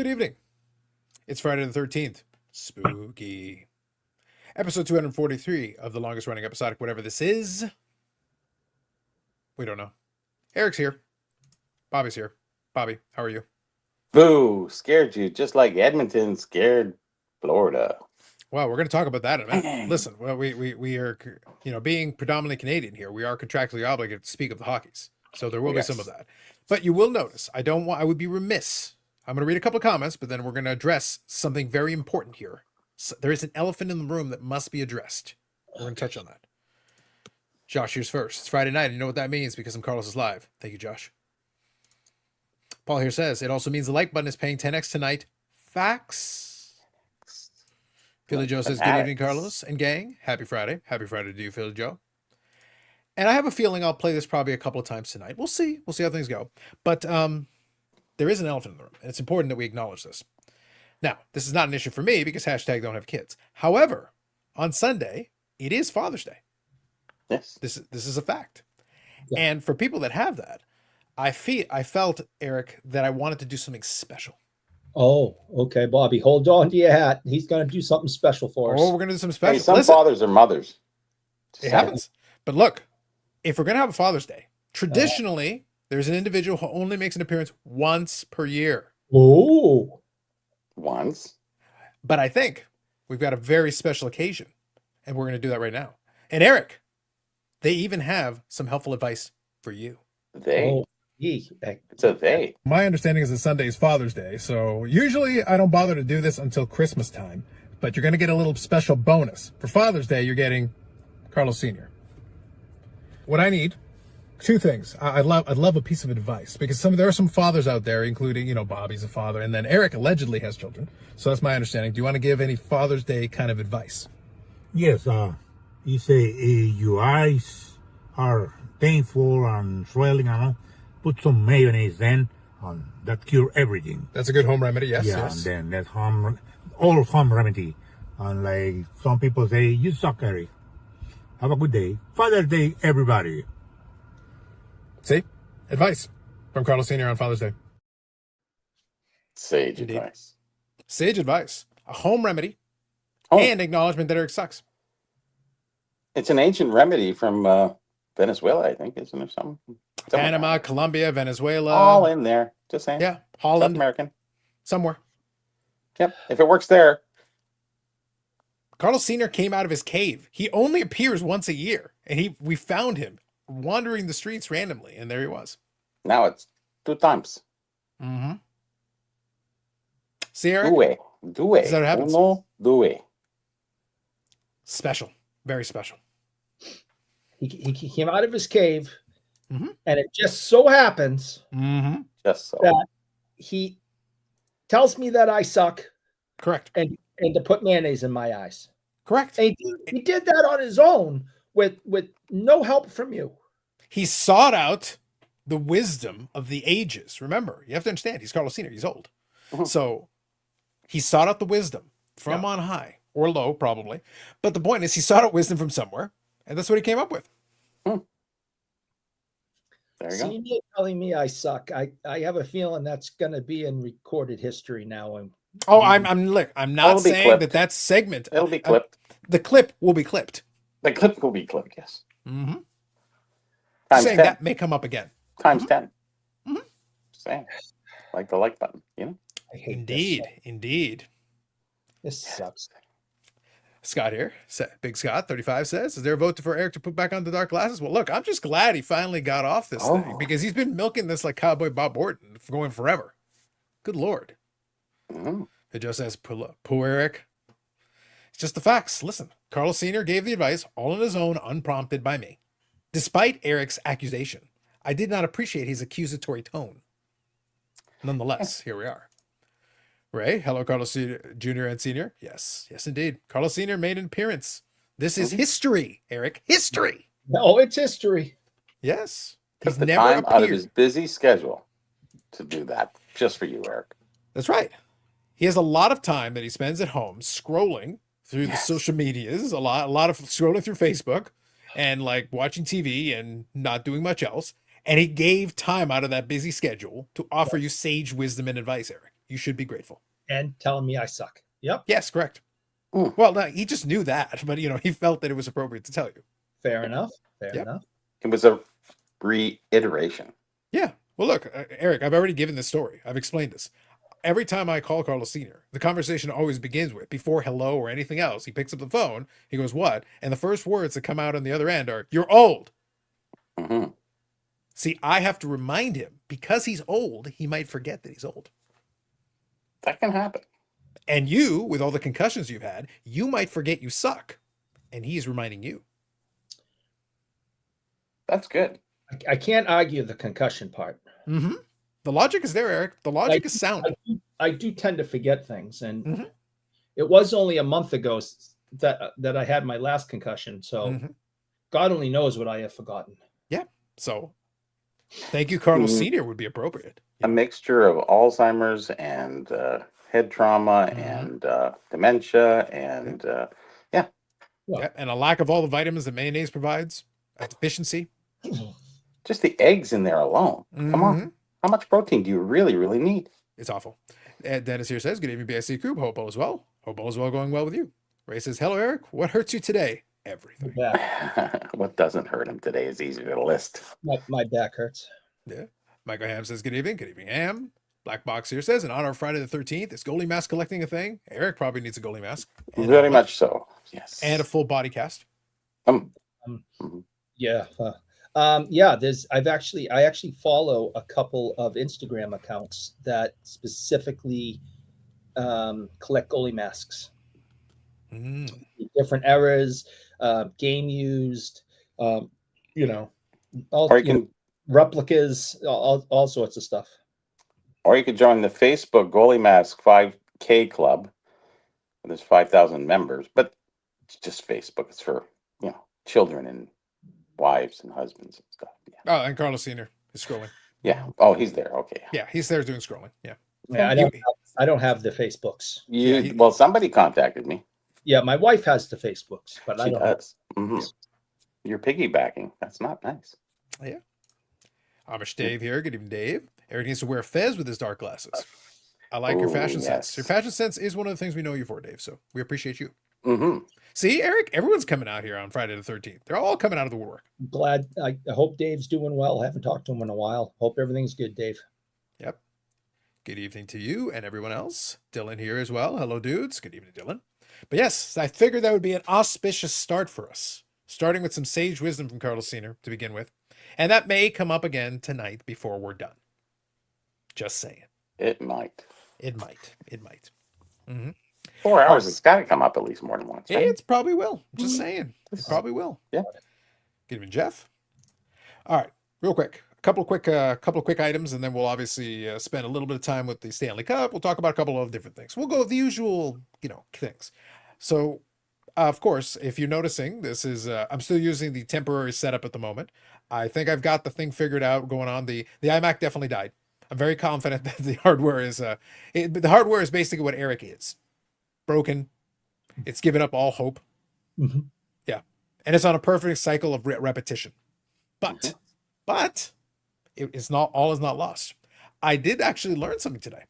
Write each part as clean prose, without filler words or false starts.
Good evening. It's Friday the 13th. Spooky. Episode 243 of the longest running episodic, whatever this is. We don't know. Eric's here. Bobby's here. Bobby, how are you? Boo! Scared you, just like Edmonton scared Florida. Well, we're going to talk about that in a minute. Listen, well, we are, being predominantly Canadian here, we are contractually obligated to speak of the hockeys. So there will be some of that. But you will notice, I would be remiss. I'm going to read a couple of comments, but then we're going to address something very important here. So there is an elephant in the room that must be addressed. We're going to touch on that. Josh, here's first. It's Friday night. And you know what that means because I'm Carlos is live. Thank you, Josh. Paul here says, it also means the like button is paying 10x tonight. Facts. Philly Joe says, good evening, Carlos and gang. Happy Friday. Happy Friday to you, Philly Joe. And I have a feeling I'll play this probably a couple of times tonight. We'll see. We'll see how things go. But there is an elephant in the room, and it's important that we acknowledge this. Now, this is not an issue for me because hashtag don't have kids. However, on Sunday, it is Father's Day. Yes. This is a fact. Yeah. And for people that have that, I felt, Eric, that I wanted to do something special. Oh, okay, Bobby, hold on to your hat. He's going to do something special for us. Oh, we're going to do something special. Hey, some fathers are mothers. It happens. But look, if we're going to have a Father's Day, traditionally, there's an individual who only makes an appearance once per year. Oh. Once. But I think we've got a very special occasion, and we're going to do that right now. And Eric, they even have some helpful advice for you. It's a they. My understanding is that Sunday is Father's Day, so usually I don't bother to do this until Christmas time, but you're going to get a little special bonus. For Father's Day, you're getting Carlos Sr. What I need, two things. I'd love a piece of advice because there are some fathers out there, including, Bobby's a father, and then Eric allegedly has children. So that's my understanding. Do you want to give any Father's Day kind of advice? Yes, you say your eyes are painful and swelling, put some mayonnaise then, that cure everything. That's a good home remedy, yes. Yeah, yes. and then that's all home remedy. And like some people say, you suck, Eric. Have a good day. Father's Day, everybody. See? Advice from Carlos Sr. on Father's Day. Sage advice. Sage advice. A home remedy and acknowledgement that Eric sucks. It's an ancient remedy from Venezuela, I think, isn't it? Something? Panama, Colombia, Venezuela. All in there. Just saying. Yeah. Holland. South American. Somewhere. Yep. If it works there. Carlos Sr. came out of his cave. He only appears once a year. And we found him wandering the streets randomly. And there he was. Now it's 2 times. Mm-hmm. See, Eric? Due. Is that what happens? Uno, due. Special. Very special. He came out of his cave, and it just so happens that he tells me that I suck. Correct. And to put mayonnaise in my eyes. Correct. And he did that on his own with no help from you. He sought out the wisdom of the ages. Remember, you have to understand, he's Carlos Sr. He's old. So he sought out the wisdom from on high, or low, probably. But the point is, he sought out wisdom from somewhere, and that's what he came up with. There you go. You telling me I suck. I have a feeling that's going to be in recorded history now. I'm not saying that segment. It'll be clipped. The clip will be clipped. The clip will be clipped, yes. Mm-hmm. Times saying 10. That may come up again. Times 10. Saying. Like the like button, I hate Indeed. This sucks. Scott here, Big Scott 35 says, is there a vote for Eric to put back on the dark glasses? Well, look, I'm just glad he finally got off this thing because he's been milking this like Cowboy Bob Orton for going forever. Good Lord. It just says, poor Eric. It's just the facts. Listen, Carlos Sr. gave the advice all on his own, unprompted by me. Despite Eric's accusation, I did not appreciate his accusatory tone. Nonetheless, here we are. Ray, hello, Carlos Jr. and Sr. Yes, indeed. Carlos Sr. made an appearance. This is history, Eric. History. No, it's history. Yes. He's never time appeared out of his busy schedule to do that just for you, Eric. That's right. He has a lot of time that he spends at home scrolling through the social medias, a lot of scrolling through Facebook and like watching TV and not doing much else. And he gave time out of that busy schedule to offer you sage wisdom and advice, Eric. You should be grateful. And telling me I suck. Yep. Yes, correct. Mm. Well, no, he just knew that, but he felt that it was appropriate to tell you. Fair enough. Fair Yep. enough. It was a reiteration. Yeah. Well, look, Eric, I've already given this story. I've explained this. Every time I call Carlos Sr., the conversation always begins with, before hello or anything else, he picks up the phone, he goes, what? And the first words that come out on the other end are, you're old. Hmm. See, I have to remind him, because he's old, he might forget that he's old. That can happen. And you, with all the concussions you've had, you might forget you suck. And he's reminding you. That's good. I can't argue the concussion part. Mm-hmm. The logic is there, Eric. The logic is sound. I do tend to forget things, and Mhm. it was only a month ago that I had my last concussion. So Mhm. God only knows what I have forgotten. So thank you, Carlos Mhm. Sr. would be appropriate. A mixture of Alzheimer's and head trauma Mhm. and dementia and Yeah, and a lack of all the vitamins that mayonnaise provides, a deficiency. just the eggs in there alone. Come on. Mhm. How much protein do you really, really need? It's awful. Dennis here says, good evening, BSC Group. Hope all is well. Hope all is well going well with you. Ray says, hello, Eric. What hurts you today? Everything. What doesn't hurt him today is easy to list. My back hurts. Yeah. Michael Ham says, good evening. Good evening, Ham. Black Box here says, in honor of Friday the 13th, is goalie mask collecting a thing? Eric probably needs a goalie mask. And, Very much so. Yes. And a full body cast. Yeah. Yeah. I actually follow a couple of Instagram accounts that specifically collect goalie masks. Mm. Different eras, game used, all Or you can replicas, all sorts of stuff. Or you could join the Facebook Goalie Mask 5K Club. There's 5,000 members, but it's just Facebook. It's for, children and wives and husbands and stuff. Yeah. Oh, and Carlos Sr. is scrolling. Yeah. Oh, he's there. Okay. Yeah, he's there doing scrolling. Yeah. Yeah, I don't have the Facebooks. Well, somebody contacted me. Yeah, my wife has the Facebooks, but I She don't have. does. Mhm. You're piggybacking. That's not nice. Yeah. Amish Dave here. Good evening, Dave. Eric needs to wear fez with his dark glasses. I like your Oh, fashion sense. yes. Your fashion sense is one of the things we know you for, Dave. So we appreciate you. Hmm. See, Eric, everyone's coming out here on Friday the 13th. They're all coming out of the woodwork. Glad. I hope Dave's doing well. I haven't talked to him in a while. Hope everything's good, Dave. Yep. Good evening to you and everyone else. Dylan here as well. Hello, dudes. Good evening, Dylan. But yes, I figured that would be an auspicious start for us, starting with some sage wisdom from Carlos Sr. to begin with. And that may come up again tonight before we're done. Just saying. It might. It might. It might. Mm-hmm. 4 hours. It's got to come up at least more than once. Right? It probably will. Just saying. It probably will. Yeah. Good evening, Jeff. All right, real quick. A couple of quick items, and then we'll obviously spend a little bit of time with the Stanley Cup. We'll talk about a couple of different things. We'll go with the usual, things. So, of course, if you're noticing, this is I'm still using the temporary setup at the moment. I think I've got the thing figured out going on. The iMac definitely died. I'm very confident that the hardware is the hardware is basically what Eric is. Broken. It's given up all hope. Mm-hmm. Yeah. And it's on a perfect cycle of repetition. But it is not all is not lost. I did actually learn something today.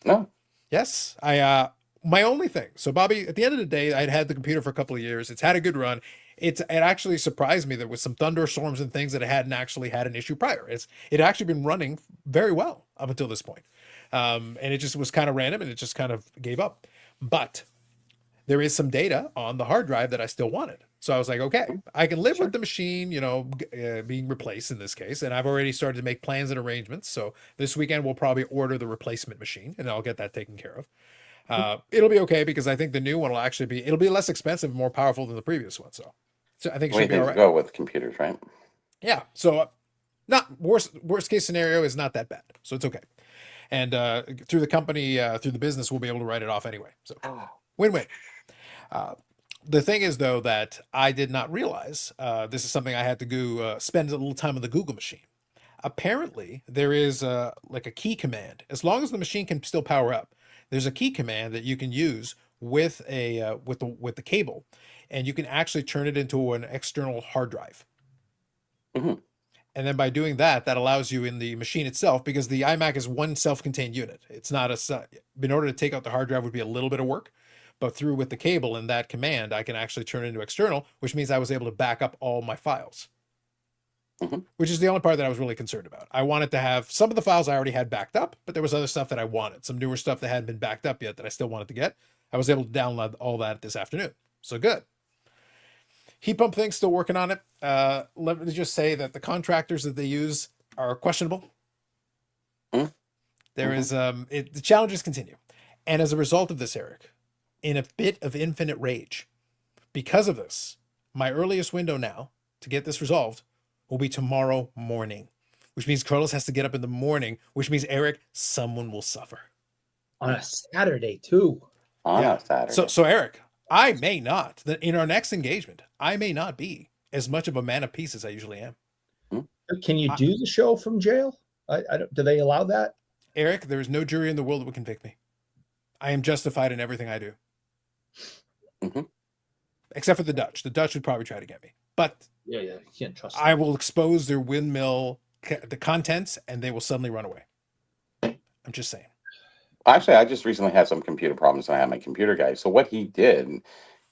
No. Yes. My only thing. So Bobby, at the end of the day, I'd had the computer for a couple of years. It's had a good run. It actually surprised me that with some thunderstorms and things that it hadn't actually had an issue prior. It actually been running very well up until this point. And it just was kind of random and it just kind of gave up. But there is some data on the hard drive that I still wanted. So I was like, okay, I can live with the machine, being replaced in this case. And I've already started to make plans and arrangements. So this weekend we'll probably order the replacement machine and I'll get that taken care of. It'll be okay because I think the new one it'll be less expensive, and more powerful than the previous one. So I think it should be all right. Go with computers, right? Yeah. So not worst case scenario is not that bad. So it's okay. And through the company, through the business, we'll be able to write it off anyway. So win-win. The thing is, though, that I did not realize, this is something I had to go spend a little time on the Google machine. Apparently, there is like a key command. As long as the machine can still power up, there's a key command that you can use with with the cable, and you can actually turn it into an external hard drive. Mm-hmm. And then by doing that, that allows you in the machine itself, because the iMac is one self-contained unit. It's not in order to take out the hard drive would be a little bit of work, but through with the cable and that command, I can actually turn it into external, which means I was able to back up all my files, which is the only part that I was really concerned about. I wanted to have some of the files I already had backed up, but there was other stuff that I wanted, some newer stuff that hadn't been backed up yet that I still wanted to get. I was able to download all that this afternoon. So good. Heat pump thing, still working on it. Let me just say that the contractors that they use are questionable. There is the challenges continue. And as a result of this, Eric, in a bit of infinite rage, because of this, my earliest window now to get this resolved will be tomorrow morning, which means Carlos has to get up in the morning, which means, Eric, someone will suffer. On a Saturday, too. On a Saturday. So Eric, I may not, in our next engagement, I may not be as much of a man of peace as I usually am. Can you do the show from jail? I don't, do they allow that? Eric, there is no jury in the world that would convict me. I am justified in everything I do. Except for the Dutch. The Dutch would probably try to get me. But Yeah, you can't trust I will expose their windmill, the contents, and they will suddenly run away. I'm just saying. Actually, I just recently had some computer problems, and I had my computer guy. So what he did,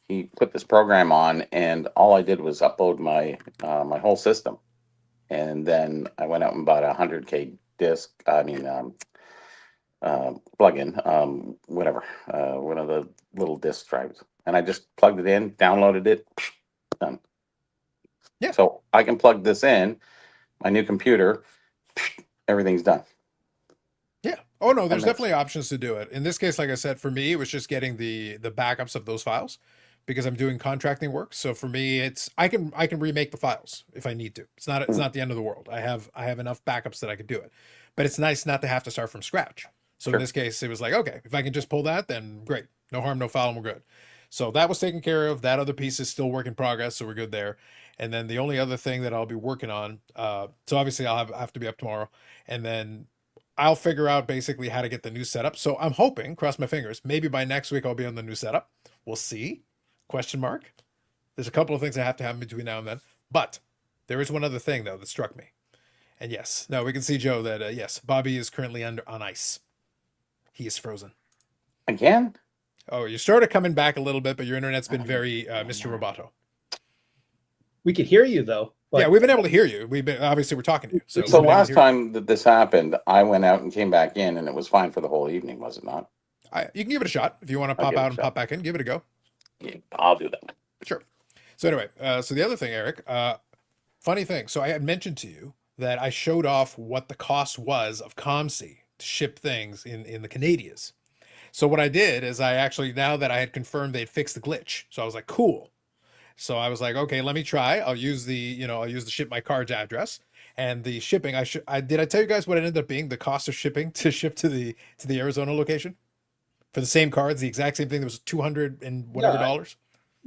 he put this program on, and all I did was upload my my whole system, and then I went out and bought a 100K disk. I mean, plug-in, whatever, one of the little disk drives, and I just plugged it in, downloaded it, done. Yeah. So I can plug this in, my new computer, everything's done. Yeah. Oh no, there's definitely options to do it. In this case, like I said, for me, it was just getting the backups of those files because I'm doing contracting work. So for me, it's I can remake the files if I need to. It's not the end of the world. I have enough backups that I could do it. But it's nice not to have to start from scratch. So in this case, it was like, okay, if I can just pull that, then great. No harm, no foul, and we're good. So that was taken care of. That other piece is still work in progress, so we're good there. And then the only other thing that I'll be working on, so obviously I'll have to be up tomorrow, and then I'll figure out basically how to get the new setup. So I'm hoping, cross my fingers, maybe by next week I'll be on the new setup. We'll see. Question mark. There's a couple of things that have to happen between now and then. But there is one other thing, though, that struck me. And yes, no, we can see, Joe, that yes, Bobby is currently on ice. He is frozen. Again? Oh, you started coming back a little bit, but your internet's been very Mr. Roboto. We could hear you, though. But Yeah, we've been able to hear you. We've been obviously we're talking to you. So we've been able last to hear you. time that this happened, I went out and came back in, and it was fine for the whole evening, was it not? You can give it a shot if you want to I'll pop give it out a and shot. pop back in. Give it a go. Yeah, I'll do that. Sure. So anyway, so the other thing, Eric, funny thing. So I had mentioned to you that I showed off what the cost was of ComC to ship things in the Canadians. So what I did is I actually, now that I had confirmed they'd fixed the glitch, so I was like, cool. So I was like, okay, let me try. I'll use the ship my card's address and the shipping. Did I tell you guys what it ended up being? The cost of shipping to ship to the Arizona location for the same cards, the exact same thing. That was $200 and whatever dollars.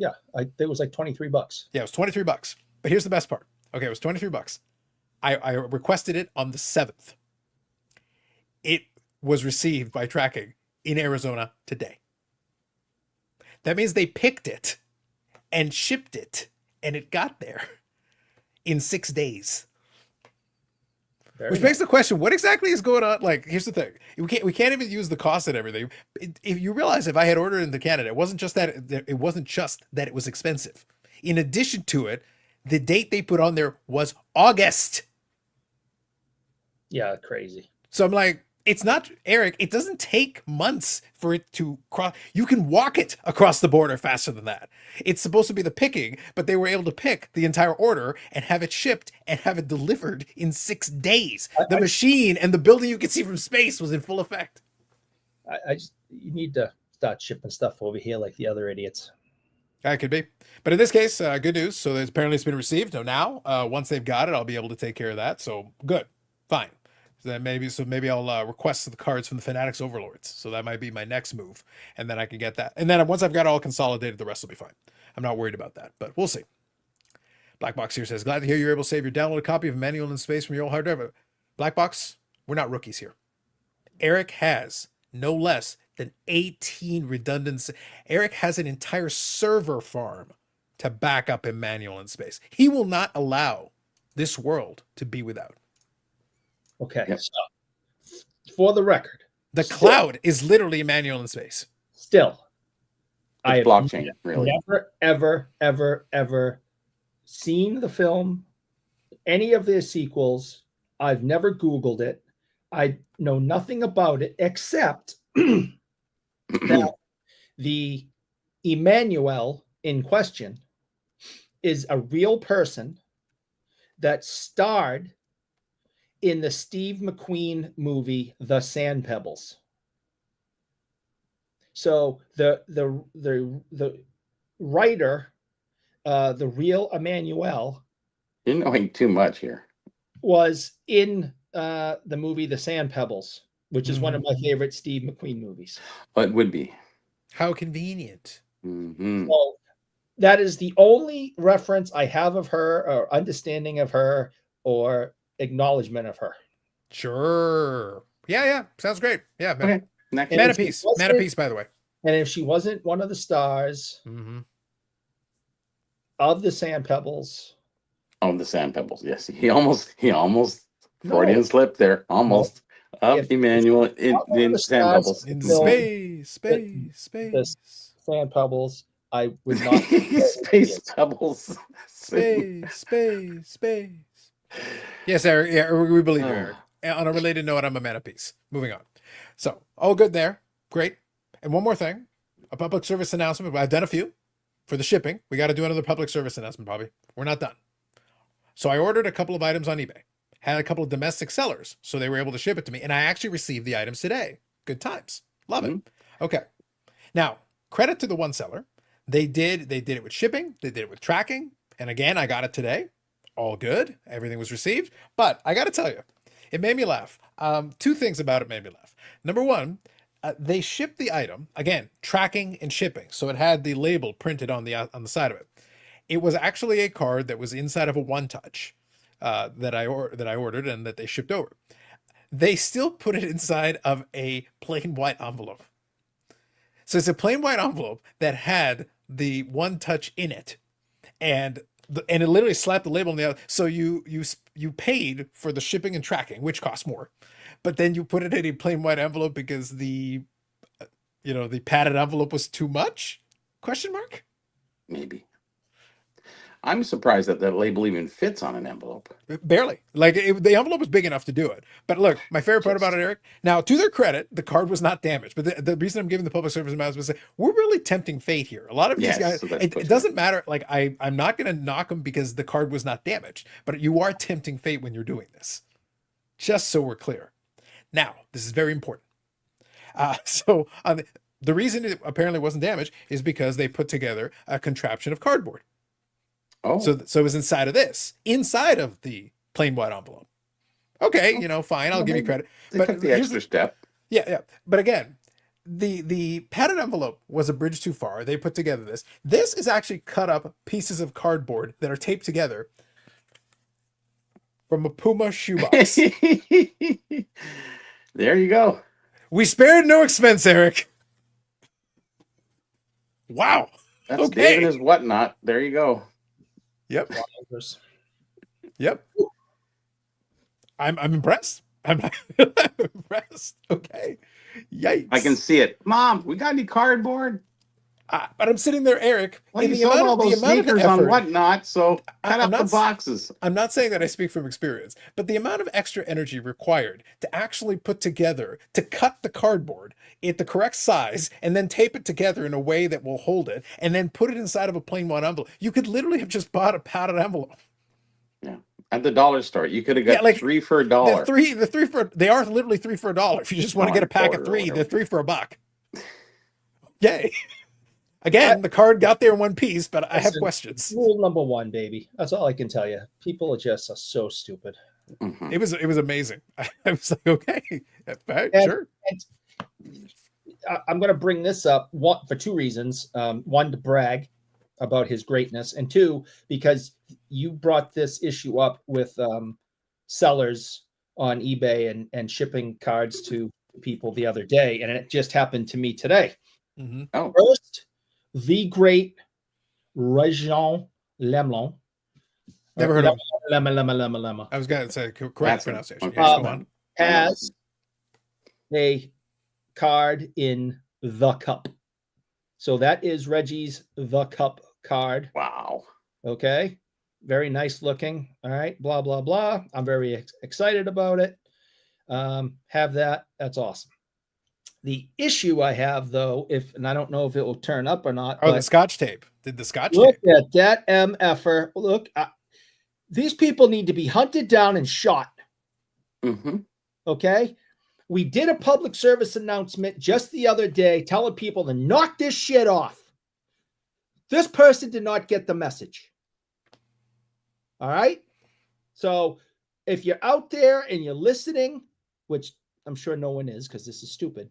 yeah, it was like $23. Yeah, it was $23. But here's the best part. Okay, it was $23. I requested it on the 7th. It was received by tracking in Arizona today. That means they picked it and shipped it, and it got there in 6 days. Which begs the question, what exactly is going on? Like, here's the thing. We can't even use the cost and everything. If you realize, if I had ordered into Canada, it wasn't just that it was expensive. In addition to it, the date they put on there was August. Yeah, crazy. So I'm like, it's not, Eric, it doesn't take months for it to cross. You can walk it across the border faster than that. It's supposed to be the picking, but they were able to pick the entire order and have it shipped and have it delivered in 6 days. The machine and the building you can see from space was in full effect. You need to start shipping stuff over here like the other idiots. That could be. But in this case, good news. So apparently it's been received. So now, once they've got it, I'll be able to take care of that. So good. Fine. So maybe I'll request the cards from the Fanatics Overlords. So that might be my next move. And then I can get that. And then once I've got it all consolidated, the rest will be fine. I'm not worried about that, but we'll see. Black Box here says, glad to hear you're able to save your downloaded copy of Emmanuelle in space from your old hard drive. Black Box, we're not rookies here. Eric has no less than 18 redundancy. Eric has an entire server farm to back up Emmanuelle in space. He will not allow this world to be without. Okay. Yep. So, for the record, The cloud is literally Emmanuelle in space. still, I It's have blockchain, really. never, ever seen the film, any of their sequels. I've never Googled it. I know nothing about it except that the Emmanuelle in question is a real person that starred in the Steve McQueen movie The Sand Pebbles. So the writer, the real Emmanuelle, You're knowing too much here. was in the movie The Sand Pebbles, which is one of my Mhm. favorite Steve McQueen movies. Oh, it would be. How convenient. Mhm. So that is the only reference I have of her, or understanding of her, or acknowledgement of her. Sure. Yeah. Sounds great. Yeah. Okay, next. And Man if of she peace. wasn't- Man of peace, by the way. And if she wasn't one of the stars Mm-hmm. of The Sand Pebbles, Oh, the Sand Pebbles. Yes, he almost No. Freudian slip there. Almost of If- Emmanuelle in not one of the the Sand stars Pebbles. In Film. space. Sand Pebbles, I would not. Space Pebbles. Space. Yes, Eric. Yeah, we believe you, Oh. Eric. And on a related note, I'm a man of peace. Moving on. So, all good there. Great. And one more thing, a public service announcement. I've done a few for the shipping. We got to do another public service announcement, Bobby. We're not done. So I ordered a couple of items on eBay. Had a couple of domestic sellers, so they were able to ship it to me. And I actually received the items today. Good times. Love it. Okay. Now, credit to the one seller. They did it with shipping. They did it with tracking. And again, I got it today. All good. Everything was received. But I got to tell you, it made me laugh. Two things about it made me laugh. Number one, they shipped the item, again, tracking and shipping. So it had the label printed on the side of it. It was actually a card that was inside of a one touch that I ordered and that they shipped over. They still put it inside of a plain white envelope. So it's a plain white envelope that had the one touch in it, and it literally slapped the label on the other. So you paid for the shipping and tracking, which cost more, but then you put it in a plain white envelope because the padded envelope was too much? Question mark? Maybe. I'm surprised that the label even fits on an envelope. Barely. Like the envelope was big enough to do it. But look, my favorite part about it, Eric. Now, to their credit, the card was not damaged. But the reason I'm giving the public service announcement is to say we're really tempting fate here. A lot of these Yes, guys, so that's it pushing doesn't matter. Like I'm not going to knock them because the card was not damaged. But you are tempting fate when you're doing this. Just so we're clear. Now, this is very important. So the reason it apparently wasn't damaged is because they put together a contraption of cardboard. Oh, So it was inside of the plain white envelope. Okay, fine, I'll give you credit. they But took the here's extra step. yeah. But again, the padded envelope was a bridge too far. They put together this. This is actually cut up pieces of cardboard that are taped together from a Puma shoebox. There you go. We spared no expense, Eric. Wow. That's Okay. Dave and his whatnot. There you go. Yep. I'm impressed. I'm impressed. Okay. Yikes. I can see it. Mom, we got any cardboard? But I'm sitting there, Eric. Well, in you the sold amount all of- the those amount of sneakers on effort- whatnot, so cut I'm up the not- boxes. I'm not saying that I speak from experience, but the amount of extra energy required to actually put together, to cut the cardboard at the correct size and then tape it together in a way that will hold it and then put it inside of a plain white envelope. You could literally have just bought a padded envelope. Yeah. At the dollar store, you could have got Yeah, like, 3 for $1. They are literally 3 for $1. If you just want to Oh, get a pack $1 of or 3, they're whatever. 3 for $1. Yay. Again, the card got there in one piece, but I have Listen, questions. Rule number one, baby. That's all I can tell you. People are just so stupid. Mhm. It was amazing. I was like, okay, right, And- sure. I'm going to bring this up for two reasons. One, to brag about his greatness, and two, because you brought this issue up with sellers on eBay and shipping cards to people the other day, and it just happened to me today. Mhm. Oh, First, the great Réjean Lemelon Never heard of him. Lemma. I was going to say correct That's him. pronunciation. Okay. Yes, go on. Has a card in the cup. So that is Reggie's The Cup card. Wow. Okay. Very nice looking. All right. Blah, blah, blah. I'm very excited about it. Have that. That's awesome. The issue I have, though, and I don't know if it will turn up or not. Oh, the Scotch tape. Did the Scotch look tape? at that MFer. Look, these people need to be hunted down and shot. Mm-hmm. Okay. We did a public service announcement just the other day telling people to knock this shit off. This person did not get the message. All right. So if you're out there and you're listening, which I'm sure no one is because this is stupid,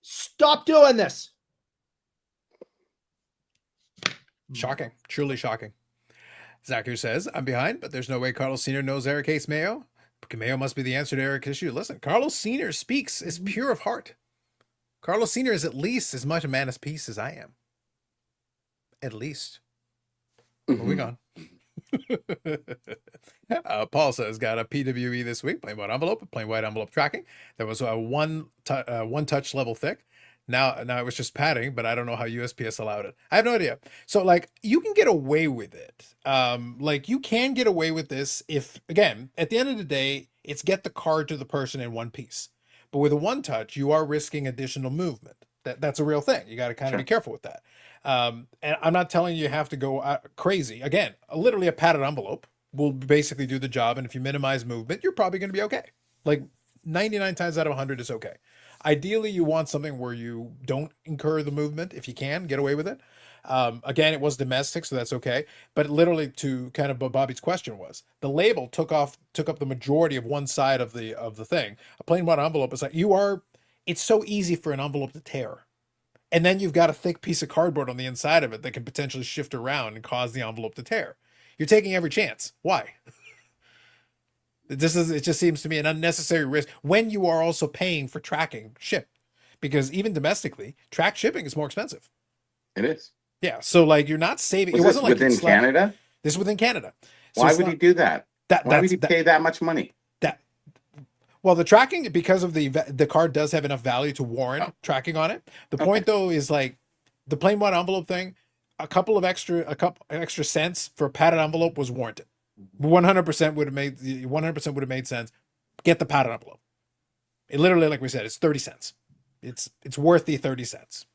stop doing this. Shocking. Truly shocking. Zachary says, I'm behind, but there's no way Carlos Sr. knows Eric hates Mayo. Mayo must be the answer to Eric's issue. Listen, Carlos Sr. speaks is pure of heart. Carlos Sr. is at least as much a man of peace as I am. At least. Moving on. Paul says, got a PWE this week, plain white envelope, plain white envelope tracking. There was a one touch level thick. Now it was just padding, but I don't know how USPS allowed it. I have no idea. So like you can get away with it. Like you can get away with this if, again, at the end of the day, it's get the card to the person in one piece. But with a one touch, you are risking additional movement. That's a real thing. You got to kind of be careful with that. And I'm not telling you have to go crazy. Again, literally a padded envelope will basically do the job. And if you minimize movement, you're probably going to be okay. Like 99 times out of 100 is okay. Ideally, you want something where you don't incur the movement. If you can, get away with it. Again, it was domestic, so that's okay. But literally, to kind of what Bobby's question was, the label took up the majority of one side of the thing. A plain white envelope is like it's so easy for an envelope to tear. And then you've got a thick piece of cardboard on the inside of it that can potentially shift around and cause the envelope to tear. You're taking every chance. Why? It just seems to me an unnecessary risk when you are also paying for tracking ship, because even domestically, track shipping is more expensive. It is. Yeah. So like you're not saving. Was it wasn't this like within Canada? This is within Canada. So Why would he do that? Why would he pay that much money? Well, the tracking, because of the card does have enough value to warrant tracking on it. The point though is like the plain white envelope thing, a couple extra cents for a padded envelope was warranted. 100% would have made sense. Get the padded envelope. It literally, like we said, it's 30 cents. It's worth the 30 cents.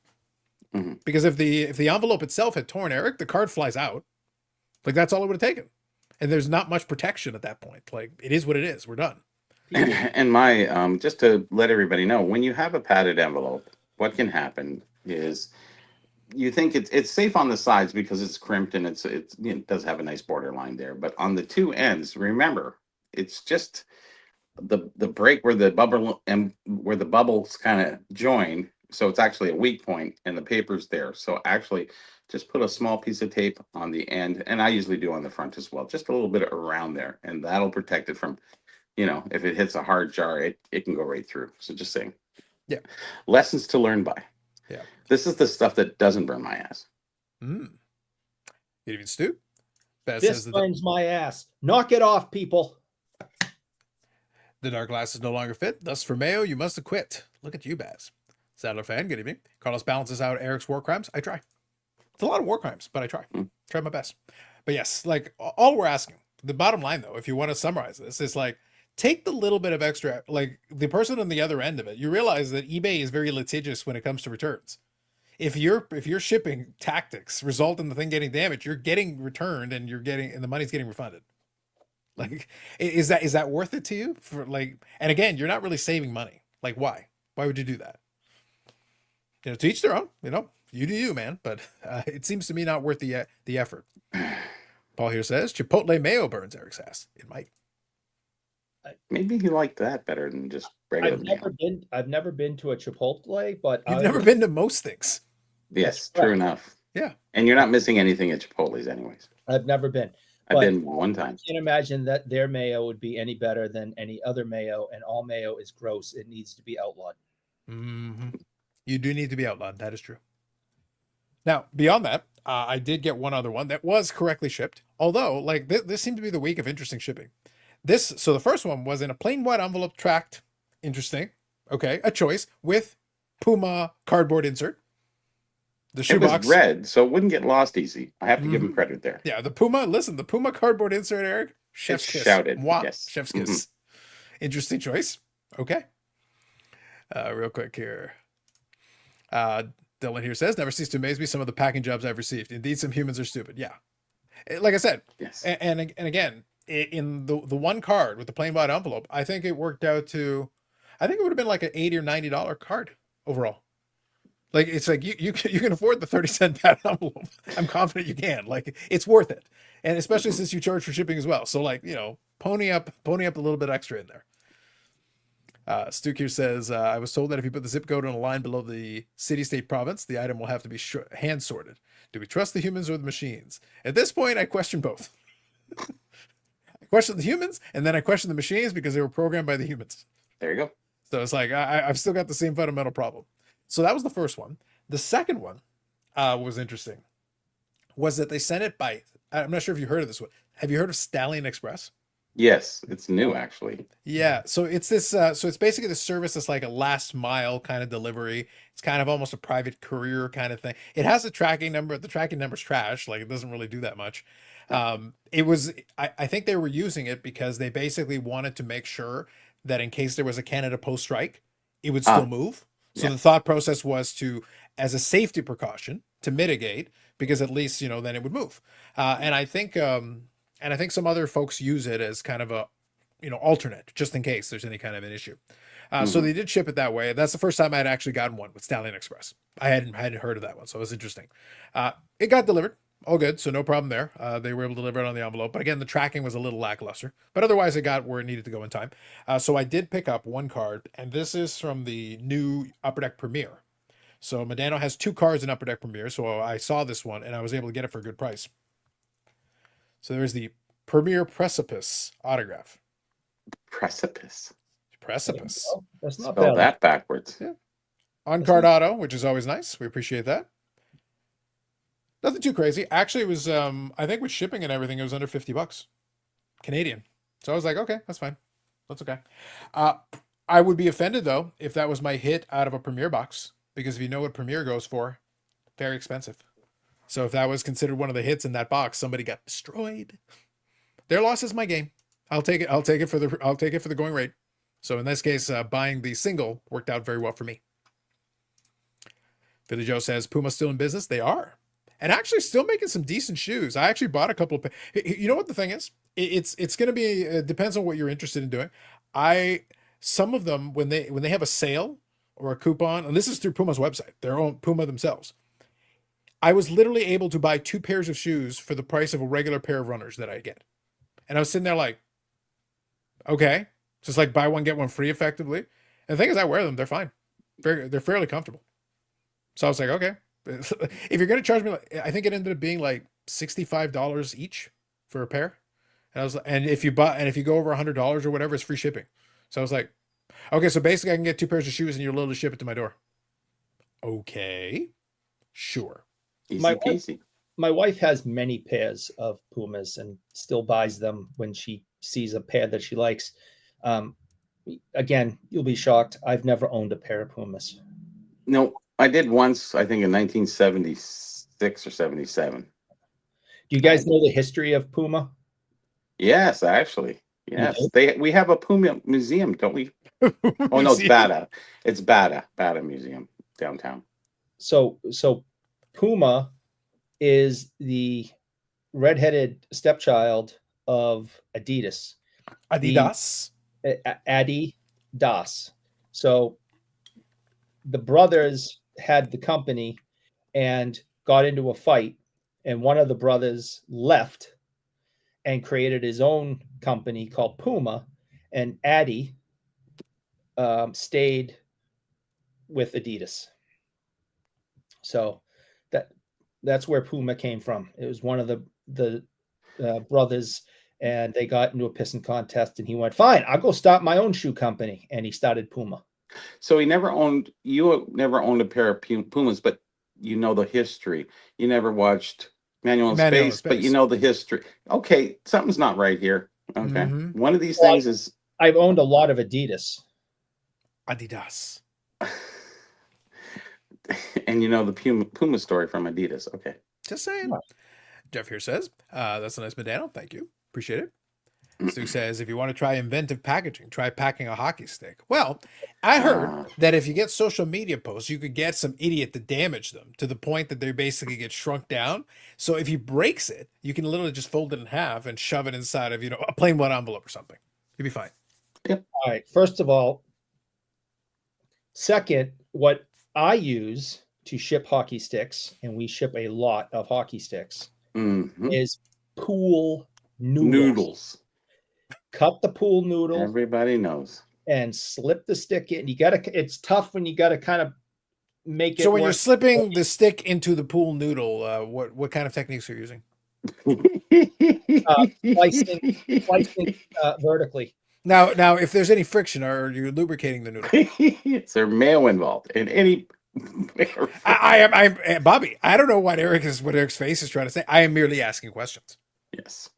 Mm-hmm. Because if the envelope itself had torn, Eric, the card flies out. Like that's all it would have taken. And there's not much protection at that point. Like it is what it is. We're done. And my just to let everybody know, when you have a padded envelope, what can happen is you think it's safe on the sides because it's crimped and it does have a nice border line there. But on the two ends, remember, it's just the break where the bubble and where the bubbles kind of join. So it's actually a weak point and the paper's there. So actually just put a small piece of tape on the end. And I usually do on the front as well, just a little bit around there. And that'll protect it from, if it hits a hard jar, it can go right through. So just saying. Yeah. Lessons to learn by. Yeah. This is the stuff that doesn't burn my ass. Good evening, Stu. This burns my ass. Knock it off, people. The dark glasses no longer fit. Thus, for Mayo, you must have quit. Look at you, Baz. Sadler fan, good evening. Carlos balances out Eric's war crimes. I try. It's a lot of war crimes, but I try. Try my best. But yes, like all we're asking, the bottom line though, if you want to summarize this, is like take the little bit of extra, like the person on the other end of it. You realize that eBay is very litigious when it comes to returns. If your shipping tactics result in the thing getting damaged, you're getting returned and the money's getting refunded. Like, is that worth it to you? And again, you're not really saving money. Like, why? Why would you do that? To each their own. You do you, man. But it seems to me not worth the effort. Paul here says Chipotle mayo burns Eric's ass. It might. Maybe he liked that better than just regular mayo. I've never been to a Chipotle, but you've never been to most things. Yes, true enough. Yeah. And you're not missing anything at Chipotle's anyways. I've never been. I've been one time. I can't imagine that their mayo would be any better than any other mayo, and all mayo is gross. It needs to be outlawed. Mm-hmm. You do need to be outlawed. That is true. Now, beyond that, I did get one other one that was correctly shipped. Although, like this seemed to be the week of interesting shipping. So the first one was in a plain white envelope tracked. Interesting. Okay, a choice with Puma cardboard insert. The It shoebox. was red, so it wouldn't get lost easy. I have to give him Mhm. credit there. Yeah, the Puma. Listen, the Puma cardboard insert, Eric. Chef's It's kiss. shouted, Mwah. yes. Chef's kiss. Interesting choice. Okay. Real quick here. Dylan here says, never cease to amaze me some of the packing jobs I've received. Indeed, some humans are stupid. Yeah. Like I said, Yes. and again, in the one card with the plain white envelope, I think it worked out to, I think it would have been like an $80 or $90 card overall. Like it's like you can afford the 30-cent pad envelope. I'm confident you can. Like it's worth it, and especially since you charge for shipping as well. So like pony up a little bit extra in there. Stuke here says, I was told that if you put the zip code on a line below the city, state, province, the item will have to be hand sorted. Do we trust the humans or the machines? At this point, I question both. I question the humans, and then I question the machines because they were programmed by the humans. There you go. So it's like I've still got the same fundamental problem. So that was the first one. The second one was interesting. Was that they sent it by, I'm not sure if you heard of this one. Have you heard of Stallion Express? Yes, it's new actually. Yeah. So it's this, so it's basically the service that's like a last mile kind of delivery. It's kind of almost a private courier kind of thing. It has a tracking number. The tracking number's trash. Like it doesn't really do that much. It was, I think they were using it because they basically wanted to make sure that in case there was a Canada Post strike, it would still move. So Yeah. the thought process was to, as a safety precaution, to mitigate, because at least then it would move. And I think some other folks use it as kind of a alternate, just in case there's any kind of an issue. So they did ship it that way. That's the first time I'd actually gotten one with Stallion Express. I hadn't heard of that one, so it was interesting. It got delivered, all good, so no problem there. They were able to deliver it on the envelope, but again, the tracking was a little lackluster. But otherwise, it got where it needed to go in time. So I did pick up one card, and this is from the new Upper Deck Premier. So Medano has 2 cards in Upper Deck Premier, so I saw this one, and I was able to get it for a good price. So there's the Premier Precipice autograph. Precipice. Precipice. Oh, that's not Spell bad. that backwards. Yeah. On card auto, which is always nice. We appreciate that. Nothing too crazy. Actually, it was I think with shipping and everything, it was under $50 Canadian. So I was like, okay, that's fine. That's okay. I would be offended though if that was my hit out of a Premier box, because if you know what Premier goes for, very expensive. So if that was considered one of the hits in that box, somebody got destroyed. Their loss is my game. I'll take it. I'll take it for the going rate. So in this case, buying the single worked out very well for me. Philly Joe says, Puma still in business? They are. And actually still making some decent shoes. I actually bought a couple of, you know what the thing is? It's going to be, it depends on what you're interested in doing. Some of them, when they have a sale or a coupon, and this is through Puma's website, their own Puma themselves, I was literally able to buy 2 pairs of shoes for the price of a regular pair of runners that I get. And I was sitting there like, okay, just like buy one, get one free effectively. And the thing is, I wear them. They're fine. They're fairly comfortable. So I was like, okay, if you're going to charge me, I think it ended up being like $65 each for a pair. And if you go over $100 or whatever, it's free shipping. So I was like, okay, so basically I can get 2 pairs of shoes and you're willing to ship it to my door. Okay, sure. Easy My peasy. My wife has many pairs of Pumas and still buys them when she sees a pair that she likes. Again, you'll be shocked. I've never owned a pair of Pumas. No, I did once, I think in 1976 or 77. Do you guys know the history of Puma? Yes, actually. Yes. We have a Puma museum, don't we? Oh no, it's Museum. Bata. It's Bata Museum downtown. So Puma is the redheaded stepchild of Adidas. Adidas. Adidas. So the brothers had the company and got into a fight, and one of the brothers left and created his own company called Puma, and Adi stayed with Adidas. So that's where Puma came from. It was one of the brothers, and they got into a pissing contest, and he went, fine, I'll go start my own shoe company. And he started Puma. So you never owned a pair of Pumas, but you know the history. You never watched Manual in Emmanuelle in Space, but you Space. know the history. Okay, something's not right here. Okay, Mhm. one of these Well, things is, I've owned a lot of Adidas. Adidas. and you know the Puma story from Adidas. Okay, Just saying. Right. Jeff here says, that's a nice medano. Thank you. Appreciate it. Stu says, if you want to try inventive packaging, try packing a hockey stick. Well, I heard that if you get social media posts, you could get some idiot to damage them to the point that they basically get shrunk down. So if he breaks it, you can literally just fold it in half and shove it inside of, a plain white envelope or something. You'll be fine. All right. First of all, second, what I use to ship hockey sticks, and we ship a lot of hockey sticks, is pool noodles. Cut the pool noodle Everybody knows. and slip the stick in. It's tough when you got to kind of make it. So when you're work. slipping the stick into the pool noodle, what kind of techniques are you using? Slicing vertically. Now, if there's any friction, are you lubricating the noodle? Is there mayo involved in any? I'm Bobby. I don't know what Eric's face is trying to say. I am merely asking questions. Yes.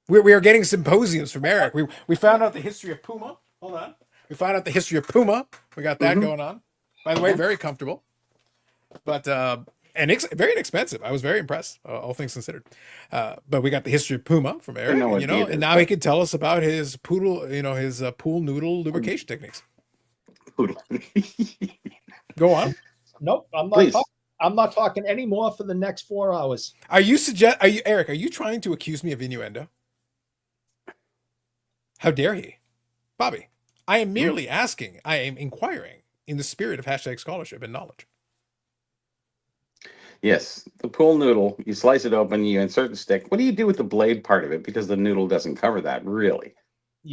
We are getting symposiums from Eric. We found out the history of Puma. Hold on. We found out the history of Puma. We got that going on. By the way, very comfortable, but very inexpensive. I was very impressed, all things considered. But we got the history of Puma from Eric, and now he could tell us about his pool noodle lubrication techniques. Go on. Nope, I'm not. Please. I'm not talking anymore for the next 4 hours. Eric? Are you trying to accuse me of innuendo? How dare he, Bobby? I am merely asking. I am inquiring in the spirit of #scholarship and knowledge. Yes, the pool noodle. You slice it open. You insert the stick. What do you do with the blade part of it? Because the noodle doesn't cover that, really.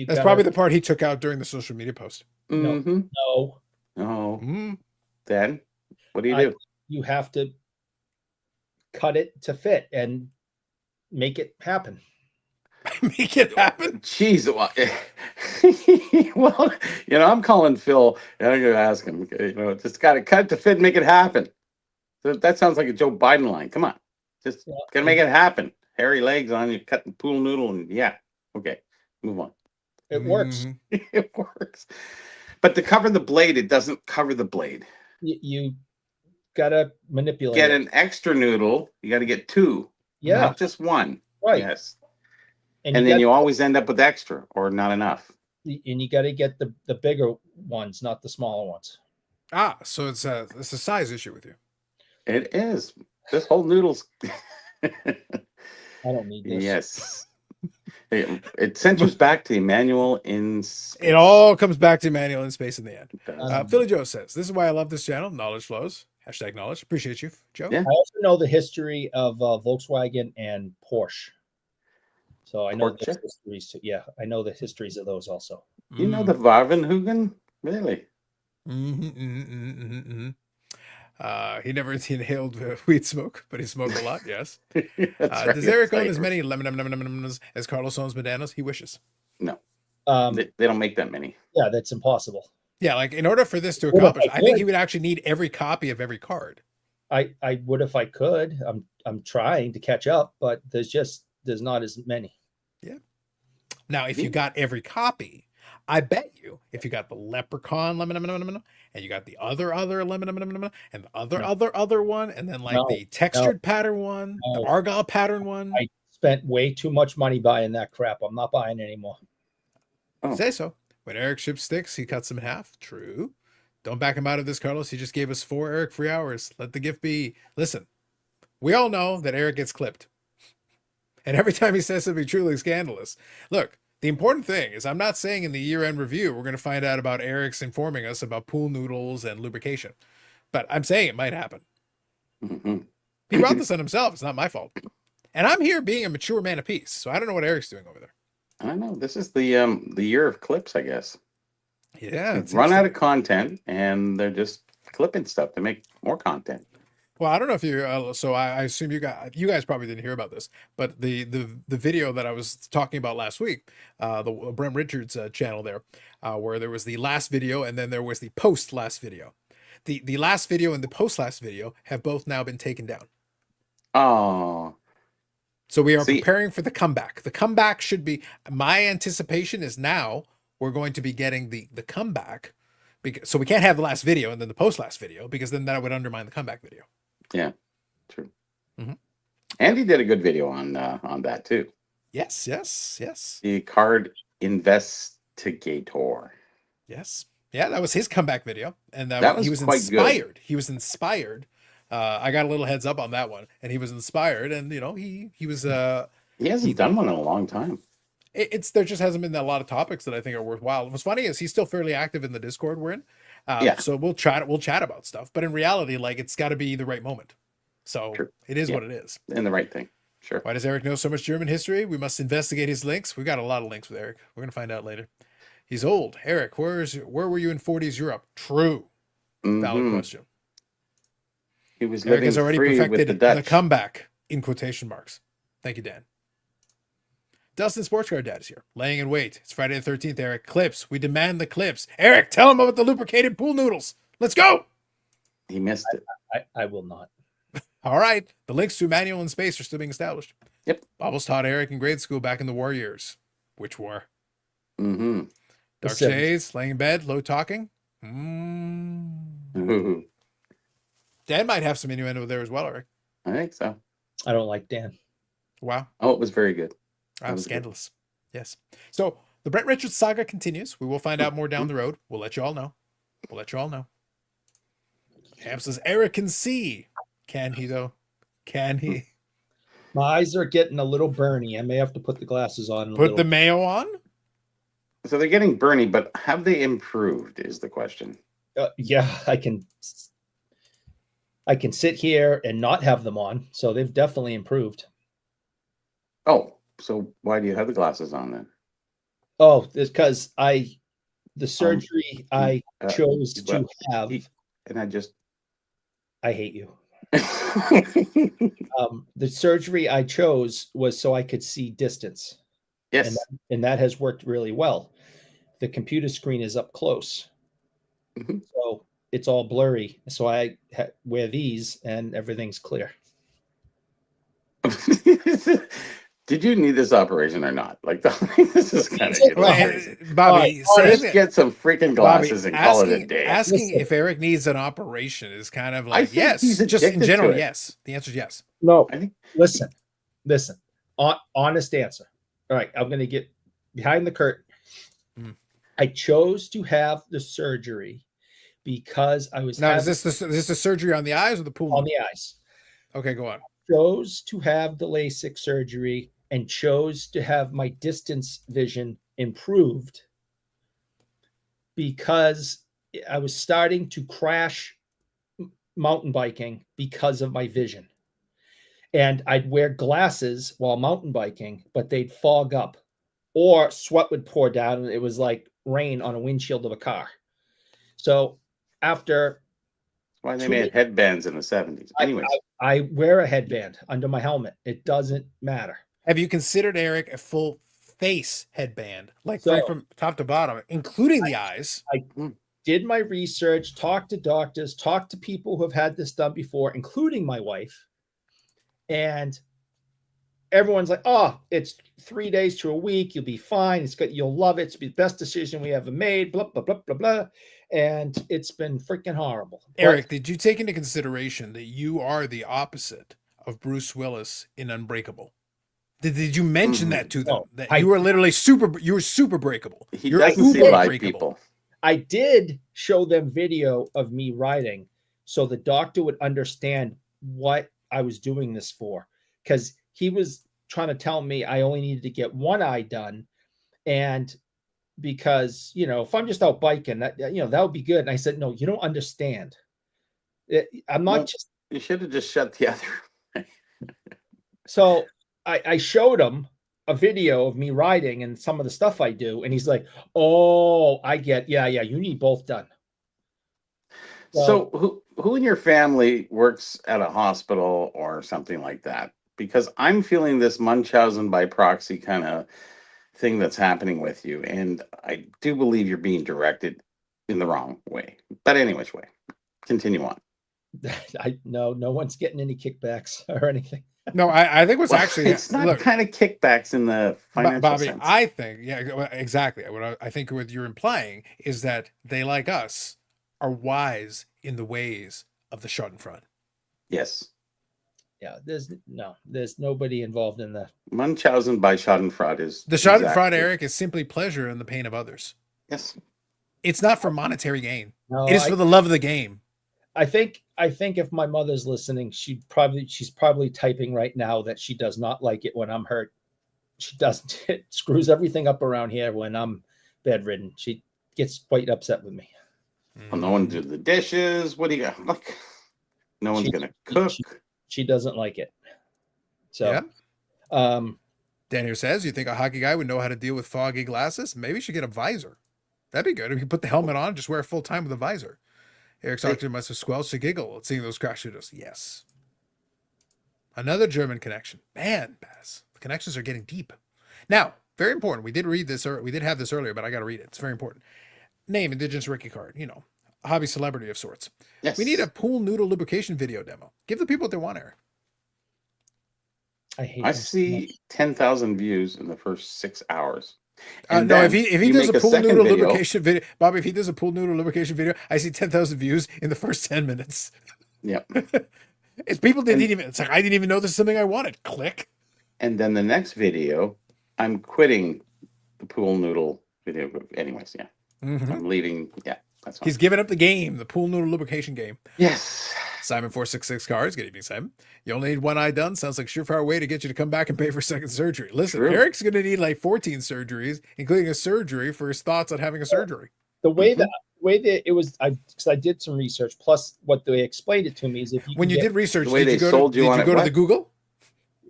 That's probably the part he took out during the social media post. No. Then what do you do? You have to cut it to fit and make it happen. Make it happen. Jeez, well, I'm calling Phil and I'm going to ask him. Just got to cut to fit and make it happen. So that sounds like a Joe Biden line. Come on, just gotta make it happen. Hairy legs on you, cut the pool noodle, and okay, move on. It works. It works. But to cover the blade, it doesn't cover the blade. You gotta manipulate. Get an extra noodle. You got to get two. Yeah, not just one. Right. Yes. And then you always end up with extra or not enough. And you got to get the bigger ones, not the smaller ones. So it's a size issue with you. It is. This whole noodle's. I don't need this. Yes. It centers back to Emmanuelle in Space. It all comes back to Emmanuelle in Space in the end. Philly Joe says, this is why I love this channel. Knowledge flows. #knowledge. Appreciate you, Joe. Yeah. I also know the history of Volkswagen and Porsche. So I know the histories too. Yeah, I know the histories of those also. You know the Varvenhugen? Really? He never inhaled weed smoke, but he smoked a lot, yes. Right, does Eric own as many lemons as Carlos owns Medanos? He wishes. No. They don't make that many. Yeah, that's impossible. Yeah, like in order for this to accomplish, I think he would actually need every copy of every card. I would if I could. I'm trying to catch up, but there's not as many. Yeah. Now, if you got every copy, I bet you if you got the leprechaun and you got the other lemon and the other one, and then the textured pattern one, the argyle pattern one. I spent way too much money buying that crap. I'm not buying anymore. Say so. When Eric ships sticks, he cuts them in half. True. Don't back him out of this, Carlos. He just gave us 4 Eric free hours. Let the gift be. Listen, we all know that Eric gets clipped. And every time he says something truly scandalous. Look, the important thing is I'm not saying in the year-end review we're going to find out about Eric's informing us about pool noodles and lubrication. But I'm saying it might happen. He brought this on himself. It's not my fault. And I'm here being a mature man of peace. So I don't know what Eric's doing over there. I don't know. This is the year of clips, I guess. Yeah. They've run out of content, and they're just clipping stuff to make more content. Well, I don't know if you. So I assume you guys probably didn't hear about this, but the video that I was talking about last week, the Brent Richards channel there, where there was the last video and then there was the post last video. The last video and the post last video have both now been taken down. Oh, So we are see, preparing for the comeback. The comeback should be, my anticipation is now we're going to be getting the comeback, because so we can't have the last video and then the post last video, because then that would undermine the comeback video. yeah, true. Mhm. Andy did a good video on that too. Yes, yes, yes, The card investigator. yes. Yeah, that was his comeback video, and That he was was quite good. inspired. He was inspired. I got a little heads up on that one, and he was inspired, and you know he was He hasn't done one in a long time. it's there just hasn't been a lot of topics that I think are worthwhile. What's funny is he's still fairly active in the Discord we're in. Yeah. So we'll chat about stuff, but in reality, like, it's got to be the right moment. So True. it is Yeah. what it is. And the right thing. Sure. Why does Eric know so much German history? We must investigate his links. We got a lot of links with Eric. We're gonna find out later. He's old. Eric, where were you in 40s Europe? True. Valid Mhm. question. He was Eric living has already free with the perfected the Dutch. comeback in quotation marks. Thank you, Dan. Dustin Sports Car Dad is here, laying in wait. It's Friday the 13th, Eric. Clips. We demand the clips. Eric, tell him about the lubricated pool noodles. Let's go. He missed it. I will not. All right. The links to Emmanuelle in space are still being established. Yep. Bobbles taught Eric in grade school back in the war years. Which war? Mm-hmm. Dark The 70s. shades, laying in bed, low talking. Dan might have some innuendo there as well, Eric. I think so. I don't like Dan. Wow. Oh, it was very good. Wow, was good. scandalous. Yes. So the Brent Richards saga continues. We will find out more down the road. We'll let you all know. We'll let you all know. Ham says Eric can see. Can he though? Can he? My eyes are getting a little burny. I may have to put the glasses on. Put the mayo on? So they're getting Bernie, but have they improved is the question. Yeah, I can sit here and not have them on. So they've definitely improved. Oh, so why do you have the glasses on then? Oh, it's because the surgery I uh, chose to well, have. And I just I hate you. The surgery I chose was so I could see distance. yes. And that has worked really well. The computer screen is up close. Mhm. So it's all blurry. So I wear these and everything's clear. Did you need this operation or not? Like, this is kind of crazy. Bobby, All right, saying Just get some freaking glasses and call it a day. asking Listen. if Eric needs an operation is kind of I like, think yes. he's Just in addicted to general, it. yes. The answer is yes. No, I think listen. Honest answer. All right, I'm going to get behind the curtain. Mhm. I chose to have the surgery because I was Now, having is this the surgery on the eyes or the pool? on the eyes. Okay, go on. Chose to have the LASIK surgery and chose to have my distance vision improved because I was starting to crash mountain biking because of my vision. And I'd wear glasses while mountain biking, but they'd fog up or sweat would pour down and it was like rain on a windshield of a car. So after why they Two made weeks. headbands in the 70s. Anyways, I wear a headband under my helmet, it doesn't matter. Have you considered, Eric, a full face headband, like So- right from top to bottom, including the eyes? Did my research, talked to doctors, talked to people who have had this done before, including my wife. And everyone's like, oh, it's 3 days to a week. You'll be fine. It's good. You'll love it. It's the best decision we ever made. Blah, blah, blah, blah, blah. And it's been freaking horrible. Eric, did you take into consideration that you are the opposite of Bruce Willis in Unbreakable? Did you mention that to them? No, That I- you were literally you were super breakable. he You're doesn't see uber live breakable. people. I did show them video of me riding so the doctor would understand what I was doing this for. Because he was trying to tell me I only needed to get one eye done. And because, if I'm just out biking, that would be good. And I said, no, you don't understand. I'm not Well, just. You should have just shut the other. So I showed him a video of me riding and some of the stuff I do. And he's like, oh, I get, yeah, you need both done. So who in your family works at a hospital or something like that? Because I'm feeling this Munchausen by proxy kind of thing that's happening with you. And I do believe you're being directed in the wrong way. But any which way. continue on. No one's getting any kickbacks or anything. No, I think what's Well, actually it's not look, kind of kickbacks in the financial Bobby. sense. I think exactly. I think what you're implying is that they, like us, are wise in the ways of the Schadenfreude. Yes. Yeah, there's nobody involved in the Munchausen by Schadenfreude is The Schadenfreude, exactly- Eric, is simply pleasure in the pain of others. Yes. It's not for monetary gain. No, It is for the love of the game. I think if my mother's listening, she's probably typing right now that she does not like it when I'm hurt. She doesn't. It screws everything up around here when I'm bedridden. She gets quite upset with me. Well, no one do the dishes. What do you got? Look, no one's gonna cook. She doesn't like it. So, Yeah. Dan here says, you think a hockey guy would know how to deal with foggy glasses? Maybe you should get a visor. That'd be good. If you put the helmet on, just wear it full time with a visor. Eric's oxygen must have squelched a giggle at seeing those crash shooters. Yes. Another German connection. Man, Baz, the connections are getting deep. Now, very important. We did read this, or we did have this earlier, but I got to read it. It's very important. Name, Indigenous Ricky card. You know, a hobby celebrity of sorts. Yes. We need a pool noodle lubrication video demo. Give the people what they want, Eric. I hate. I them so see much. 10,000 views in the first 6 hours. No, then if he you does make a pool second noodle video. lubrication video, Bobby, if he does a pool noodle lubrication video, I see 10,000 views in the first 10 minutes. Yep. It's people it's like, I didn't even know this is something I wanted. Click. And then the next video, I'm quitting the pool noodle video. Anyways, yeah. Mhm. I'm leaving. Yeah, that's fine. He's giving up the game, the pool noodle lubrication game. Yes. Simon 466 cards. Good evening, Simon. You only need one eye done. Sounds like a surefire way to get you to come back and pay for second surgery. Listen, True. Eric's going to need like 14 surgeries, including a surgery for his thoughts on having a surgery. The way that it was, because I did some research. Plus, what they explained it to me is if you When can you get- did research, The way did you they go sold to, you did on you it, go to what? the Google?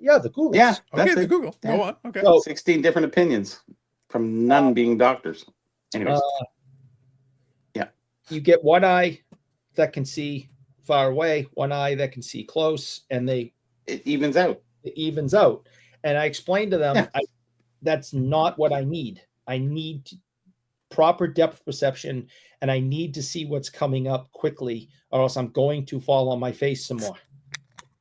yeah, the Google. Yeah. Okay, That's the it. Google. Yeah. Go on. Okay. So 16 different opinions from none being doctors. Anyways, you get one eye that can see far away, one eye that can see close, and it evens out. it evens out. And I explained to them, Yeah. that's not what I need. I need proper depth perception, and I need to see what's coming up quickly, or else I'm going to fall on my face some more.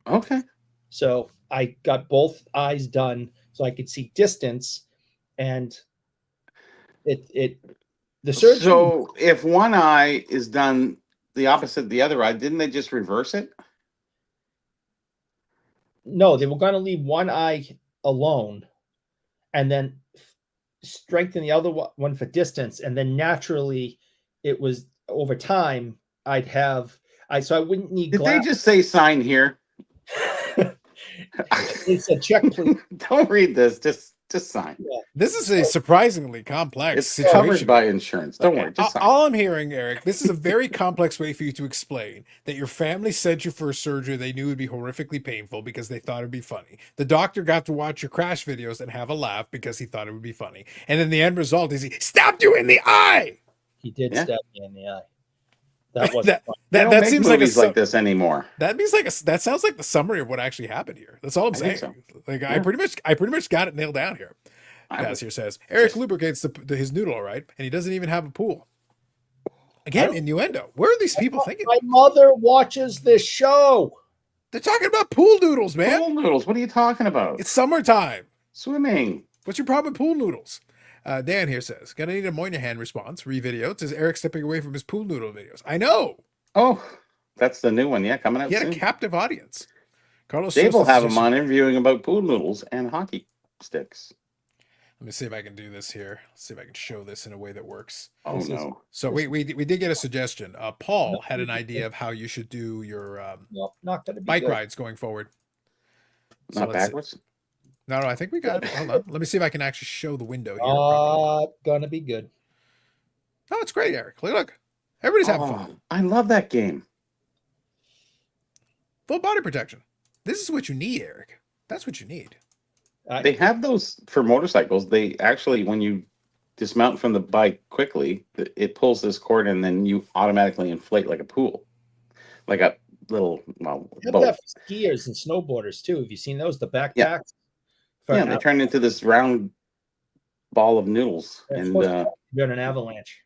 Okay. So I got both eyes done so I could see distance, and the surgeon. So if one eye is done the opposite of the other eye, didn't they just reverse it? No, they were going to leave one eye alone and then strengthen the other one for distance. And then naturally, it was over time, I wouldn't need Did they glasses. just say sign here? It said check, please. Don't read this. Just sign. This is a surprisingly complex It's situation. covered by insurance. Don't worry. Just sign. All I'm hearing, Eric, this is a very complex way for you to explain that your family sent you for a surgery they knew would be horrifically painful because they thought it'd be funny. The doctor got to watch your crash videos and have a laugh because he thought it would be funny. And then the end result is he stabbed you in the eye. He did Yeah. stab me in the eye. That was That, fun. They don't that make seems like movies like this anymore. that sounds like the summary of what actually happened here. That's all I'm I saying. think Like Yeah. I pretty much got it nailed down here. I Paz would- here says Eric lubricates his noodle, all right, and he doesn't even have a pool. Again, innuendo. Where are these people thinking? My mother watches this show. They're talking about pool noodles, man. Pool noodles. What are you talking about? It's summertime. Swimming. What's your problem with pool noodles? Dan here says, gonna need a Moynihan response. Re-video. It says Eric stepping away from his pool noodle videos. I know. Oh, that's the new one. Yeah, coming out He had soon. a captive audience. Carlos Dave will Sosa have him suggests- on interviewing about pool noodles and hockey sticks. Let me see if I can do this here. Let's see if I can show this in a way that works. Oh, This is- no. So we did get a suggestion. Paul had an idea of how you should do your No, not going to be bike good. rides going forward. So Not let's see. backwards? No, I think we got it. Hold on. Let me see if I can actually show the window here. properly. Gonna be good. Oh, it's great, Eric. Look. Everybody's having fun. Oh, I love that game. Full body protection. This is what you need, Eric. That's what you need. They have those for motorcycles. They actually, when you dismount from the bike quickly, it pulls this cord and then you automatically inflate like a pool. Like a little, well, They have boat. that for skiers and snowboarders too. Have you seen those? The backpacks. Yeah. Yeah, they turn into this round ball of noodles. They're And supposed to be an avalanche.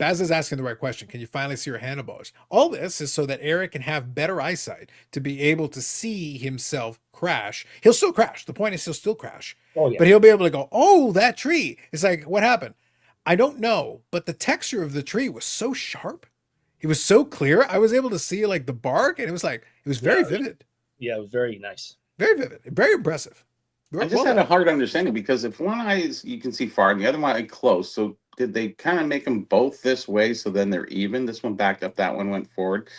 Baz is asking the right question. Can you finally see your handlebars? All this is so that Eric can have better eyesight to be able to see himself crash. He'll still crash. The point is he'll still crash. Oh yeah. But he'll be able to go, oh, that tree. It's like, what happened? I don't know, but the texture of the tree was so sharp. It was so clear. I was able to see like the bark, and it was very vivid. Yeah, it was very nice. Very vivid. Very impressive. I just had a hard understanding because if one eye is you can see far and the other one eye close, so did they kind of make them both this way so then they're even? This one backed up, that one went forward.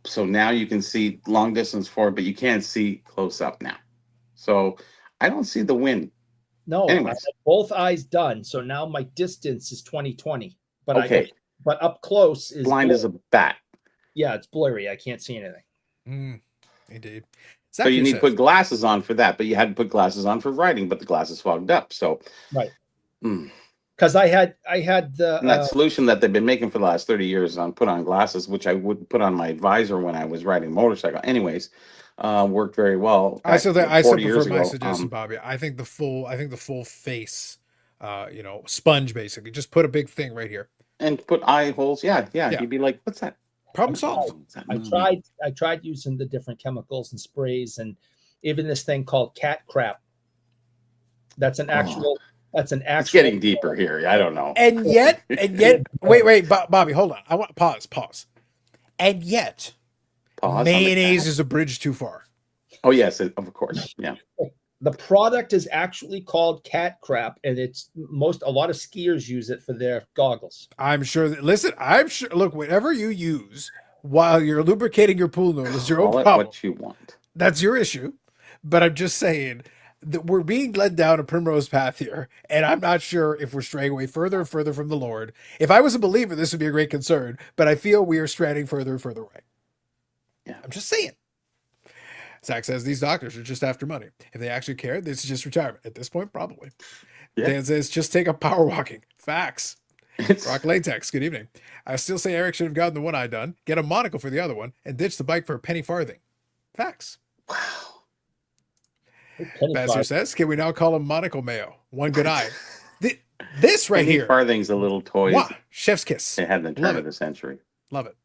So now you can see long distance forward, but you can't see close up now. So I don't see the win. No, I Anyways. had both eyes done. So now my distance is 20/20. But Okay. but up close is Blind as a bat. yeah, it's blurry. I can't see anything. Indeed. So you need to put glasses on for that, but you had to put glasses on for writing, but the glasses fogged up. So Right. Mm. Because I had the And that solution that they've been making for the last 30 years on put on glasses, which I would put on my advisor when I was riding motorcycle. Anyways, worked very well. I still back 40 years prefer my ago. suggestion, Bobby. I think the full face, sponge basically. Just put a big thing right here. And put eye holes. Yeah. You'd be like, what's that? Problem solved. What's that I movie? tried using the different chemicals and sprays and even this thing called cat crap. That's an actual It's getting deeper here. I don't know. And yet, wait, Bobby, hold on. I want pause. And yet, Pause on the mayonnaise cat. is a bridge too far. Oh yes, of course. Yeah. The product is actually called cat crap, and a lot of skiers use it for their goggles. I'm sure look, whatever you use while you're lubricating your pool noodle is your Call own it problem. what you want. That's your issue. But I'm just saying that we're being led down a primrose path here, and I'm not sure if we're straying away further and further from the Lord. If I was a believer, this would be a great concern, but I feel we are straying further and further away. Yeah. I'm just saying. Zach says these doctors are just after money. If they actually cared, this is just retirement. At this point, probably. Yeah. Dan says, just take up power walking. Facts. Rock Latex, good evening. I still say Eric should have gotten the one eye done, get a monocle for the other one, and ditch the bike for a penny farthing. Facts. Wow. Bazzer says, can we now call him Monocle Mayo? One good eye. This right Penny here. farthing's a little toy. Mwah, chef's kiss. They had in the turn Love of it. the century. Love it.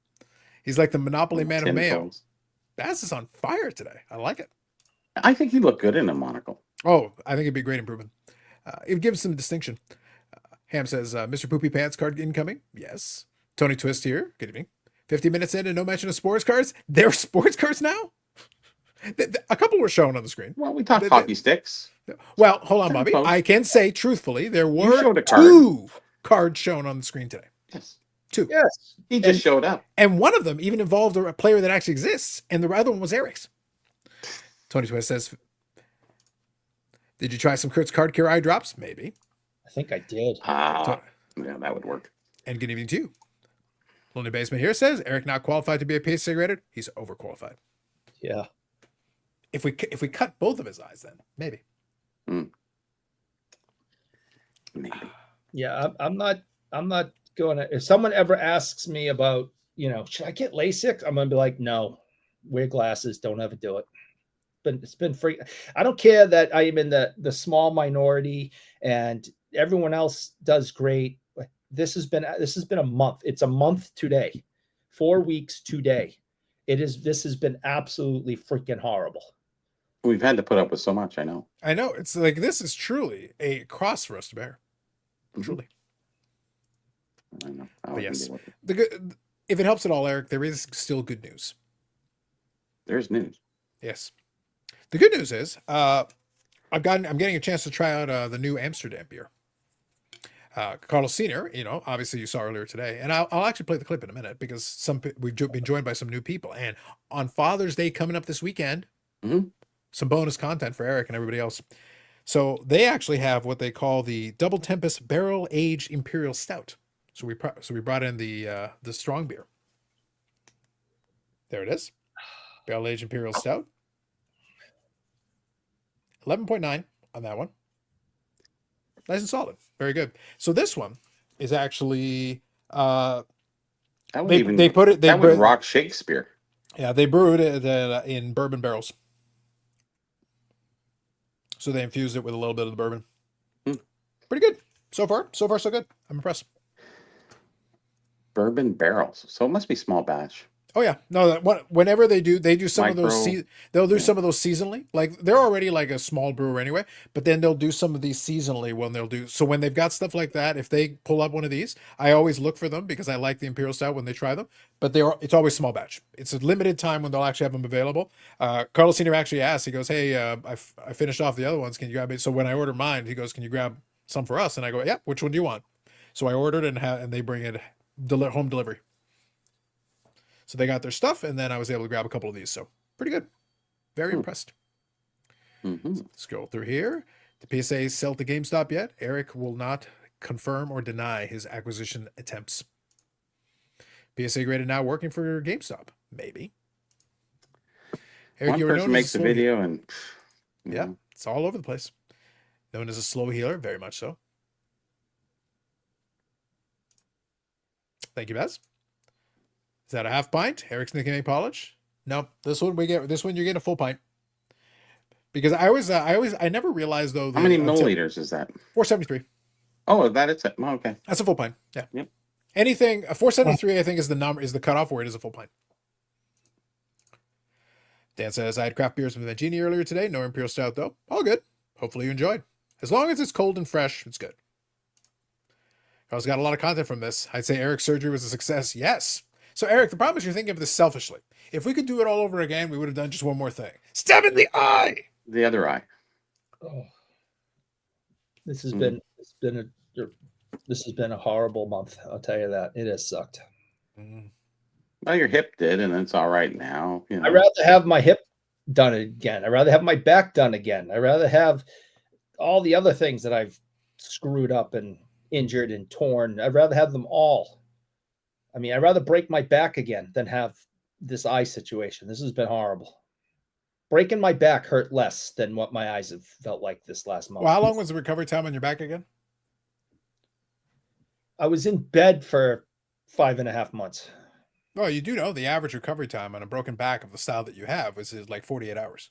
He's like the Monopoly man of Tin Mayo. toes. Baz is on fire today. I like it. I think you look good in a monocle. Oh, I think it'd be a great improvement. It gives some distinction. Ham says, Mr. Poopy Pants card incoming. Yes. Tony Twist here. Good evening. 50 minutes in and no mention of sports cards. There are sports cards now? A couple were shown on the screen. Well, we talked hockey sticks. Well, hold on, Bobby. Close. I can say truthfully, there were showed a card. 2 cards shown on the screen today. Yes. 2. Yes. He just showed up. And one of them even involved a player that actually exists, and the other one was Eric's. Tony Twist says, did you try some Kurt's Card Cure eye drops? Maybe. I think I did. Yeah, that would work. And good evening to you. Lonely Basement here says, Eric not qualified to be a pace cigarette. He's overqualified. Yeah. If we cut both of his eyes, then maybe. Maybe. Yeah, I'm not going to. If someone ever asks me about, should I get LASIK? I'm going to be like, no, wear glasses. Don't ever do it. But it's been free. I don't care that I am in the small minority and everyone else does great. This has been a month. It's a month today, 4 weeks today. This has been absolutely freaking horrible. We've had to put up with so much. I know. It's like this is truly a cross for us to bear. Truly. I know. But yes, if it helps at all, Eric, there is still good news. There's news. Yes. The good news is I'm getting a chance to try out the new Amsterdam beer. Carlos Senior, obviously you saw earlier today, and I'll actually play the clip in a minute because we've been joined by some new people, and on Father's Day coming up this weekend, some bonus content for Eric and everybody else. So they actually have what they call the Double Tempest Barrel Aged Imperial Stout. So we brought in the strong beer. There it is, Barrel Aged Imperial Stout. 11.9 on that one. Nice and solid. Very good. So this one is actually they would rock Shakespeare. Yeah, they brew it in bourbon barrels. So they infused it with a little bit of the bourbon. Pretty good. So far so good. I'm impressed. bourbon barrels. So it must be small batch. Oh yeah, no. Whenever they do some of those. Micro, They'll do yeah. some of those seasonally. Like they're already like a small brewer anyway, but then they'll do some of these seasonally when they'll do. So when they've got stuff like that, if they pull up one of these, I always look for them because I like the Imperial Stout when they try them. But it's always small batch. It's a limited time when they'll actually have them available. Carlos Senior actually asked. He goes, "Hey, I finished off the other ones. Can you grab it?" So when I order mine, he goes, "Can you grab some for us?" And I go, "Yeah. Which one do you want?" So I ordered and they bring it home delivery. So they got their stuff, and then I was able to grab a couple of these. So pretty good. Very impressed. Mm-hmm. Scroll through here. The PSA sell to GameStop yet? Eric will not confirm or deny his acquisition attempts. PSA graded now working for GameStop. Maybe. Eric, One you were person known makes as a slow video and Yeah, it's all over the place. Known as a slow healer, very much so. Thank you, Baz. Is that a half pint? Eric's nickname polish? No, this one you're getting a full pint. Because I never realized though. How many milliliters is that? 473. Oh, that is it. Oh, okay. That's a full pint. Yeah. Yep. Anything 473, I think is the cutoff where it is a full pint. Dan says I had craft beers with Mancini earlier today. No Imperial Stout though. All good. Hopefully you enjoyed. As long as it's cold and fresh, it's good. Carl's got a lot of content from this. I'd say Eric's surgery was a success. Yes. So, Eric, the problem is you're thinking of this selfishly. If we could do it all over again, we would have done just one more thing. Stab in the eye! The other eye. Oh. This has been a horrible month. I'll tell you that. It has sucked. Well, your hip did, and it's all right now. You know. I'd rather have my hip done again. I'd rather have my back done again. I'd rather have all the other things that I've screwed up and injured and torn. I'd rather have them all. I mean, I'd rather break my back again than have this eye situation. This has been horrible. Breaking my back hurt less than what my eyes have felt like this last month. Well, how long was the recovery time on your back again? I was in bed for 5.5 months. Oh, you do know the average recovery time on a broken back of the style that you have is like 48 hours.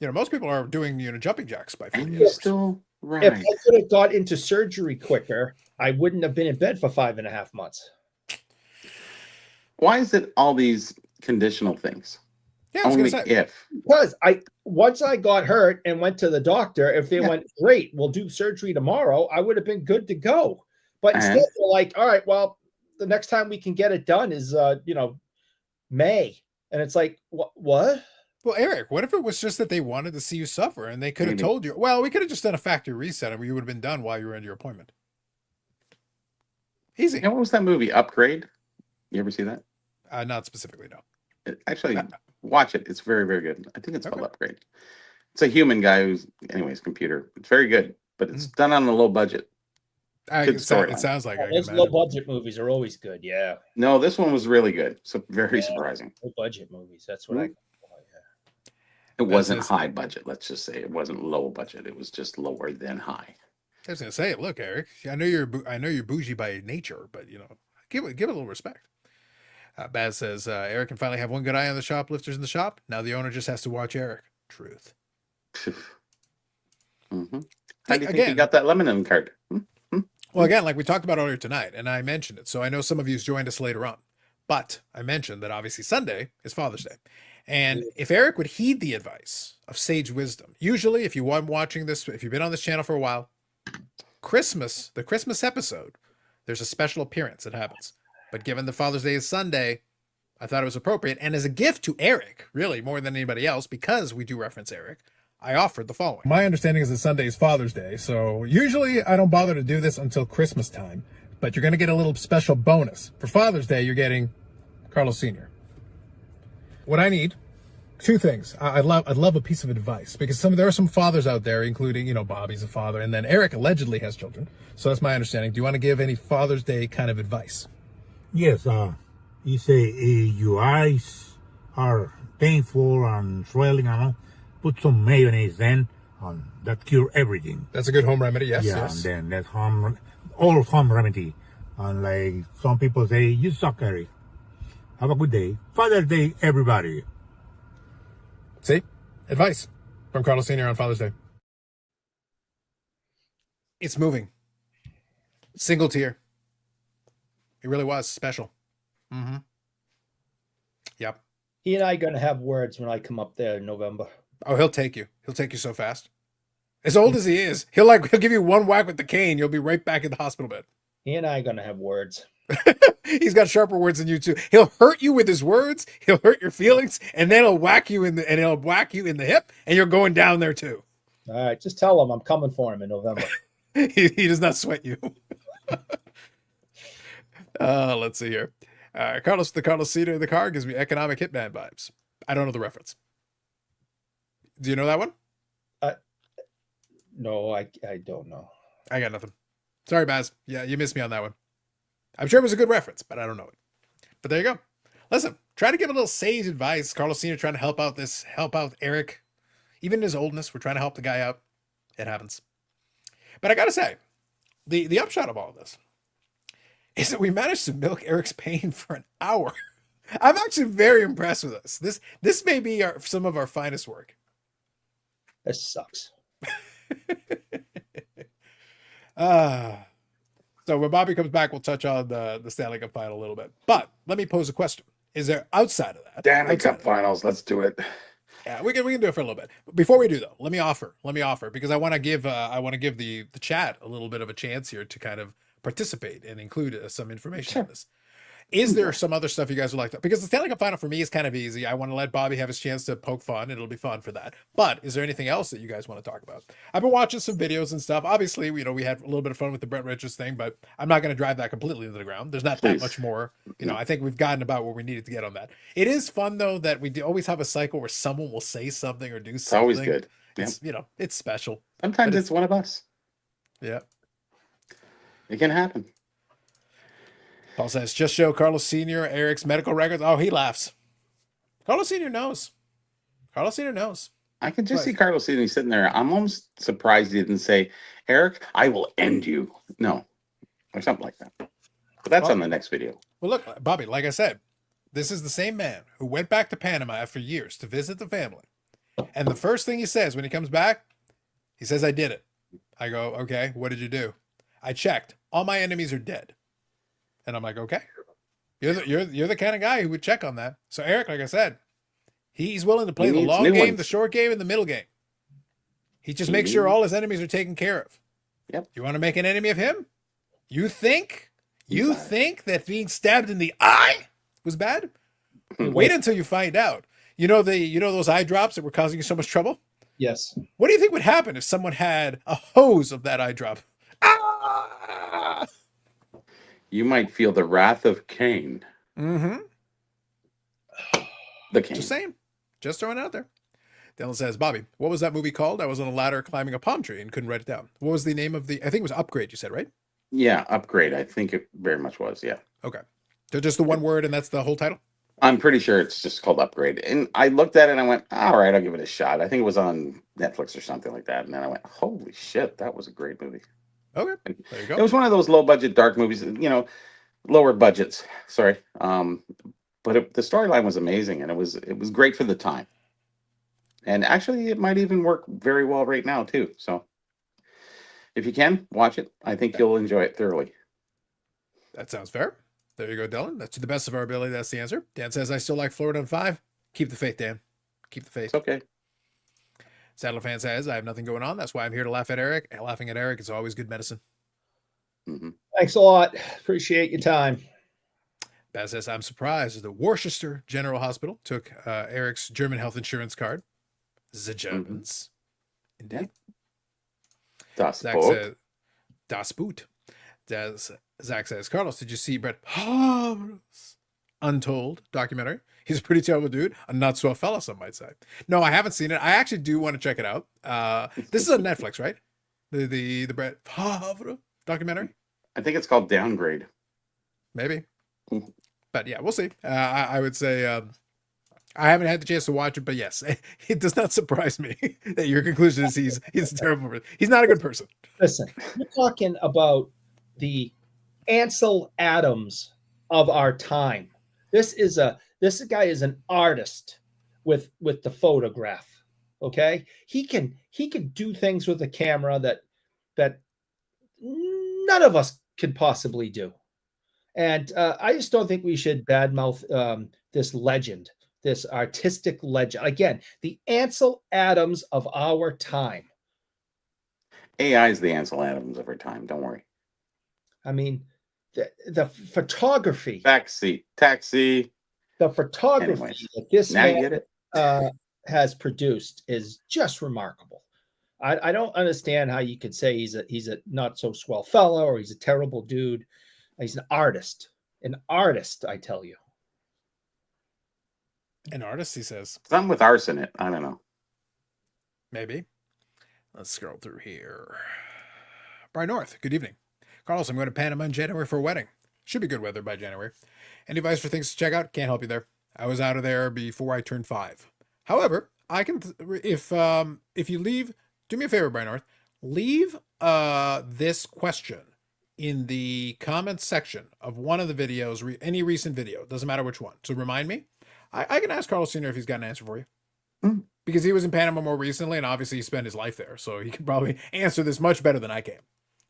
You know, most people are doing, jumping jacks by 48 And you're hours. still right. If I could have got into surgery quicker, I wouldn't have been in bed for 5.5 months. Why is it all these conditional things? Yeah, I was Only going to say. if. Because once I got hurt and went to the doctor, if they went, great, we'll do surgery tomorrow, I would have been good to go. But instead, they're like, all right, well, the next time we can get it done is, May. And it's like, what? Well, Eric, what if it was just that they wanted to see you suffer and they could have told you, well, we could have just done a factory reset and you would have been done while you were in your appointment. Easy. You know, what was that movie, Upgrade? You ever see that? Not specifically, no. Actually, watch it. It's very, very good. I think it's called Upgrade. It's a human guy who's, anyways, computer. It's very good, but it's done on a low budget. It sounds like those low budget movies are always good. Yeah. No, this one was really good. So very surprising. Low budget movies. That's what It wasn't high budget. Let's just say it wasn't low budget. It was just lower than high. I was going to say, look, Eric, I know you're bougie by nature, but give it a little respect. Baz says Eric can finally have one good eye on the shoplifters in the shop. Now the owner just has to watch Eric. Truth. Mm-hmm. How do you think you got that lemon card? Well, again, like we talked about earlier tonight, and I mentioned it, so I know some of you's joined us later on. But I mentioned that obviously Sunday is Father's Day. And if Eric would heed the advice of sage wisdom, usually if you've been on this channel for a while, the Christmas episode, there's a special appearance that happens. But given the Father's Day is Sunday, I thought it was appropriate. And as a gift to Eric, really more than anybody else, because we do reference Eric, I offered the following. My understanding is that Sunday is Father's Day, so usually I don't bother to do this until Christmas time. But you're going to get a little special bonus. For Father's Day, you're getting Carlos Sr. What I need, two things. I'd love a piece of advice, because there are some fathers out there, including, Bobby's a father, and then Eric allegedly has children. So that's my understanding. Do you want to give any Father's Day kind of advice? Yes, you say your eyes are painful and swelling and all. Put some mayonnaise then, and that cure everything. That's a good home remedy, yes. Yeah, yes. and then that's all home remedy. And like some people say, you suck, Eric. Have a good day. Father's Day, everybody. See? Advice from Carlos Sr. on Father's Day. It's moving. Single tier. He really was special. Mm-hmm. Yep. He and I are going to have words when I come up there in November. Oh, he'll take you. He'll take you so fast. As old as he is, he'll give you one whack with the cane. You'll be right back in the hospital bed. He and I are going to have words. He's got sharper words than you too. He'll hurt you with his words. He'll hurt your feelings, and then he'll whack you in the hip, and you're going down there too. All right, just tell him I'm coming for him in November. He does not sweat you. Let's see here. Carlos seat of the car gives me economic hitman vibes. I don't know the reference. Do you know that one? No, I don't know. I got nothing. Sorry, Baz. Yeah, you missed me on that one. I'm sure it was a good reference, but I don't know it. But there you go. Listen, try to give a little sage advice. Carlos Sr. trying to help out Eric. Even in his oldness, we're trying to help the guy out. It happens. But I got to say, the upshot of all of this is that we managed to milk Eric's pain for an hour. I'm actually very impressed with this. This may be some of our finest work. This sucks. So when Bobby comes back, we'll touch on the Stanley Cup final a little bit. But let me pose a question. Is there outside of that? Stanley Cup finals. Let's do it. Yeah, we can do it for a little bit. Before we do though, let me offer because I want to give the chat a little bit of a chance here to kind of participate and include some information in this. Is there some other stuff you guys would like to? Because the Stanley Cup final for me is kind of easy. I want to let Bobby have his chance to poke fun. It'll be fun for that. But is there anything else that you guys want to talk about? I've been watching some videos and stuff. Obviously, we had a little bit of fun with the Brent Richards thing, but I'm not going to drive that completely into the ground. There's not that much more. I think we've gotten about where we needed to get on that. It is fun though that we always have a cycle where someone will say something or do something. It's always good. It's it's special. Sometimes it's one of us. Yeah. It can happen. Paul says, just show Carlos Sr. Eric's medical records. Oh, he laughs. Carlos Sr. knows. Carlos Sr. knows. I can just see Carlos Sr. sitting there. I'm almost surprised he didn't say, Eric, I will end you. No. Or something like that. But that's on the next video. Well, look, Bobby, like I said, this is the same man who went back to Panama after years to visit the family. And the first thing he says when he comes back, he says, I did it. I go, okay, what did you do? I checked. All my enemies are dead. And I'm like, okay, you're the kind of guy who would check on that. So Eric, like I said, he's willing to play the long game, the short game, and the middle game. He just makes sure all his enemies are taken care of. Yep. You want to make an enemy of him? You think that being stabbed in the eye was bad? Wait until you find out. You know those eye drops that were causing you so much trouble? Yes. What do you think would happen if someone had a hose of that eye drop? Ah! You might feel the wrath of Cain. Mm-hmm. The Cain. Just saying. Just throwing it out there. Dylan says, Bobby, what was that movie called? I was on a ladder climbing a palm tree and couldn't write it down. What was the name of I think it was Upgrade, you said, right? Yeah, Upgrade. I think it very much was, yeah. Okay. So just the one word and that's the whole title? I'm pretty sure it's just called Upgrade. And I looked at it and I went, all right, I'll give it a shot. I think it was on Netflix or something like that. And then I went, holy shit, that was a great movie. Okay. There you go. It was one of those low budget dark movies, lower budgets. Sorry. But the storyline was amazing and it was great for the time. And actually it might even work very well right now too. So if you can watch it, I think you'll enjoy it thoroughly. That sounds fair. There you go, Dylan. That's to the best of our ability. That's the answer. Dan says, I still like Florida on 5. Keep the faith, Dan. Keep the faith. It's okay. Saddler fan says, I have nothing going on. That's why I'm here to laugh at Eric. And laughing at Eric is always good medicine. Mm-hmm. Thanks a lot. Appreciate your time. Baz says, I'm surprised the Worcester General Hospital took Eric's German health insurance card. The Germans. Mm-hmm. Indeed. Das Zach Boot. says, Das Boot. Zach says, Carlos, did you see Brett Havre's Untold documentary? He's a pretty terrible dude. A not so fella, some might say. No, I haven't seen it. I actually do want to check it out. This is on Netflix, right? The Brett Havre documentary? I think it's called Downgrade. Maybe. But yeah, we'll see. I would say I haven't had the chance to watch it, but yes, it does not surprise me that your conclusion is he's a terrible person. He's not a good person. Listen, we're talking about the Ansel Adams of our time. This guy is an artist with the photograph. Okay, he can do things with a camera that none of us could possibly do. And I just don't think we should badmouth this legend, this artistic legend. Again, the Ansel Adams of our time. AI is the Ansel Adams of our time. Don't worry. I mean, the photography, Taxi. the photography Anyways, that this now you man get it. has produced is just remarkable. I don't understand how you could say he's a not so swell fellow or he's a terrible dude. He's an artist, I tell you. An artist, he says. Something with arse in it. I don't know. Maybe. Let's scroll through here. Brian North, good evening. Carlos, I'm going to Panama in January for a wedding. Should be good weather by January. Any advice for things to check out? Can't help you there. I was out of there before I turned 5. However, I can if you leave, do me a favor, Brian North. Leave this question in the comments section of one of the videos, any recent video. Doesn't matter which one. So remind me. I can ask Carlos Sr. if he's got an answer for you. Because he was in Panama more recently, and obviously he spent his life there. So he can probably answer this much better than I can.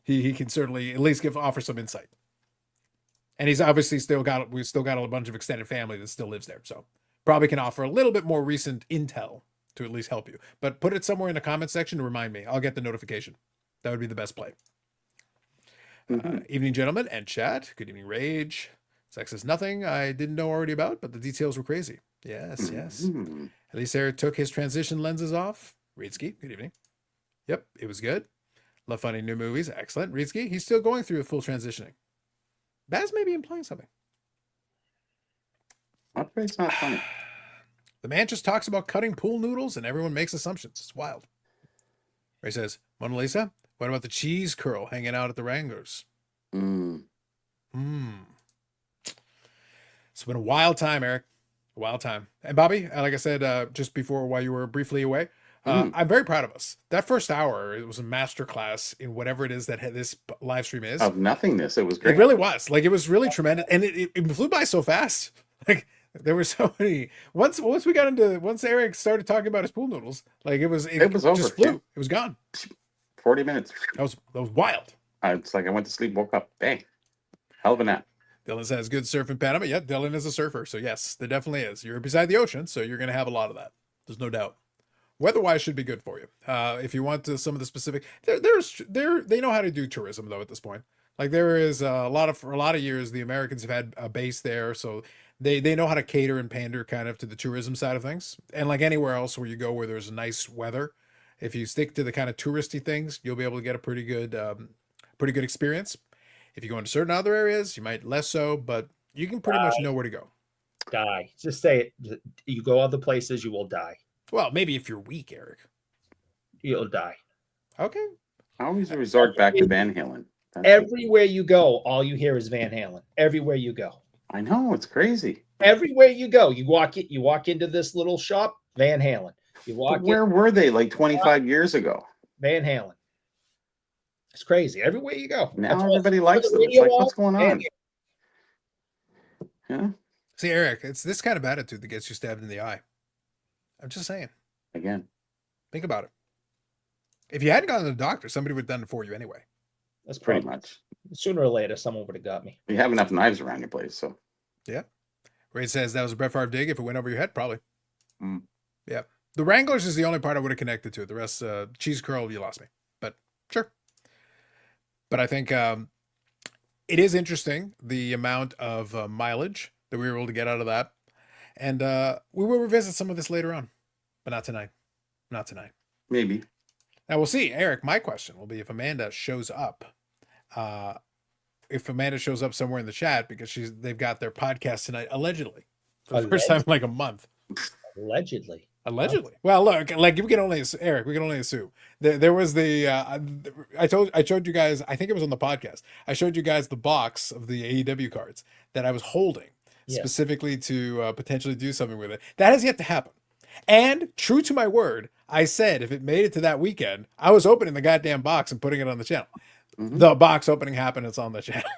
He can certainly at least offer some insight. And he's obviously we've still got a bunch of extended family that still lives there. So probably can offer a little bit more recent intel to at least help you. But put it somewhere in the comment section to remind me. I'll get the notification. That would be the best play. Evening, gentlemen and chat. Good evening, Rage. Sex is nothing I didn't know already about, but the details were crazy. Yes, yes. At least Eric took his transition lenses off. Reedsky, good evening. Yep, it was good. Love finding new movies. Excellent. Reedsky, he's still going through a full transitioning. Baz may be implying something. It's not funny. The man just talks about cutting pool noodles and everyone makes assumptions. It's wild. Ray says, Mona Lisa, what about the cheese curl hanging out at the Wranglers? It's been a wild time, Eric. A wild time. And Bobby, like I said, just before while you were briefly away, I'm very proud of us. That first hour, it was a masterclass in whatever it is that this live stream is. Of nothingness. It was great. It really was. Like, it was really tremendous. And it flew by so fast. Like, there were so many. Once Eric started talking about his pool noodles, like it was over. Just flew. Yeah. It was gone. 40 minutes. That was wild. It's like I went to sleep, woke up, bang. Hell of a nap. Dylan says good surf in Panama. Yeah, Dylan is a surfer. So yes, there definitely is. You're beside the ocean, so you're going to have a lot of that. There's no doubt. Weather-wise should be good for you. If you want to some of the specific, they know how to do tourism though at this point. Like there is for a lot of years, the Americans have had a base there, so they know how to cater and pander kind of to the tourism side of things. And like anywhere else where you go where there's nice weather, if you stick to the kind of touristy things, you'll be able to get a pretty good experience. If you go into certain other areas, you might less so, but you can pretty much know where to go. Die. Just say it. You go other places, you will die. Well, maybe if you're weak, Eric. You'll die. Okay. I always resort back to Van Halen. Everywhere you go, all you hear is Van Halen. Everywhere you go. I know, it's crazy. Everywhere you go, you walk into this little shop, Van Halen. Where were they like 25 years ago? Van Halen. It's crazy. Everywhere you go. Now everybody likes them. It's like, what's going on? Yeah. See, Eric, it's this kind of attitude that gets you stabbed in the eye. I'm just saying. Again. Think about it. If you hadn't gone to the doctor, somebody would have done it for you anyway. That's pretty much. Sooner or later, someone would have got me. You have enough knives around your place, so. Yeah. Ray says that was a Brett Favre dig. If it went over your head, probably. Yeah. The Wranglers is the only part I would have connected to. The rest, cheese curl, you lost me. But sure. But I think it is interesting, the amount of mileage that we were able to get out of that. And we will revisit some of this later on. But not tonight. Not tonight. Maybe. Now we'll see. Eric, my question will be if Amanda shows up. If Amanda shows up somewhere in the chat because they've got their podcast tonight, allegedly. For the first time in like a month. Allegedly. Well, look, like we can only assume. There was I showed you guys, I think it was on the podcast. I showed you guys the box of the AEW cards that I was holding specifically to potentially do something with it. That has yet to happen. And true to my word, I said if it made it to that weekend, I was opening the goddamn box and putting it on the channel. Mm-hmm. The box opening happened. It's on the channel.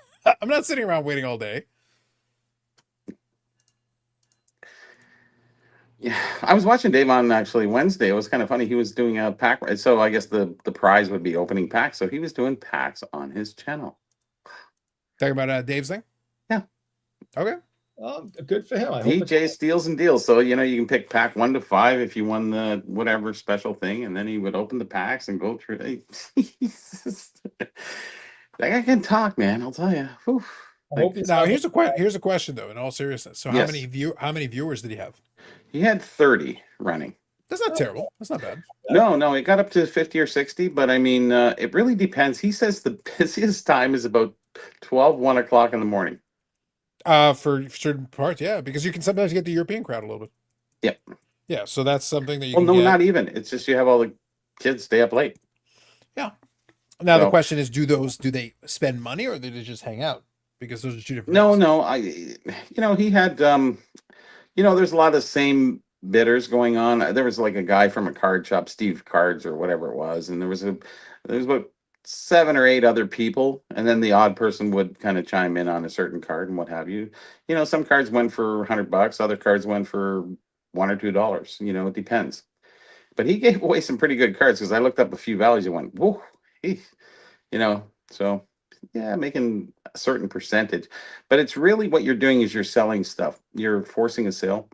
I'm not sitting around waiting all day. Yeah, I was watching Dave on actually Wednesday. It was kind of funny. He was doing a pack. So I guess the prize would be opening packs. So he was doing packs on his channel. Talking about Dave's thing? Yeah. Okay. Good for him. I hope DJ Steals and Deals. So, you can pick pack 1 to 5 if you won the whatever special thing, and then he would open the packs and go through. That guy can talk, man. I'll tell you. I hope he's Now on here's a question though. In all seriousness, so Yes. how many viewers did he have? He had 30 running. That's not terrible. That's not bad. No, it got up to 50 or 60, but I mean, it really depends. He says the busiest time is about 1 o'clock in the morning. For certain parts, yeah, because you can sometimes get the European crowd a little bit. Yep. Yeah, so that's something that you Well, can no, get. not even. It's just you have all the kids stay up late. Yeah. Now the So- question is, do they spend money or do they just hang out? Because those are two different. No, things. he had, there's a lot of same bidders going on. There was like a guy from a card shop, Steve Cards or whatever it was, and there was about 7 or 8 other people, and then the odd person would kind of chime in on a certain card and what have you. Some cards went for $100, other cards went for $1 or $2. It depends. But he gave away some pretty good cards because I looked up a few values and went, whoa, so yeah, making a certain percentage. But it's really what you're doing is you're selling stuff. You're forcing a sale.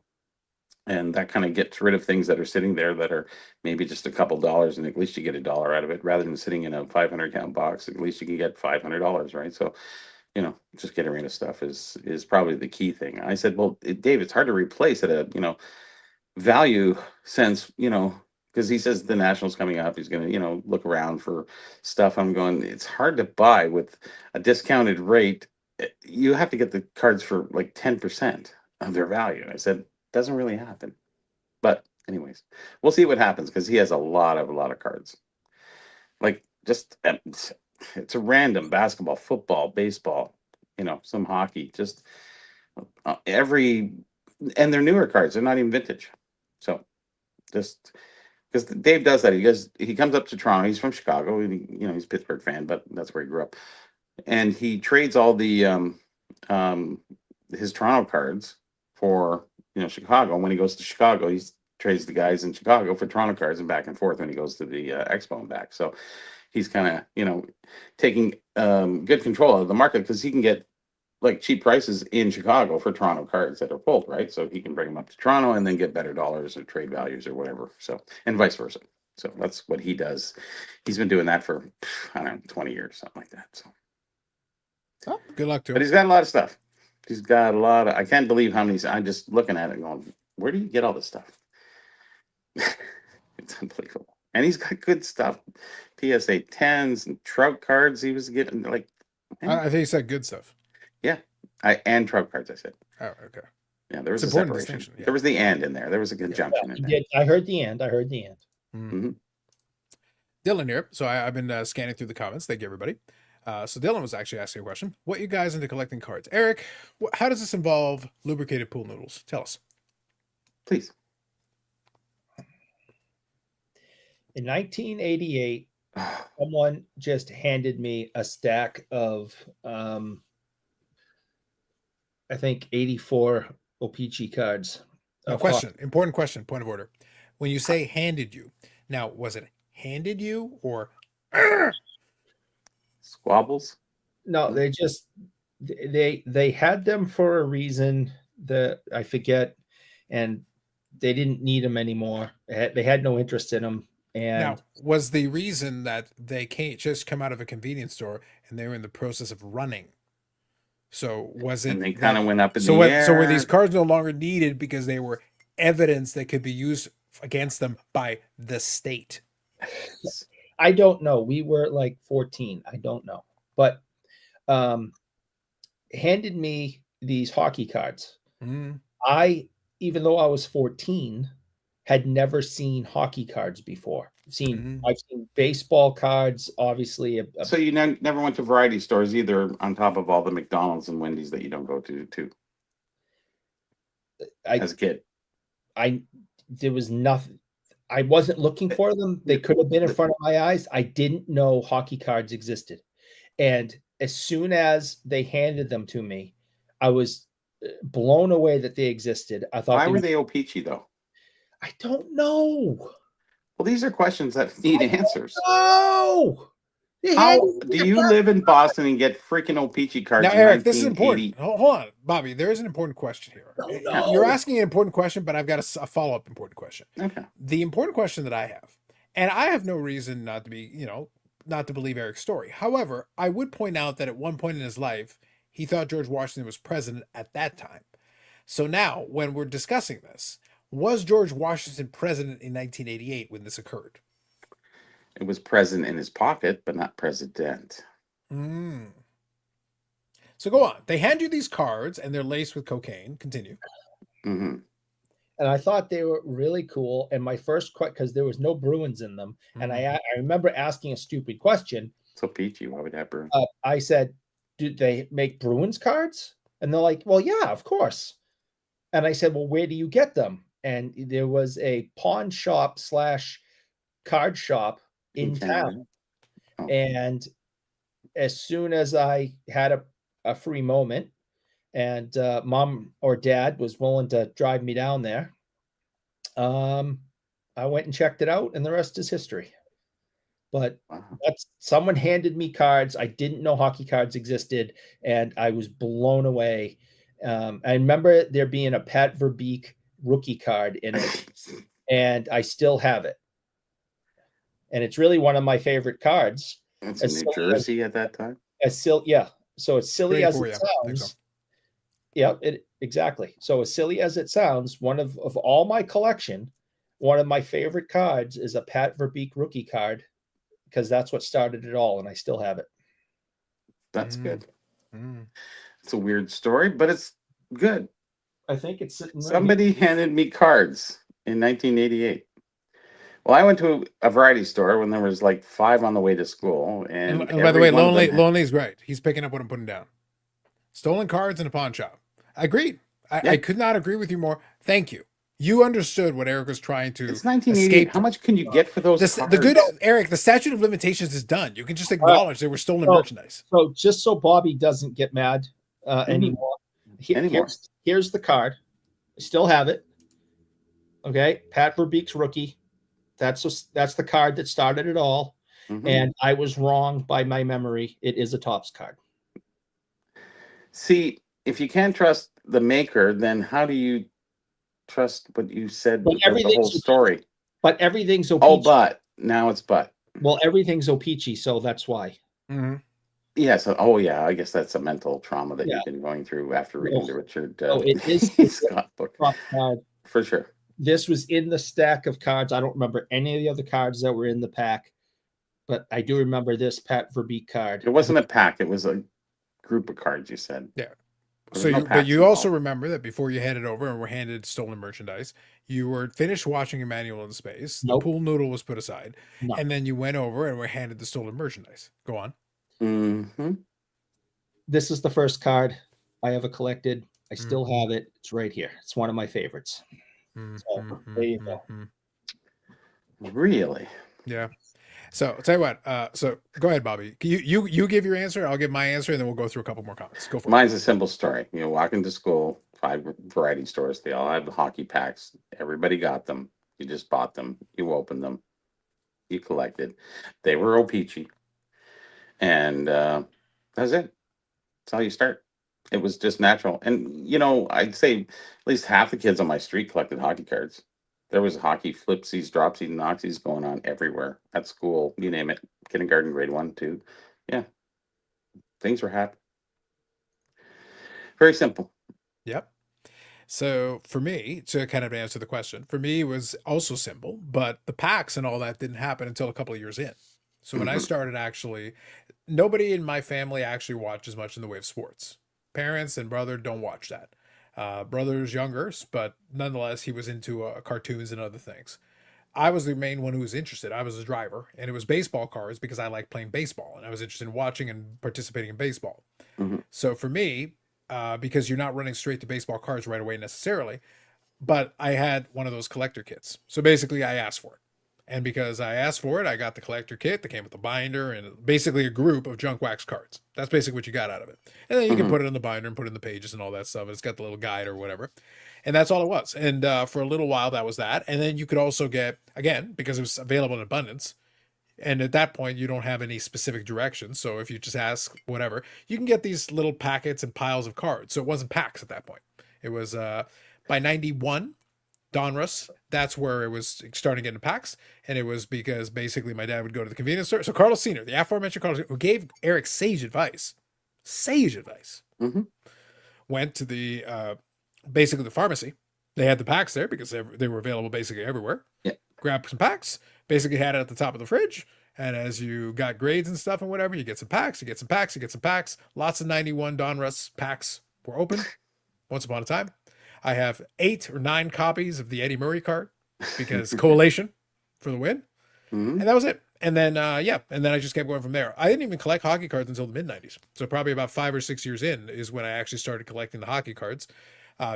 And that kind of gets rid of things that are sitting there that are maybe just a couple dollars, and at least you get $1 out of it rather than sitting in a 500-count box. At least you can get $500, right? So, just getting rid of stuff is probably the key thing. I said, well, Dave, it's hard to replace at a value sense, because he says the Nationals coming up. He's going to look around for stuff. I'm going, it's hard to buy with a discounted rate. You have to get the cards for like 10% of their value. I said, doesn't really happen. But anyways, we'll see what happens because he has a lot of cards. Like just it's a random basketball, football, baseball, some hockey, just every, and they're newer cards. They're not even vintage. So just because Dave does that. He comes up to Toronto. He's from Chicago. He's a Pittsburgh fan, but that's where he grew up. And he trades all the his Toronto cards for Chicago. And when he goes to Chicago, he trades the guys in Chicago for Toronto cards and back and forth when he goes to the Expo and back. So he's kind of, taking good control of the market because he can get like cheap prices in Chicago for Toronto cards that are pulled, right? So he can bring them up to Toronto and then get better dollars or trade values or whatever. So, and vice versa. So that's what he does. He's been doing that for, I don't know, 20 years, something like that. So, Oh, good luck to him. but he's got a lot of stuff. He's got a lot of, I can't believe how many, I'm just looking at it and going, where do you get all this stuff? It's unbelievable. And he's got good stuff. PSA 10s and Trout cards he was getting, like. I think he said good stuff. Yeah. And Trout cards, I said. Oh, okay. Yeah, there was It's a important separation. distinction, yeah. There was the and in there. There was a conjunction in there. I heard the end. Mhm. Dylan here. So I've been scanning through the comments. Thank you, everybody. So Dylan was actually asking a question. What you guys into collecting cards? Eric, how does this involve lubricated pool noodles? Tell us. Please. In 1988, someone just handed me a stack of, I think, 84 O-Pee-Chee cards. No, question. Important question. Point of order. When you say handed you, now was it handed you or? Squabbles? No, they just they had them for a reason that I forget, and they didn't need them anymore. They had no interest in them. And Now, was the reason that they can't just come out of a convenience store and they were in the process of running? So was it? And they kind of went up in So the air. so were these cards no longer needed because they were evidence that could be used against them by the state? I don't know. We were like 14. I don't know, but handed me these hockey cards. Mm. Even though I was 14, had never seen hockey cards before. I've seen baseball cards, obviously. So you never went to variety stores either, on top of all the McDonald's and Wendy's that you don't go to too. As a kid, there was nothing. I wasn't looking for them. They could have been in front of my eyes. I didn't know hockey cards existed. And as soon as they handed them to me, I was blown away that they existed. I thought, why were they O-Pee-Chee though? I don't know. Well, these are questions that need answers. Oh, They How handed me do a you card. live in Boston and get freaking O-Pee-Chee cards Now, in Eric, this is 1980? important. Hold on, Bobby. There is an important question here. Oh, Yeah. You're no. asking an important question, but I've got a follow-up important question. Okay. The important question that I have, and I have no reason not to be, not to believe Eric's story. However, I would point out that at one point in his life, he thought George Washington was president at that time. So now, when we're discussing this, was George Washington president in 1988 when this occurred? It was present in his pocket, but not president. Mm. So go on. They hand you these cards, and they're laced with cocaine. Continue. Mm-hmm. And I thought they were really cool. And my first question, because there was no Bruins in them, and I remember asking a stupid question. So peachy. Why would that burn? I said, "Do they make Bruins cards?" And they're like, "Well, yeah, of course." And I said, "Well, where do you get them?" And there was a pawn shop / card shop in town. Oh. And as soon as I had a free moment, and mom or dad was willing to drive me down there, I went and checked it out, and the rest is history. But Wow. someone handed me cards. I didn't know hockey cards existed, and I was blown away. I remember there being a Pat Verbeek rookie card in it, and I still have it. And it's really one of my favorite cards. It's in New Jersey at that time. Yeah. So as silly Great as for it you. I think so. sounds, yeah, exactly. So as silly as it sounds, one of all my collection, one of my favorite cards is a Pat Verbeek rookie card, because that's what started it all, and I still have it. That's good. Mm. It's a weird story, but it's good. I think it's sitting right Somebody handed me cards in 1988. Well, I went to a variety store when there was like 5 on the way to school, And and by the way, every one of them had- Lonely's great. He's picking up what I'm putting down. Stolen cards in a pawn shop. Agreed. I could not agree with you more. Thank you. You understood what Eric was trying to It's 1988. escape How from. much can you get for those cards? The good Eric, the statute of limitations is done. You can just acknowledge they were stolen merchandise. So just so Bobby doesn't get mad anymore, here's the card. I still have it. Okay, Pat Verbeek's rookie. That's the card that started it all. Mhm. And I was wrong by my memory. It is a Topps card. See, if you can't trust the maker, then how do you trust what you said But with the whole everything's- story? But everything's O-Pee-Chee. Oh, but now it's but. Well, everything's O-Pee-Chee, so that's why. Mm-hmm. Yes. Oh, yeah. I guess that's a mental trauma that Yeah. you've been going through after reading the Richard it is Scott book. Top card. For sure. This was in the stack of cards. I don't remember any of the other cards that were in the pack, but I do remember this Pat Verbeek card. It wasn't a pack. It was a group of cards, you said. Yeah. There So was no but packs you involved. also remember that before you handed over and were handed stolen merchandise, you were finished watching Emmanuelle in space. Nope. The pool noodle was put aside, No. and then you went over and were handed the stolen merchandise. Go on. Mm-hmm. This is the first card I ever collected. I still Mm-hmm. have it. It's right here. It's one of my favorites. So, there you go. Really? Yeah. So I'll tell you what. So go ahead, Bobby. You give your answer. I'll give my answer, and then we'll go through a couple more comments. Go for it. Mine's a simple story. You know, walk into school, 5 variety stores. They all have the hockey packs. Everybody got them. You just bought them. You opened them. You collected. They were O-Pee-Chee. And that's it. That's how you start. It was just natural. And, you know, I'd say at least half the kids on my street collected hockey cards. There was hockey flipsies, dropsies, and oxys going on everywhere at school. You name it. Kindergarten, grade 1, 2. Yeah. Things were happening. Very simple. Yep. So for me, to kind of answer the question, for me it was also simple, but the packs and all that didn't happen until a couple of years in. So when I started, actually, nobody in my family actually watches much in the way of sports. Parents and brother don't watch that. Brother's younger, but nonetheless, he was into cartoons and other things. I was the main one who was interested. I was a driver, and it was baseball cards because I like playing baseball, and I was interested in watching and participating in baseball. Mhm. So for me, because you're not running straight to baseball cards right away necessarily, but I had one of those collector kits. So basically, I asked for it. And because I asked for it, I got the collector kit that came with a binder and basically a group of junk wax cards. That's basically what you got out of it. And then you can put it in the binder and put it in the pages and all that stuff. It's got the little guide or whatever. And that's all it was. And for a little while, that was that. And then you could also get, again, because it was available in abundance, And at that point, you don't have any specific direction. So if you just ask whatever, you can get these little packets and piles of cards. So it wasn't packs at that point. It was by 91, Donruss, that's where it was starting getting packs. And it was because basically my dad would go to the convenience store. So Carlos Sr., the aforementioned Carlos, who gave Eric sage advice, Mm-hmm. went to the basically the pharmacy. They had the packs there because they were available basically everywhere. Yeah. Grabbed some packs, basically had it at the top of the fridge. And as you got grades and stuff and whatever, you get some packs, you get some packs, you get some packs. Lots of 91 Donruss packs were open once upon a time. I have 8 or 9 copies of the Eddie Murray card because Coalition for the win. Mm-hmm. And that was it. And then, and then I just kept going from there. I didn't even collect hockey cards until the mid-90s. So probably about 5 or 6 years in is when I actually started collecting the hockey cards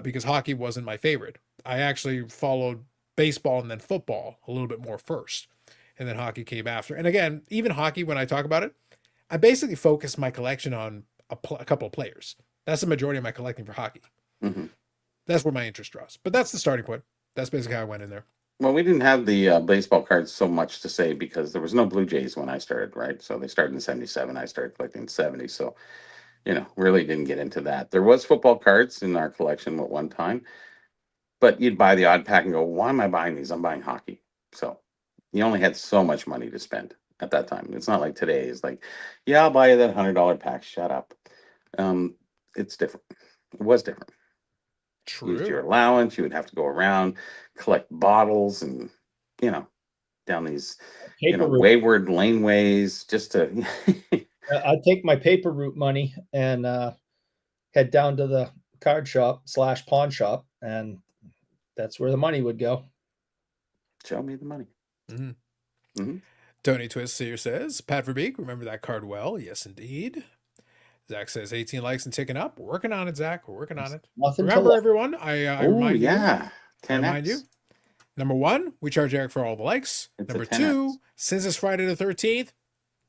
because hockey wasn't my favorite. I actually followed baseball and then football a little bit more first. And then hockey came after. And again, even hockey, when I talk about it, I basically focus my collection on a couple of players. That's the majority of my collecting for hockey. Mm-hmm. That's where my interest draws. But that's the starting point. That's basically how I went in there. Well, we didn't have the baseball cards so much to say because there was no Blue Jays when I started, right? So they started in 77. I started collecting in 70. So, really didn't get into that. There was football cards in our collection at one time, but you'd buy the odd pack and go, why am I buying these? I'm buying hockey. So you only had so much money to spend at that time. It's not like today. It's like, yeah, I'll buy you that $100 pack. Shut up. It's different. It was different. Used your allowance. You would have to go around, collect bottles, and down these wayward laneways just to. I'd take my paper route money and head down to the card shop / pawn shop, and that's where the money would go. Show me the money. Mm-hmm. Mm-hmm. Tony Twist here says, Pat Verbeek, remember that card well? Yes, indeed. Zach says 18 likes and ticking up. We're working on it, Zach. We're working on it. Remember, everyone, I remind you. 10X. I remind you. Number 1, we charge Eric for all the likes. It's Number a 2, since it's Friday the 13th,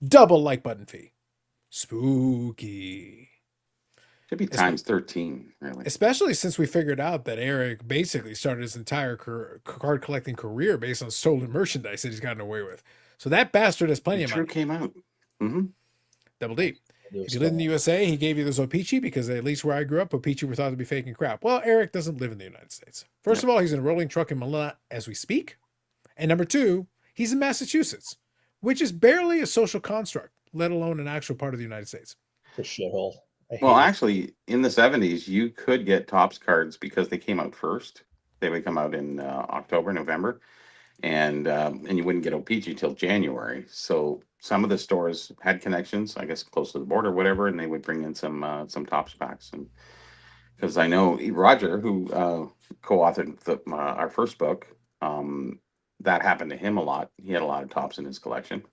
double like button fee. Spooky. Should be times 13, really. Especially since we figured out that Eric basically started his entire card collecting career based on stolen merchandise that he's gotten away with. So that bastard has plenty of money. Came out. Mm-hmm. Double D. If you live in the USA, he gave you those O-Pee-Chee because at least where I grew up, O-Pee-Chee were thought to be fake and crap. Well, Eric doesn't live in the United States. First of all, he's in a rolling truck in Manila as we speak. And number 2, he's in Massachusetts, which is barely a social construct, let alone an actual part of the United States. It's a shithole. Well, actually, in the 70s, you could get Topps cards because they came out first. They would come out in October, November. And you wouldn't get O-Pee-Chee till January. So some of the stores had connections, I guess, close to the border, whatever, and they would bring in some Topps packs. And because I know Roger, who co-authored our first book, that happened to him a lot. He had a lot of Topps in his collection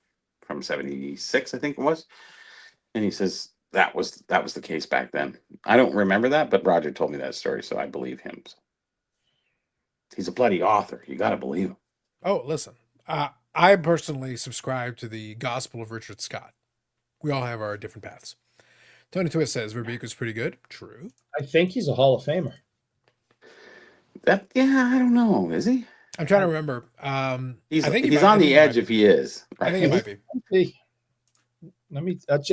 from 76, I think it was. And he says that was the case back then. I don't remember that, but Roger told me that story, so I believe him. So he's a bloody author. You got to believe him. Oh, listen, I personally subscribe to the gospel of Richard Scott. We all have our different paths. Tony Twist says Verbeek was pretty good. True. I think he's a Hall of Famer. I don't know. Is he? I'm trying to remember. He's I think he's on the edge if he is. I think it might be. I'm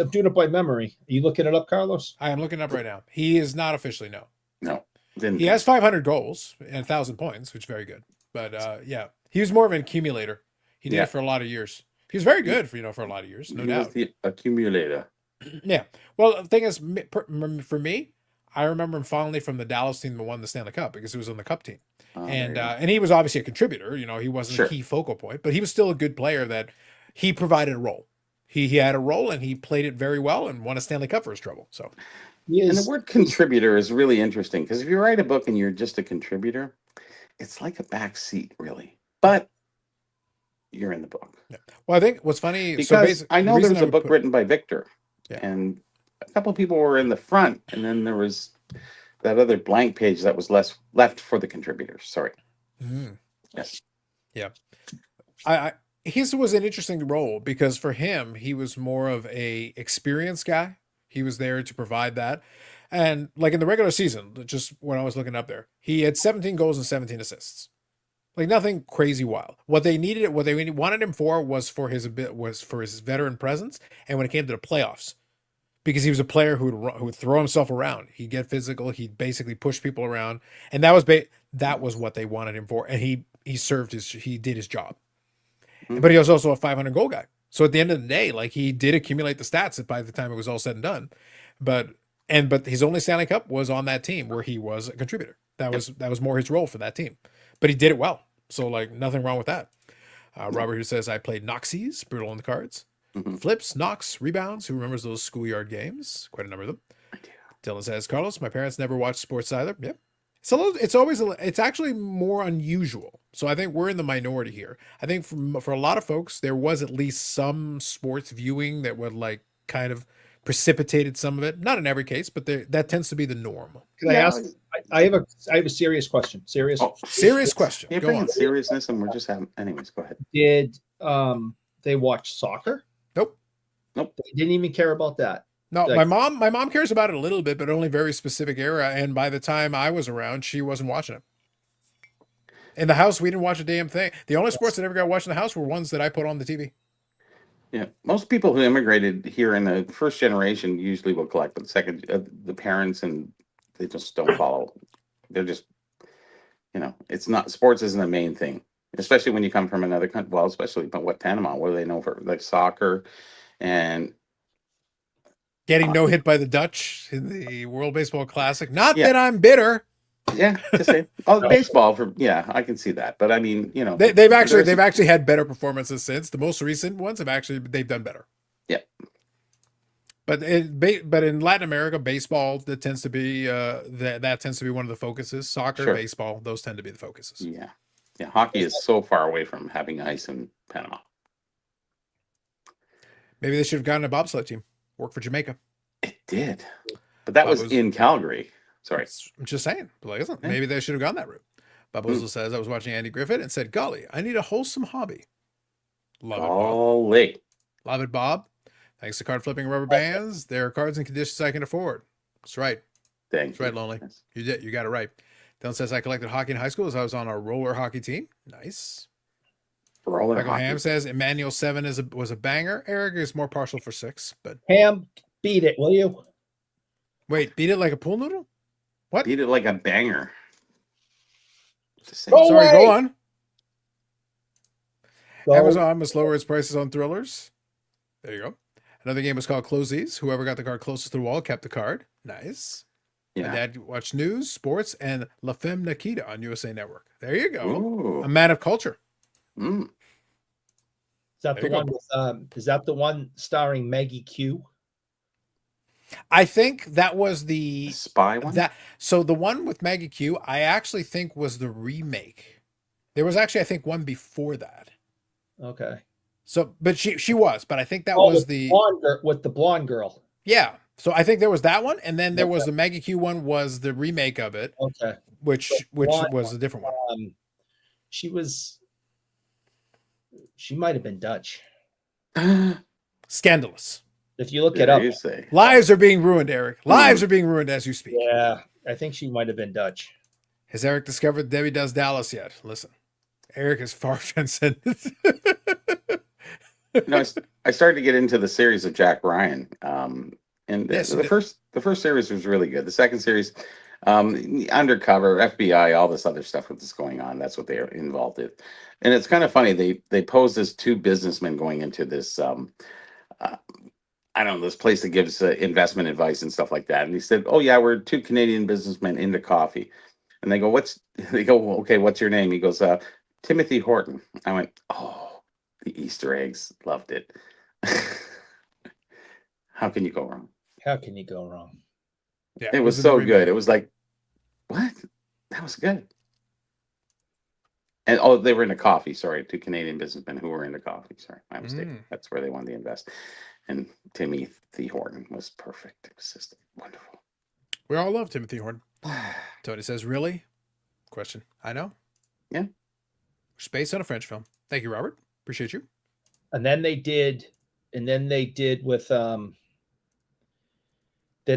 doing it by memory. Are you looking it up, Carlos? I am looking it up right now. He is not officially, no. No. He has 500 goals and 1,000 points, which is very good. But yeah, he was more of an accumulator. He did it for a lot of years. He was very good for a lot of years, no doubt. Was the accumulator. Yeah. Well, the thing is, for me, I remember him fondly from the Dallas team that won the Stanley Cup because he was on the Cup team. And he was obviously a contributor. He wasn't a key focal point, but he was still a good player that he provided a role. He had a role and he played it very well and won a Stanley Cup for his trouble. So, and the word contributor is really interesting because if you write a book and you're just a contributor, it's like a back seat, really. But you're in the book. Yeah. Well, I think what's funny because I know there was a book written by Victor, and a couple of people were in the front, and then there was that other blank page that was left for the contributors. Sorry. Mm-hmm. Yes. Yeah. His was an interesting role because for him, he was more of a experienced guy. He was there to provide that. And like in the regular season, just when I was looking up there, he had 17 goals and 17 assists. Like nothing crazy wild. What they wanted him for was for his veteran presence, and when it came to the playoffs, because he was a player who would throw himself around, he'd get physical, he'd basically push people around, and that was what they wanted him for, and he did his job. Mhm. But he was also a 500 goal guy. So at the end of the day, like he did accumulate the stats by the time it was all said and done. But his only Stanley Cup was on that team where he was a contributor. That was more his role for that team. But he did it well. So like nothing wrong with that. Robert who says I played Noxies, brutal on the cards. Mhm. Flips, knocks, rebounds. Who remembers those schoolyard games? Quite a number of them. Dylan says, Carlos, my parents never watched sports either. Yep. It's actually more unusual. So I think we're in the minority here. I think for a lot of folks, there was at least some sports viewing that would like kind of precipitated some of it. Not in every case, but that tends to be the norm. Can I ask? I have a serious question. Serious question. You're Go bringing on. seriousness, and we're just having. Anyways, go ahead. Did they watch soccer? Nope. They didn't even care about that. No, Like- my mom cares about it a little bit, but only very specific era. And by the time I was around, she wasn't watching it. In the house, we didn't watch a damn thing. The only sports that ever got watched in the house were ones that I put on the TV. Yeah, most people who immigrated here in the first generation usually will collect, but the second, the parents and they just don't follow. They're just, it's not sports isn't the main thing, especially when you come from another country. Well, especially but Panama, what do they know for like soccer and Getting no hit by the Dutch in the World Baseball Classic. Not Yeah. that I'm bitter. yeah, to say baseball for I can see that, but I mean They've actually had better performances since. The most recent ones they've done better. Yeah. But in Latin America, baseball that tends to be that tends to be one of the focuses. Soccer, Sure. baseball, those tend to be the focuses. yeah. Hockey is so far away from having ice in Panama. Maybe they should have gotten a bobsled team. Work for Jamaica. It did, but that was in Calgary. Sorry. I'm just saying. Like, listen, Yeah. maybe they should have gone that route. Bob Ozel says, I was watching Andy Griffith and said, golly, I need a wholesome hobby. Love it, Bob. Golly. Love it, Bob. Thanks to card flipping rubber bands. There are cards and conditions I can afford. That's right. Thank That's right, you. Lonely. Yes. You got it right. Dylan says, I collected hockey in high school as I was on a roller hockey team. Nice. Roller Michael hockey. Ham says, Emmanuelle 7 was a banger. Eric is more partial for 6, but Ham, beat it, will you? wait, beat it like a pool noodle? What? Beat it like a banger. Just saying. Go Sorry, away. go on. Go. Amazon must lower its prices on thrillers. There you go. Another game was called Close These. Whoever got the card closest to the wall kept the card. Nice. My Yeah. dad watched news, sports, and La Femme Nikita on USA Network. There you go. Ooh. A man of culture. Mm. Is that There the you go. one with is that the one starring Maggie Q? I think that was The spy one? so the one with Maggie Q, I actually think was the remake. There was actually, I think, one before that. Okay. So, but she was, but I think that was with the blonde girl. yeah. So I think there was that one, and then there was Okay. the Maggie Q one was the remake of it, Okay. which blonde was a different one. She might have been Dutch. Scandalous. If you look it There up. you say. Lives are being ruined, Eric. Lives are being ruined as you speak. Yeah, I think she might have been Dutch. Has Eric discovered Debbie Does Dallas yet? Listen, Eric is far transcended. I started to get into the series of Jack Ryan, and Yes, you the did. first series was really good. The second series, undercover FBI, all this other stuff that's going on. That's what they are involved in, and it's kind of funny. They posed as two businessmen going into this. I don't know, this place that gives investment advice and stuff like that. And he said, "Oh yeah, we're two Canadian businessmen into coffee." And they go, well, okay, what's your name? He goes, Timothy Horton. I went, oh, the Easter eggs, loved it. How can you go wrong? How can you go wrong? Yeah, It was in the so remake. good. It was like, what? That was good. And they were into coffee. Sorry, two Canadian businessmen who were into coffee. Sorry, my mistake. Mm. That's where they wanted to invest. And Timothy Horton was perfect. It was just wonderful. We all love Timothy Horton. Tony says, really? Question. I know. Yeah. It's based on a French film. Thank you, Robert. Appreciate you. And then they did with then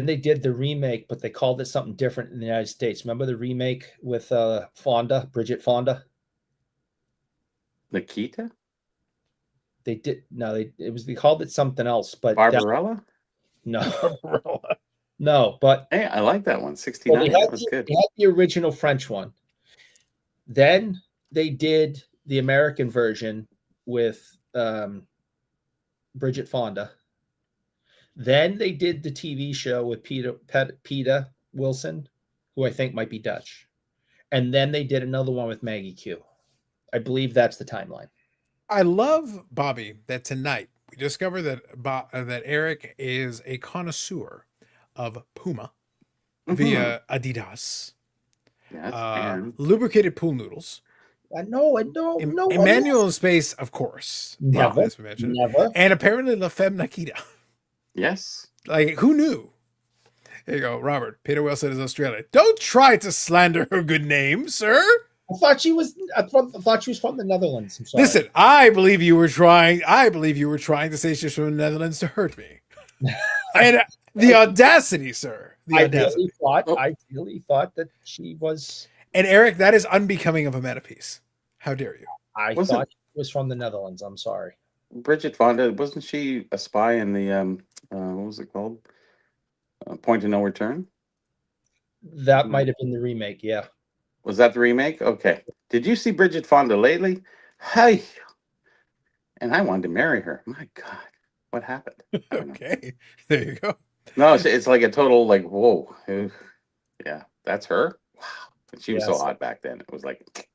they did the remake, but they called it something different in the United States. Remember the remake with Bridget Fonda? Nikita? They did they called it something else, but Barbarella? no, no, but Hey, I like that one. well, 69. That was good. they had the original French one. Then they did the American version with Bridget Fonda. Then they did the TV show with Peter Wilson, who I think might be Dutch. And then they did another one with Maggie Q. I believe that's the timeline. I love, Bobby, that tonight we discover that that Eric is a connoisseur of Puma via Adidas, Yes, and lubricated pool noodles. I know. Emmanuelle in space, of course. Never, As we mentioned. never. And apparently La Femme Nikita. yes. Like, who knew? There you go, Robert. Peter Wilson is Australian. Don't try to slander her good name, sir. I thought she was from the Netherlands. I'm sorry. Listen, I believe you were trying to say she's from the Netherlands to hurt me. And the audacity, sir. The audacity. I really thought that she was. And Eric, that is unbecoming of a metapiece. How dare you? I thought she was from the Netherlands. I'm sorry. Bridget Fonda, wasn't she a spy in the what was it called? Point of No Return? That might have been the remake. Yeah. Was that the remake? Okay. Did you see Bridget Fonda lately? Hey. And I wanted to marry her. My God. What happened? Okay. There you go. No, it's like a total like, whoa. Yeah, that's her. Wow. And she was so hot back then. It was like,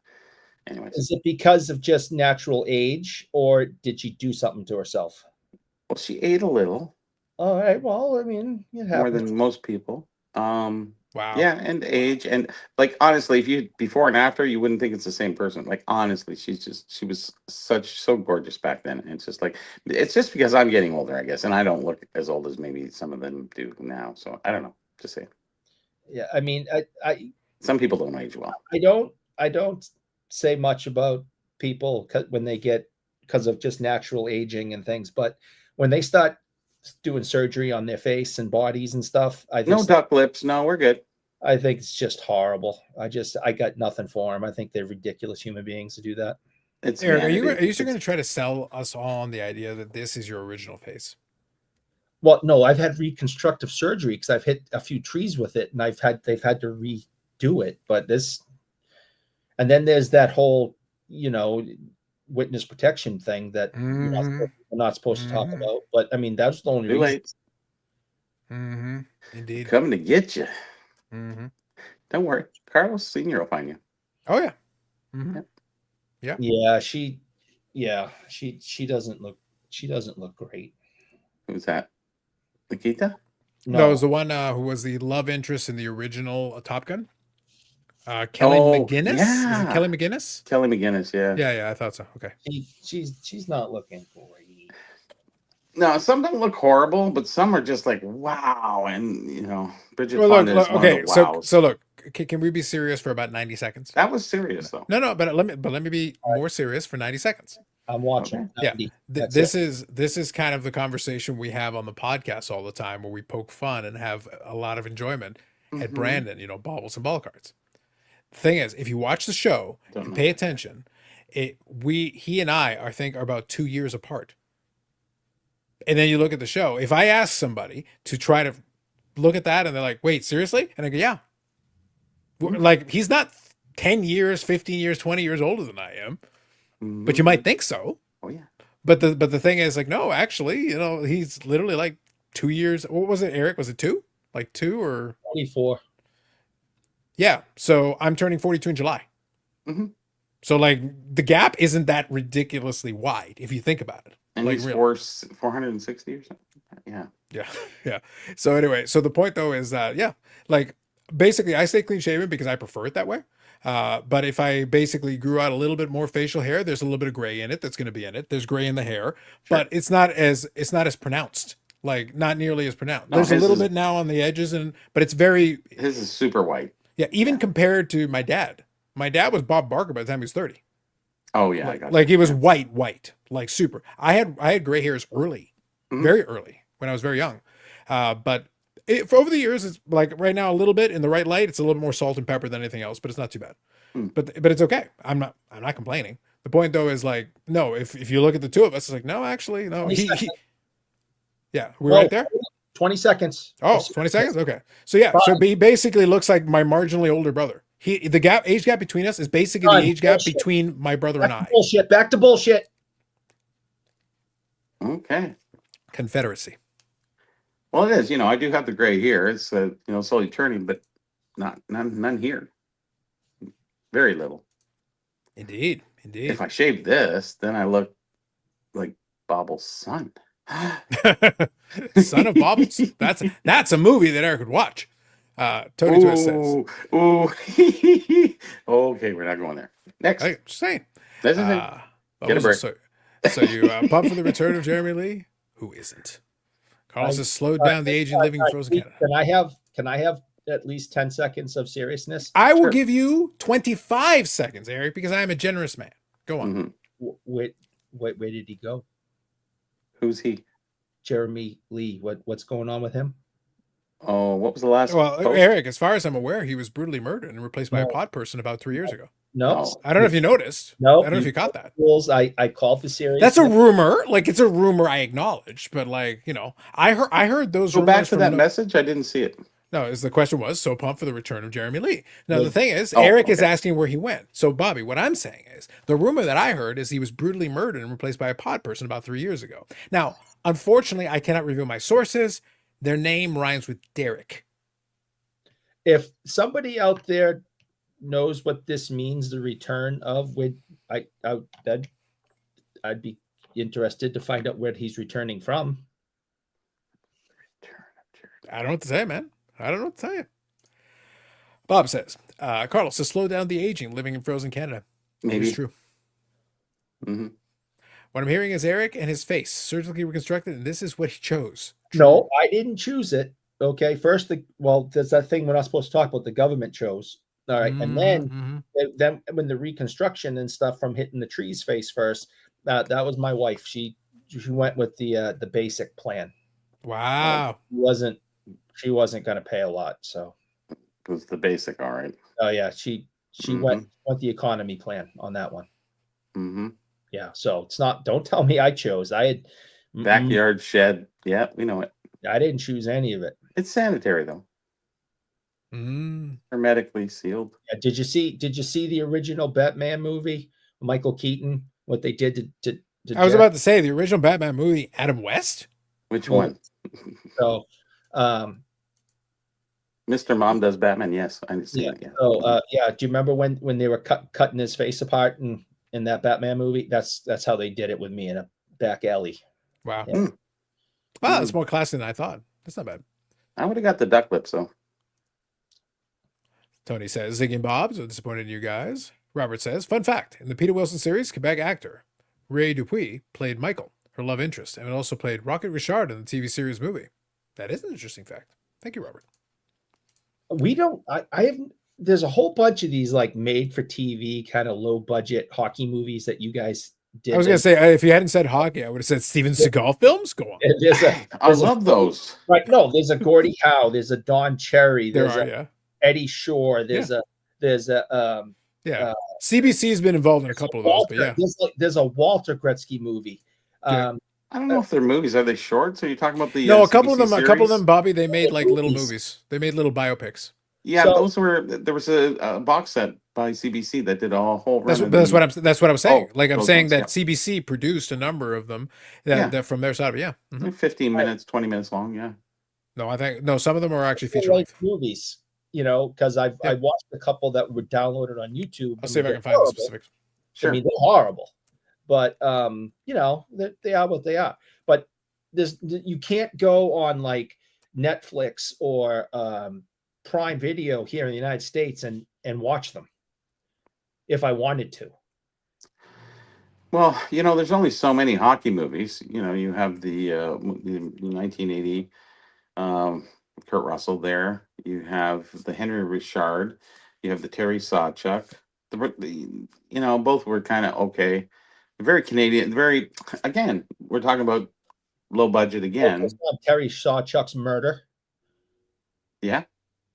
anyways. Is it because of just natural age, or did she do something to herself? Well, she ate a little. All right. Well, I mean, it happens. More than most people. Wow. Yeah, and age, and like honestly, if you before and after, you wouldn't think it's the same person. Like honestly, she was so gorgeous back then. And it's just like it's just because I'm getting older, I guess, and I don't look as old as maybe some of them do now. So I don't know. Just say. Yeah, I mean, Some people don't age well. I don't say much about people when they get because of just natural aging and things, but when they start doing surgery on their face and bodies and stuff, No duck lips. No, we're good. I think it's just horrible. I got nothing for them. I think they're ridiculous human beings to do that. It's Eric, are you still going to try to sell us all on the idea that this is your original face? Well, no, I've had reconstructive surgery because I've hit a few trees with it, and they've had to redo it. But this, and then there's that whole, witness protection thing that we're not supposed to talk about. But I mean, that's the only Too reason. Late. Indeed. Coming to get you. Don't worry, Carlos Senior will find you. Oh yeah. Yeah, she doesn't look great. Who's that? Nikita? No, it was the one who was the love interest in the original Top Gun. Kelly McGinnis? Yeah. Is it Kelly McGinnis? Kelly McGinnis, yeah. Yeah, I thought so. Okay. She's not looking great. No, some don't look horrible, but some are just like wow, and Bridget Fonda is one of the wows. So look, can we be serious for about 90 seconds? That was serious though. No, but let me be more serious for 90 seconds. I'm watching. Okay. Yeah, this is kind of the conversation we have on the podcast all the time, where we poke fun and have a lot of enjoyment at Brandon, baubles and ball cards. The thing is, if you watch the show and pay attention, he and I are about 2 years apart. And then you look at the show. If I ask somebody to try to look at that and they're like, wait, seriously? And I go, yeah. Like, he's not 10 years, 15 years, 20 years older than I am. But you might think so. Oh, yeah. But the thing is, like, no, actually, he's literally like 2 years. What was it, Eric? Was it 2? Like 2 or 24? Yeah. So I'm turning 42 in July. So like the gap isn't that ridiculously wide if you think about it. And like, he's worth 460 or something. Yeah. So anyway, so the point though is that like basically I stay clean shaven because I prefer it that way. But if I basically grew out a little bit more facial hair, there's a little bit of gray in it that's going to be in it. There's gray in the hair, but it's not as pronounced. Like not nearly as pronounced. There's a little bit now on the edges, but it's very. His is super white. Yeah, even compared to my dad. My dad was Bob Barker by the time he was 30. Oh yeah, like he was white, like super. I had gray hairs early, very early when I was very young, but for over the years, it's like right now a little bit in the right light. It's a little more salt and pepper than anything else, but it's not too bad. But it's okay. I'm not complaining. The point though is like, no, if you look at the two of us, it's like, no, actually, no. 20 seconds. Yeah, we're Whoa, right there. 20 seconds. Oh, 20 seconds? Okay. So yeah, so he basically looks like my marginally older brother. The age gap between us is basically the age gap between my brother and I. Bullshit. Back to bullshit. Okay. Confederacy. Well, it is. I do have the gray hair. It's slowly turning, but none here. Very little. Indeed. If I shave this, then I look like Bobble's son. Son of Bobbles. That's a movie that Eric would watch. Tony Twist says. Ooh. Okay, we're not going there. Next. Hey, just saying. Get a break. So you pumped for the return of Jeremy Lee? Who isn't? Carlos has slowed down the aging living in frozen Canada. Can I have at least 10 seconds of seriousness? I will give you 25 seconds, Eric, because I am a generous man. Go on. Mm-hmm. Where did he go? Who's he? Jeremy Lee. What's going on with him? Oh, what was the last? Well, post? Eric, as far as I'm aware, he was brutally murdered and replaced by a pod person about 3 years ago. No. I don't know if you noticed. No. I don't know if you caught that. I called the series. That's a rumor. Like, it's a rumor I acknowledge, but like, I heard those Go rumors back to that message. I didn't see it. No, as the question was, so pumped for the return of Jeremy Lee. Now, the thing is, Eric is asking where he went. So, Bobby, what I'm saying is, the rumor that I heard is he was brutally murdered and replaced by a pod person about 3 years ago. Now, unfortunately, I cannot reveal my sources. Their name rhymes with Derek. If somebody out there knows what this means, the return of, I'd be interested to find out where he's returning from. I don't know what to say, man. I don't know what to tell you. Bob says, Carlos, to slow down the aging living in frozen Canada. Maybe it's true. Mm-hmm. What I'm hearing is Eric and his face surgically reconstructed, and this is what he chose. True. No, I didn't choose it. Okay, first, there's that thing we're not supposed to talk about. The government chose. All right, and then when the reconstruction and stuff from hitting the trees face first, that was my wife. She went with the basic plan. Wow. She wasn't going to pay a lot, so it was the basic. All right. Oh yeah, she went the economy plan on that one. Mm-hmm. Yeah, so it's not. Don't tell me I chose. I had backyard shed. Yeah, we know it. I didn't choose any of it. It's sanitary though. Hermetically sealed. Yeah, did you see the original Batman movie, Michael Keaton? What they did to I was about to say the original Batman movie, Adam West. Which one? So, Mr. Mom does Batman. Yes, I see it. Yeah. So, do you remember when they were cutting his face apart in that Batman movie? That's how they did it with me in a back alley. Wow. Yeah. Wow, that's more classy than I thought. That's not bad. I would have got the duck lips though. Tony says, Ziggy and Bob's are disappointed in you guys. Robert says, fun fact, in the Peter Wilson series, Quebec actor Ray Dupuis played Michael, her love interest, and also played Rocket Richard in the TV series movie. That is an interesting fact. Thank you, Robert. We don't, I haven't, there's a whole bunch of these like made for TV kind of low budget hockey movies that you guys did. I was going to say, if you hadn't said hockey, I would have said Steven Seagal films. Go on. I love those. Right. No, there's a Gordie Howe. There's a Don Cherry. There's Eddie Shore. There's CBC's been involved in a couple of those, but yeah. There's a Walter Gretzky movie. I don't know if they're movies. Are they shorts? Are you talking about the No, a couple of them, Bobby, they made like little movies. They made little biopics. Yeah, there was a box set by CBC that did a whole run. That's what I'm saying. I'm saying that CBC produced a number of them that from their side. Yeah. Mm-hmm. 15 minutes, 20 minutes long. Yeah. No, some of them are actually feature length movies. Because I watched a couple that were downloaded on YouTube. I'll see if I can find the specifics. Sure. I mean, they're horrible, but they are what they are. But you can't go on like Netflix or Prime Video here in the United States and watch them if I wanted to. Well, there's only so many hockey movies. You have the 1980 Kurt Russell there. You have the Henry Richard. You have the Terry Sawchuk. Both were kind of okay. Very Canadian. Again, we're talking about low budget again. Terry Sawchuk's murder. Yeah,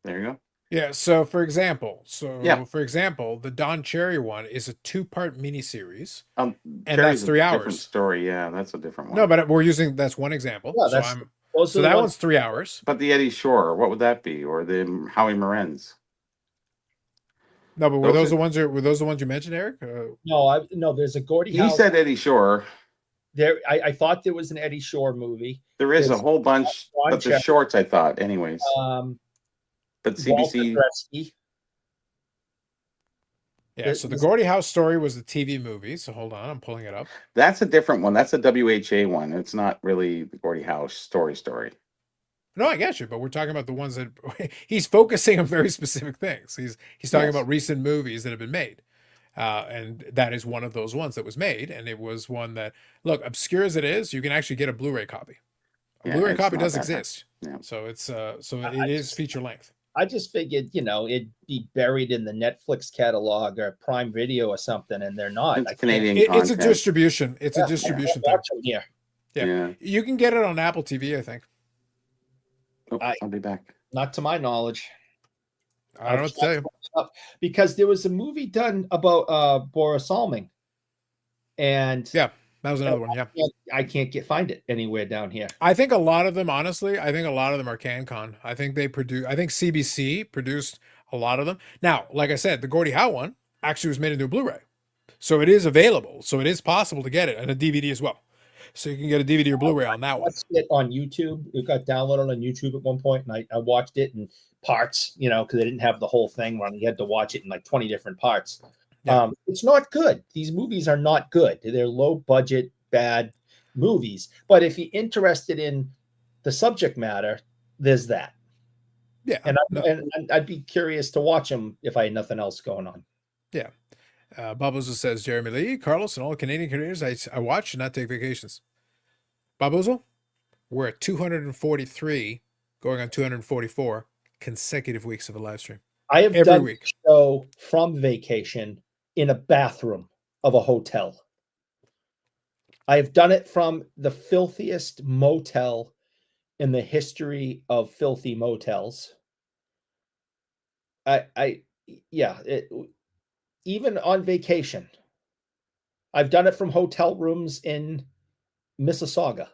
there you go. Yeah. So for example, Yeah. the Don Cherry one is a 2-part miniseries, and Cherry's that's a 3 different hours. story. Yeah, that's a different No, one. but that's one example. Yeah, So that's those are so the that ones. one's 3 hours. But the Eddie Shore, what would that be? Or the Howie Morenz? No, but Those are, were those the ones you mentioned, Eric? No. There's a Gordie he Howe. said Eddie Shore. There, I thought there was an Eddie Shore movie. There is a There's whole bunch, Don but they're Cherry, shorts, I thought, anyways. um, But Walter CBC, Gretzky. Yeah. So the Gordie Howe story was the TV movie. So hold on, I'm pulling it up. that's a different one. That's a WHA one. It's not really the Gordie Howe story. No, I get you, but we're talking about the ones that he's focusing on very specific things. He's talking Yes. about recent movies that have been made. And that is one of those ones that was made, and it was one that, look, obscure as it is, you can actually get a Blu-ray copy. A Yeah, Blu-ray it's copy not does that hard. exist. Yeah. So it's I it is just- feature length. I just figured, it'd be buried in the Netflix catalog or Prime Video or something, and they're not. It's I can't Canadian It's a content. distribution. It's a Yeah, distribution thing. watch them here. Yeah. Yeah. You can get it on Apple TV, I think. Oh, I'll be back. Not to my knowledge. I don't know what to tell you. Because there was a movie done about Boris Alming, and Yeah, that was another one. Yeah. I can't find it anywhere down here. I think a lot of them, honestly, I think a lot of them are CanCon. I think CBC produced a lot of them. Now, like I said, the Gordie Howe one actually was made into a Blu-ray. So it is available. So it is possible to get it, and a DVD as well. So you can get a DVD or Blu-ray on that one. Watched it on YouTube. It got downloaded on YouTube at one point, and I watched it in parts, because they didn't have the whole thing running. You had to watch it in like 20 different parts. Yeah. It's not good. These movies are not good. They're low budget, bad movies. But if you're interested in the subject matter, there's that. Yeah. And, no. and I'd be curious to watch them if I had nothing else going on. Yeah. Babozo says, Jeremy Lee, Carlos, and all the Canadian creators I watch and not take vacations. Babozo, we're at 243, going on 244 consecutive weeks of a live stream. I have Every done week. the show from vacation in a bathroom of a hotel. I have done it from the filthiest motel in the history of filthy motels. Even on vacation. I've done it from hotel rooms in Mississauga.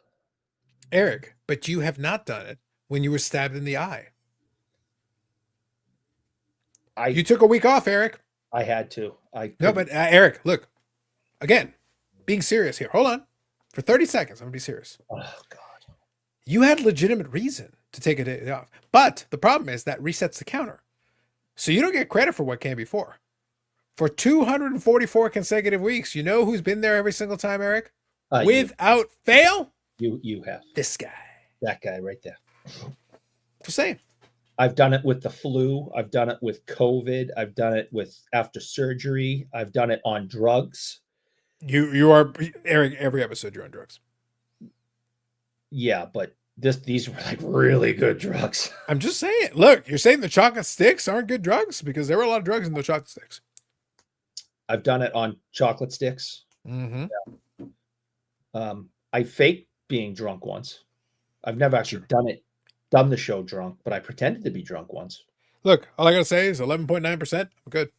Eric, but you have not done it when you were stabbed in the eye. You took a week off, Eric. I had to. No, but Eric, look, again, being serious here. Hold on. For 30 seconds, I'm going to be serious. Oh, God. You had legitimate reason to take a day off. But the problem is that resets the counter. So you don't get credit for what came before. For 244 consecutive weeks, you know who's been there every single time, Eric? Without fail? You have. This guy. That guy right there. Just saying. I've done it with the flu. I've done it with COVID. I've done it with after surgery. I've done it on drugs. You are, Eric, every episode you're on drugs. Yeah, but these were like really good drugs. I'm just saying. Look, you're saying the chocolate sticks aren't good drugs? Because there were a lot of drugs in the chocolate sticks. I've done it on chocolate sticks. Mm-hmm. Yeah. I faked being drunk once. I've never actually done the show drunk, but I pretended to be drunk once. Look, all I gotta say is 11.9%. I'm good.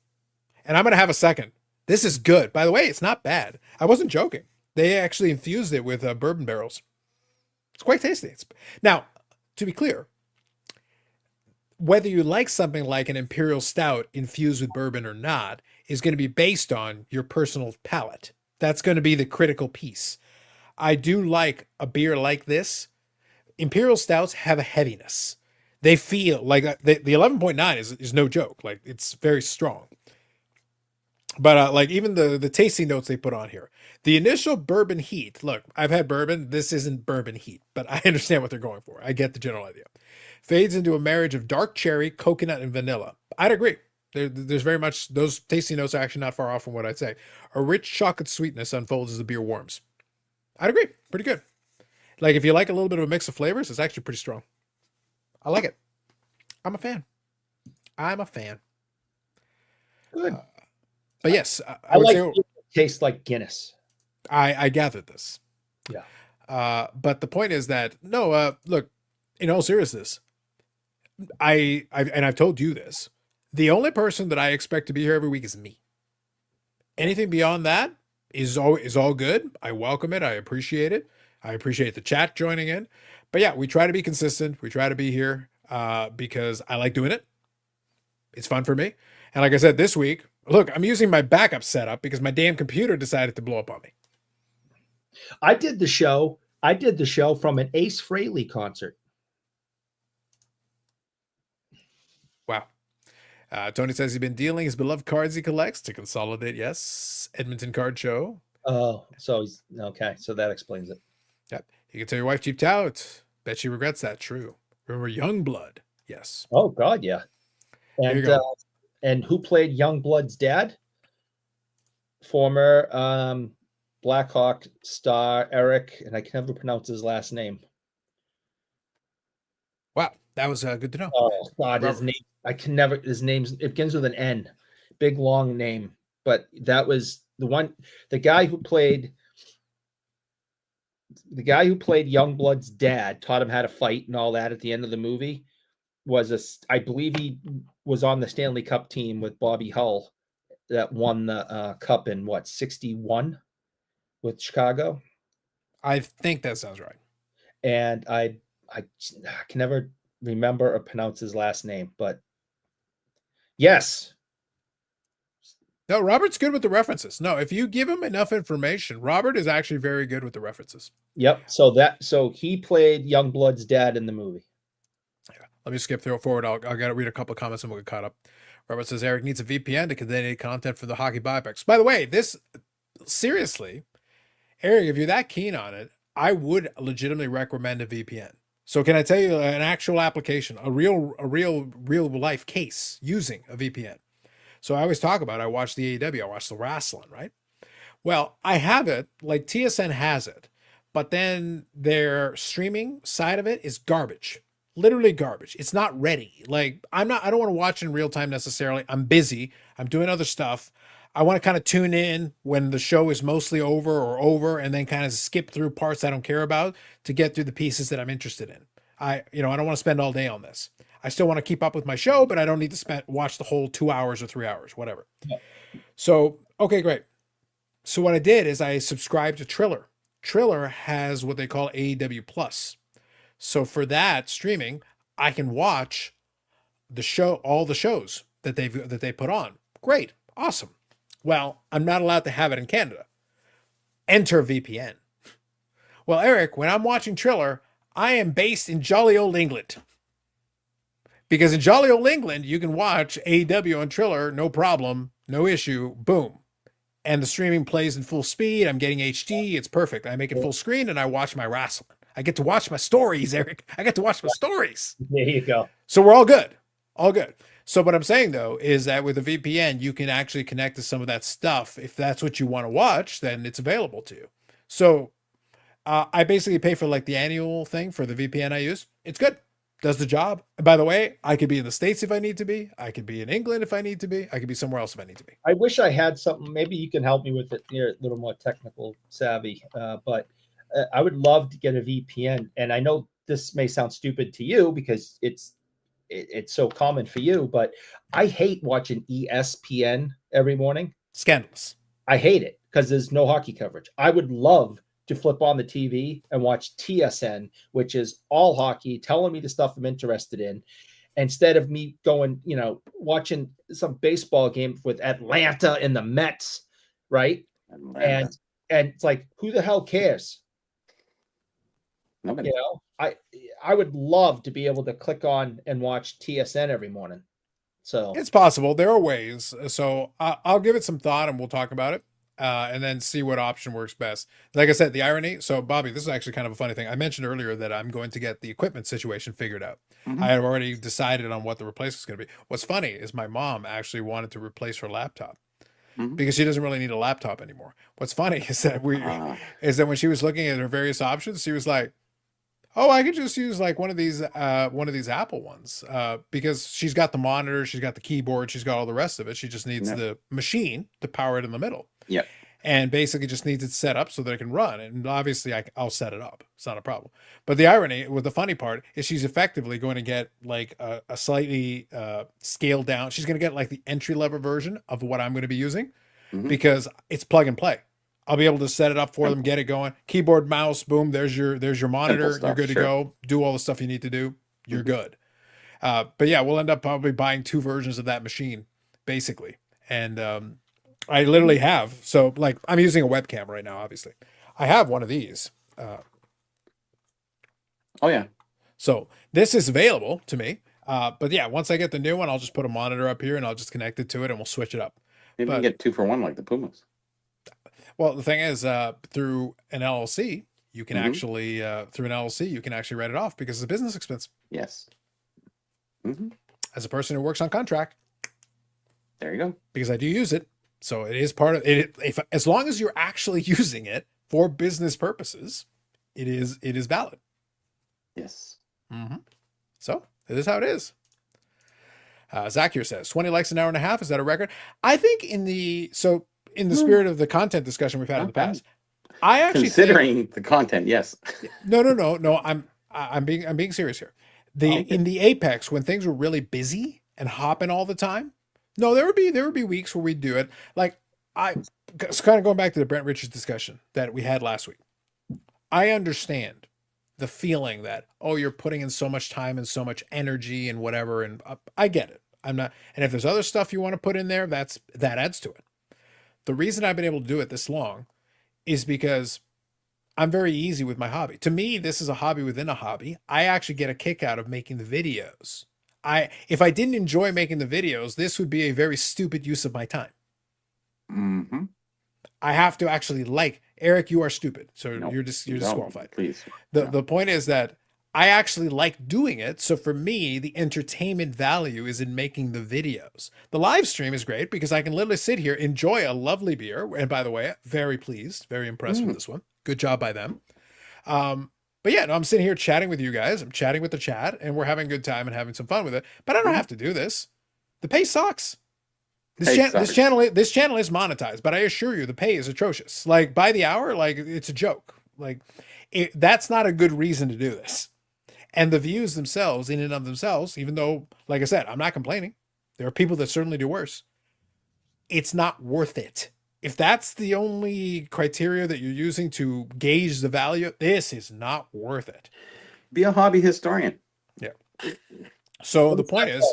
And I'm gonna have a second. This is good. By the way, it's not bad. I wasn't joking. They actually infused it with bourbon barrels. It's quite tasty. Now, to be clear, whether you like something like an imperial stout infused with bourbon or not is going to be based on your personal palate. That's going to be the critical piece. I do like a beer like this. Imperial stouts have a heaviness. They feel like the 11.9 is no joke. Like, it's very strong. But like even the tasting notes they put on here, the initial bourbon heat. Look, I've had bourbon. This isn't bourbon heat, but I understand what they're going for. I get the general idea. Fades into a marriage of dark cherry, coconut, and vanilla. I'd agree. There's very much, those tasting notes are actually not far off from what I'd say. A rich chocolate sweetness unfolds as the beer warms. I'd agree. Pretty good. Like, if you like a little bit of a mix of flavors, it's actually pretty strong. I like it. I'm a fan. Good. But yes, I like it tastes like Guinness. I gathered this. Yeah. But the point is that, no, look, in all seriousness, I've told you this. The only person that I expect to be here every week is me. Anything beyond that is all good. I welcome it. I appreciate it. I appreciate the chat joining in. But yeah, we try to be consistent. We try to be here because I like doing it. It's fun for me. And like I said, this week, look, I'm using my backup setup because my damn computer decided to blow up on me. I did the show from an Ace Frehley concert. Wow. Tony says he's been dealing his beloved cards he collects to consolidate. Yes. Edmonton Card Show. Oh, so he's okay. So that explains it. Yep. You can tell your wife cheaped out. Bet she regrets that. True. Remember Youngblood? Yes. Oh God, yeah. Here you And go. and who played Youngblood's dad? Former Blackhawk star Eric, and I can never pronounce his last name. Wow. That was good to know. Oh God, his Robert. name. I can never. His name's. It begins with an N. Big long name. But that was the one. The guy who played Youngblood's dad, taught him how to fight and all that at the end of the movie. I believe he was on the Stanley Cup team with Bobby Hull that won the cup in 61 with Chicago. I think that sounds right. And I can never remember or pronounce his last name, but yes. No, Robert's good with the references. No, if you give him enough information, Robert is actually very good with the references. Yep. So he played Youngblood's dad in the movie. Yeah. Let me skip forward. I'll get to read a couple of comments and we'll get caught up. Robert says Eric needs a VPN to contain content for the hockey buybacks. By the way, seriously, Eric, if you're that keen on it, I would legitimately recommend a VPN. So can I tell you an actual application, a real life case using a VPN? So I always talk about, I watch the AEW, I watch the wrestling, right? Well, I have it, like TSN has it, but then their streaming side of it is garbage. Literally garbage. It's not ready. Like I don't want to watch in real time necessarily. I'm busy. I'm doing other stuff. I want to kind of tune in when the show is mostly over and then kind of skip through parts I don't care about to get through the pieces that I'm interested in. I don't want to spend all day on this. I still want to keep up with my show, but I don't need to watch the whole 2 hours or 3 hours, whatever. Yeah. So, okay, great. So what I did is I subscribed to Triller. Triller has what they call AEW Plus. So for that streaming, I can watch all the shows that they put on. Great. Awesome. Well, I'm not allowed to have it in Canada. Enter VPN. Well, Eric, when I'm watching Triller, I am based in jolly old England. Because in jolly old England, you can watch AEW on Triller, no problem, no issue, boom. And the streaming plays in full speed. I'm getting HD. It's perfect. I make it full screen and I watch my wrestling. I get to watch my stories, Eric. I get to watch my stories. There you go. So we're all good. All good. So what I'm saying, though, is that with a VPN, you can actually connect to some of that stuff. If that's what you want to watch, then it's available to you. So I basically pay for like the annual thing for the VPN I use. It's good. Does the job. And by the way, I could be in the States if I need to be. I could be in England if I need to be. I could be somewhere else if I need to be. I wish I had something. Maybe you can help me with it. You're a little more technical savvy, but I would love to get a VPN. And I know this may sound stupid to you because it's so common for you, but I hate watching ESPN every morning. Scandalous. I hate it because there's no hockey coverage. I would love to flip on the TV and watch TSN, which is all hockey, telling me the stuff I'm interested in, instead of me going, watching some baseball game with Atlanta and the Mets, right? Atlanta. And it's like, who the hell cares? Nobody. I would love to be able to click on and watch TSN every morning. So it's possible. There are ways. So I'll give it some thought and we'll talk about it. And then see what option works best. Like I said, the irony. So, Bobby, this is actually kind of a funny thing. I mentioned earlier that I'm going to get the equipment situation figured out. Mm-hmm. I had already decided on what the replacement is going to be. What's funny is my mom actually wanted to replace her laptop because she doesn't really need a laptop anymore. What's funny is that when she was looking at her various options, she was like, "Oh, I could just use like one of these Apple ones because she's got the monitor, she's got the keyboard, she's got all the rest of it. She just needs the machine to power it in the middle." Yeah. and basically just needs it set up so that it can run. And obviously I'll set it up. It's not a problem. But the irony with the funny part is she's effectively going to get like a slightly scaled down. She's going to get like the entry level version of what I'm going to be using because it's plug and play. I'll be able to set it up for them, get it going. Keyboard, mouse, boom. There's your monitor. Stuff, you're good to go. Do all the stuff you need to do. You're good. But yeah, we'll end up probably buying 2 versions of that machine, basically. And I literally have. So like, I'm using a webcam right now. Obviously, I have one of these. Oh yeah. So this is available to me. But yeah, once I get the new one, I'll just put a monitor up here and I'll just connect it to it and we'll switch it up. Maybe you can get 2 for 1 like the Pumas. Well, the thing is, through an LLC, you can actually write it off because it's a business expense. Yes. As a person who works on contract, there you go. because I do use it, so it is part of it. If as long as you're actually using it for business purposes, it is valid. Yes. So it is how it is. Zach here says 20 likes an hour and a half. Is that a record? I think in the spirit of the content discussion we've had in the past, I actually considering the content, yes. No. I'm being serious here. In the apex when things were really busy and hopping all the time, no, there would be weeks where we'd do it. Like it's kind of going back to the Brent Richards discussion that we had last week. I understand the feeling that, oh, you're putting in so much time and so much energy and whatever, and I get it. I'm not, and if there's other stuff you want to put in there, that adds to it. The reason I've been able to do it this long is because I'm very easy with my hobby. To me, this is a hobby within a hobby. I actually get a kick out of making the videos. If I didn't enjoy making the videos, this would be a very stupid use of my time. I have to actually Eric, you are stupid. So Nope, you're disqualified. Please. The point is that I actually like doing it. So for me, the entertainment value is in making the videos. The live stream is great because I can literally sit here, enjoy a lovely beer. And by the way, very pleased, very impressed with this one. Good job by them. But yeah, no, I'm sitting here chatting with you guys. I'm chatting with the chat and we're having a good time and having some fun with it. But I don't have to do this. The pay sucks. This channel is monetized, but I assure you the pay is atrocious. Like by the hour, like it's a joke. Like that's not a good reason to do this. And the views themselves, in and of themselves, even though, like I said, I'm not complaining. There are people that certainly do worse. It's not worth it. If that's the only criteria that you're using to gauge the value, this is not worth it. Be a hobby historian. Yeah. So the point is,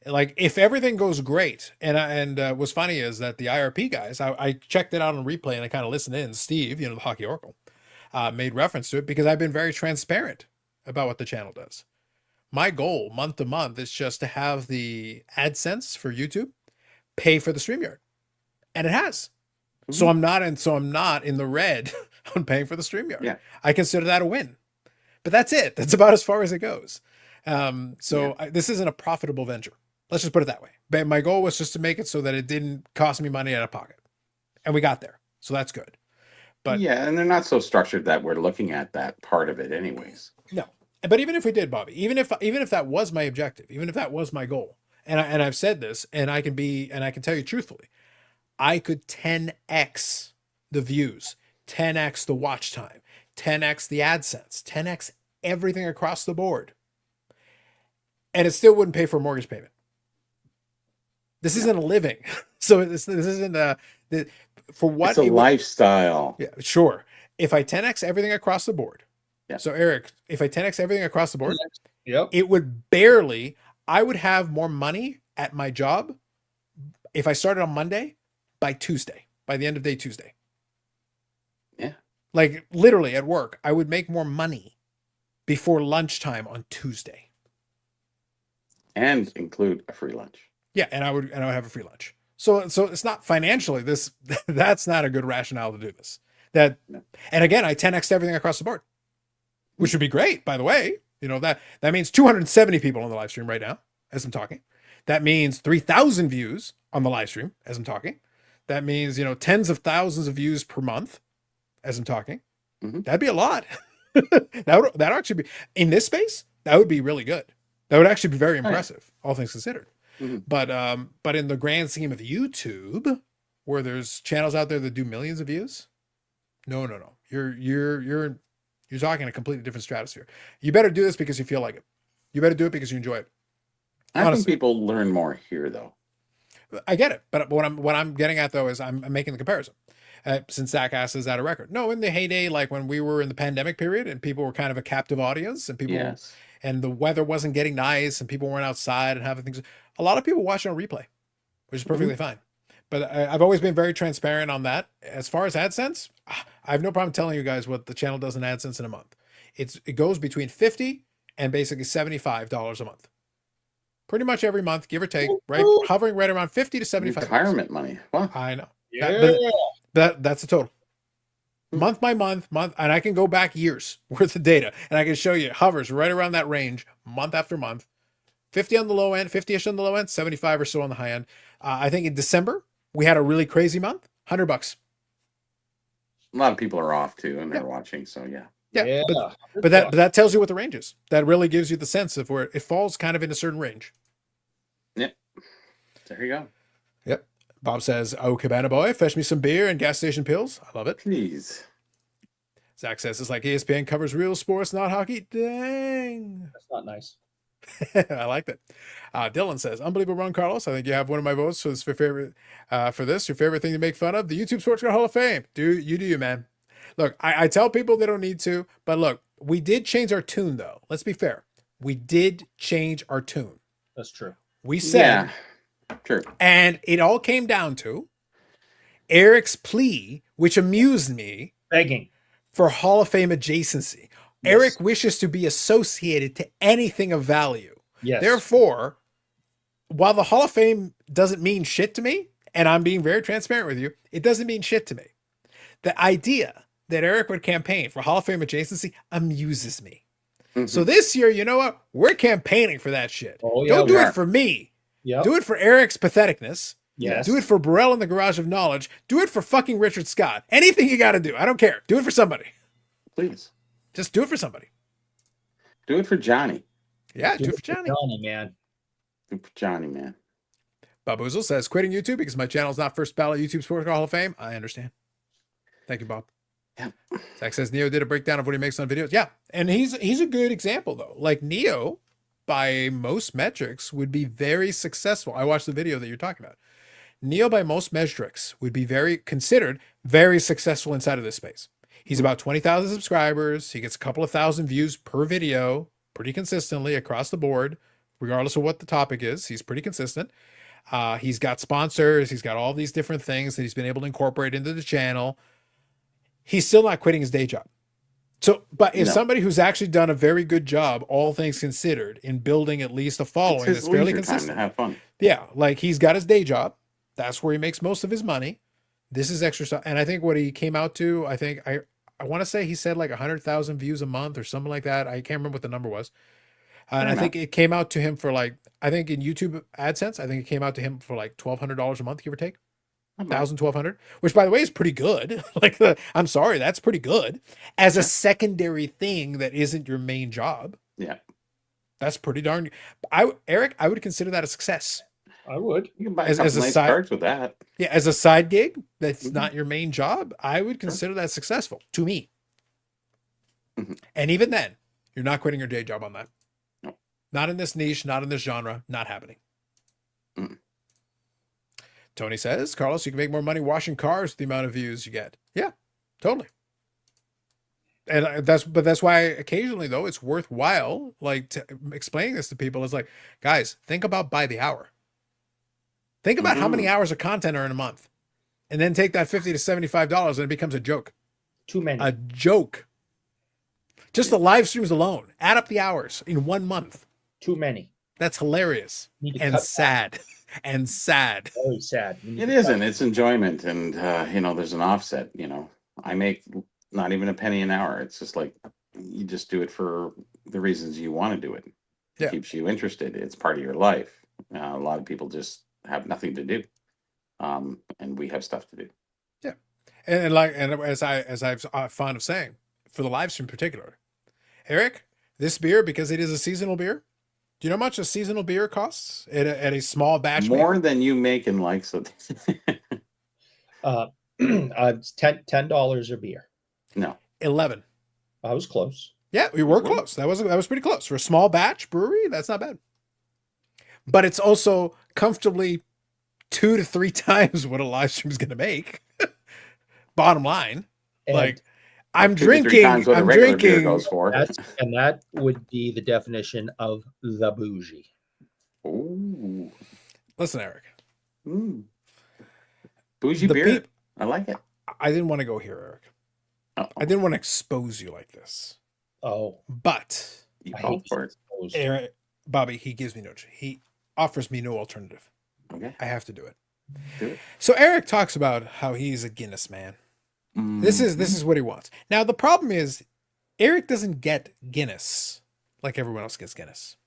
like, if everything goes great, and what's funny is that the IRP guys, I checked it out on replay and I kind of listened in. Steve, the Hockey Oracle, made reference to it because I've been very transparent about what the channel does. My goal month to month is just to have the AdSense for YouTube pay for the StreamYard. And it has. So I'm not in the red on paying for the StreamYard. Yeah. I consider that a win. But that's it. That's about as far as it goes. This isn't a profitable venture. Let's just put it that way. But my goal was just to make it so that it didn't cost me money out of pocket. And we got there. So that's good. But yeah, and they're not so structured that we're looking at that part of it anyways. No. But even if we did, Bobby, even if that was my objective, even if that was my goal, and I've said this, and I can tell you truthfully, I could 10x the views, 10x the watch time, 10x the AdSense, 10x everything across the board, and it still wouldn't pay for a mortgage payment. This isn't a living, so this isn't for what it's a lifestyle. Yeah, sure. If I 10x everything across the board. Yeah. So Eric, if I 10x everything across the board, yep, it would I would have more money at my job if I started on Monday by Tuesday, by the end of day Tuesday. Yeah. Like literally at work, I would make more money before lunchtime on Tuesday. And include a free lunch. Yeah, and I would have a free lunch. So it's not financially that's not a good rationale to do this. And again, I 10x everything across the board, which would be great, by the way. That means 270 people on the live stream right now as I'm talking. That means 3,000 views on the live stream as I'm talking. That means, tens of thousands of views per month as I'm talking. That'd be a lot. That actually be in this space. That would be really good. That would actually be very impressive, all things considered. But in the grand scheme of YouTube, where there's channels out there that do millions of views. No. You're talking a completely different stratosphere. You better do this because you feel like it. You better do it because you enjoy it. I think Honestly. people learn more here, though. I get it, but what I'm getting at though is I'm making the comparison. Since Zach asked, is that a record? No, in the heyday, like when we were in the pandemic period and people were kind of a captive audience and people Yes. and the weather wasn't getting nice and people weren't outside and having things. A lot of people watch it on replay, which is perfectly fine. But I've always been very transparent on that. As far as AdSense, I have no problem telling you guys what the channel does in AdSense in a month. It goes between $50 and basically $75 a month. Pretty much every month, give or take, right? Hovering right around 50 to 75. Retirement money. Wow. I know. Yeah. That's the total. Month by month, and I can go back years worth of data, and I can show you it hovers right around that range, month after month. 50 on the low end, 50-ish on the low end, 75 or so on the high end. I think in December we had a really crazy month, $100. A lot of people are off too, and they're watching. So yeah. Yeah. But that tells you what the range is. That really gives you the sense of where it falls kind of in a certain range. Yep. There you go. Yep. Bob says, "Oh, Cabana Boy, fetch me some beer and gas station pills." I love it. Please. Zach says it's like ESPN covers real sports, not hockey. Dang. That's not nice. I like that. Dylan says, "Unbelievable run, Carlos. I think you have one of my votes for this favorite. For this, your favorite thing to make fun of, the YouTube Sports Car Hall of Fame. Do you, man? Look, I tell people they don't need to, but look, we did change our tune, though. Let's be fair. We did change our tune. That's true. We said, True. And it all came down to Eric's plea, which amused me, Begging. for Hall of Fame adjacency. Yes. Eric wishes to be associated to anything of value. Yes. Therefore, while the Hall of Fame doesn't mean shit to me, and I'm being very transparent with you, it doesn't mean shit to me. The idea that Eric would campaign for Hall of Fame adjacency amuses me. Mm-hmm. So this year, you know what? We're campaigning for that shit. Oh, yeah, Don't do we it are. for me. Yep. Do it for Eric's patheticness. Yes. Do it for Burrell in the Garage of Knowledge. Do it for fucking Richard Scott. Anything you got to do. I don't care. Do it for somebody. Please. Just do it for somebody. Do it for Johnny. Yeah, do it for Johnny. Johnny, man. Do it for Johnny, man. Baboozle says, quitting YouTube because my channel is not first ballot YouTube Sports Car Hall of Fame. I understand. Thank you, Bob. Yeah. Zach says Neo did a breakdown of what he makes on videos. Yeah. And he's a good example, though. Like Neo, by most metrics, would be very successful. I watched the video that you're talking about. Neo, by most metrics, would be considered very successful inside of this space. He's about 20,000 subscribers. He gets a couple of thousand views per video pretty consistently across the board, regardless of what the topic is. He's pretty consistent. He's got sponsors. He's got all these different things that he's been able to incorporate into the channel. He's still not quitting his day job. So, but if somebody who's actually done a very good job, all things considered, in building at least a following that's fairly consistent, time to have fun. Yeah, like he's got his day job. That's where he makes most of his money. This is extra stuff. And I think what he came out to, I want to say he said like 100,000 views a month or something like that. I can't remember what the number was. And I think it came out to him for like, I think in YouTube AdSense, I think it came out to him for like $1,200 a month, give or take. 1,000, 1,200, which by the way is pretty good. I'm sorry, that's pretty good as a secondary thing that isn't your main job. Yeah. That's pretty darn. Eric, I would consider that a success. I would. You can buy As a a nice side- cards with that. Yeah, as a side gig that's not your main job, I would consider that successful to me. Mhm. And even then, you're not quitting your day job on that. No. Not in this niche, not in this genre, not happening. Mm. Tony says, Carlos, you can make more money washing cars with the amount of views you get. Yeah, totally. And that's why occasionally though, it's worthwhile, like explaining this to people is like, guys, think about by the hour. Think about how many hours of content are in a month, and then take that $50 to $75 and it becomes a joke. Too many. A joke. Just the live streams alone. Add up the hours in 1 month. Too many. That's hilarious Need to and cut sad. And sad. Very sad. It isn't. It's enjoyment, and there's an offset. I make not even a penny an hour. It's just like you just do it for the reasons you want to do it. It keeps you interested. It's part of your life. A lot of people just have nothing to do, and we have stuff to do. Yeah, and as I'm fond of saying, for the live stream in particular, Eric, this beer, because it is a seasonal beer. Do you know how much a seasonal beer costs at a small batch? More than you make in like so. It's $10 a beer. No. 11. I was close. Yeah, we were close. That was pretty close for a small batch brewery. That's not bad. But it's also comfortably 2 to 3 times what a live stream is going to make. Bottom line, And like I'm 2 to 3 drinking. times what a I'm regular beer drinking. goes for. that would be the definition of the bougie. Ooh. Listen, Eric. Mm. Bougie The beer. peop- I like it. I didn't want to go here, Eric. Uh-oh. I didn't want to expose you like this. Oh, But You I call hate for it. exposed. Eric, Bobby, he gives me no. He offers me no alternative. Okay. I have to do it. Do it. So Eric talks about how he's a Guinness man. This is what he wants. Now the problem is Eric doesn't get Guinness like everyone else gets Guinness.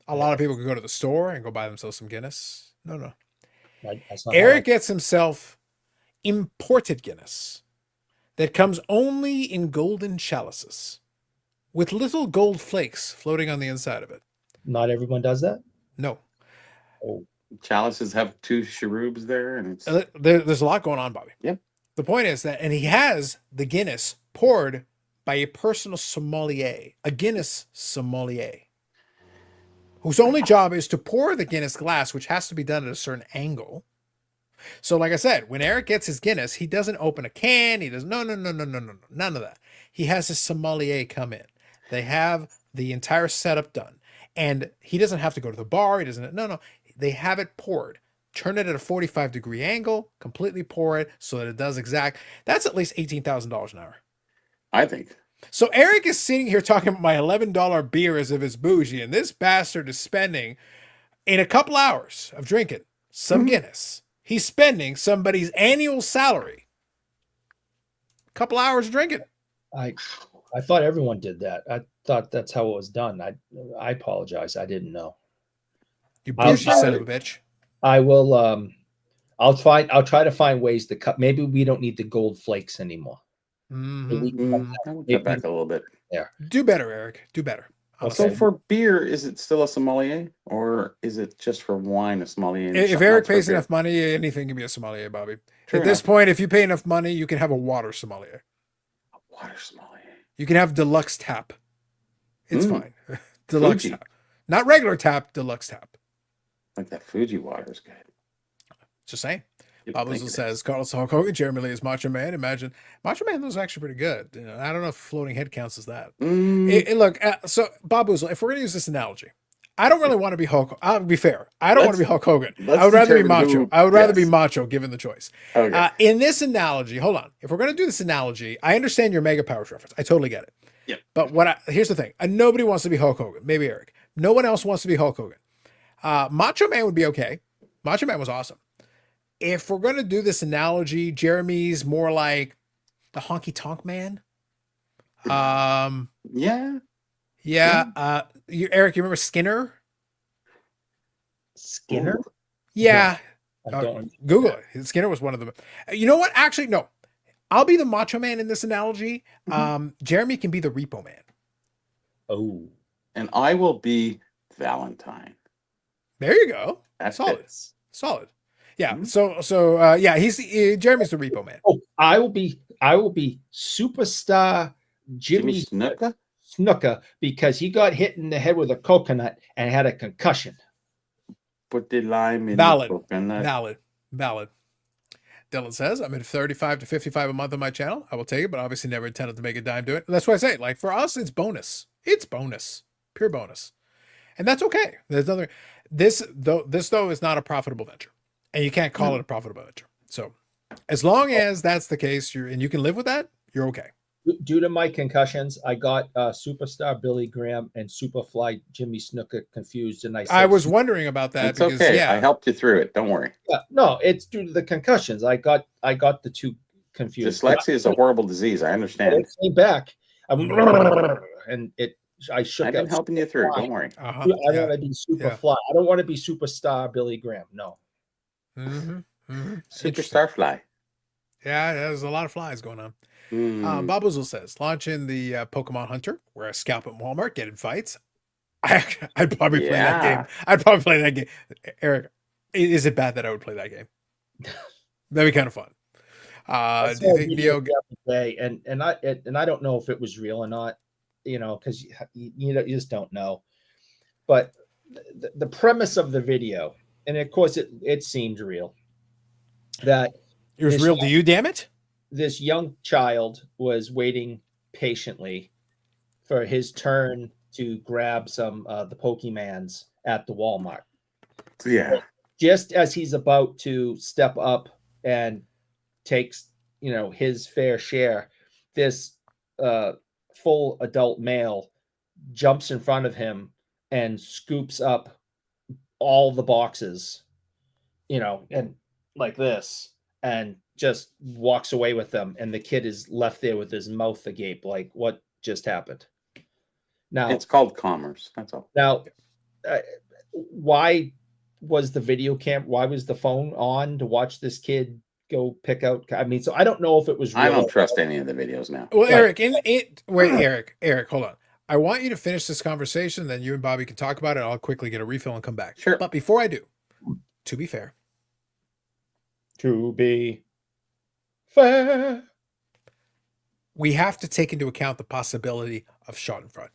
A lot of people can go to the store and go buy themselves some Guinness. No. That's not how Eric gets himself imported Guinness that comes only in golden chalices with little gold flakes floating on the inside of it. not everyone does that. No. Oh, Chalices have 2 cherubs there, and it's There's a lot going on, Bobby. Yep. The point is that, and he has the Guinness poured by a personal sommelier, a Guinness sommelier, whose only job is to pour the Guinness glass, which has to be done at a certain angle. So, like I said, when Eric gets his Guinness, he doesn't open a can. He does no, none of that. He has his sommelier come in. They have the entire setup done, and he doesn't have to go to the bar. He doesn't. No. They have it poured. Turn it at a 45-degree angle. Completely pour it so that it does exact. That's at least $18,000 an hour. I think. So Eric is sitting here talking about my $11 beer as if it's bougie, and this bastard is spending, in a couple hours of drinking some Guinness, he's spending somebody's annual salary. A couple hours of drinking. I thought everyone did that. I thought that's how it was done. I apologize. I didn't know. You bougie I'll- son of a bitch. I will. I'll try to find ways to cut. Maybe we don't need the gold flakes anymore. Mhm. I would cut back a little bit. Do better, Eric. Do better. So Honestly. for beer, is it still a sommelier, or is it just for wine a sommelier? and If something Eric else for pays beer? enough money, anything can be a sommelier, Bobby. True At this enough. point, if you pay enough money, you can have a water sommelier. Water sommelier. You can have deluxe tap. It's fine. Deluxe Fuji. tap. Not regular tap, deluxe tap. Like that Fuji water is good. Just saying. You'd Bob think Wiesel it says, is. Carlos Hulk Hogan, Jeremy Lee is Macho Man. Imagine. Macho Man was actually pretty good. You know, I don't know if floating head counts as that. Look, so Bob Wiesel, if we're going to use this analogy, I don't really want to be Hulk. I'll be fair. I don't want to be Hulk Hogan. let's I would rather be determine Macho. who- I would rather be yes. Macho given the choice. Okay. In this analogy, hold on. If we're going to do this analogy, I understand your Mega Powers reference. I totally get it. Yep. But here's the thing. Nobody wants to be Hulk Hogan. Maybe Eric. No one else wants to be Hulk Hogan. Macho Man would be okay. Macho Man was awesome. If we're going to do this analogy, Jeremy's more like the honky tonk man. Yeah. Eric, you remember Skinner? Skinner. Yeah. I don't. Google it. Skinner was one of them. You know what? Actually, no. I'll be the Macho Man in this analogy. Jeremy can be the Repo Man. Oh, And I will be Valentine. There you go. That Solid. fits. Solid. Yeah. Mhm. So he's Jeremy's the Repo Man. oh, I will be superstar Jimmy Jimmy Snuka? Snuka because he got hit in the head with a coconut and had a concussion. Put the lime in Valid. the coconut. Valid. Dylan says, I'm at 35 to 55 a month on my channel. I will take it, but obviously never intended to make a dime do it. That's why I say, like, for us, it's bonus. It's bonus. Pure bonus. And that's okay. There's nothing. This though is not a profitable venture. And you can't call it a profitable venture. So as long as that's the case, you can live with that, you're okay. Due to my concussions, I got superstar Billy Graham and Superfly Jimmy Snuka confused, and I was wondering about that It's because okay. I helped you through it. Don't worry. no, it's due to the concussions. I got the two confused. Dyslexia is a horrible disease. I understand. It came back, and I shook I've been out. helping you through it. Don't worry. I want to be Superfly. I don't want to be superstar Billy Graham. No. Superstar fly. Yeah, there's a lot of flies going on. Mm. Bob Wiesel says, launch in the Pokemon Hunter, where I scalp at Walmart, get in fights. I'd probably play that game. I'd probably play that game. Eric, is it bad that I would play that game? That'd be kind of fun. I Do you saw a think video Neo? the other day, and I don't know if it was real or not, because you just don't know. But the premise of the video, and of course it seemed real, that It was this real to you, damn it. this young child was waiting patiently for his turn to grab some the Pokemans at the Walmart. Yeah. Just as he's about to step up and takes his fair share, this full adult male jumps in front of him and scoops up all the boxes, and like this, and just walks away with them, and the kid is left there with his mouth agape, like, what just happened? Now, It's called commerce. That's all. now, why was the video cam? Why was the phone on to watch this kid go pick out? I mean, so I don't know if it was real. I don't trust any of the videos now. Well, Right. Eric, wait, Eric, hold on. I want you to finish this conversation, then you and Bobby can talk about it. I'll quickly get a refill and come back. Sure. But before I do, to be fair, we have to take into account the possibility of shot in front.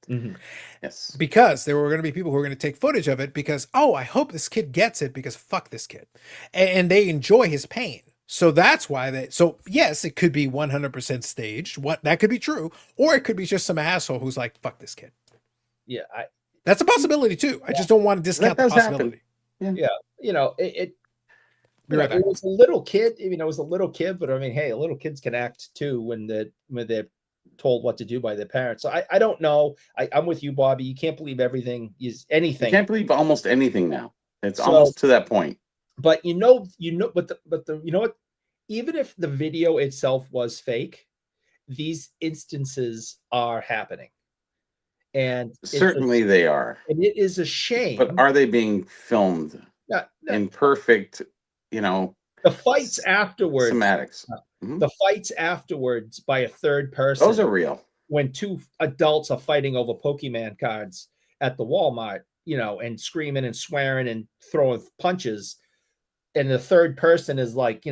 Mhm. Yes. Because there were going to be people who were going to take footage of it because, oh, I hope this kid gets it because fuck this kid. And they enjoy his pain. So that's why so yes, it could be 100% staged. That could be true. Or it could be just some asshole who's like, fuck this kid. Yeah, That's a possibility too. I just don't want to discount the does happen. possibility. Be right back. It was a little kid. It was a little kid, but I mean, hey, little kids can act too when they're told what to do by their parents. So I don't know. I'm with you, Bobby. You can't believe everything is anything. You can't believe almost anything now. It's almost to that point. But but you know what? Even if the video itself was fake, these instances are happening, and Certainly they are. And it is a shame. But are they being filmed in perfect, the fights afterwards? Cinematics. The fights afterwards by a third person. Those are real. When two adults are fighting over Pokemon cards at the Walmart, and screaming and swearing and throwing punches, and the third person is like,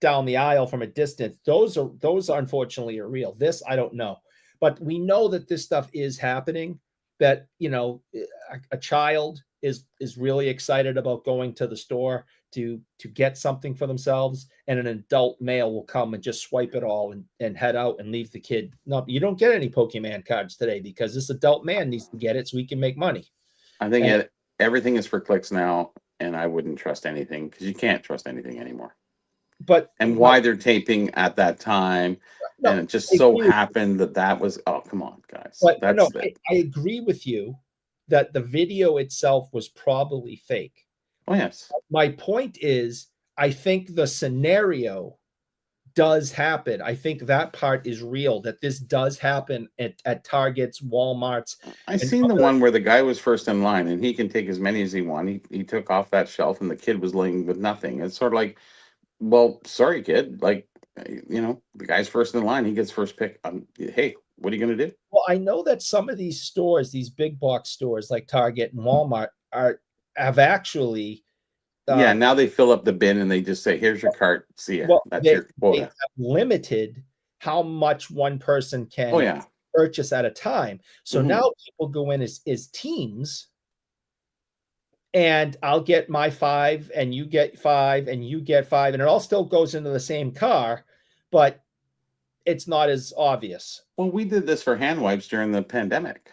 down the aisle from a distance. Those are unfortunately are real. This I don't know, but we know that this stuff is happening. That a child is really excited about going to the store to get something for themselves, and an adult male will come and just swipe it all and head out and leave the kid. No, you don't get any Pokemon cards today because this adult man needs to get it so he can make money. I think everything is for clicks now, and I wouldn't trust anything because you can't trust anything anymore. And why they're taping at that time, and it just so happened that was, oh, come on, guys. But I agree with you that the video itself was probably fake. Oh, yes. My point is, I think the scenario does happen. I think that part is real, that this does happen at Targets, Walmarts. I seen the one where the guy was first in line and he can take as many as he wanted. He took off that shelf and the kid was laying with nothing. It's sort of like, well, sorry, kid. Like, the guy's first in line. He gets first pick. Hey, what are you going to do? Well, I know that some of these stores, these big box stores like Target and Walmart, have actually. Now they fill up the bin and they just say, "Here's your cart. See ya." That's your quota. They have limited how much one person can purchase at a time. So now people go in as teams. And I'll get my 5, and you get 5, and you get 5, and it all still goes into the same car, but it's not as obvious. Well, we did this for hand wipes during the pandemic.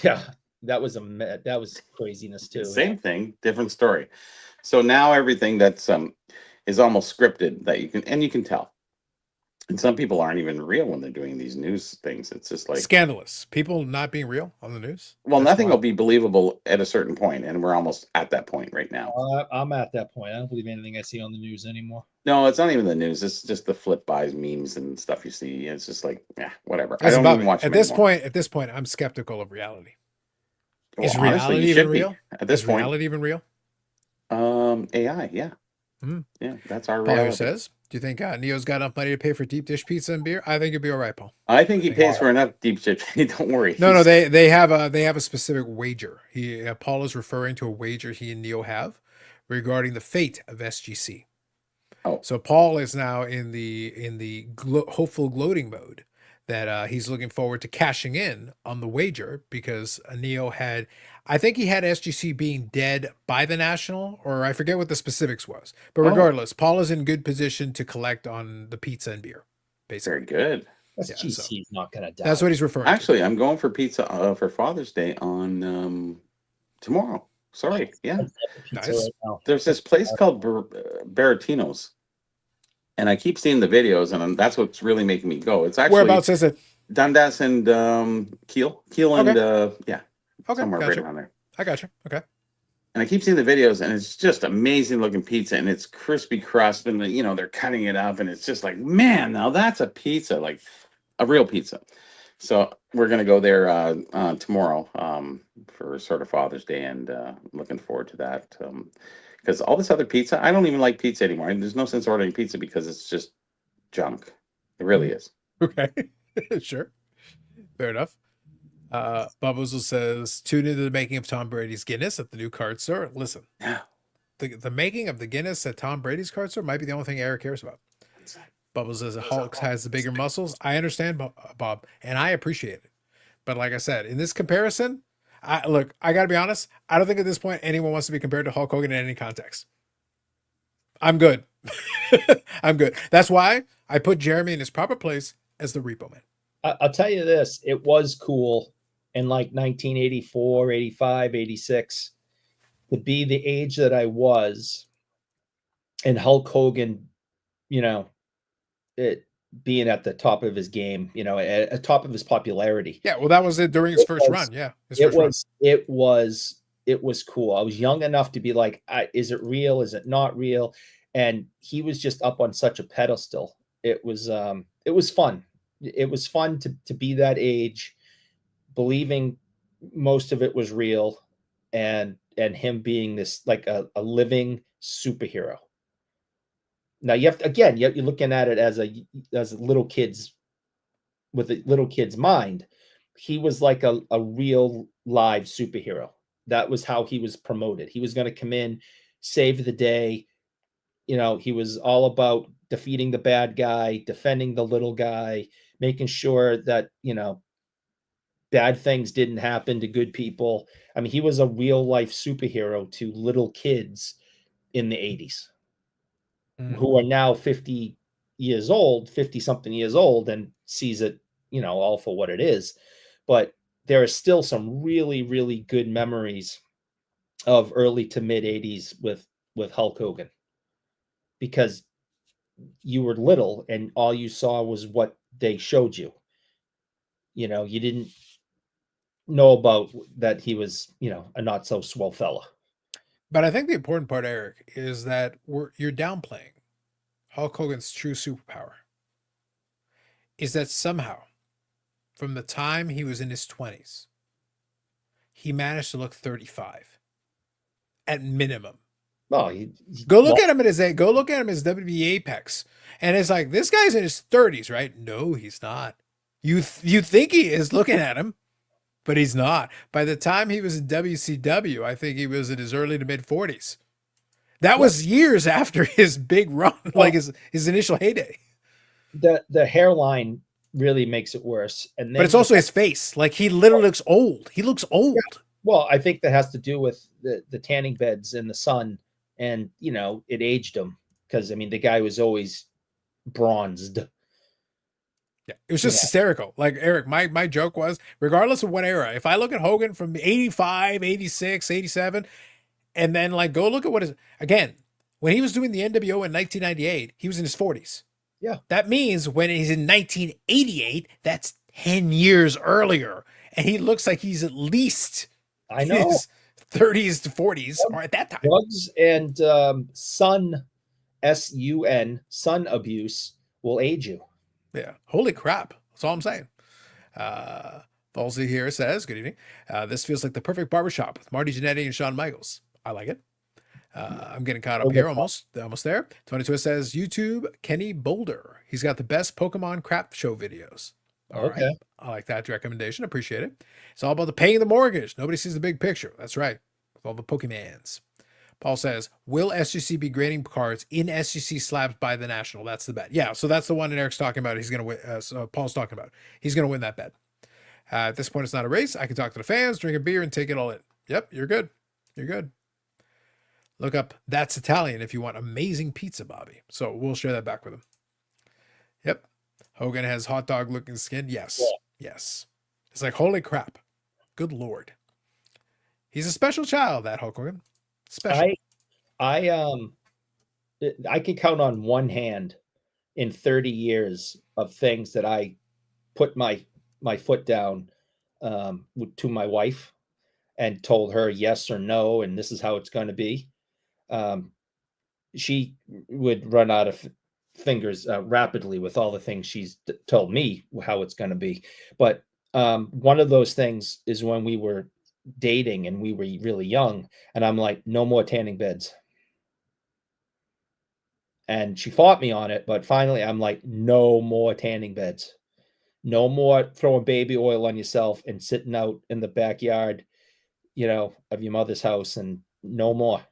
Yeah, that was craziness too. Same thing, different story. So now everything that's is almost scripted that you can tell. And some people aren't even real when they're doing these news things. It's just like scandalous. People not being real on the news. Well, nothing will be believable at a certain point, and we're almost at that point right now. I'm at that point. I don't believe anything I see on the news anymore. No, it's not even the news. It's just the flip buys, memes, and stuff you see. It's just like, whatever. I don't even watch at this point. At this point, I'm skeptical of reality. Well, is reality even real? At this point, reality even real? AI, yeah. Yeah, that's our reality. Paul says, do you think Neo's got enough money to pay for deep dish pizza and beer? I think it'd be all right, Paul. I think he pays for enough deep dish. Don't worry. No, they have a specific wager. Paul is referring to a wager he and Neo have regarding the fate of SGC. Oh. So Paul is now in the hopeful gloating mode that he's looking forward to cashing in on the wager because Neo had, I think he had SGC being dead by the National, or I forget what the specifics was. But regardless, Paul is in good position to collect on the pizza and beer, basically. Very good. SGC is not going to die. That's what he's referring Actually, to. I'm going for pizza for Father's Day on tomorrow. Sorry. Yeah. Pizza Nice. right now. There's this place called Baratino's. And I keep seeing the videos, and that's what's really making me go. It's actually Whereabouts is it? Dundas and Kiel and yeah, Okay, somewhere right gotcha. around there. I got you. Okay. And I keep seeing the videos, and it's just amazing looking pizza, and it's crispy crust, and they're cutting it up, and it's just like, man, now that's a pizza, like a real pizza. So we're gonna go there tomorrow for sort of Father's Day, and looking forward to that. Because all this other pizza, I don't even like pizza anymore. And there's no sense ordering pizza because it's just junk. It really is. Okay. Sure. Fair enough. Bubbles says, tune into the making of Tom Brady's Guinness at the new card store. Listen, Yeah. the making of the Guinness at Tom Brady's card store might be the only thing Eric cares about. Bubbles says Hulk has the bigger muscles. I understand, Bob, and I appreciate it. But like I said, in this comparison, I gotta be honest. I don't think at this point anyone wants to be compared to Hulk Hogan in any context. I'm good. I'm good. That's why I put Jeremy in his proper place as the Repo Man. I'll tell you this. It was cool in like 1984, 85, 86 to be the age that I was and Hulk Hogan, being at the top of his game, at the top of his popularity. Yeah, well, that was it during his first run. Yeah, It was cool. I was young enough to be like, is it real? Is it not real? And he was just up on such a pedestal. It was fun. It was fun to be that age, believing most of it was real, and him being this like a living superhero. Now you have to, again, you're looking at it as a little kid's with a little kid's mind. He was like a real live superhero. That was how he was promoted. He was going to come in, save the day. He was all about defeating the bad guy, defending the little guy, making sure that, bad things didn't happen to good people. I mean, he was a real life superhero to little kids in the 80s who are now 50 something years old and sees it, all for what it is. But there are still some really, really good memories of early to mid 80s with Hulk Hogan, because you were little and all you saw was what they showed you. You didn't know about that he was, a not so swell fella. But I think the important part, Eric, is that you're downplaying Hulk Hogan's true superpower. Is that somehow, from the time he was in his 20s, he managed to look 35 at minimum. Well, go look at him at his WWE Apex, and it's like, this guy's in his 30s, right? No, he's not. You think he is looking at him, but he's not. By the time he was in WCW, I think he was in his early to mid 40s. That was years after his big run, like his initial heyday. The hairline really makes it worse, and then, but it's also his face. Like, he literally looks old. He looks old. Yeah. Well, I think that has to do with the tanning beds in the sun, and it aged him, because I mean the guy was always bronzed. Yeah, it was just hysterical. Like, Eric, my joke was, regardless of what era, if I look at Hogan from 85, 86, 87, and then like go look at again, when he was doing the NWO in 1998, he was in his 40s. Yeah. That means when he's in 1988, that's 10 years earlier. And he looks like he's at least his 30s to 40s or at that time. Drugs and sun abuse will age you. Yeah. Holy crap. That's all I'm saying. Falsey here says, good evening. This feels like the perfect barbershop with Marty Jannetty and Shawn Michaels. I like it. I'm getting caught up here, almost there. 22 says, YouTube, Kenny Boulder. He's got the best Pokemon crap show videos. All right. I like that recommendation. Appreciate it. It's all about the paying the mortgage. Nobody sees the big picture. That's right. With all the Pokemans. Paul says, will SGC be grading cards in SGC slabs by the National? That's the bet. Yeah, so that's the one that Eric's talking about. He's going to win. So Paul's talking about. He's going to win that bet. At this point, it's not a race. I can talk to the fans, drink a beer, and take it all in. Yep, you're good. You're good. Look up That's Italian if you want amazing pizza, Bobby. So we'll share that back with him. Yep. Hogan has hot dog looking skin. Yes. Yeah. Yes. It's like, holy crap. Good Lord. He's a special child, that Hulk Hogan. Special. I can count on one hand in 30 years of things that I put my foot down to my wife and told her yes or no, and this is how it's going to be. She would run out of fingers rapidly with all the things she's told me how it's going to be. But one of those things is when we were dating and we were really young, and I'm like, no more tanning beds. And she fought me on it, but finally I'm like, no more tanning beds. No more throwing baby oil on yourself and sitting out in the backyard, of your mother's house, and no more.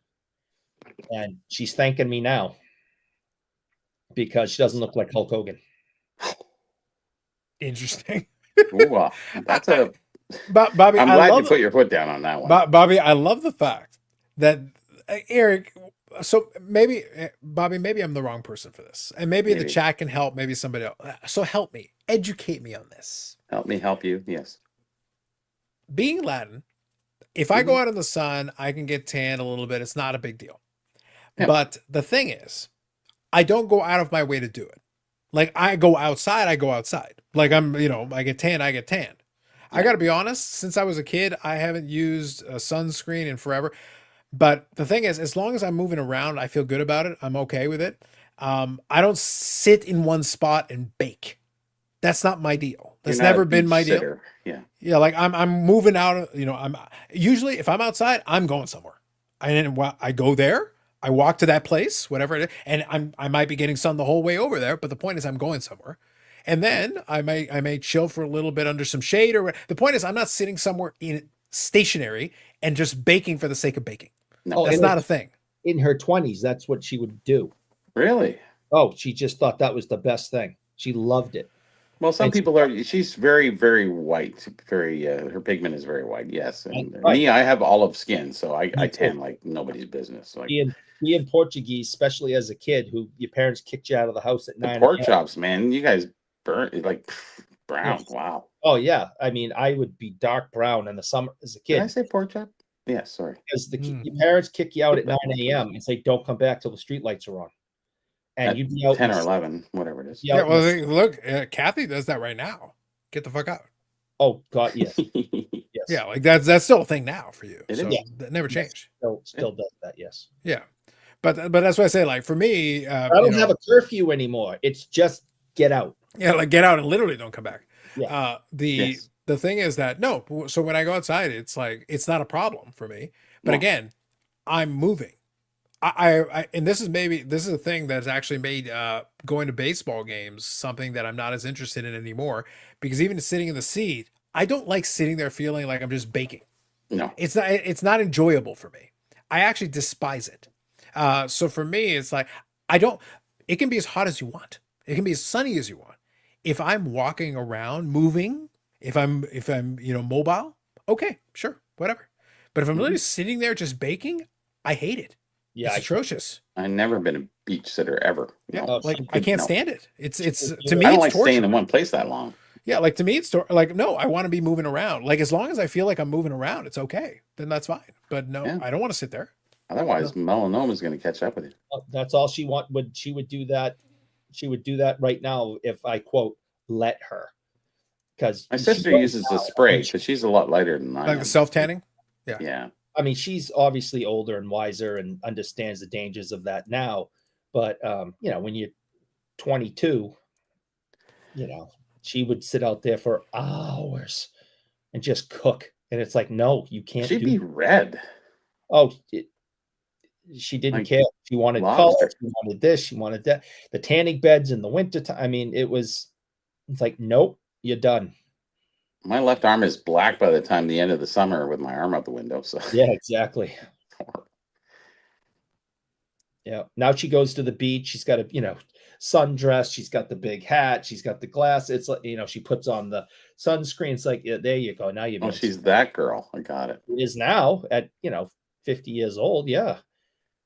And she's thanking me now because she doesn't look like Hulk Hogan. Interesting. Ooh, that's a. Bobby, I'm glad you put your foot down on that one. Bobby, I love the fact that Eric. So maybe, Bobby, maybe I'm the wrong person for this, and maybe the chat can help. Maybe somebody else. So help me, educate me on this. Help me help you. Yes. Being Latin, if I go out in the sun, I can get tanned a little bit. It's not a big deal. Yeah. But the thing is, I don't go out of my way to do it. Like I go outside. Like I get tanned. Yeah. I got to be honest. Since I was a kid, I haven't used a sunscreen in forever. But the thing is, as long as I'm moving around, I feel good about it. I'm okay with it. I don't sit in one spot and bake. That's not my deal. That's never been my deal. Yeah. Yeah. Like I'm moving out, I'm usually, if I'm outside, I'm going somewhere. I go there, I walk to that place, whatever it is. And I might be getting sun the whole way over there. But the point is I'm going somewhere. And then I may chill for a little bit under some shade the point is I'm not sitting somewhere stationary and just baking for the sake of baking. No, that's not a thing. In her 20s, that's what she would do. Really? Oh, she just thought that was the best thing. She loved it. Well, some people she's very, very white. Very, her pigment is very white. Yes. And me, I have olive skin, so I tan like nobody's business. Like being Portuguese, especially as a kid, who your parents kicked you out of the house at 9. Pork chops, man. You guys burnt like brown. Yes. Wow. Oh yeah. I mean, I would be dark brown in the summer as a kid. Did I say pork chop? Yeah, sorry. Because your parents kick you out at 9 a.m. and say, don't come back till the street lights are on. And at you'd be out 10 or 11, whatever it is. Yeah, well, look, Kathy does that right now. Get the fuck out. Oh, God, yes. Yes. Yeah, like that's still a thing now for you. It so is. That never changed. Still does that, yes. Yeah. But that's why I say, like, for me... I don't have a curfew anymore. It's just get out. Yeah, like get out and literally don't come back. Yeah. The thing is that so when I go outside, it's like it's not a problem for me. But again, I'm moving. And this is a thing that's actually made going to baseball games something that I'm not as interested in anymore, because even sitting in the seat, I don't like sitting there feeling like I'm just baking. No. It's not enjoyable for me. I actually despise it. So for me, it's like it can be as hot as you want. It can be as sunny as you want. If I'm walking around, moving, if I'm mobile, okay, sure, whatever. But if I'm literally sitting there just baking, I hate it. Yeah, it's atrocious. I've never been a beach sitter ever. Yeah, like I can't stand it. It's to me. I don't it's like torture. staying in one place that long. Yeah, like to me, it's like no. I want to be moving around. Like as long as I feel like I'm moving around, it's okay. Then that's fine. But no, I don't want to sit there. Otherwise, melanoma is going to catch up with you. That's all she want. She would do that. She would do that right now if I quote let her. Because my sister uses a spray because she's a lot lighter than I am. Like the self tanning. Yeah. Yeah. I mean, she's obviously older and wiser and understands the dangers of that now. But, when you're 22, she would sit out there for hours and just cook. And it's like, no, you can't. She'd be red. Oh, she didn't care. She wanted color. She wanted this. She wanted that. The tanning beds in the wintertime. I mean, it's like, nope, you're done. My left arm is black by the time the end of the summer with my arm out the window. So yeah, exactly. Yeah. Now she goes to the beach. She's got a, sundress. She's got the big hat. She's got the glass. It's like, she puts on the sunscreen. It's like, yeah, there you go. Now you've Oh, been. she's that girl. I got it. It is now at, 50 years old. Yeah.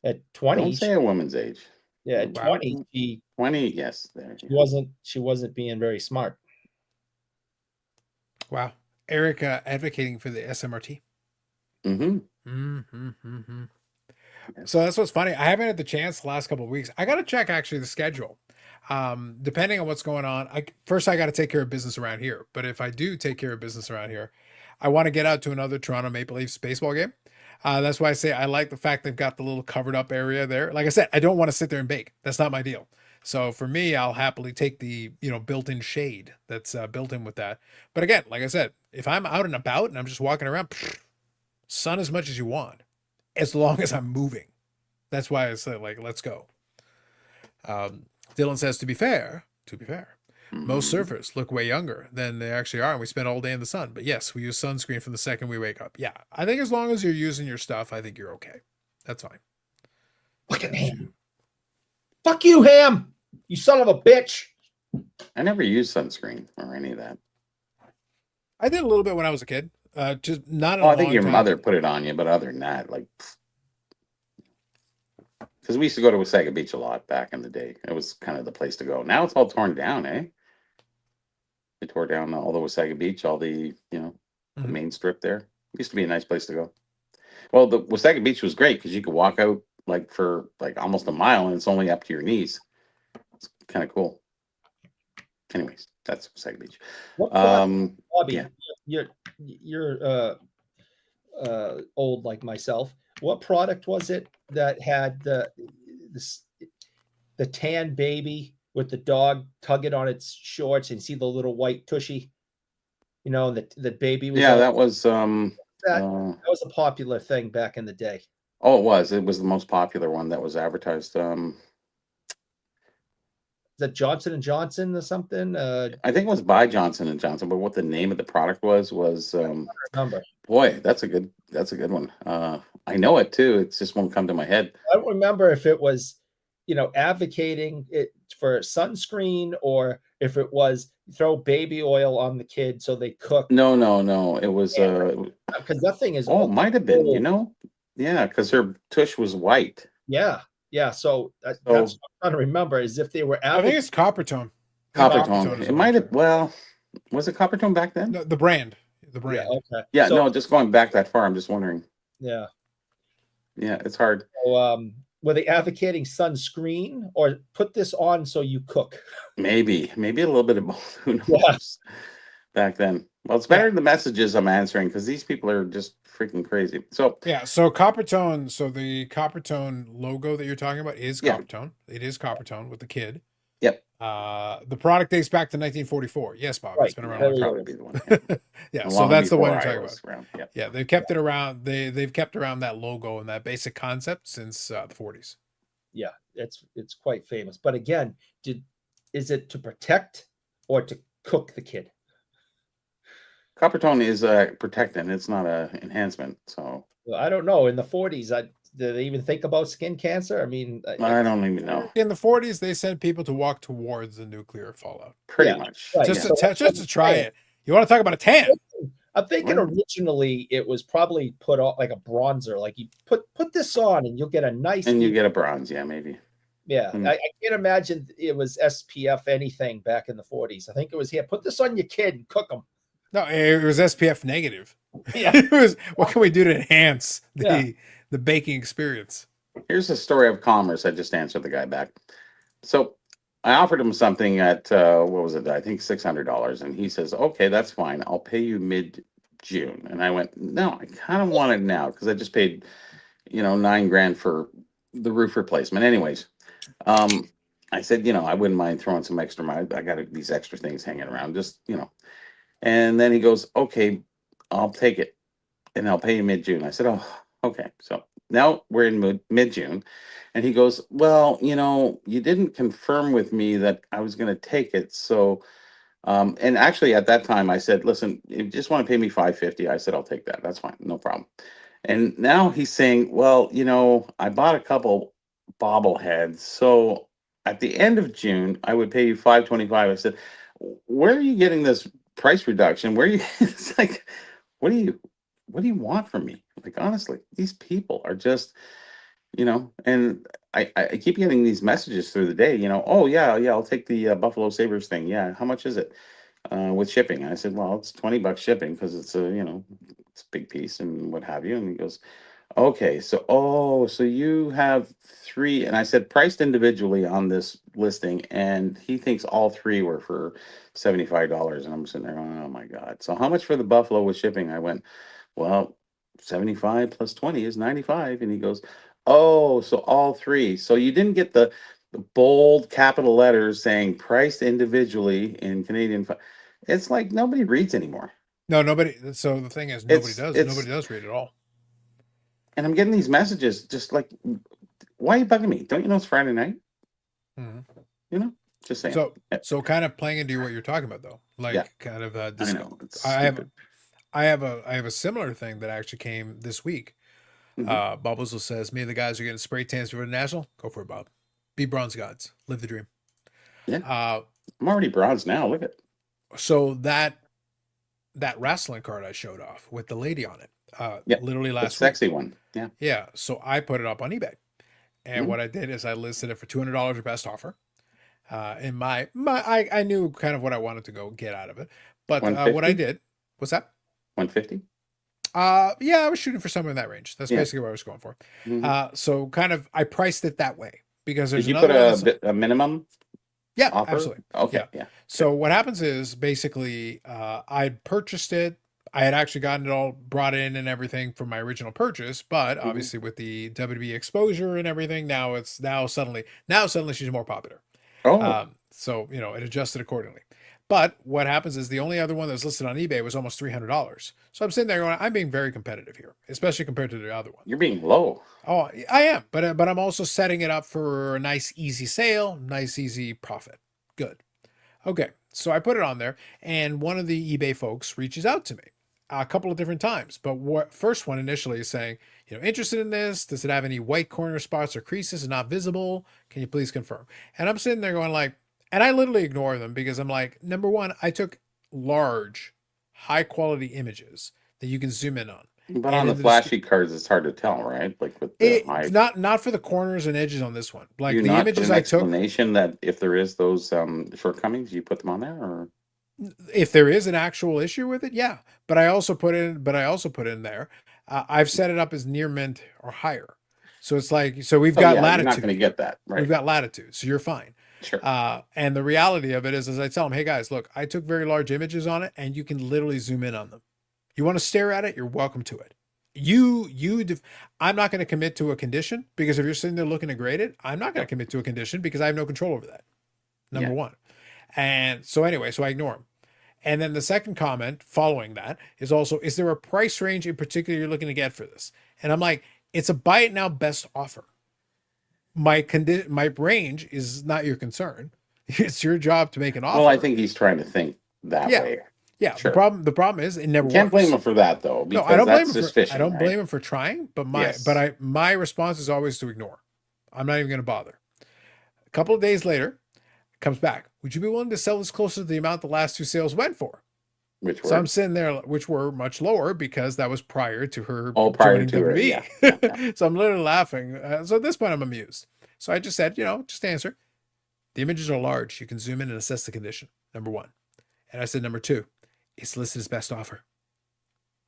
At 20. Don't say a woman's age. Yeah. At Wow. 20, 20, yes. There. she wasn't being very smart. Wow. Eric advocating for the SMRT. Mm-hmm. Mm-hmm. So that's what's funny. I haven't had the chance the last couple of weeks. I got to check actually the schedule. Depending on what's going on, I got to take care of business around here. But if I do take care of business around here, I want to get out to another Toronto Maple Leafs baseball game. That's why I say I like the fact they've got the little covered up area there. Like I said, I don't want to sit there and bake. That's not my deal. So for me, I'll happily take the, built-in shade that's built in with that. But again, like I said, if I'm out and about and I'm just walking around, sun as much as you want, as long as I'm moving. That's why I said, like, let's go. Dylan says, to be fair, most surfers look way younger than they actually are, and we spend all day in the sun. But yes, we use sunscreen from the second we wake up. Yeah, I think as long as you're using your stuff, I think you're okay. That's fine. Fucking Ham. Fuck you, Ham. You son of a bitch. I never used sunscreen or any of that. I did a little bit when I was a kid. Just not. I think your mother put it on you, but other than that, like, because we used to go to Wasaga Beach a lot back in the day. It was kind of the place to go. Now it's all torn down, eh? They tore down all the Wasaga Beach, all the, the main strip there. It used to be a nice place to go. Well, the Wasaga Beach was great because you could walk out for almost a mile and it's only up to your knees. It's kind of cool. Anyways, that's Wasaga Beach. Bobby, yeah. You're old like myself. What product was it that had the tan baby with the dog tugging on its shorts and see the little white tushy? The baby was. Yeah, that was that was a popular thing back in the day. Oh, it was. It was the most popular one that was advertised. Is that Johnson and Johnson or something? I think it was by Johnson and Johnson, but what the name of the product was Remember. Boy, that's a good one. I know it too. It just won't come to my head. I don't remember if it was, advocating it for sunscreen or if it was throw baby oil on the kid so they cook. No. It was because that thing is. Oh, it might have been. Yeah, because her tush was white. Yeah. So that's what I'm trying to remember is if they were. I think it's Coppertone. Coppertone. It might have. Well, was it Coppertone back then? No, the brand. The brand. Yeah, okay. Yeah. No, just going back that far. I'm just wondering. Yeah. Yeah, it's hard. So, were they advocating sunscreen or put this on so you cook? Maybe a little bit of both. Who knows? Yeah. Back then. Well, it's better the messages I'm answering because these people are just freaking crazy. So so Coppertone. So the Coppertone logo that you're talking about is Coppertone. It is Coppertone with the kid. Yep. The product dates back to 1944. Yes, Bob. Right. It's been around. Probably be the one. Yeah. So that's the one you're talking about. Yep. Yeah, they've kept it around. They've kept around that logo and that basic concept since the 40s. Yeah, it's quite famous. But again, is it to protect or to cook the kid? Coppertone is a protectant. It's not a enhancement. So I don't know. In the 40s, did they even think about skin cancer? I mean, I don't even know. In the 40s, they sent people to walk towards the nuclear fallout. Pretty much. Right. Just to try it. You want to talk about a tan? I'm thinking originally it was probably put on like a bronzer. Like you put this on and you'll get a nice. And you get a bronze, yeah, maybe. Yeah, I can't imagine it was SPF anything back in the 40s. I think it was here. Put this on your kid and cook them. No, it was SPF negative. Yeah. It was. What can we do to enhance the baking experience? Here's a story of commerce. I just answered the guy back. So I offered him something at what was it? I think $600, and he says, "Okay, that's fine. I'll pay you mid-June." And I went, "No, I kind of want it now because I just paid, $9,000 for the roof replacement." Anyways, I said, I wouldn't mind throwing some extra money. I got these extra things hanging around, just And then he goes, "Okay, I'll take it, and I'll pay you mid-June." I said, "Oh, okay." So now we're in mid-June, and he goes, "Well, you didn't confirm with me that I was going to take it." So, and actually at that time I said, "Listen, if you just want to pay me $550, I said, I'll take that. That's fine, no problem." And now he's saying, "Well, I bought a couple bobblehead. So at the end of June, I would pay you $5.25. I said, where are you getting this price reduction? Where are you? It's like, what do you want from me? Like, honestly, these people are just, and I keep getting these messages through the day, oh yeah, I'll take the Buffalo Sabres thing. Yeah. How much is it? With shipping. And I said, well, it's $20 shipping because it's it's a big piece and what have you. And he goes, okay, so you have three, and I said priced individually on this listing, and he thinks all three were for $75. And I'm sitting there going, oh my God. So how much for the Buffalo with shipping? I went, well, 75 plus 20 is 95. And he goes, oh, so all three. So you didn't get the bold capital letters saying priced individually in Canadian. It's like nobody reads anymore. No, nobody. So the thing is, nobody does. Nobody does read at all. And I'm getting these messages just like, why are you bugging me? Don't you know it's Friday night? Mm-hmm. Just saying. So kind of playing into what you're talking about, though, like kind of I know. It's I have a similar thing that actually came this week. Mhm. Bob Wizzle says, "Me and the guys are getting spray tans for the national. Go for it, Bob. Be bronze gods. Live the dream." Yeah. I'm already bronze now. Look at it. So that wrestling card I showed off with the lady on it, literally The last sexy week. one. Yeah. Yeah. So I put it up on eBay, and what I did is I listed it for $200 best offer. In I knew kind of what I wanted to go get out of it, but what I 150? did was that 150. yeah, I was shooting for somewhere in that range. That's Yeah. basically what I was going for. Mhm. So kind of I priced it that way because there's Did you another put one that's a minimum yeah, offer? absolutely. Okay. Yeah. Yeah. So what happens is basically I purchased it. I had actually gotten it all brought in and everything from my original purchase, but obviously with the WWE exposure and everything, now suddenly she's more popular. Oh, So it adjusted accordingly. But what happens is the only other one that was listed on eBay was almost $300. So I'm sitting there going, I'm being very competitive here, especially compared to the other one. you're being low. Oh, I am, but I'm also setting it up for a nice easy sale, nice easy profit. Good. Okay, so I put it on there, and one of the eBay folks reaches out to me a couple of different times. But what first one initially is saying, interested in this? Does it have any white corner spots or creases and not visible? Can you please confirm? And I'm sitting there going like, and I literally ignore them because I'm like, number one, I took large, high quality images that you can zoom in on. But And on the in the flashy cards, it's hard to tell, right? Like with the high. not for the corners and edges on this one. Like Do you the not put images an I took, explanation that if there is those shortcomings, you put them on there, or if there is an actual issue with it, yeah. But I also put in there. I've set it up as near mint or higher, so it's like we've got you're latitude. not going to get that, right? We've got latitude, so you're fine. Sure. And the reality of it is, as I tell them, hey guys, look, I took very large images on it, and you can literally zoom in on them. You want to stare at it, you're welcome to it. I'm not going to commit to a condition because if you're sitting there looking to grade it, I'm not going to commit to a condition because I have no control over that. Number one. And so anyway, so I ignore them. And then the second comment following that is also, is there a price range in particular you're looking to get for this? And I'm like, it's a buy it now best offer. My range is not your concern. It's your job to make an offer. Well, I think he's trying to think that way. Yeah. Sure. The problem is it never Can't works. blame him for that though, because I don't blame that's him just for, fishing. I don't right? blame him for trying, but my response is always to ignore. I'm not even going to bother. A couple of days later, it comes back. Would you be willing to sell this closer to the amount the last two sales went for? Which were? So I'm sitting there, which were much lower because that was prior to her prior joining to her, WWE. yeah. So I'm literally laughing. So at this point, I'm amused. So I just said, just answer. The images are large. You can zoom in and assess the condition. Number one. And I said, number two, it's listed as best offer.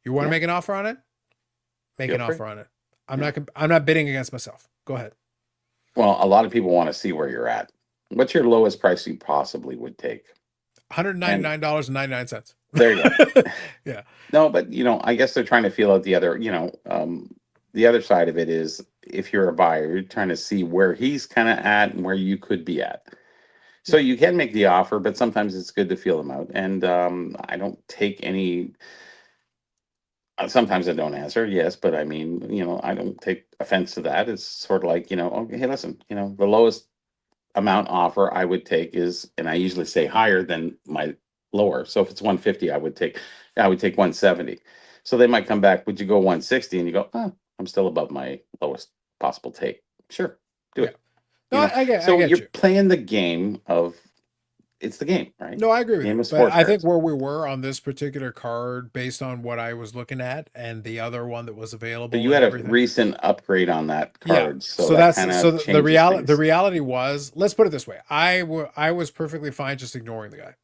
You want to make an offer on it? Make an offer on it. I'm not bidding against myself. Go ahead. Well, a lot of people want to see where you're at. What's your lowest price you possibly would take? $199.99. There you go. Yeah. No, but I guess they're trying to feel out the other, the other side of it is if you're a buyer, you're trying to see where he's kind of at and where you could be at. So you can make the offer, but sometimes it's good to feel them out. And I don't take any. Sometimes I don't answer, yes, but I mean, I don't take offense to that. It's sort of like, okay, hey, listen, the lowest amount offer I would take is, and I usually say higher than my lower. So if it's 150, I would take 170. So they might come back, would you go 160? And you go, oh, I'm still above my lowest possible take. Sure, do it. I get you're you. playing the game of it's the game, right? No, I agree with Game you. of But sports I think cards. where we were on this particular card, based on what I was looking at and the other one that was But available you and had a everything. recent upgrade on that Yeah. card, so So that that's kind so of changes the things. reality was, let's put it this way. I was perfectly fine just ignoring the guy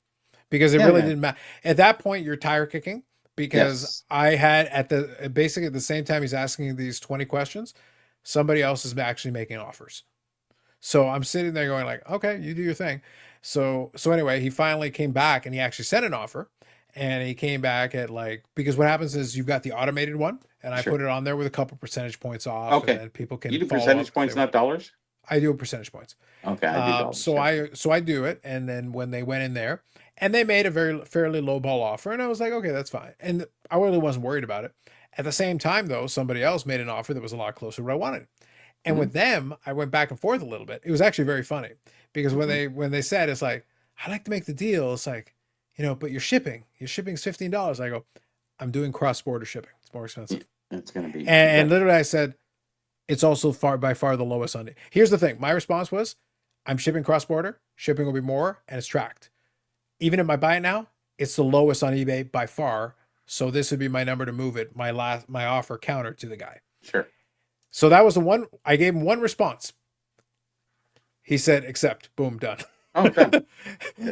because it Yeah, really yeah. didn't matter. At that point, you're tire kicking because Yes. I had basically at the same time he's asking these 20 questions, somebody else is actually making offers. So I'm sitting there going like, okay, you do your thing. So anyway, he finally came back and he actually sent an offer. And he came back at like, because what happens is you've got the automated one, and I Sure. put it on there with a couple percentage points off, Okay. and then people can You do follow percentage up if points, they not dollars? I do percentage points. Okay, I do dollars. So Yeah. I do it, and then when they went in there, and they made a fairly low ball offer, and I was like, okay, that's fine, and I really wasn't worried about it. At the same time, though, somebody else made an offer that was a lot closer to what I wanted, and Mhm. with them, I went back and forth a little bit. It was actually very funny because when Mhm. they said it's like I'd like to make the deal, it's like, but your shipping's $15. I go, I'm doing cross border shipping. It's more expensive, It's going to be. and literally I said, it's also by far the lowest on it. Here's the thing. My response was, I'm shipping cross border. Shipping will be more, and it's tracked. Even if I buy it now, it's the lowest on eBay by far. So this would be my number to move it. My offer counter to the guy. Sure. So that was the one. I gave him one response. He said, accept. Boom, done. Oh, done.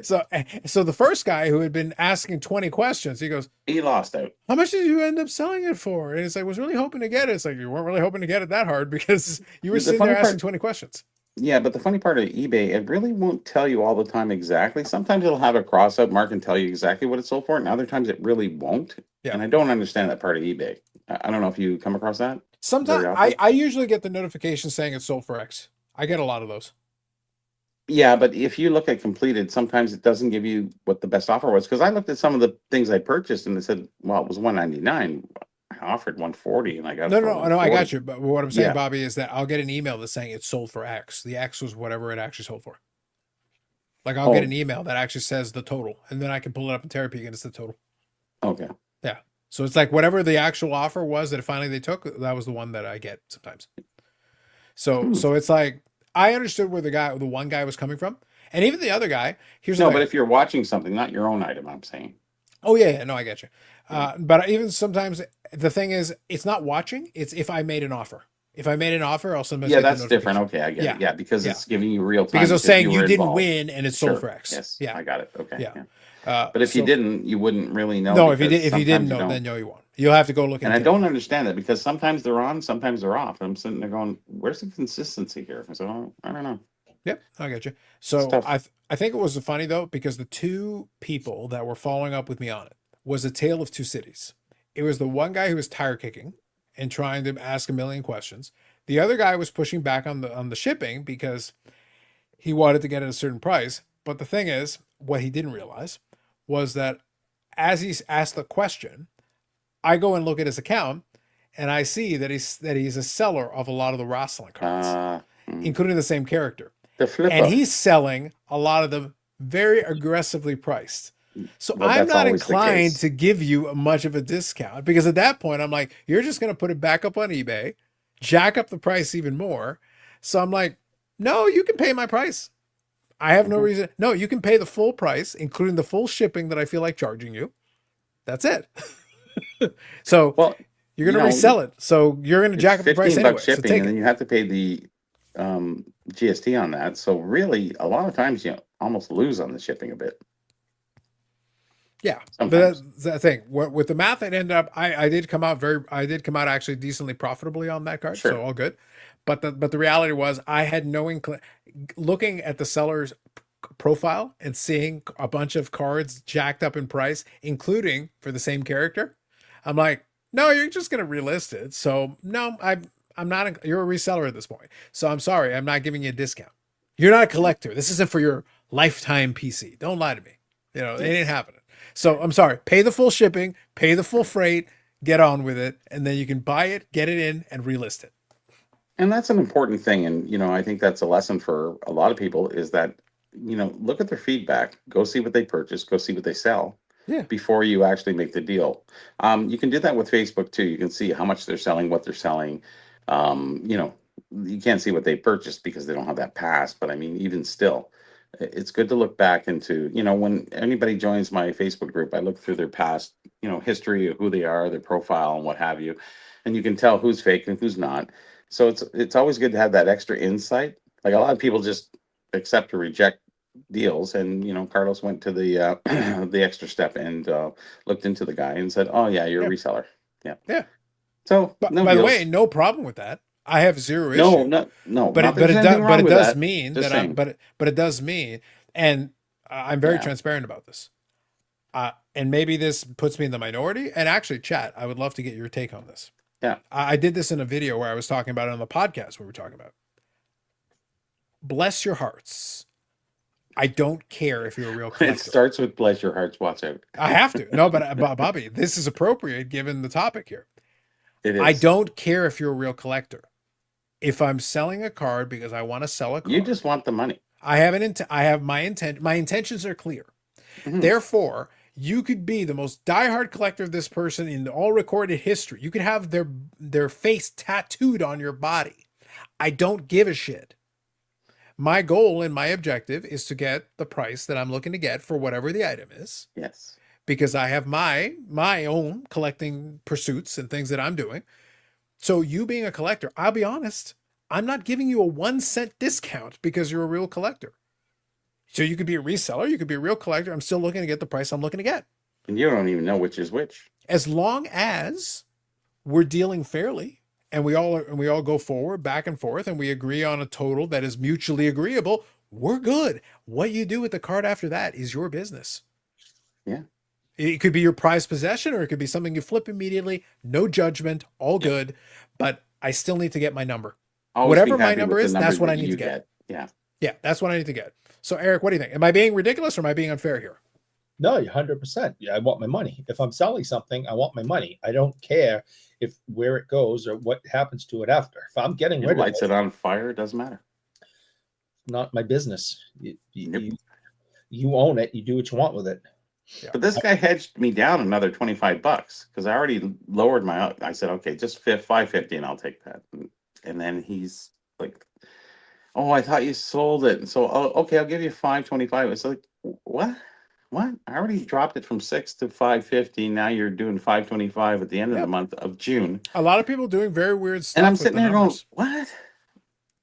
So the first guy who had been asking 20 questions, he goes, He lost out. how much did you end up selling it for? And it's like, I was really hoping to get it. It's like, you weren't really hoping to get it that hard because you were The sitting funny there asking part- 20 questions. Yeah, but the funny part of eBay, it really won't tell you all the time exactly. Sometimes it'll have a cross out mark and tell you exactly what it sold for, and other times it really won't. Yeah. And I don't understand that part of eBay. I don't know if you come across that. Sometimes Very often? I usually get the notification saying it's sold for X. I get a lot of those. Yeah, but if you look at completed, sometimes it doesn't give you what the best offer was. Because I looked at some of the things I purchased and it said, well, it was $199. I offered $140 and I got it for No, I got $140. you. But what I'm saying, Yeah. Bobby, is that I'll get an email that's saying it's sold for X. The X was whatever it actually sold for. Like I'll get Oh. an email that actually says the total, and then I can pull it up in Therapy and it's the total. Okay. Yeah. So it's like whatever the actual offer was that finally they took, that was the one that I get sometimes. So it's like I understood where the one guy was coming from, and even the other guy. Here's the No, thing. but if you're watching something, not your own item, I'm saying. Oh yeah, no, I get you. But even sometimes the thing is, it's not watching. It's if I made an offer. If I made an offer, I'll sometimes Yeah, get the that's different. notification. Okay, I get Yeah. it. Yeah, because Yeah. it's giving you real time. Because it's saying you you were didn't involved. win and it's sold Sure. for X. Yes. Yeah. I got it. Okay. Yeah. Yeah. But if you So- didn't, you wouldn't really know. no, if you because didn't sometimes know, you don't. then no, you won't. You'll have to go look. And I don't understand that because sometimes they're on, sometimes they're off. I'm sitting there going, "Where's the consistency here?" So I don't know. Yep, I get you. So tough. I think it was funny though because the two people that were following up with me on it was a tale of two cities. It was the one guy who was tire kicking and trying to ask a million questions. The other guy was pushing back on the shipping because he wanted to get at a certain price. But the thing is, what he didn't realize was that as he's asked the question, I go and look at his account and I see that he's a seller of a lot of the wrestling cards, including the same character. The flip And up. he's selling a lot of them very aggressively priced. So Well, I'm that's not always the inclined case. to give you much of a discount because at that point I'm like, you're just going to put it back up on eBay, jack up the price even more. So I'm like, no, you can pay my price. I have no reason. No, you can pay the full price, including the full shipping that I feel like charging you. That's it. So Well, you're going to you know, resell it. So you're going to it's jack up the price 15 anyway. bucks So shipping, take and then it. you have to pay the GST on that. So really, a lot of times you almost lose on the shipping a bit. Yeah, Sometimes. but that's the thing. With the math, it ended up. I did come out actually decently profitably on that card, Sure. so all good. But the reality was, I had no looking at the seller's profile and seeing a bunch of cards jacked up in price, including for the same character. I'm like, no, you're just gonna relist it. So no, I'm not. You're a reseller at this point. So I'm sorry, I'm not giving you a discount. You're not a collector. This isn't for your lifetime PC. Don't lie to me. It ain't happening. So I'm sorry. Pay the full shipping, pay the full freight, get on with it, and then you can buy it, get it in, and relist it. And that's an important thing. And, I think that's a lesson for a lot of people is that, look at their feedback, go see what they purchase, go see what they sell before you actually make the deal. You can do that with Facebook too. You can see how much they're selling, what they're selling, you can't see what they purchased because they don't have that pass. But I mean, even still, it's good to look back into, when anybody joins my Facebook group, I look through their past, history of who they are, their profile and what have you. And you can tell who's fake and who's not. So it's always good to have that extra insight. Like a lot of people just accept or reject deals, and Carlos went to the the extra step and looked into the guy and said, "Oh yeah, you're a reseller." Yeah. So But no by the deals. way, no problem with that. I have zero No, issue. no. But not it, that there's anything wrong it with does that. mean Just that saying. but it does mean, and I'm very Yeah. transparent about this. And maybe this puts me in the minority. And actually, chat, I would love to get your take on this. Yeah. I did this in a video where I was talking about it on the podcast. We were talking about, bless your hearts. I don't care if you're a real collector. It starts with bless your hearts. Watch out. I have to. No, but Bobby, this is appropriate given the topic here. It is. I don't care if you're a real collector. If I'm selling a card because I want to sell a card, You just want the money. I have my intent. My intentions are clear. Mhm. Therefore, you could be the most diehard collector of this person in all recorded history. You could have their face tattooed on your body. I don't give a shit. My goal and my objective is to get the price that I'm looking to get for whatever the item is, Yes. because I have my own collecting pursuits and things that I'm doing. So you being a collector, I'll be honest, I'm not giving you a 1 cent discount because you're a real collector. So you could be a reseller, you could be a real collector. I'm still looking to get the price I'm looking to get. And you don't even know which is which. As long as we're dealing fairly and we all go forward, back and forth, and we agree on a total that is mutually agreeable, we're good. What you do with the card after that is your business. Yeah. It could be your prized possession, or it could be something you flip immediately. No judgment, all good. But I still need to get my number. Always Whatever be my happy number with the is, that's what that I need you to get. Yeah. Yeah, that's what I need to get. So Eric, what do you think? Am I being ridiculous or am I being unfair here? No, you're 100%. Yeah, I want my money. If I'm selling something, I want my money. I don't care if where it goes or what happens to it after. If I'm getting It rid of lights it, it on fire. It doesn't matter. not my business. You, Yep. you own it. You do what you want with it. But this guy hedged me down another $25 because I already lowered my. I said, okay, just $5.50 and I'll take that. And then he's like, "Oh, I thought you sold it." And so, okay, I'll give you $5.25. It's like, what? What? I already dropped it from $6 to $5.50. Now you're doing $5.25 at the end of the month of June. A lot of people doing very weird stuff. And I'm with sitting the there numbers. going, what?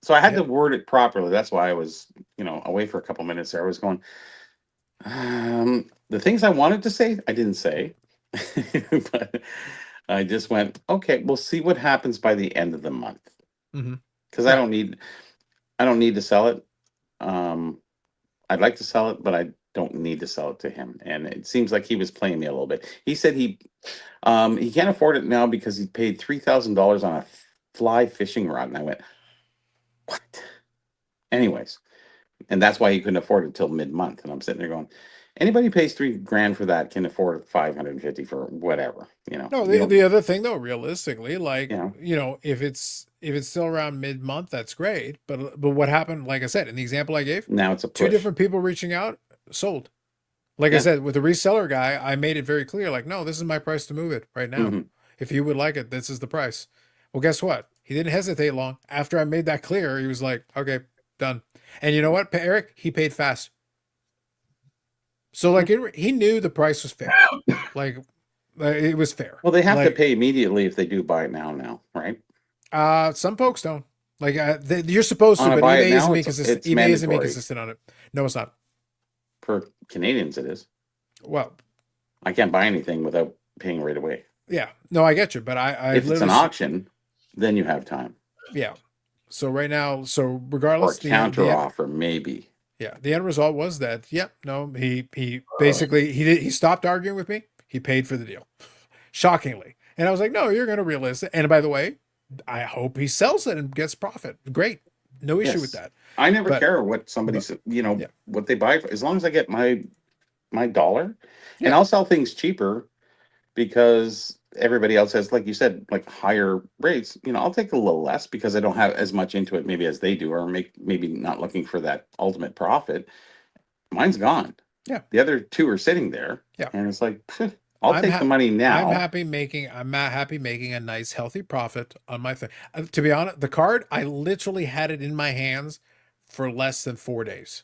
So I had Yep. to word it properly. That's why I was, away for a couple minutes there. I was going, the things I wanted to say, I didn't say. But I just went, okay, we'll see what happens by the end of the month. Mhm. Because Right. I don't need to sell it. I'd like to sell it, but I don't need to sell it to him. And it seems like he was playing me a little bit. He said he can't afford it now because he paid $3,000 on a fly fishing rod. And I went, what? Anyways, and that's why he couldn't afford it till mid-month. And I'm sitting there going, anybody who pays $3,000 for that can afford $550 for whatever, No, You don't- the other thing though, realistically, like, Yeah. if it's still around mid-month, that's great. But what happened, like I said, in the example I gave, now it's a two push. different people reaching out, sold. Like I Yeah. said, with the reseller guy, I made it very clear, like, no, this is my price to move it right now. Mhm. If you would like it, this is the price. Well, guess what? He didn't hesitate long. After I made that clear, he was like, okay, done. And you know what, Eric? He paid fast. So like he knew the price was fair. Like it was fair. Well, they have to Like, pay immediately if they do buy it now, right? some folks don't. Like you're supposed to, On a but buy it eBay now, isn't being it's consistent. eBay isn't being mandatory. consistent on it. No, it's not. For Canadians, it is. Well, I can't buy anything without paying right away. yeah. No, I get you, but I If it's an literally- auction, then you have time. Yeah. So right now, so Or a regardless, counter offer, maybe. yeah, the end result was that, he basically he stopped arguing with me. He paid for the deal, shockingly. And I was like, no, you're going to realize it. And by the way, I hope he sells it and gets profit. Great, no issue with Yes. that. I never But- care what somebody said, Yeah. what they buy for, as long as I get my dollar. Yeah. And I'll sell things cheaper because everybody else has, like you said, like higher rates. I'll take a little less because I don't have as much into it maybe as they do, or maybe not looking for that ultimate profit. Mine's gone. Yeah. The other two are sitting there. Yeah. And it's like, I'll I'm take the money now. I'm happy making a nice healthy profit on my thing. To be honest, the card, I literally had it in my hands for less than 4 days.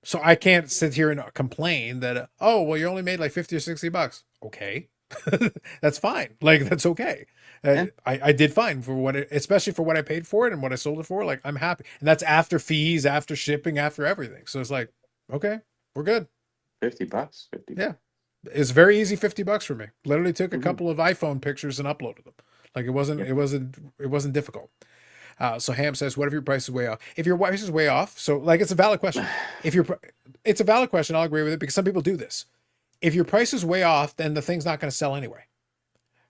So I can't sit here and complain that, oh, well, you only made like 50 or 60 bucks. Okay. That's fine. Like, that's okay. Yeah. I did fine for what it, especially for what I paid for it and what I sold it for. Like, I'm happy. And that's after fees, after shipping, after everything. So it's like, okay, we're good. $50. Yeah. It's very easy, 50 bucks for me. Literally took a Mhm. couple of iPhone pictures and uploaded them. Like, it wasn't difficult. So Ham says, what if your price is way off? If your price is way off, so like, it's a valid question. It's a valid question. I'll agree with it because some people do this. If your price is way off, then the thing's not going to sell anyway.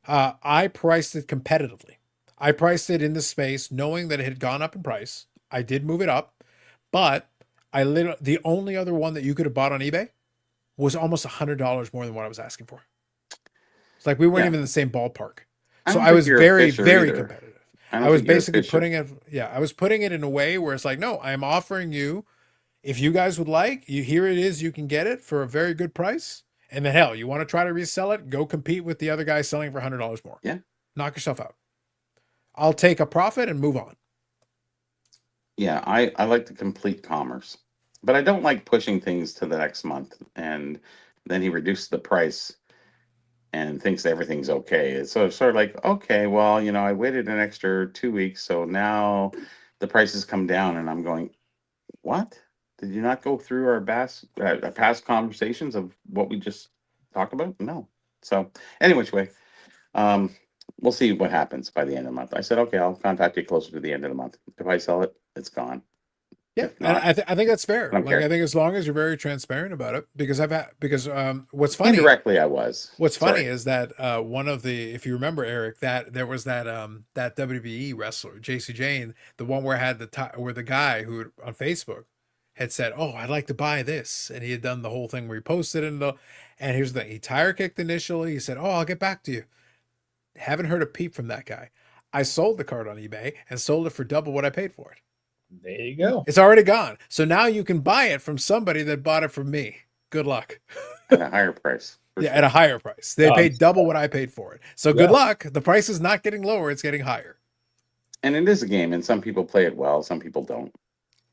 I priced it competitively. I priced it in the space knowing that it had gone up in price. I did move it up, but the only other one that you could have bought on eBay was almost $100 more than what I was asking for. It's like we weren't Yeah. even in the same ballpark. I So don't I think was you're a very, fisher very either. competitive. I don't I was think you're a basically fisher. I was putting it in a way where it's like, no, I am offering you, if you guys would like, here it is, you can get it for a very good price. And then hell, you want to try to resell it, go compete with the other guy selling for $100 more. Yeah. Knock yourself out. I'll take a profit and move on. Yeah, I like the complete commerce, but I don't like pushing things to the next month and then he reduces the price and thinks everything's okay. It's sort of like, okay, well, I waited an extra 2 weeks, so now the prices come down, and I'm going, what? Did you not go through our past conversations of what we just talked about? No. So, any which way, um, we'll see what happens by the end of the month. I said, okay, I'll contact you closer to the end of the month. If I sell it, it's gone. Yeah, If and not, I think that's fair. I don't Like, care. I think as long as you're very transparent about it, because what's funny, Indirectly, I was. what's funny Sorry. is that one of the, if you remember, Eric, that there was that WBE wrestler, JC Jane, the one where where the guy who on Facebook had said, "Oh, I'd like to buy this," and he had done the whole thing where he posted it, and here's the thing: he tire kicked initially. He said, "Oh, I'll get back to you." Haven't heard a peep from that guy. I sold the card on eBay and sold it for double what I paid for it. There you go. It's already gone. So now you can buy it from somebody that bought it from me. Good luck. At a higher price. Yeah, at a higher price. They paid double what I paid for it. So good Yeah. luck. The price is not getting lower, it's getting higher. And it is a game, and some people play it well, some people don't.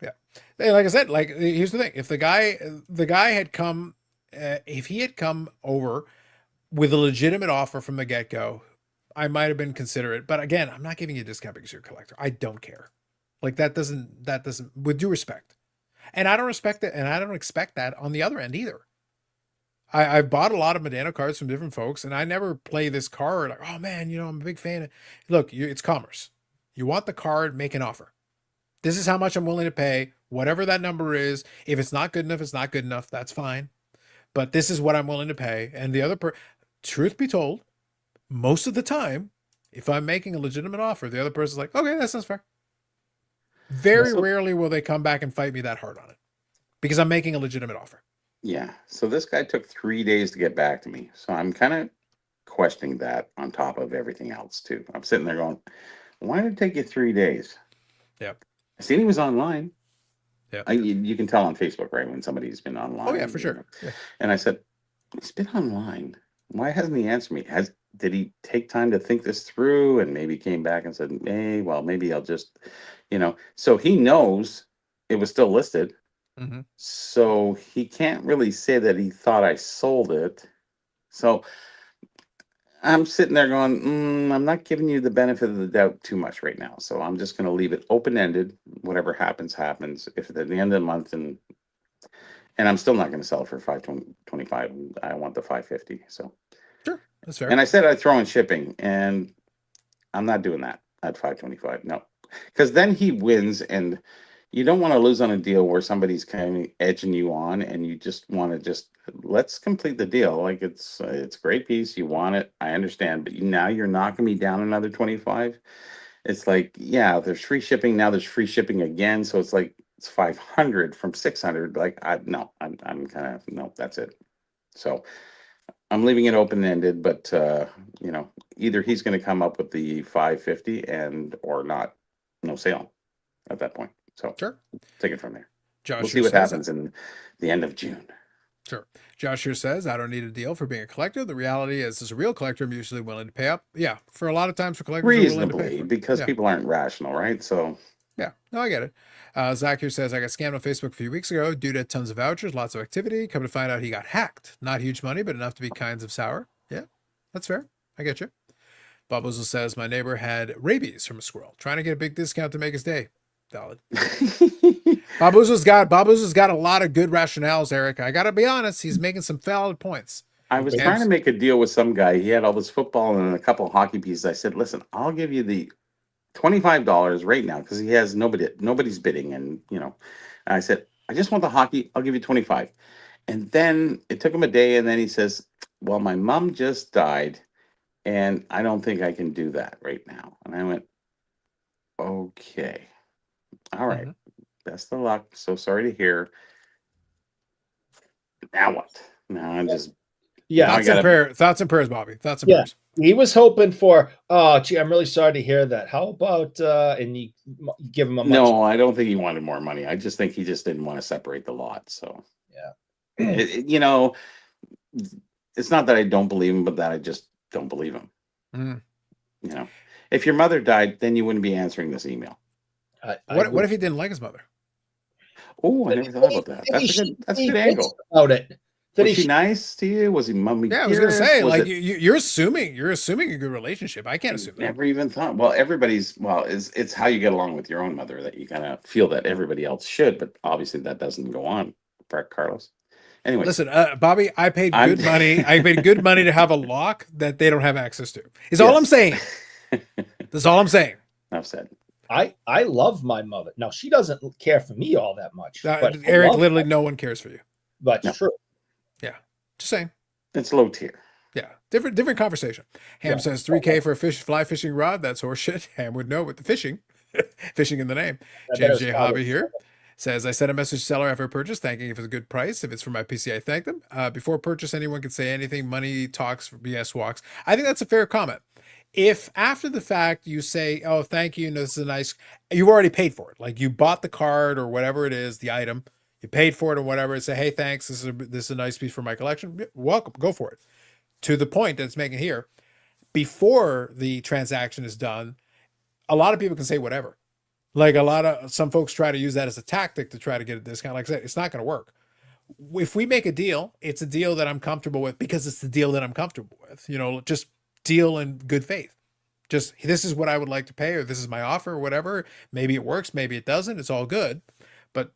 Yeah. Hey, like I said, like, here's the thing. If the guy had come, if he had come over with a legitimate offer from the get-go, I might have been considerate. But again, I'm not giving you a discount because you're a collector. I don't care. Like, that doesn't, with due respect. And I don't respect it, and I don't expect that on the other end either. I've bought a lot of Medano cards from different folks, and I never play this card like, oh man, I'm a big fan. Look, it's commerce. You want the card, make an offer. This is how much I'm willing to pay, whatever that number is. If it's not good enough, it's not good enough. That's fine. But this is what I'm willing to pay. And the other truth be told, most of the time, if I'm making a legitimate offer, the other person's like, okay, that sounds fair. Very rarely will they come back and fight me that hard on it because I'm making a legitimate offer. Yeah. So this guy took 3 days to get back to me. So I'm kind of questioning that on top of everything else too. I'm sitting there going, why did it take you 3 days? Yep. I seen he was online. Yeah. You can tell on Facebook, right, when somebody's been online. Oh yeah, for sure. Yeah. And I said, he's been online. Why hasn't he answered me? Did he take time to think this through and maybe came back and said, hey, well, maybe I'll just, so he knows it was still listed. Mm-hmm. So he can't really say that he thought I sold it. So I'm sitting there going, I'm not giving you the benefit of the doubt too much right now. So I'm just going to leave it open-ended. Whatever happens, happens. If at the end of the month, and I'm still not going to sell it for $525. I want the $550. So sure, that's fair. And I said I'd throw in shipping, and I'm not doing that at $525. No, because then he wins, and you don't want to lose on a deal where somebody's kind of edging you on, and you just want to let's complete the deal. Like, it's a great piece. You want it. I understand, but now you're knocking me down another 25. It's like, yeah, there's free shipping. Now there's free shipping again. So it's like, it's 500 from 600. Like, I'm kind of, no, that's it. So I'm leaving it open-ended, but either he's going to come up with the 550 or not, no sale at that point. So sure, take it from there. Josh, we'll see what happens in the end of June. Sure. Josh here says, I don't need a deal for being a collector. The reality is, as a real collector, I'm usually willing to pay up. Yeah, for a lot of times for collectors, are willing to pay Reasonably, for it. because Yeah. people aren't rational, right? So Yeah, no, I get it. Zach here says, I got scammed on Facebook a few weeks ago. Dude had tons of vouchers, lots of activity. Come to find out he got hacked. Not huge money, but enough to be kinds of sour. Yeah, that's fair. I get you. Bob Ozel says, my neighbor had rabies from a squirrel, trying to get a big discount to make his day. Valid. Bob Ozel's got a lot of good rationales, Eric. I got to be honest. He's making some valid points. I was trying to make a deal with some guy. He had all this football and a couple of hockey pieces. I said, listen, I'll give you the $25 right now because he has nobody's bidding. And, I said, I just want the hockey. I'll give you 25. And then it took him a day. And then he says, well, my mom just died and I don't think I can do that right now. And I went, okay. All right. Best of luck. So sorry to hear. Now what? Now I'm just Thoughts and prayers, Bobby. Thoughts and prayers. He was hoping for, oh, gee, I'm really sorry to hear that. How about, and you give him a much. No, I don't think he wanted more money. I just think he just didn't want to separate the lot. So, yeah. It's not that I don't believe him, but that I just don't believe him. Mm. If your mother died, then you wouldn't be answering this email. What if he didn't like his mother? Oh, I never thought about that. That's a good angle. About it. Was he nice to you? Was he mommy? Yeah, I was gonna say, like, you're assuming a good relationship. I can't assume that. Never even thought. Well, it's how you get along with your own mother that you kind of feel that everybody else should, but obviously that doesn't go on for Carlos. Anyway, listen, Bobby, I paid good money. I paid good money to have a lock that they don't have access to. Is all I'm saying. That's all I'm saying. Enough said. I love my mother. Now she doesn't care for me all that much. But Eric, literally, no one cares for you. But true. Yeah, just saying. It's low tier. Yeah, different conversation. Ham says $3K for a fly fishing rod. That's horseshit. Ham would know with the fishing, fishing in the name. James J. Hobby here says, I sent a message to seller after purchase, thanking if it's a good price. If it's for my PC, I thank them. Before purchase, anyone can say anything. Money talks, for BS walks. I think that's a fair comment. If after the fact you say, oh, thank you, this is a nice, you've already paid for it. Like you bought the card or whatever it is, the item, you paid for it or whatever, and say, hey, thanks, this is a nice piece for my collection. Welcome, go for it. To the point that it's making here, before the transaction is done, a lot of people can say whatever. Like some folks try to use that as a tactic to try to get a discount. Like I said, it's not going to work. If we make a deal, it's a deal that I'm comfortable with because it's the deal that I'm comfortable with. Just deal in good faith. Just, this is what I would like to pay, or this is my offer, or whatever. Maybe it works, maybe it doesn't. It's all good. But,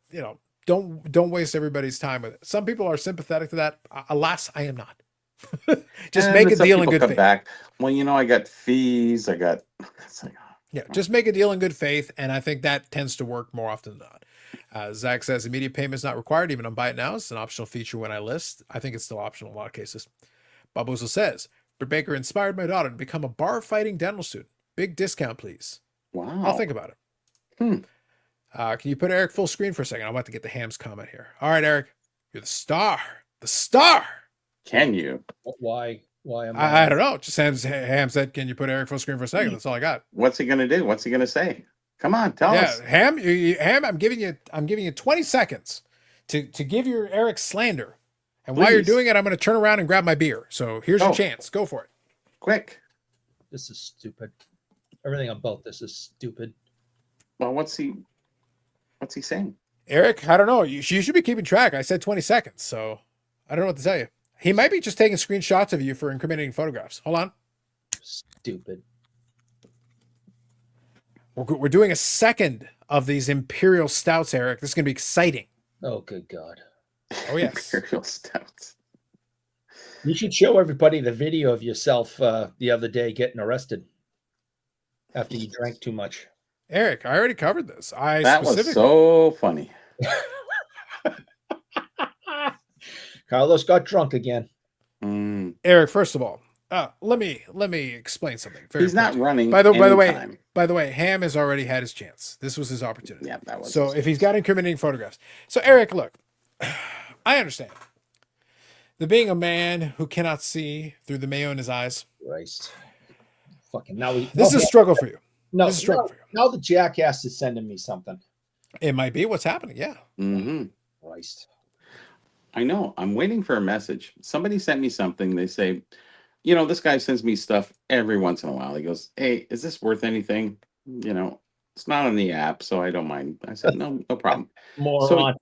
don't waste everybody's time with it. Some people are sympathetic to that. Alas, I am not. Just make a deal in good faith. Back. Well, I got fees. It's like, just make a deal in good faith, and I think that tends to work more often than not. Zach says immediate payment is not required, even on buy it now. It's an optional feature when I list. I think it's still optional in a lot of cases. Bob Ozel says, Britt Baker inspired my daughter to become a bar fighting dental student. Big discount, please. Wow. I'll think about it. Can you put Eric full screen for a second? I'm about to get the Ham's comment here. All right, Eric, you're the star. The star. Can you? Why am I don't know. Just Ham said, can you put Eric full screen for a second? That's all I got. What's he gonna do? What's he gonna say? Come on, tell us. Ham, Ham, I'm giving you 20 seconds to give your Eric slander. And while you're doing it, I'm going to turn around and grab my beer. So here's your chance. Go for it. Quick. This is stupid. Everything about this is stupid. Well, what's he saying? Eric, I don't know. You should be keeping track. I said 20 seconds, so I don't know what to tell you. He might be just taking screenshots of you for incriminating photographs. Hold on. Stupid. We're doing a second of these Imperial Stouts, Eric. This is going to be exciting. Oh, good God. Oh, yes. Imperial Stouts. You should show everybody the video of yourself the other day getting arrested after you drank too much. Eric, I already covered this. That was so funny. Carlos got drunk again. Eric, first of all, let me explain something. He's not running. By the way, Ham has already had his chance. This was his opportunity. Yeah, that was. So if he's got incriminating photographs, so Eric, look, I understand that being a man who cannot see through the mayo in his eyes. Christ. Fucking this is a struggle for you. No, this is a struggle for you. Now the jackass is sending me something. It might be what's happening. Yeah. Mm-hmm. Christ. I know. I'm waiting for a message. Somebody sent me something. They say, you know, this guy sends me stuff every once in a while. He goes, "Hey, is this worth anything?" You know, it's not on the app, so I don't mind. I said, no, no problem. So, Moron.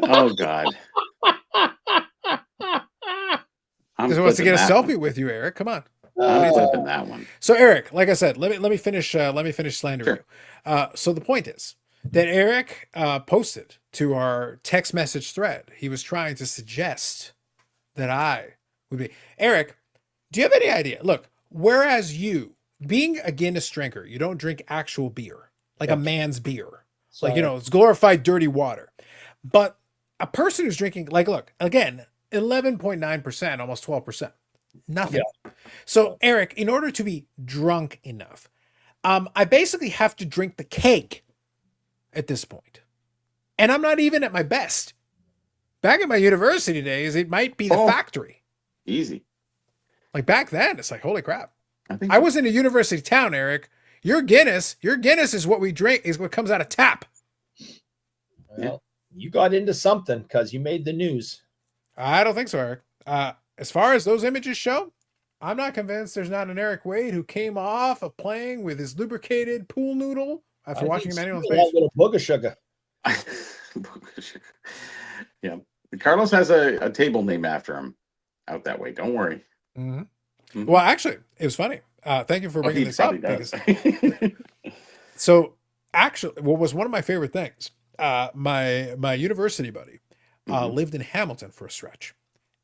oh God, I'm Just wants to clipping get a that selfie one. with you, Eric. Come on. I'm clipping that one. So Eric, like I said, let me finish slandering Sure. you. So the point is that Eric posted to our text message thread. He was trying to suggest that I would be Eric. Do you have any idea? Look, whereas you being a Guinness drinker, you don't drink actual beer like a man's beer, like it's glorified dirty water. But a person who's drinking, like, look again, 11.9%, almost 12%, nothing. Yeah. So, Eric, in order to be drunk enough, I basically have to drink the keg at this point. And I'm not even at my best. Back in my university days, it might be the factory. Easy. Like back then, it's like, holy crap. I think I was in a university town, Eric. Your Guinness is what we drink, is what comes out of tap. Well, you got into something because you made the news. I don't think so, Eric. As far as those images show, I'm not convinced there's not an Eric Wade who came off of playing with his lubricated pool noodle after watching Emmanuelle's face. A little booger sugar. Yeah. Carlos has a table named after him out that way. Don't worry. Mm-hmm. Mm-hmm. Well, actually, it was funny. Thank you for bringing this up. Because, so, actually, what was one of my favorite things, my university buddy lived in Hamilton for a stretch.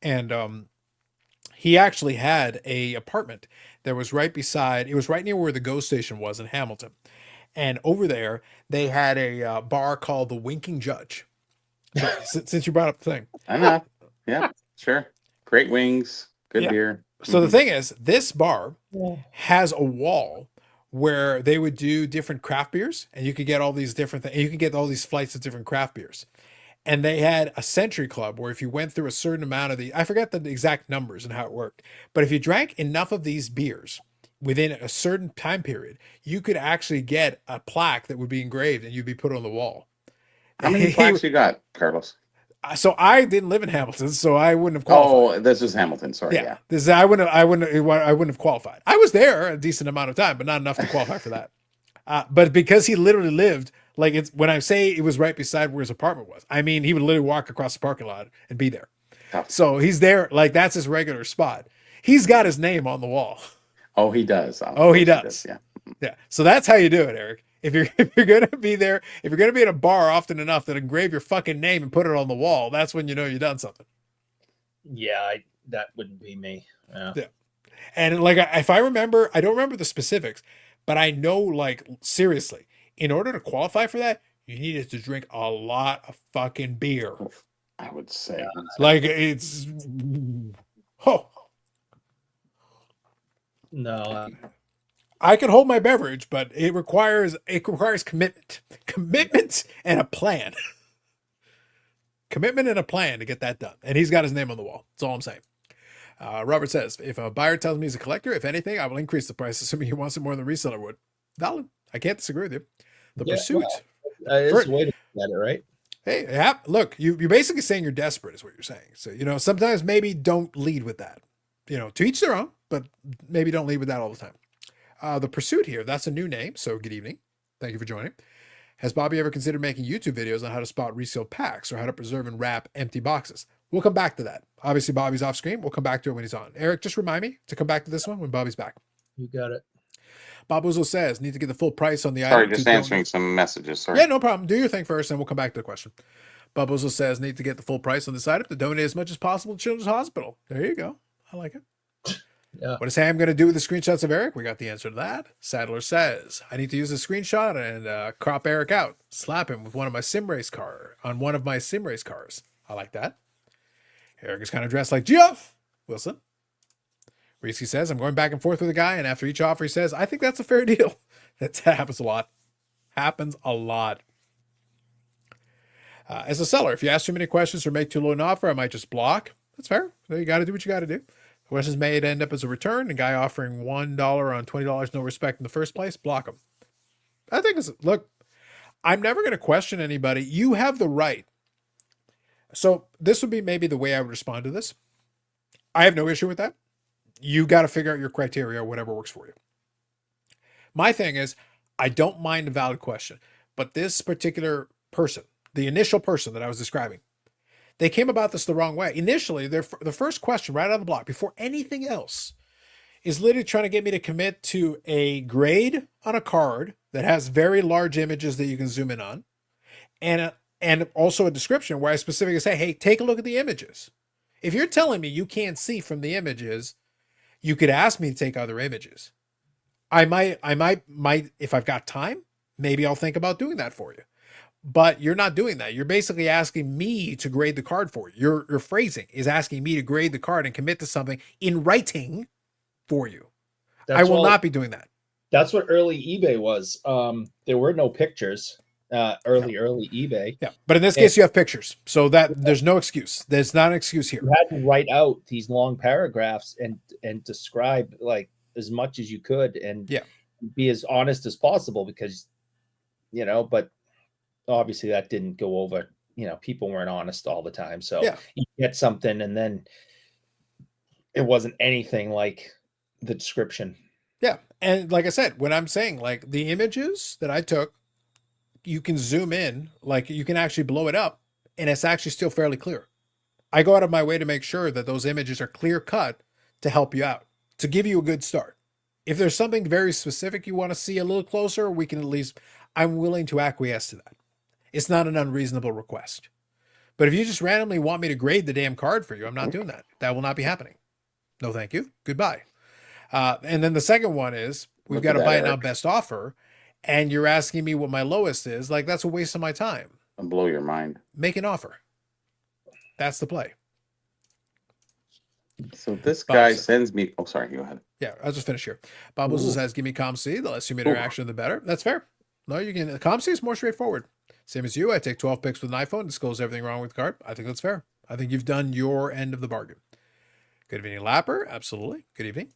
And he actually had a apartment that was right beside, it was right near where the GO station was in Hamilton. And over there, they had a bar called the Winking Judge. So, since you brought up the thing. I know. Yeah, sure. Great wings, good beer. So the thing is, this bar has a wall where they would do different craft beers, and you could get all these different things. You could get all these flights of different craft beers. And they had a Century Club where if you went through a certain amount of I forget the exact numbers and how it worked, but if you drank enough of these beers within a certain time period, you could actually get a plaque that would be engraved and you'd be put on the wall. How many plaques you got, Carlos? So I didn't live in Hamilton, so I wouldn't have qualified. Oh, this is Hamilton. Sorry. Yeah. This I wouldn't have qualified. I was there a decent amount of time, but not enough to qualify for that. But because he literally lived, like, it's when I say it was right beside where his apartment was, I mean, he would literally walk across the parking lot and be there. Oh. So he's there, like, that's his regular spot. He's got his name on the wall. Oh, he does. He does. Yeah. Yeah. So that's how you do it, Eric. If you're gonna be there, if you're gonna be in a bar often enough that engrave your fucking name and put it on the wall, that's when you know you've done something. Yeah, that wouldn't be me. Yeah. And like, if I remember, I don't remember the specifics, but I know, like, seriously, in order to qualify for that, you needed to drink a lot of fucking beer. I would say. Like, it's No. I can hold my beverage, but it requires commitment and a plan. Commitment and a plan to get that done. And he's got his name on the wall. That's all I'm saying. Robert says, if a buyer tells me he's a collector, if anything, I will increase the price, assuming he wants it more than the reseller would. Valid. I can't disagree with you. The pursuit. It's a way to look at it, right? Hey, yeah, look, you're basically saying you're desperate is what you're saying. So, sometimes maybe don't lead with that. To each their own, but maybe don't lead with that all the time. The Pursuit here, that's a new name, so good evening. Thank you for joining. Has Bobby ever considered making YouTube videos on how to spot resealed packs or how to preserve and wrap empty boxes? We'll come back to that. Obviously, Bobby's off screen. We'll come back to it when he's on. Eric, just remind me to come back to this one when Bobby's back. You got it. Bob Wizzle says, need to get the full price on the Sorry, item. just answering some messages. Sorry. Yeah, no problem. Do your thing first, and we'll come back to the question. Bob Wizzle says, need to get the full price on this item to donate as much as possible to Children's Hospital. There you go. I like it. Yeah. What is Sam going to do with the screenshots of Eric? We got the answer to that. Sadler says, I need to use a screenshot and crop Eric out. Slap him with one of my sim race cars. I like that. Eric is kind of dressed like Geoff Wilson. Reesky says, I'm going back and forth with a guy, and after each offer he says, I think that's a fair deal. That happens a lot. Happens a lot. As a seller, if you ask too many questions or make too low an offer, I might just block. That's fair. You got to do what you got to do. Questions may end up as a return. A guy offering $1 on $20, no respect in the first place, block him. I think look, I'm never going to question anybody. You have the right. So this would be maybe the way I would respond to this. I have no issue with that. You got to figure out your criteria, whatever works for you. My thing is, I don't mind a valid question, but this particular person, the initial person that I was describing, they came about this the wrong way. Initially, the first question right out of the block, before anything else, is literally trying to get me to commit to a grade on a card that has very large images that you can zoom in on, and also a description where I specifically say, hey, take a look at the images. If you're telling me you can't see from the images, you could ask me to take other images. I might, if I've got time, maybe I'll think about doing that for you. But you're not doing that. You're basically asking me to grade the card for you. Your phrasing is asking me to grade the card and commit to something in writing for you. I will not be doing that. That's what early eBay was. There were no pictures. Early eBay. Yeah, but in this case, you have pictures, so that there's no excuse. There's not an excuse here. You had to write out these long paragraphs and describe like as much as you could, and be as honest as possible, because but obviously that didn't go over. People weren't honest all the time, so you get something and then it wasn't anything like the description. Yeah, and like I said, when I'm saying like the images that I took, you can zoom in, like you can actually blow it up, and it's actually still fairly clear. I go out of my way to make sure that those images are clear cut to help you out, to give you a good start. If there's something very specific you want to see a little closer, we can at least, I'm willing to acquiesce to that. It's not an unreasonable request. But if you just randomly want me to grade the damn card for you, I'm not doing that. That will not be happening. No, thank you. Goodbye. And then the second one is, we've got a buy it now best offer, and you're asking me what my lowest is. Like, that's a waste of my time. I'll blow your mind. Make an offer. That's the play. So this guy sends me. Oh, sorry. Go ahead. Yeah, I'll just finish here. Bob Wilson says, give me ComC. The less human interaction, the better. That's fair. No, you can. ComC is more straightforward. Same as you. I take 12 pics with an iPhone, disclose everything wrong with the card. I think that's fair. I think you've done your end of the bargain. Good evening, Lapper. Absolutely. Good evening.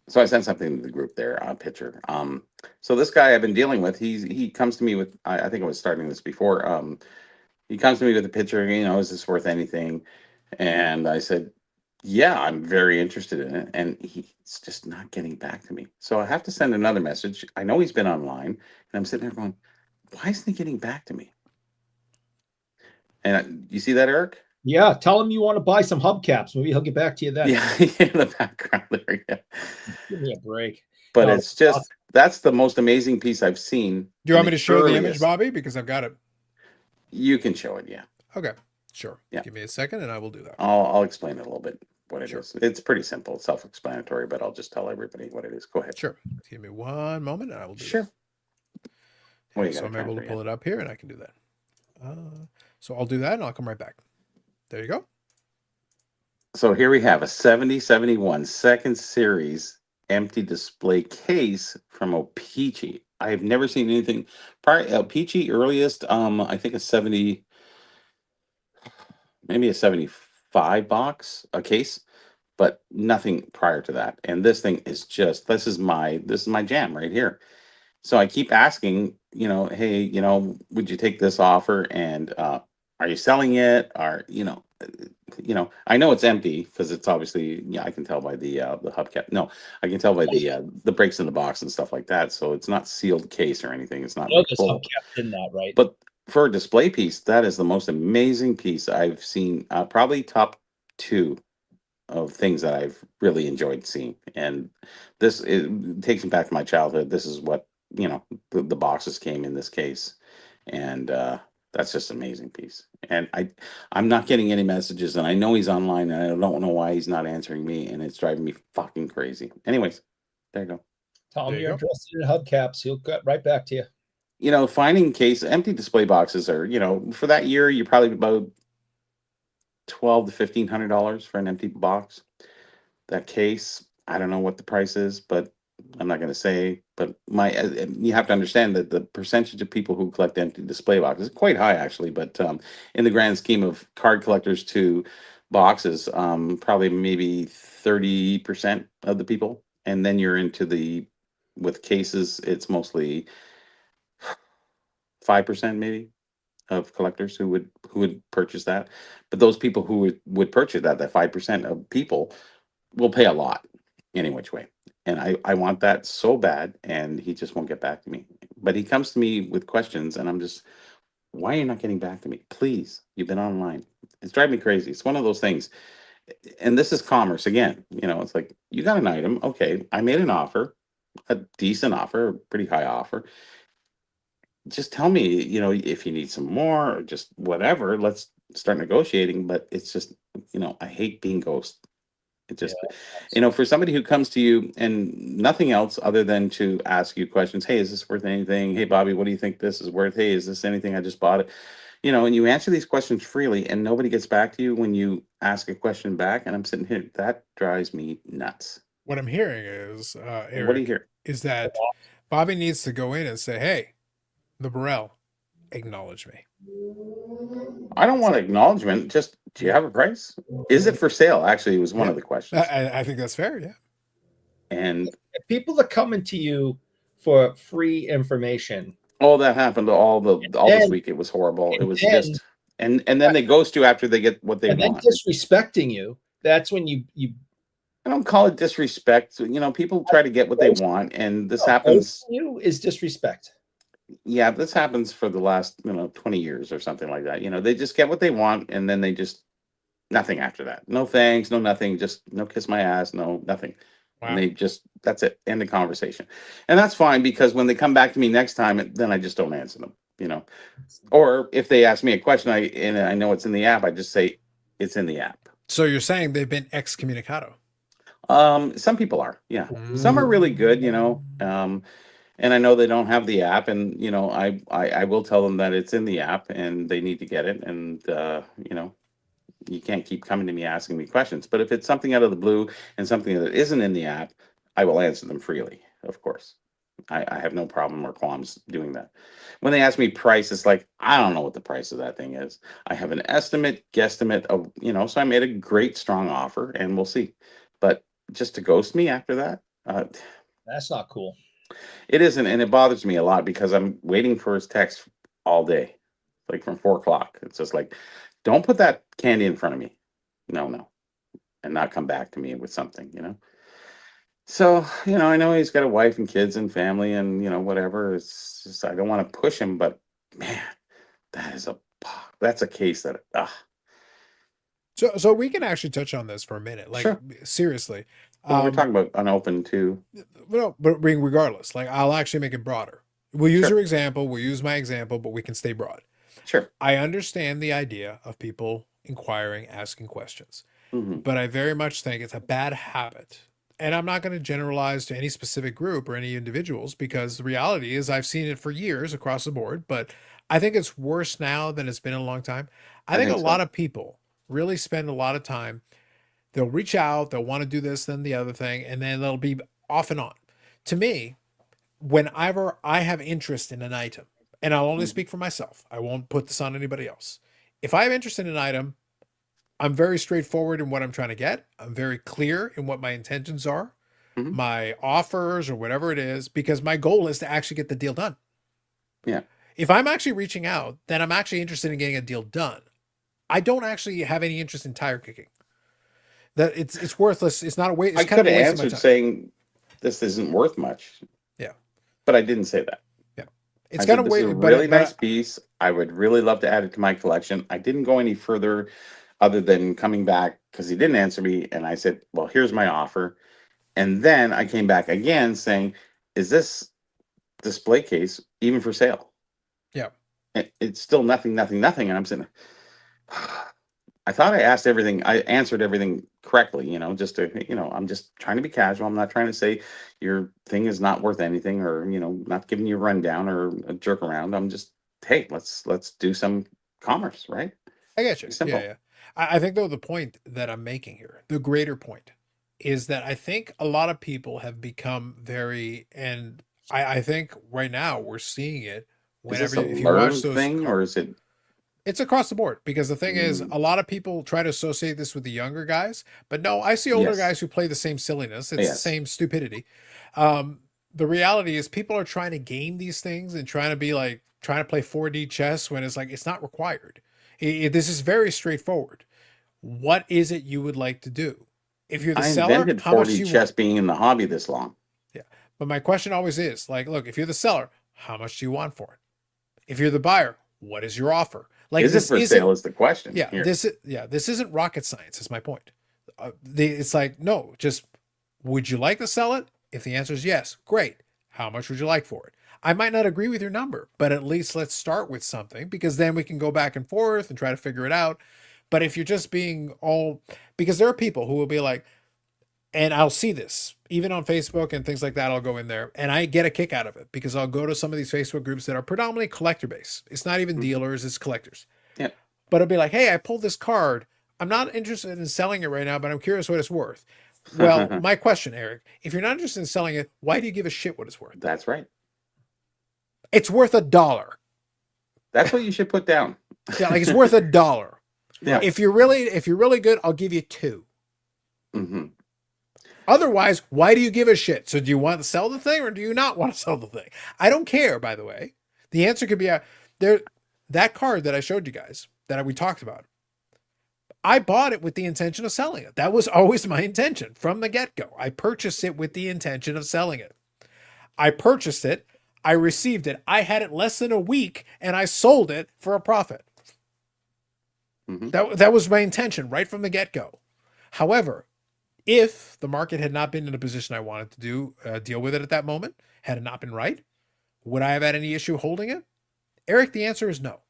So I sent something to the group there, a picture. So this guy I've been dealing with, he comes to me with, I think I was starting this before. He comes to me with a picture, is this worth anything? And I said, yeah, I'm very interested in it. And he's just not getting back to me. So I have to send another message. I know he's been online, and I'm sitting there going, why isn't he getting back to me? And you see that, Eric? Yeah, tell him you want to buy some hubcaps. Maybe he'll get back to you then. Yeah, in the background there. Yeah. Give me a break. But it's just, that's the most amazing piece I've seen. Do you want me to show the image, Bobby? Because I've got it. You can show it, yeah. Okay, sure. Yeah. Give me a second and I will do that. I'll explain it a little bit, what it is. It's pretty simple, self-explanatory, but I'll just tell everybody what it is. Go ahead. Sure. Give me one moment and I will do Sure. that. So I'm able to pull it up here and I can do that. So I'll do that and I'll come right back. There you go. So here we have a 7071 second series empty display case from Opeachy. I have never seen anything prior. Opeachy earliest, I think a 70, maybe a 75 box, a case, but nothing prior to that. And this thing is just, this is my jam right here. So I keep asking, hey, would you take this offer? And are you selling it? Or, I know it's empty because it's obviously, I can tell by the hubcap. No, I can tell by the breaks in the box and stuff like that. So it's not sealed case or anything. It's not full. Hubcap in that, right? But for a display piece, that is the most amazing piece I've seen. Probably top 2 of things that I've really enjoyed seeing. And this takes me back to my childhood. This is what, the boxes came in this case. And that's just an amazing piece. And I'm not getting any messages, and I know he's online, and I don't know why he's not answering me, and it's driving me fucking crazy. Anyways, there you go. Tell him you're interested in hubcaps. He'll get right back to you. Finding empty display boxes are, for that year, you're probably about $1,200 to $1,500 for an empty box. That case, I don't know what the price is, but I'm not going to say. But you have to understand that the percentage of people who collect empty display boxes is quite high, actually. But in the grand scheme of card collectors to boxes, probably maybe 30% of the people. And then you're into with cases, it's mostly 5% maybe of collectors who would purchase that. But those people who would purchase that 5% of people will pay a lot any which way. And I want that so bad, and he just won't get back to me. But he comes to me with questions, and I'm just, why are you not getting back to me? Please, you've been online. It's driving me crazy. It's one of those things. And this is commerce again. It's like, you got an item. Okay, I made an offer, a decent offer, a pretty high offer. Just tell me, if you need some more or just whatever, let's start negotiating. But it's just, I hate being ghosted. It just, for somebody who comes to you and nothing else other than to ask you questions. Hey, is this worth anything? Hey, Bobby, what do you think this is worth? Hey, is this anything? I just bought it. And you answer these questions freely, and nobody gets back to you when you ask a question back. And I'm sitting here, that drives me nuts. What I'm hearing is, Eric, What do you hear? is that Bobby needs to go in and say, hey, the Burrell, acknowledge me. I don't want acknowledgement. Just, do you have a price? Is it for sale? Actually, was one of the questions. I think that's fair, yeah. And people are coming to you for free information. Oh, that happened all this week. It was horrible. It was just, and then they ghost you after they get what they want. And disrespecting you. That's when you. I don't call it disrespect. People try to get what they want, and this happens. You is disrespect. Yeah, this happens for the last 20 years or something like that. They just get what they want, and then they just nothing after that. No thanks, no nothing. Just no kiss my ass, no nothing. Wow. And they just, that's it, end the conversation. And that's fine, because when they come back to me next time, then I just don't answer them, Or if they ask me a question, and I know it's in the app, I just say it's in the app. So you're saying they've been excommunicado? Some people are, yeah. Some are really good, and I know they don't have the app, and I will tell them that it's in the app and they need to get it, and you can't keep coming to me asking me questions. But if it's something out of the blue and something that isn't in the app, I will answer them freely, of course. I have no problem or qualms doing that. When they ask me price, it's like, I don't know what the price of that thing is. I have an estimate, guesstimate of, so I made a great, strong offer, and we'll see. But just to ghost me after that, that's not cool. It isn't, and it bothers me a lot, because I'm waiting for his text all day, like from 4 o'clock. It's just like, don't put that candy in front of me. No. And not come back to me with something, So, I know he's got a wife and kids and family and, whatever. It's just, I don't want to push him, but man, that's a case that, So we can actually touch on this for a minute. Like, sure. Seriously. Well, we're talking about unopened too. No, but regardless, like, I'll actually make it broader. We'll use your example. We'll use my example, but we can stay broad. Sure. I understand the idea of people inquiring, asking questions, but I very much think it's a bad habit. And I'm not going to generalize to any specific group or any individuals, because the reality is I've seen it for years across the board, but I think it's worse now than it's been in a long time. I think a lot of people really spend a lot of time. They'll reach out, they'll want to do this, then the other thing, and then they'll be off and on. To me, whenever I have interest in an item, and I'll only speak for myself, I won't put this on anybody else. If I have interest in an item, I'm very straightforward in what I'm trying to get. I'm very clear in what my intentions are, my offers or whatever it is, because my goal is to actually get the deal done. Yeah. If I'm actually reaching out, then I'm actually interested in getting a deal done. I don't actually have any interest in tire kicking. That it's worthless. It's not a waste. I could have answered saying this isn't worth much. Yeah. But I didn't say that. Yeah. It's kind of a really nice piece. I would really love to add it to my collection. I didn't go any further other than coming back because he didn't answer me. And I said, well, here's my offer. And then I came back again saying, is this display case even for sale? Yeah. It's still nothing. And I'm sitting I thought I asked everything. I answered everything correctly, just to, I'm just trying to be casual. I'm not trying to say your thing is not worth anything, or, not giving you a rundown or a jerk around. I'm just, hey, let's do some commerce, right? I get you. Simple. Yeah. I think, though, the point that I'm making here, the greater point, is that I think a lot of people have become very, and I think right now we're seeing it. Whenever if you watch those thing, or is it? It's across the board, because the thing is, a lot of people try to associate this with the younger guys, but no, I see older guys who play the same silliness. It's the same stupidity. The reality is people are trying to game these things and trying to be like, trying to play 4D chess when it's like it's not required. This is very straightforward. What is it you would like to do? If you're the I seller, invented how much do 4D you chess want? being in the hobby this long. Yeah. But my question always is like, look, if you're the seller, how much do you want for it? If you're the buyer, what is your offer? Like Is it this for isn't, sale is the question yeah, here. this isn't rocket science is my point. It's like, no, just would you like to sell it? If the answer is yes, great. How much would you like for it? I might not agree with your number, but at least let's start with something because then we can go back and forth and try to figure it out. But if you're just being all, because there are people who will be like, and I'll see this even on Facebook and things like that. I'll go in there and I get a kick out of it because I'll go to some of these Facebook groups that are predominantly collector based. It's not even dealers, it's collectors. Yeah. But it'll be like, hey, I pulled this card. I'm not interested in selling it right now, but I'm curious what it's worth. Well, my question, Eric, if you're not interested in selling it, why do you give a shit what it's worth? That's right. It's worth $1. That's what you should put down. Yeah, like it's worth $1. Yeah. If you're really good, I'll give you 2. Mm-hmm. Otherwise, why do you give a shit? So do you want to sell the thing or do you not want to sell the thing? I don't care, by the way. The answer could be that card that I showed you guys that we talked about. I bought it with the intention of selling it. That was always my intention from the get-go. I purchased it with the intention of selling it. I purchased it. I received it. I had it less than a week and I sold it for a profit. Mm-hmm. That was my intention right from the get-go. However, if the market had not been in a position I wanted to deal with it at that moment, had it not been right, would I have had any issue holding it? Eric, the answer is no.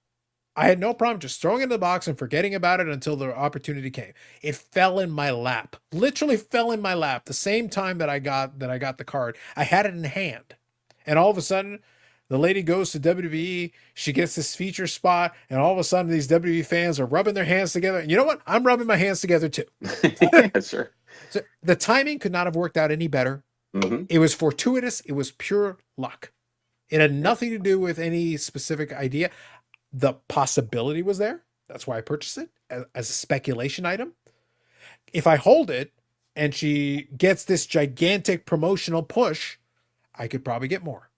I had no problem just throwing it in the box and forgetting about it until the opportunity came. It fell in my lap, literally fell in my lap. The same time that I got the card, I had it in hand, and all of a sudden, the lady goes to WWE. She gets this feature spot, and all of a sudden, these WWE fans are rubbing their hands together. And you know what? I'm rubbing my hands together too. Yeah, sure. So the timing could not have worked out any better. Mm-hmm. It was fortuitous. It was pure luck. It had nothing to do with any specific idea. The possibility was there. That's why I purchased it as a speculation item. If I hold it and she gets this gigantic promotional push, I could probably get more.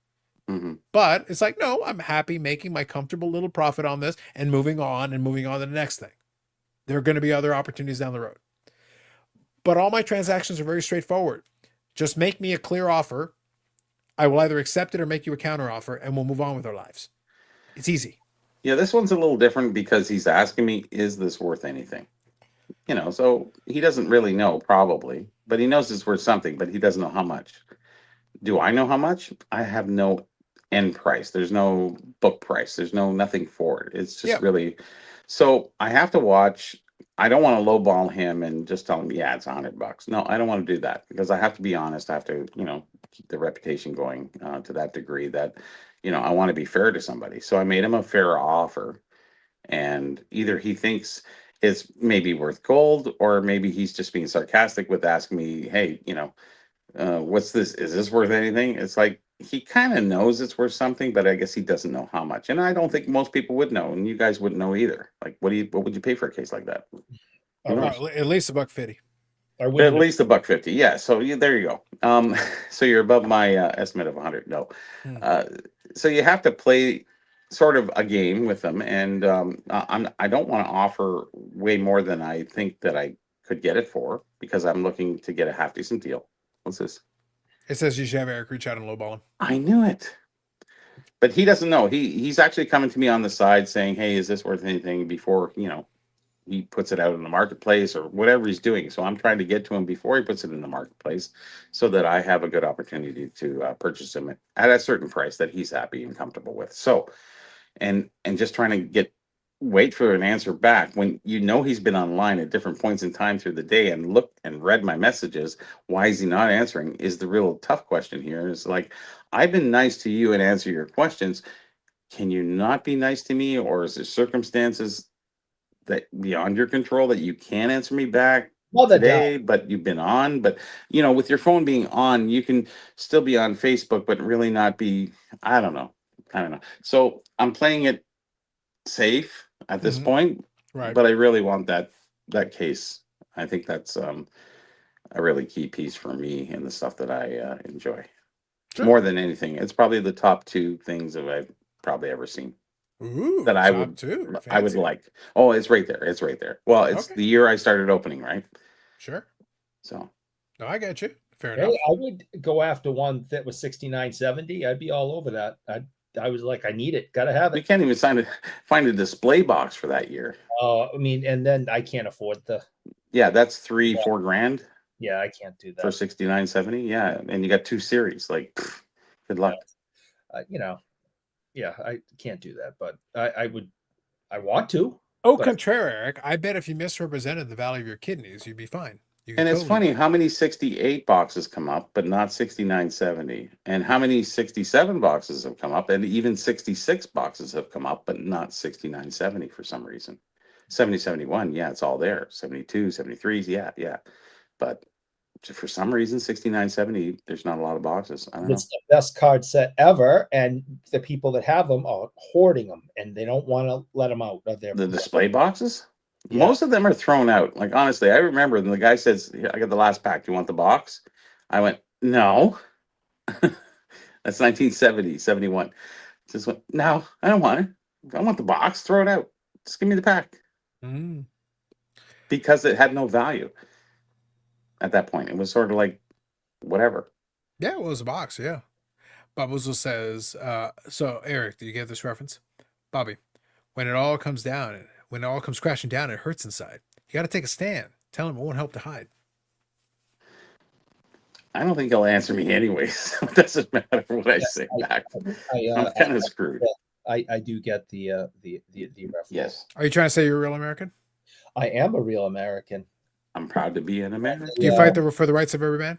Mm-hmm. But it's like, no, I'm happy making my comfortable little profit on this and moving on to the next thing. There are going to be other opportunities down the road. But all my transactions are very straightforward. Just make me a clear offer. I will either accept it or make you a counter offer and we'll move on with our lives. It's easy. Yeah, this one's a little different because he's asking me, is this worth anything? So he doesn't really know, probably, but he knows it's worth something, but he doesn't know how much. Do I know how much? I have no end price. There's no book price. There's nothing for it. It's just really, so I have to watch. I don't want to lowball him and just tell him, yeah, it's $100. No, I don't want to do that because I have to be honest. I have to, keep the reputation going to that degree that, I want to be fair to somebody. So I made him a fair offer, and either he thinks it's maybe worth gold, or maybe he's just being sarcastic with asking me, hey, what's this? Is this worth anything? It's like he kind of knows it's worth something, but I guess he doesn't know how much. And I don't think most people would know, and you guys wouldn't know either. Like, what would you pay for a case like that? At least $150. At least $150. Yeah. So there you go. So you're above my estimate of 100. No. So you have to play sort of a game with them, and I don't want to offer way more than I think that I could get it for because I'm looking to get a half decent deal. What's this? It says you should have Eric reach out and lowball him. I knew it. But he doesn't know. He's actually coming to me on the side saying, hey, is this worth anything, before, he puts it out in the marketplace or whatever he's doing. So I'm trying to get to him before he puts it in the marketplace so that I have a good opportunity to purchase him at a certain price that he's happy and comfortable with. So, and just trying to wait for an answer back when he's been online at different points in time through the day and looked and read my messages. Why is he not answering is the real tough question here. It's like, I've been nice to you and answer your questions. Can you not be nice to me? Or is there circumstances that beyond your control that you can't answer me back today, but you've been on? But, with your phone being on, you can still be on Facebook, but really not be, I don't know. So I'm playing it safe at this point, right? But I really want that case. I think that's a really key piece for me and the stuff that I enjoy more than anything. It's probably the top 2 things that probably ever seen Ooh, that I top would two. I would Fancy. like. Oh, it's right there. It's right there. Well, it's Okay. the year I started opening, right? Sure. So No, I get you. Fair Hey, enough. I would go after one that was 69.70. I'd be all over that. I was like, I need it. Gotta have we it. can't even find a display box for that year. I mean, and then I can't afford the. Yeah, that's 3-4 grand Yeah, I can't do for that. 69.70. Yeah, and you got 2 series. Like, good luck. You know, yeah, I can't do that. But I would. I want to. Au But- contraire, Eric, I bet if you misrepresented the value of your kidneys, you'd be fine. You could And it's totally funny do it. how many 68 boxes come up, but not 69.70, and how many 67 boxes have come up, and even 66 boxes have come up, but not 69.70 for some reason. 70.71, yeah, it's all there. 72, 73s, yeah. But for some reason, 69.70, there's not a lot of boxes. I don't know. It's the best card set ever, and the people that have them are hoarding them, and they don't want to let them out of their. The display boxes? Yeah. Most of them are thrown out. Like, honestly, I remember when the guy says, "Here, I got the last pack. Do you want the box?" I went, "No." That's 1970, 71. Just went, "No, I don't want it. I want the box. Throw it out. Just give me the pack." Mm. Because it had no value at that point. It was sort of like, whatever. Yeah, it was a box. Yeah. Bubbles says, so Eric, do you get this reference? Bobby, when it all comes down, when it all comes crashing down, it hurts inside. You got to take a stand. Tell him it won't help to hide. I don't think he'll answer me anyways. It doesn't matter what I say back. I'm kind of screwed. I do get the reference. Yes, Are you trying to say you're a real American? I am a real American. I'm proud to be an American. Do you fight for the rights of every man?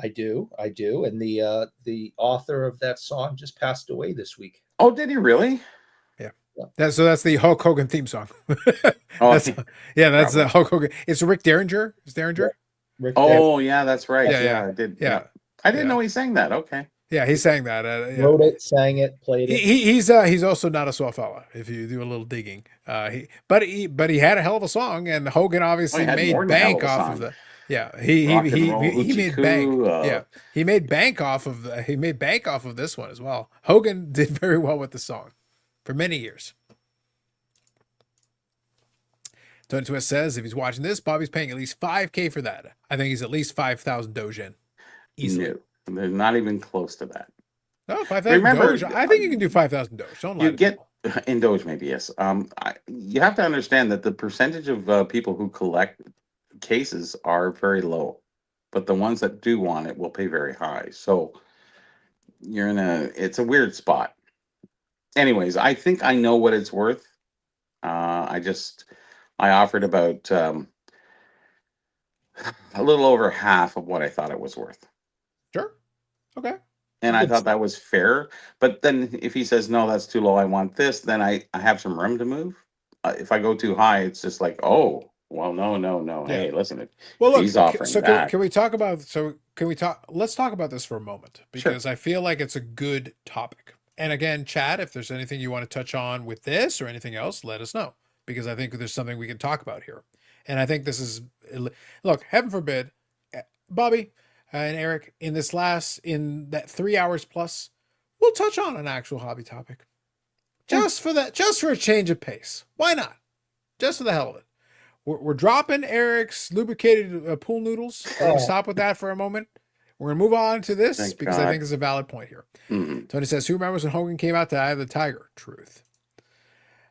I do, and the author of that song just passed away this week. Oh, did he really? So that's the Hulk Hogan theme song. Oh, That's the Hulk Hogan. It's Rick Derringer. Is Derringer? Rick Oh, yeah, that's right. Yeah, Yeah, yeah. I did. Yeah. I didn't Yeah. know he sang that. Okay. Yeah, he sang that. Yeah. wrote it, sang it, played it. He's also not a swell fella. If you do a little digging, but he had a hell of a song, and Hogan obviously had made more than a hell bank of a off song. of the. Yeah, he Rock and roll, made hoochie bank. coo, Yeah, he made bank off of this one as well. Hogan did very well with the song for many years. Tony Twist says if he's watching this, Bobby's paying at least $5,000 for that. I think he's at least 5,000 Dogen. Easily. No, they're not even close to that. No, 5,000 Remember, Doge. I think you can do 5,000 Doge. Don't lie. You to get people. in Doge, maybe yes. You have to understand that the percentage of people who collect cases are very low, but the ones that do want it will pay very high. So you're it's a weird spot. Anyways, I think I know what it's worth. I offered about a little over half of what I thought it was worth. Sure. Okay. And I thought that was fair. But then if he says, no, that's too low, I want this, then I have some room to move. If I go too high, it's just like, oh, well, no. Yeah. Hey, listen, Well, look, he's offering that. Can we talk? Let's talk about this for a moment because I feel like it's a good topic. And again, Chad, if there's anything you want to touch on with this or anything else, let us know because I think there's something we can talk about here. And I think this is, look, heaven forbid, Bobby and Eric, in that 3 hours plus, we'll touch on an actual hobby topic. Just for a change of pace. Why not? Just for the hell of it. We're dropping Eric's lubricated pool noodles. We're going to stop with that for a moment. We're going to move on to this Thank because God. I think it's a valid point here. Mm-hmm. Tony says, who remembers when Hogan came out to Eye of the Tiger? Truth.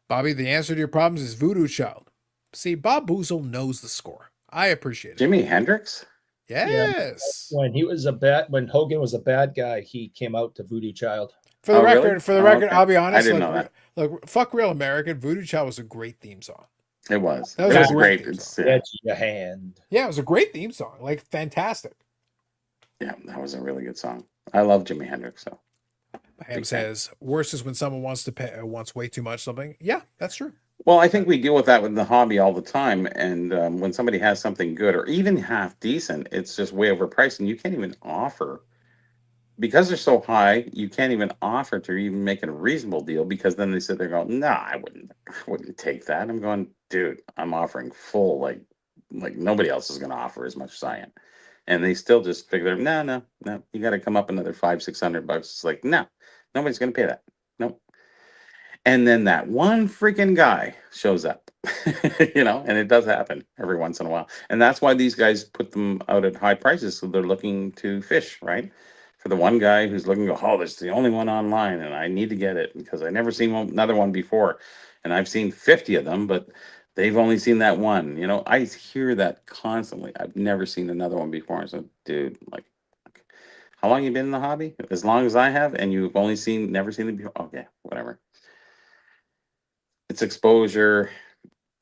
Bobby, the answer to your problems is Voodoo Child. See, Bob Boozle knows the score. I appreciate it. Jimi Hendrix? Yes. When Hogan was a bad guy, he came out to Voodoo Child. For the record, really? Okay. I'll be honest. I didn't know that. Look, fuck Real American. Voodoo Child was a great theme song. It was. That was It was a great great. theme song. Get your hand. Yeah, it was a great theme song. Like, fantastic. Yeah, that was a really good song. I love Jimi Hendrix. So Ham says, worst is when someone wants way too much something. Yeah, that's true. well, I think we deal with that with the hobby all the time. And when somebody has something good or even half decent, it's just way overpriced, and you can't even offer because they're so high. You can't even offer to even make it a reasonable deal because then they sit there going, "No, I wouldn't take that." I'm going, dude, I'm offering full like nobody else is going to offer as much as I am. And they still just figure, no, you got to come up another $500-600. It's like, no, nobody's going to pay that. Nope. And then that one freaking guy shows up, and it does happen every once in a while. And that's why these guys put them out at high prices. So they're looking to fish, right? For the one guy who's looking to go, oh, this is the only one online and I need to get it because I never seen another one before. And I've seen 50 of them, but they've only seen that one. I hear that constantly. I've never seen another one before. I said, dude, like, how long you been in the hobby? As long as I have, and you've only never seen it before? Okay, whatever. It's exposure.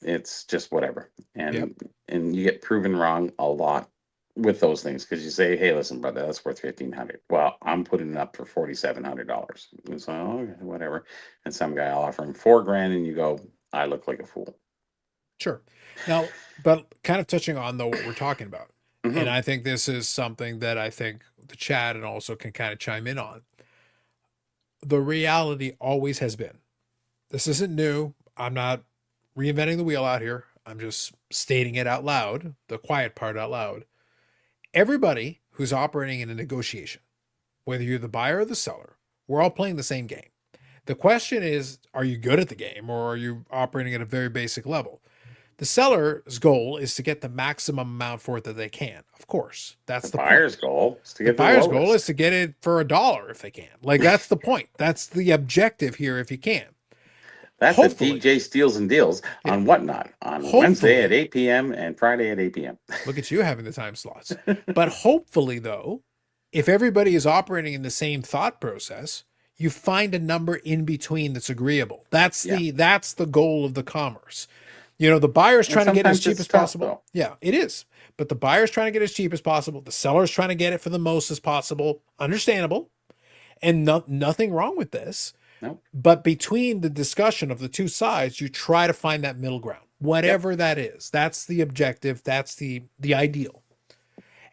It's just whatever. And you get proven wrong a lot with those things because you say, hey, listen, brother, that's worth $1,500. Well, I'm putting it up for $4,700. So, okay, whatever. And some guy will offer him $4,000 and you go, I look like a fool. Sure. Now, but kind of touching on though what we're talking about. Mhm. And I think this is something that I think the chat and also can kind of chime in on. The reality always has been. This isn't new. I'm not reinventing the wheel out here. I'm just stating it out loud, the quiet part out loud. Everybody who's operating in a negotiation, whether you're the buyer or the seller, we're all playing the same game. The question is, are you good at the game or are you operating at a very basic level? The seller's goal is to get the maximum amount for it that they can. Of course, that's the buyer's point. goal is to The get the buyer's goal lowest. is to get it for $1 if they can. Like that's the point. That's the objective here if you can. That's Hopefully. a DJ Steals and Deals Yeah. on Whatnot on Hopefully. Wednesday at 8 p.m. and Friday at 8 p.m. Look at you having the time slots. But hopefully, though, if everybody is operating in the same thought process, you find a number in between that's agreeable. That's the goal of the commerce. The buyer's trying to get it as sometimes cheap it's as tough, possible. though. Yeah, it is. But the buyer's trying to get it as cheap as possible. The seller's trying to get it for the most as possible. Understandable. And nothing wrong with this. Nope. But between the discussion of the two sides, you try to find that middle ground, whatever that is. That's the objective. That's the ideal.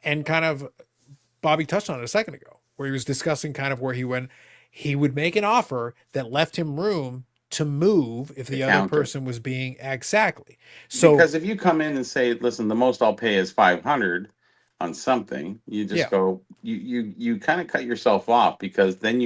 And kind of Bobby touched on it a second ago, where he was discussing kind of where he would make an offer that left him room to move if the other counter. person was being exactly. So because if you come in and say, listen, the most I'll pay is 500 on something, you just go, you kind of cut yourself off because then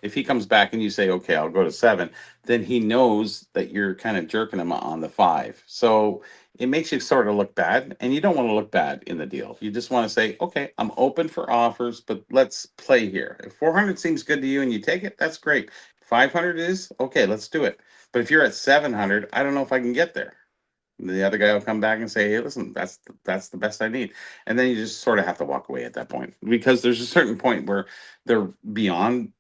if he comes back and you say, okay, I'll go to 7, then he knows that you're kind of jerking him on the 5. So it makes you sort of look bad, and you don't want to look bad in the deal. You just want to say, okay, I'm open for offers, but let's play here. If 400 seems good to you and you take it, that's great. 500 is okay, let's do it. But if you're at 700, I don't know if I can get there. The other guy will come back and say, hey, listen, that's the best I need. And then you just sort of have to walk away at that point because there's a certain point where they're beyond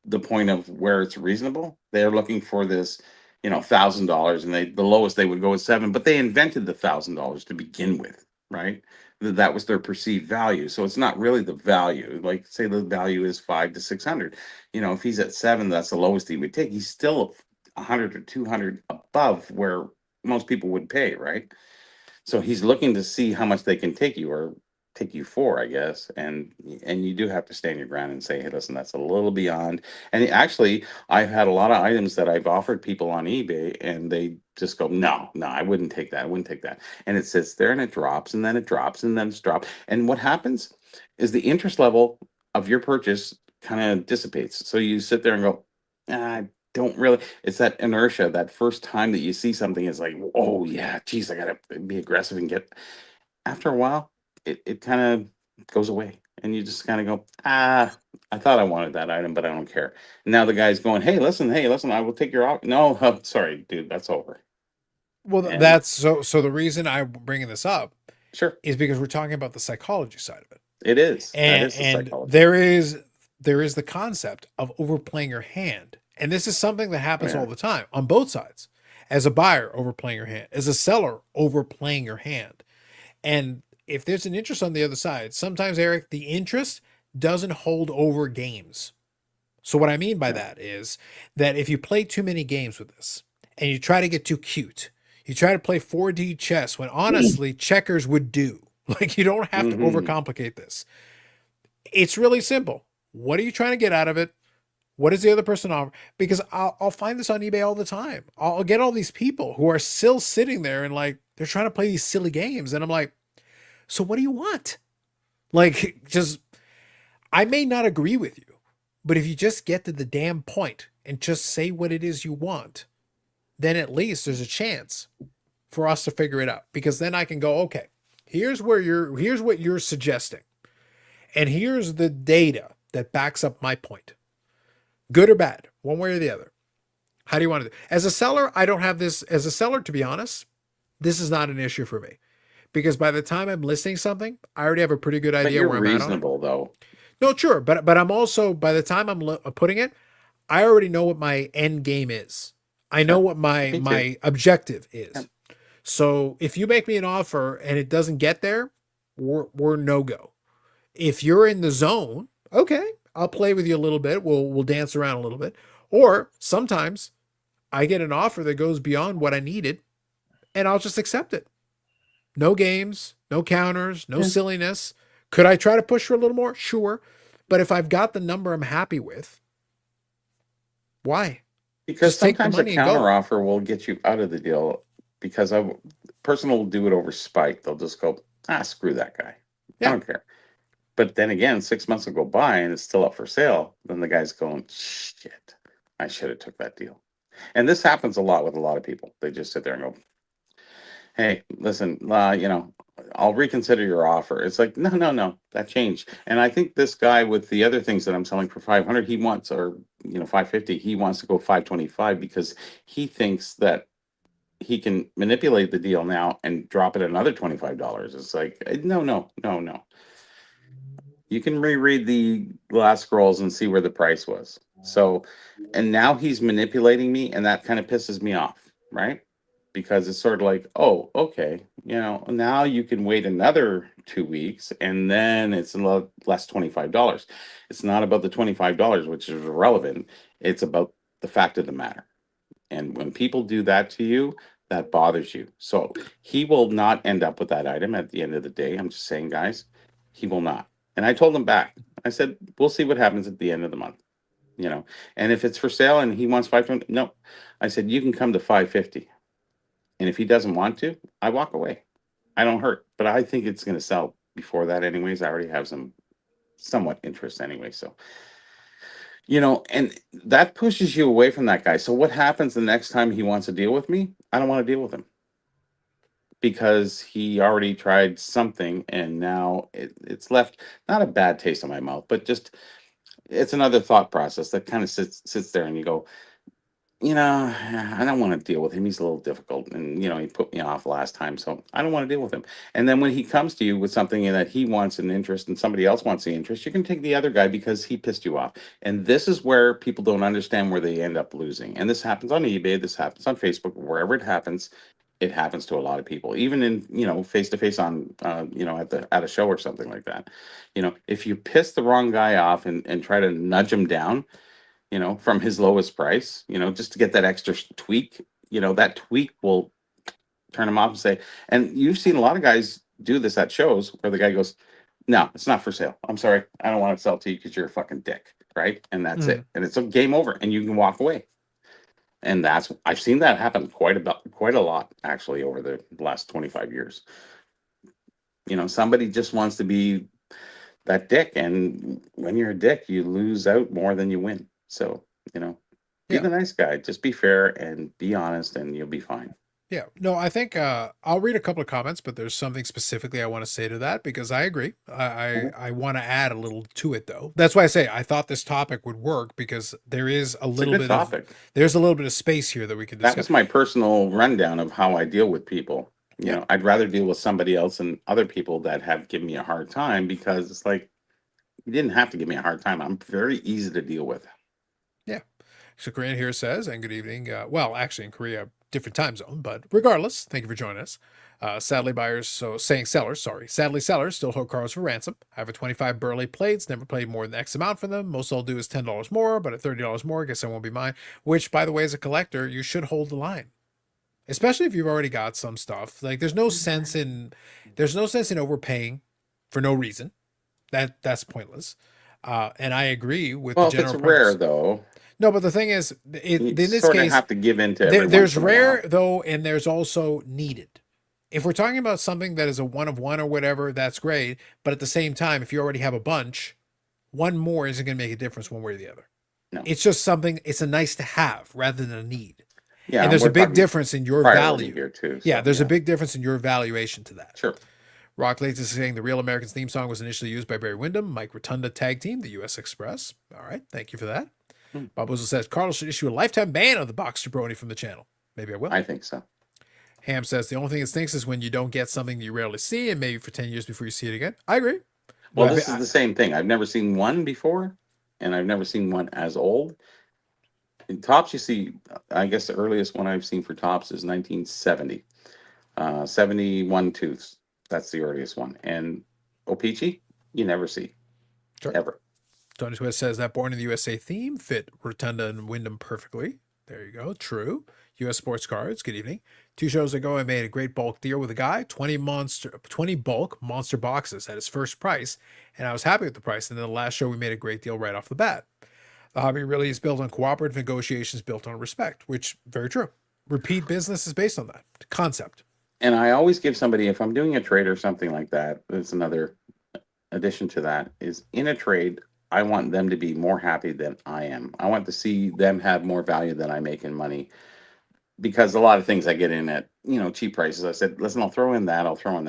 the point of where it's reasonable. They're looking for this, $1,000, and the lowest they would go is 7, but they invented the $1,000 to begin with, right? That was their perceived value. So it's not really the value. Like say the value is 500 to 600. If he's at 7, that's the lowest he would take. He's still 100 or 200 above where most people would pay, right? So he's looking to see how much they can take you or take you for, I guess. And you do have to stand your ground and say, hey, listen, that's a little beyond. And actually, I've had a lot of items that I've offered people on eBay and they just go, no, I wouldn't take that. I wouldn't take that. And it sits there and it drops and then it drops and then it's dropped. And what happens is the interest level of your purchase kind of dissipates. So you sit there and go, don't really, it's that inertia, that first time that you see something is like, oh yeah, geez, I gotta be aggressive and after a while, it kind of goes away and you just kind of go, I thought I wanted that item, but I don't care. And now the guy's going, hey, listen, I will take your offer. No, sorry, dude, that's over. Well, that's so the reason I'm bringing this up sure is because we're talking about the psychology side of it. It is. And, that is the psychology. there is the concept of overplaying your hand. And this is something that happens all the time on both sides. As a buyer, overplaying your hand. As a seller, overplaying your hand. And if there's an interest on the other side, sometimes, Eric, the interest doesn't hold over games. So what I mean by that is that if you play too many games with this and you try to get too cute, you try to play 4D chess when honestly checkers would do. Like you don't have to overcomplicate this. It's really simple. What are you trying to get out of it? What does the other person offer? Because I'll find this on eBay all the time. I'll get all these people who are still sitting there and like, they're trying to play these silly games. And I'm like, so what do you want? Like, I may not agree with you, but if you just get to the damn point and just say what it is you want, then at least there's a chance for us to figure it out. Because then I can go, okay, here's what you're suggesting. And here's the data that backs up my point. Good or bad, one way or the other. How do you want to do? As a seller, I don't have this. As a seller, to be honest, this is not an issue for me. Because by the time I'm listing something, I already have a pretty good idea where I'm at on it. Reasonable, though. No, sure. But I'm also, by the time I'm putting it, I already know what my end game is. I know what my objective is. Yep. So if you make me an offer and it doesn't get there, we're no go. If you're in the zone, okay, I'll play with you a little bit. We'll dance around a little bit. Or sometimes I get an offer that goes beyond what I needed, and I'll just accept it. No games, no counters, no silliness. Could I try to push for a little more? Sure. But if I've got the number I'm happy with, why? Because Just take the sometimes a money and go. counter offer will get you out of the deal because a person will do it over spite. They'll just go, screw that guy. Yeah. I don't care. But then again, 6 months will go by and it's still up for sale. Then the guy's going, shit, I should have took that deal. And this happens a lot with a lot of people. They just sit there and go, hey, listen, I'll reconsider your offer. It's like, no, that changed. And I think this guy with the other things that I'm selling for 500, he wants, or 550, he wants to go 525 because he thinks that he can manipulate the deal now and drop it another $25. It's like, no. You can reread the last scrolls and see where the price was. So, and now he's manipulating me, and that kind of pisses me off, right? Because it's sort of like, oh, okay, now you can wait another 2 weeks, and then it's a lot less $25. It's not about the $25, which is irrelevant. It's about the fact of the matter. And when people do that to you, that bothers you. So he will not end up with that item at the end of the day. I'm just saying, guys, he will not. And I told him back. I said, we'll see what happens at the end of the month. And if it's for sale and he wants 520, no. I said, you can come to 550. And if he doesn't want to, I walk away. I don't hurt. But I think it's going to sell before that anyways. I already have some somewhat interest anyway. So, and that pushes you away from that guy. So what happens the next time he wants to deal with me? I don't want to deal with him. Because he already tried something and now it's left not a bad taste in my mouth, but just it's another thought process that kind of sits there and you go, I don't want to deal with him. He's a little difficult and, he put me off last time, so I don't want to deal with him. And then when he comes to you with something that he wants an interest and somebody else wants the interest, you can take the other guy because he pissed you off. And this is where people don't understand where they end up losing. And this happens on eBay. This happens on Facebook, wherever it happens. It happens to a lot of people, even in, face to face on, at a show or something like that. If you piss the wrong guy off and try to nudge him down, from his lowest price, just to get that extra tweak, that tweak will turn him off and say, and you've seen a lot of guys do this at shows where the guy goes, no, it's not for sale. I'm sorry. I don't want to sell to you because you're a fucking dick. Right. And that's it. And it's a game over and you can walk away. And I've seen that happen quite a lot actually over the last 25 years. Somebody just wants to be that dick, and when you're a dick, you lose out more than you win. So, be the nice guy, just be fair and be honest and you'll be fine. Yeah, no, I think I'll read a couple of comments, but there's something specifically I want to say to that because I agree. I want to add a little to it though. That's why I say I thought this topic would work because there is there's a little bit of space here that we can discuss. That was my personal rundown of how I deal with people. I'd rather deal with somebody else than other people that have given me a hard time because it's like you didn't have to give me a hard time. I'm very easy to deal with. Yeah. So Korean here says, and good evening. Well, actually in Korea, different time zone, but regardless, thank you for joining us. Sadly sellers still hold cars for ransom. I have a 25 Burley plates, never paid more than X amount for them. Most I'll do is $10 more, but at $30 more, I guess that won't be mine. Which, by the way, as a collector, you should hold the line. Especially if you've already got some stuff. Like there's no sense in overpaying for no reason. That's pointless. And I agree with the general if it's premise. rare though. No, but the thing is, in this sort case, of have to give in to there's rare though, and there's also needed. If we're talking about something that is a one of one or whatever, that's great. But at the same time, if you already have a bunch, one more isn't going to make a difference one way or the other. No. It's just something, it's a nice to have rather than a need. Yeah, And there's we're a big talking difference in your priority value. here too. Yeah, so, there's a big difference in your valuation to that. Sure. Rock Lates is saying the Real Americans theme song was initially used by Barry Windham, Mike Rotunda tag team, the US Express. All right, thank you for that. Bob Wizzle says Carlos should issue a lifetime ban of the Box Jabroni from the channel. Maybe I will. I think so. Ham says the only thing that stinks is when you don't get something you rarely see, and maybe for 10 years before you see it again. I agree. Well, But this is the same thing. I've never seen one before, and I've never seen one as old. In Tops, you see, I guess the earliest one I've seen for Tops is 1970. 71 tooths. That's the earliest one. And O-Pee-Chee, you never see. Sure. Ever. Tony Swift says that Born in the USA theme fit Rotunda and Wyndham perfectly. There you go. True. US Sports Cards. Good evening. 2 shows ago, I made a great bulk deal with a guy, 20 bulk monster boxes at his first price, and I was happy with the price. And then the last show, we made a great deal right off the bat. The hobby really is built on cooperative negotiations, built on respect, which very true. Repeat business is based on that concept. And I always give somebody, if I'm doing a trade or something like that, there's another addition to that, is in a trade, I want them to be more happy than I am. I want to see them have more value than I make in money. Because a lot of things I get in at, cheap prices, I said, listen, I'll throw in that, and throw in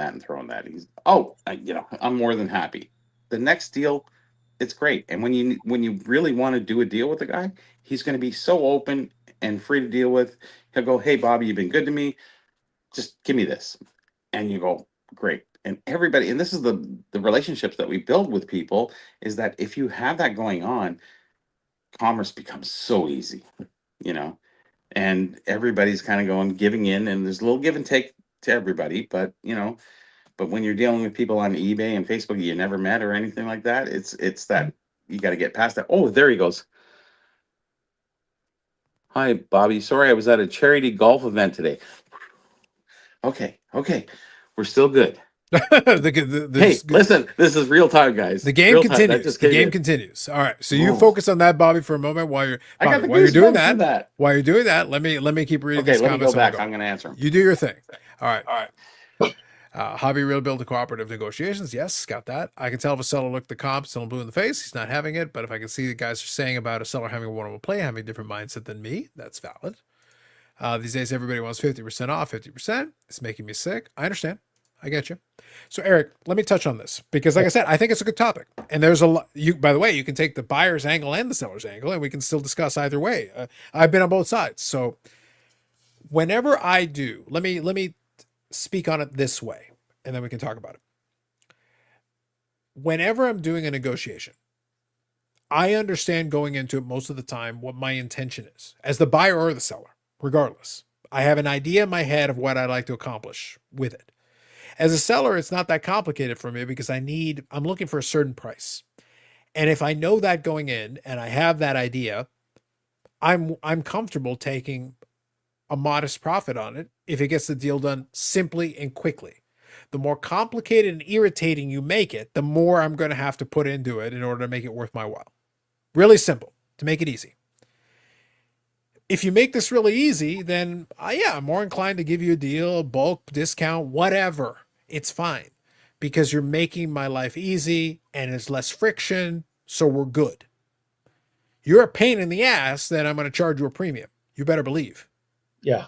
that. He's, I'm more than happy. The next deal, it's great. And when you really want to do a deal with the guy, he's going to be so open and free to deal with. He'll go, hey, Bobby, you've been good to me. Just give me this. And you go, great. And everybody, and this is the relationships that we build with people, is that if you have that going on, commerce becomes so easy, and everybody's kind of giving in, and there's a little give and take to everybody, but when you're dealing with people on eBay and Facebook you never met or anything like that, it's that you got to get past that. Oh, there he goes. Hi, Bobby. Sorry, I was at a charity golf event today. Okay. We're still good. Hey, listen, this is real time, guys. The game continues. The game continues. All right. So you focus on that, Bobby, for a moment while you're doing that. While you're doing that, let me keep reading these comments. Let me go back. I'm going to answer them. You do your thing. All right. Hobby real build to cooperative negotiations. Yes, got that. I can tell if a seller looked the comp, still blue in the face. He's not having it. But if I can see the guys are saying about a seller having a one-on-one play, having a different mindset than me, that's valid. These days, everybody wants 50% off, 50%. It's making me sick. I understand. I get you. So Eric, let me touch on this because like I said, I think it's a good topic. And there's a lot, by the way, you can take the buyer's angle and the seller's angle and we can still discuss either way. I've been on both sides. So whenever I do, let me speak on it this way and then we can talk about it. Whenever I'm doing a negotiation, I understand going into it most of the time what my intention is as the buyer or the seller, regardless. I have an idea in my head of what I'd like to accomplish with it. As a seller, it's not that complicated for me because I'm looking for a certain price. And if I know that going in and I have that idea, I'm comfortable taking a modest profit on it if it gets the deal done simply and quickly. The more complicated and irritating you make it, the more I'm going to have to put into it in order to make it worth my while. Really simple, to make it easy. If you make this really easy, then I'm more inclined to give you a deal, bulk, discount, whatever. It's fine because you're making my life easy and it's less friction, so we're good. You're a pain in the ass, then I'm going to charge you a premium. You better believe. Yeah.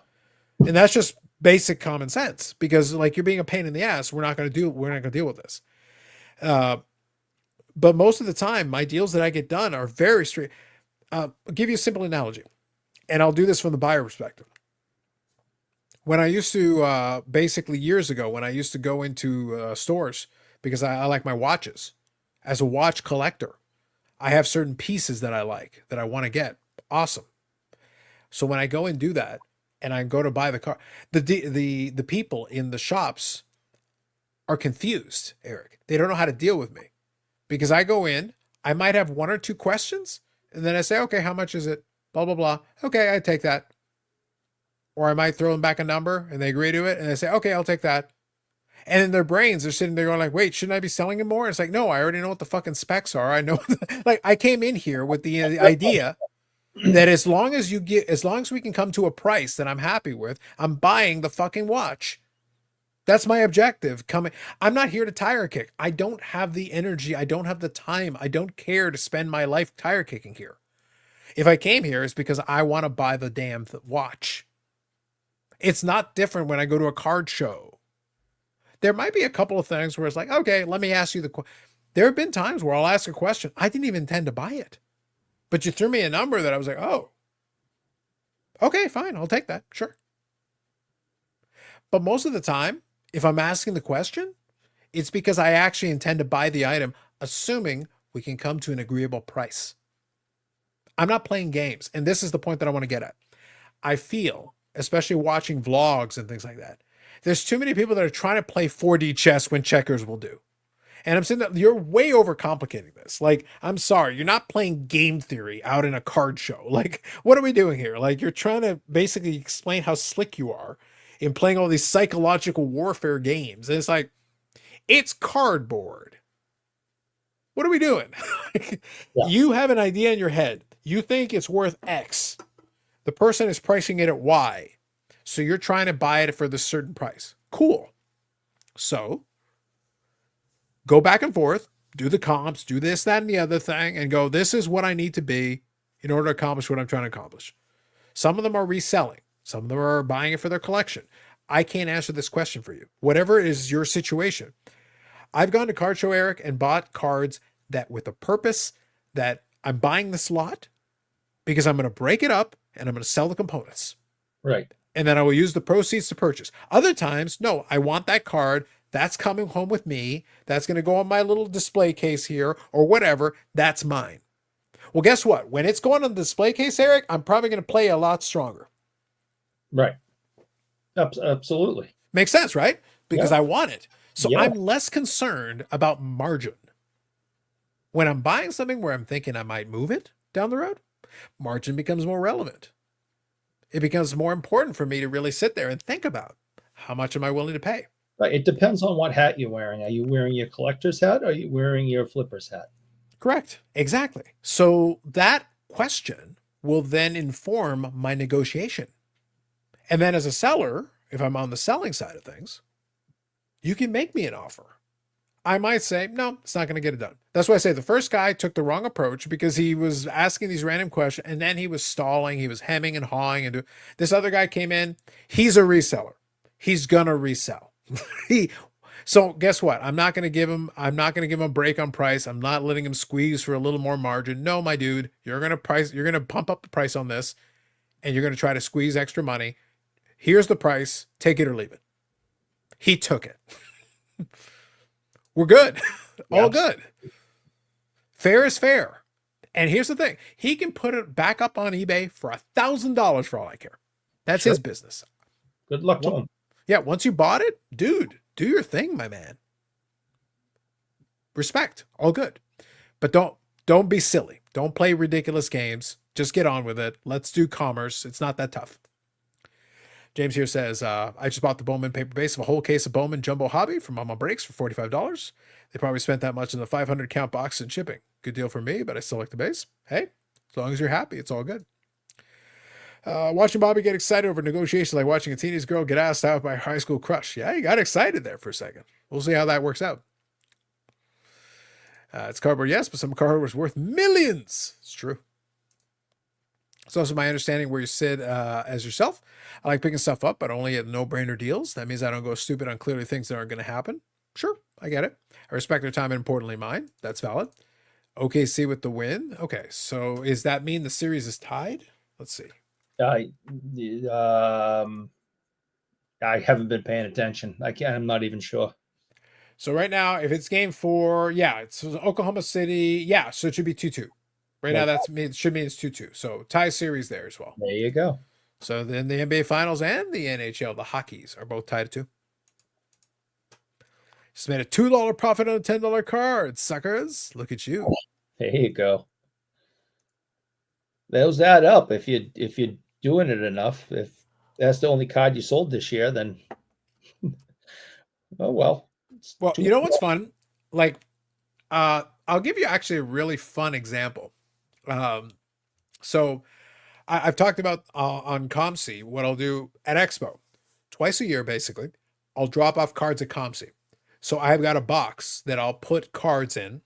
And that's just basic common sense because like you're being a pain in the ass, we're not going to deal with this. But most of the time, my deals that I get done are very straight. I'll give you a simple analogy. And I'll do this from the buyer perspective. When I used to, basically years ago, when I used to go into stores, because I like my watches. As a watch collector, I have certain pieces that I like, that I want to get. Awesome. So when I go and do that, and I go to buy the car, the people in the shops are confused, Eric. They don't know how to deal with me. Because I go in, I might have 1 or 2 questions, and then I say, okay, how much is it? Blah, blah, blah. Okay, I take that. Or I might throw them back a number and they agree to it and they say, okay, I'll take that. And in their brains, they're sitting there going like, wait, shouldn't I be selling it more? It's like, no, I already know what the fucking specs are. I know, like I came in here with the idea that as long as we can come to a price that I'm happy with, I'm buying the fucking watch. That's my objective. I'm not here to tire kick. I don't have the energy. I don't have the time. I don't care to spend my life tire kicking here. If I came here, it's because I want to buy the damn watch. It's not different when I go to a card show. There might be a couple of things where it's like, okay, let me ask you the question. There have been times where I'll ask a question. I didn't even intend to buy it, but you threw me a number that I was like, oh, okay, fine. I'll take that. Sure. But most of the time, if I'm asking the question, it's because I actually intend to buy the item, assuming we can come to an agreeable price. I'm not playing games. And this is the point that I want to get at. I feel, especially watching vlogs and things like that, there's too many people that are trying to play 4D chess when checkers will do. And I'm saying that you're way overcomplicating this. Like, I'm sorry, you're not playing game theory out in a card show. Like, what are we doing here? Like, you're trying to basically explain how slick you are in playing all these psychological warfare games. And it's like, it's cardboard. What are we doing? Yeah. You have an idea in your head. You think it's worth X. The person is pricing it at Y. So you're trying to buy it for this certain price. Cool. So go back and forth, do the comps, do this, that, and the other thing, and go, this is what I need to be in order to accomplish what I'm trying to accomplish. Some of them are reselling. Some of them are buying it for their collection. I can't answer this question for you. Whatever is your situation. I've gone to Card Show, Eric, and bought cards that with the purpose that I'm buying this lot because I'm going to break it up and I'm going to sell the components. Right. And then I will use the proceeds to purchase. Other times, no, I want that card. That's coming home with me. That's going to go on my little display case here or whatever. That's mine. Well, guess what? When it's going on the display case, Eric, I'm probably going to play a lot stronger. Right. Absolutely. Makes sense, right? Because Yeah. I want it. So Yeah. I'm less concerned about margin. When I'm buying something where I'm thinking I might move it down the road, margin becomes more relevant. It becomes more important for me to really sit there and think about how much am I willing to pay. Right. It depends on what hat you're wearing. Are you wearing your collector's hat or are you wearing your flipper's hat? Correct. Exactly. So that question will then inform my negotiation. And then as a seller, if I'm on the selling side of things, you can make me an offer. I might say, no, it's not going to get it done. That's why I say the first guy took the wrong approach because he was asking these random questions and then he was stalling. He was hemming and hawing. And this other guy came in. He's a reseller. He's going to resell. So guess what? I'm not going to give him a break on price. I'm not letting him squeeze for a little more margin. No, my dude, you're going to pump up the price on this and you're going to try to squeeze extra money. Here's the price. Take it or leave it. He took it. We're good. All good. Fair is fair. And here's the thing. He can put it back up on eBay for $1,000 for all I care. That's his business. Good luck to him. Yeah. Once you bought it, dude, do your thing, my man. Respect. All good. But don't be silly. Don't play ridiculous games. Just get on with it. Let's do commerce. It's not that tough. James here says, I just bought the Bowman paper base of a whole case of Bowman Jumbo Hobby from Mama Breaks for $45. They probably spent that much in the 500 count box and shipping. Good deal for me, but I still like the base. Hey, as long as you're happy, it's all good. Watching Bobby get excited over negotiations like watching a teenage girl get asked out by her high school crush. Yeah, he got excited there for a second. We'll see how that works out. It's cardboard, yes, but some cardboard is worth millions. It's true. It's also my understanding where you sit as yourself. I like picking stuff up, but only at no-brainer deals. That means I don't go stupid on clearly things that aren't going to happen. Sure, I get it. I respect their time and importantly mine. That's valid. OKC with the win. Okay, so does that mean the series is tied? Let's see. I haven't been paying attention. I'm not even sure. So right now, if it's game 4, yeah, it's Oklahoma City. Yeah, so it should be 2-2. Right now, it should mean it's 2-2. So tie series there as well. There you go. So then the NBA Finals and the NHL, the hockeys, are both tied at 2. Just made a $2 profit on a $10 card, suckers. Look at you. There you go. Those add up. If you're doing it enough, if that's the only card you sold this year, then oh well. Well, you know what's fun? Like, I'll give you actually a really fun example. So I've talked about on ComC what I'll do at Expo twice a year. Basically, I'll drop off cards at ComC. So I've got a box that I'll put cards in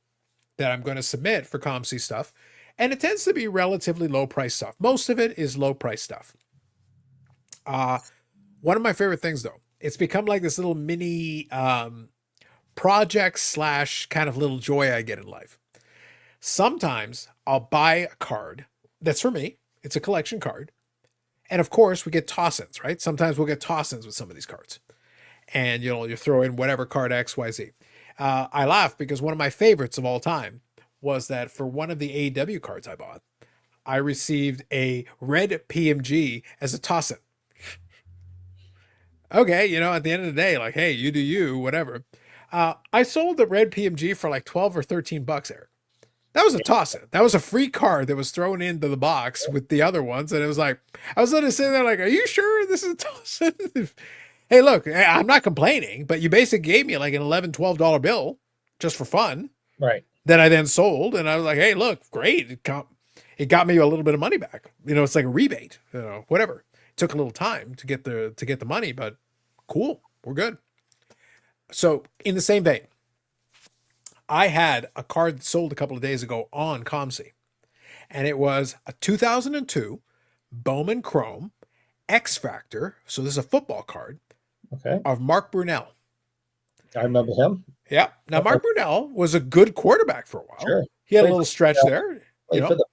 that I'm going to submit for ComC stuff, And it tends to be relatively low price stuff. Most of it is low price stuff. One of my favorite things though, it's become like this little mini project slash kind of little joy I get in life. Sometimes I'll buy a card that's for me. It's a collection card. And of course we get toss-ins, right? Sometimes we'll get toss-ins with some of these cards. And you throw in whatever card X, Y, Z. I laugh because one of my favorites of all time was that for one of the AEW cards I bought, I received a red PMG as a toss-in. Okay, at the end of the day, like, hey, you do you, whatever. I sold the red PMG for like 12 or 13 bucks, Eric. That was a toss-in. That was a free card that was thrown into the box with the other ones. And it was like, I was sitting there like, are you sure this is a toss-in? Hey, look, I'm not complaining, but you basically gave me like an $11, $12 bill just for fun. Right. That I then sold. And I was like, hey, look, great. It got me a little bit of money back. It's like a rebate, whatever. Took a little time to get the money, but cool, we're good. So in the same vein, I had a card sold a couple of days ago on COMC, and it was a 2002 Bowman Chrome X Factor. So this is a football card of Mark Brunell. I remember him. Yeah. Now Mark Brunell was a good quarterback for a while. Sure. He had a little stretch there. Played for the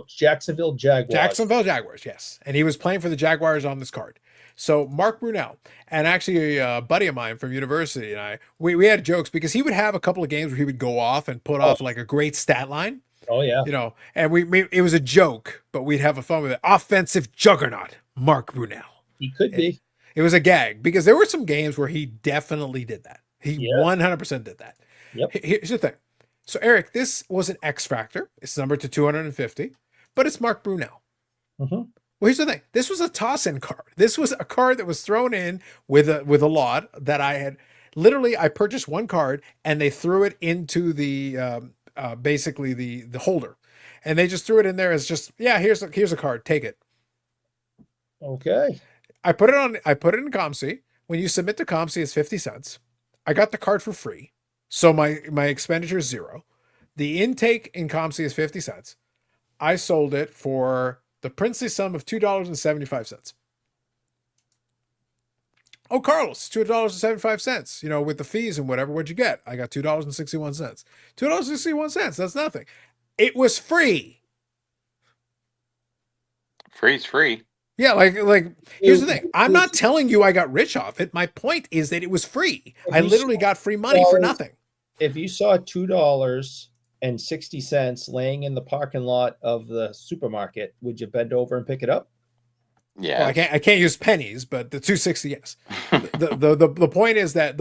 Jacksonville Jaguars. Jacksonville Jaguars, yes. And he was playing for the Jaguars on this card. So Mark Brunell, and actually a buddy of mine from university and I, we had jokes because he would have a couple of games where he would go off and put off like a great stat line. Oh yeah. And we it was a joke, but we'd have a fun with it. Offensive juggernaut, Mark Brunell. He could be. It was a gag because there were some games where he definitely did that. He 100% did that. Yep. Here's the thing. So Eric, this was an X Factor. It's numbered to 250, but it's Mark Brunell. Mm-hmm. Well, here's the thing. This was a toss-in card. This was a card that was thrown in with a lot that I had. Literally, I purchased one card and they threw it into the basically the holder, and they just threw it in there as just here's a card. Take it. Okay. I put it in COMC. When you submit to COMC, it's 50 cents. I got the card for free, so my expenditure is zero. The intake in COMC is 50 cents. I sold it for the princely sum of $2.75. Oh, Carlos, $2.75. With the fees and whatever, what'd you get? I got $2.61. $2.61. That's nothing. It was free. Free's free. Yeah, like here's the thing. I'm not telling you I got rich off it. My point is that it was free. I literally got free money for nothing. If you saw $2.60 laying in the parking lot of the supermarket, would you bend over and pick it up? Yeah. Well, I can't use pennies, but the 260, yes. the point is that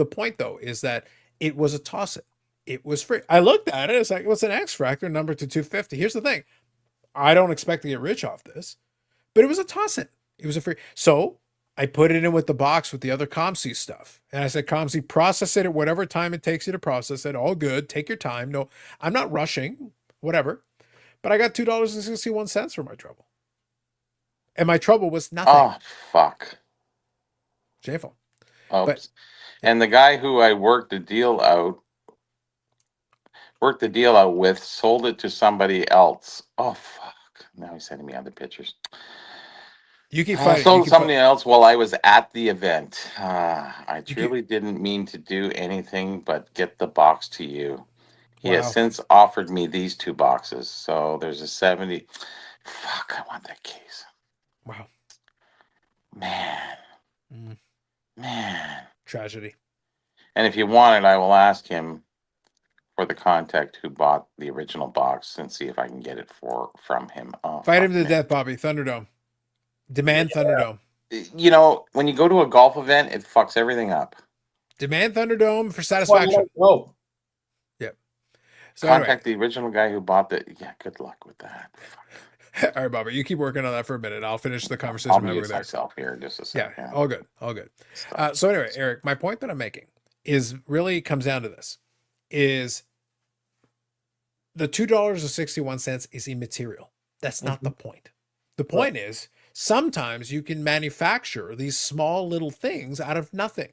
it was a toss-in. It was free. I looked at it. It's like, what's an X Factor number to 250? Here's the thing. I don't expect to get rich off this, but it was a toss-in. It was a free. So I put it in with the box with the other COMC stuff. And I said, COMC, process it at whatever time it takes you to process it. All good. Take your time. No, I'm not rushing, whatever. But I got $2.61 for my trouble. And my trouble was nothing. Oh, fuck. Shameful. Oops. And the guy who I worked the deal out with sold it to somebody else. Oh, fuck. Now he's sending me other pictures. You keep fighting. Sold somebody else while I was at the event. I truly didn't mean to do anything but get the box to you. He has since offered me these 2 boxes. So there's a 70. Fuck, I want that case. Wow. Man. Tragedy. And if you want it, I will ask him for the contact who bought the original box and see if I can get it from him. Oh, fight him to death, Bobby. Thunderdome. Demand Thunderdome. When you go to a golf event, it fucks everything up. Demand Thunderdome for satisfaction. Whoa. Yep. So contact the original guy who bought it. Yeah, good luck with that. Fuck. All right, Bobby, you keep working on that for a minute. I'll finish the conversation. I'll mute myself here in just a second. Yeah, all good. So anyway, Eric, my point that I'm making is really comes down to this: is the $2.61 is immaterial. That's not the point. The point is sometimes you can manufacture these small little things out of nothing.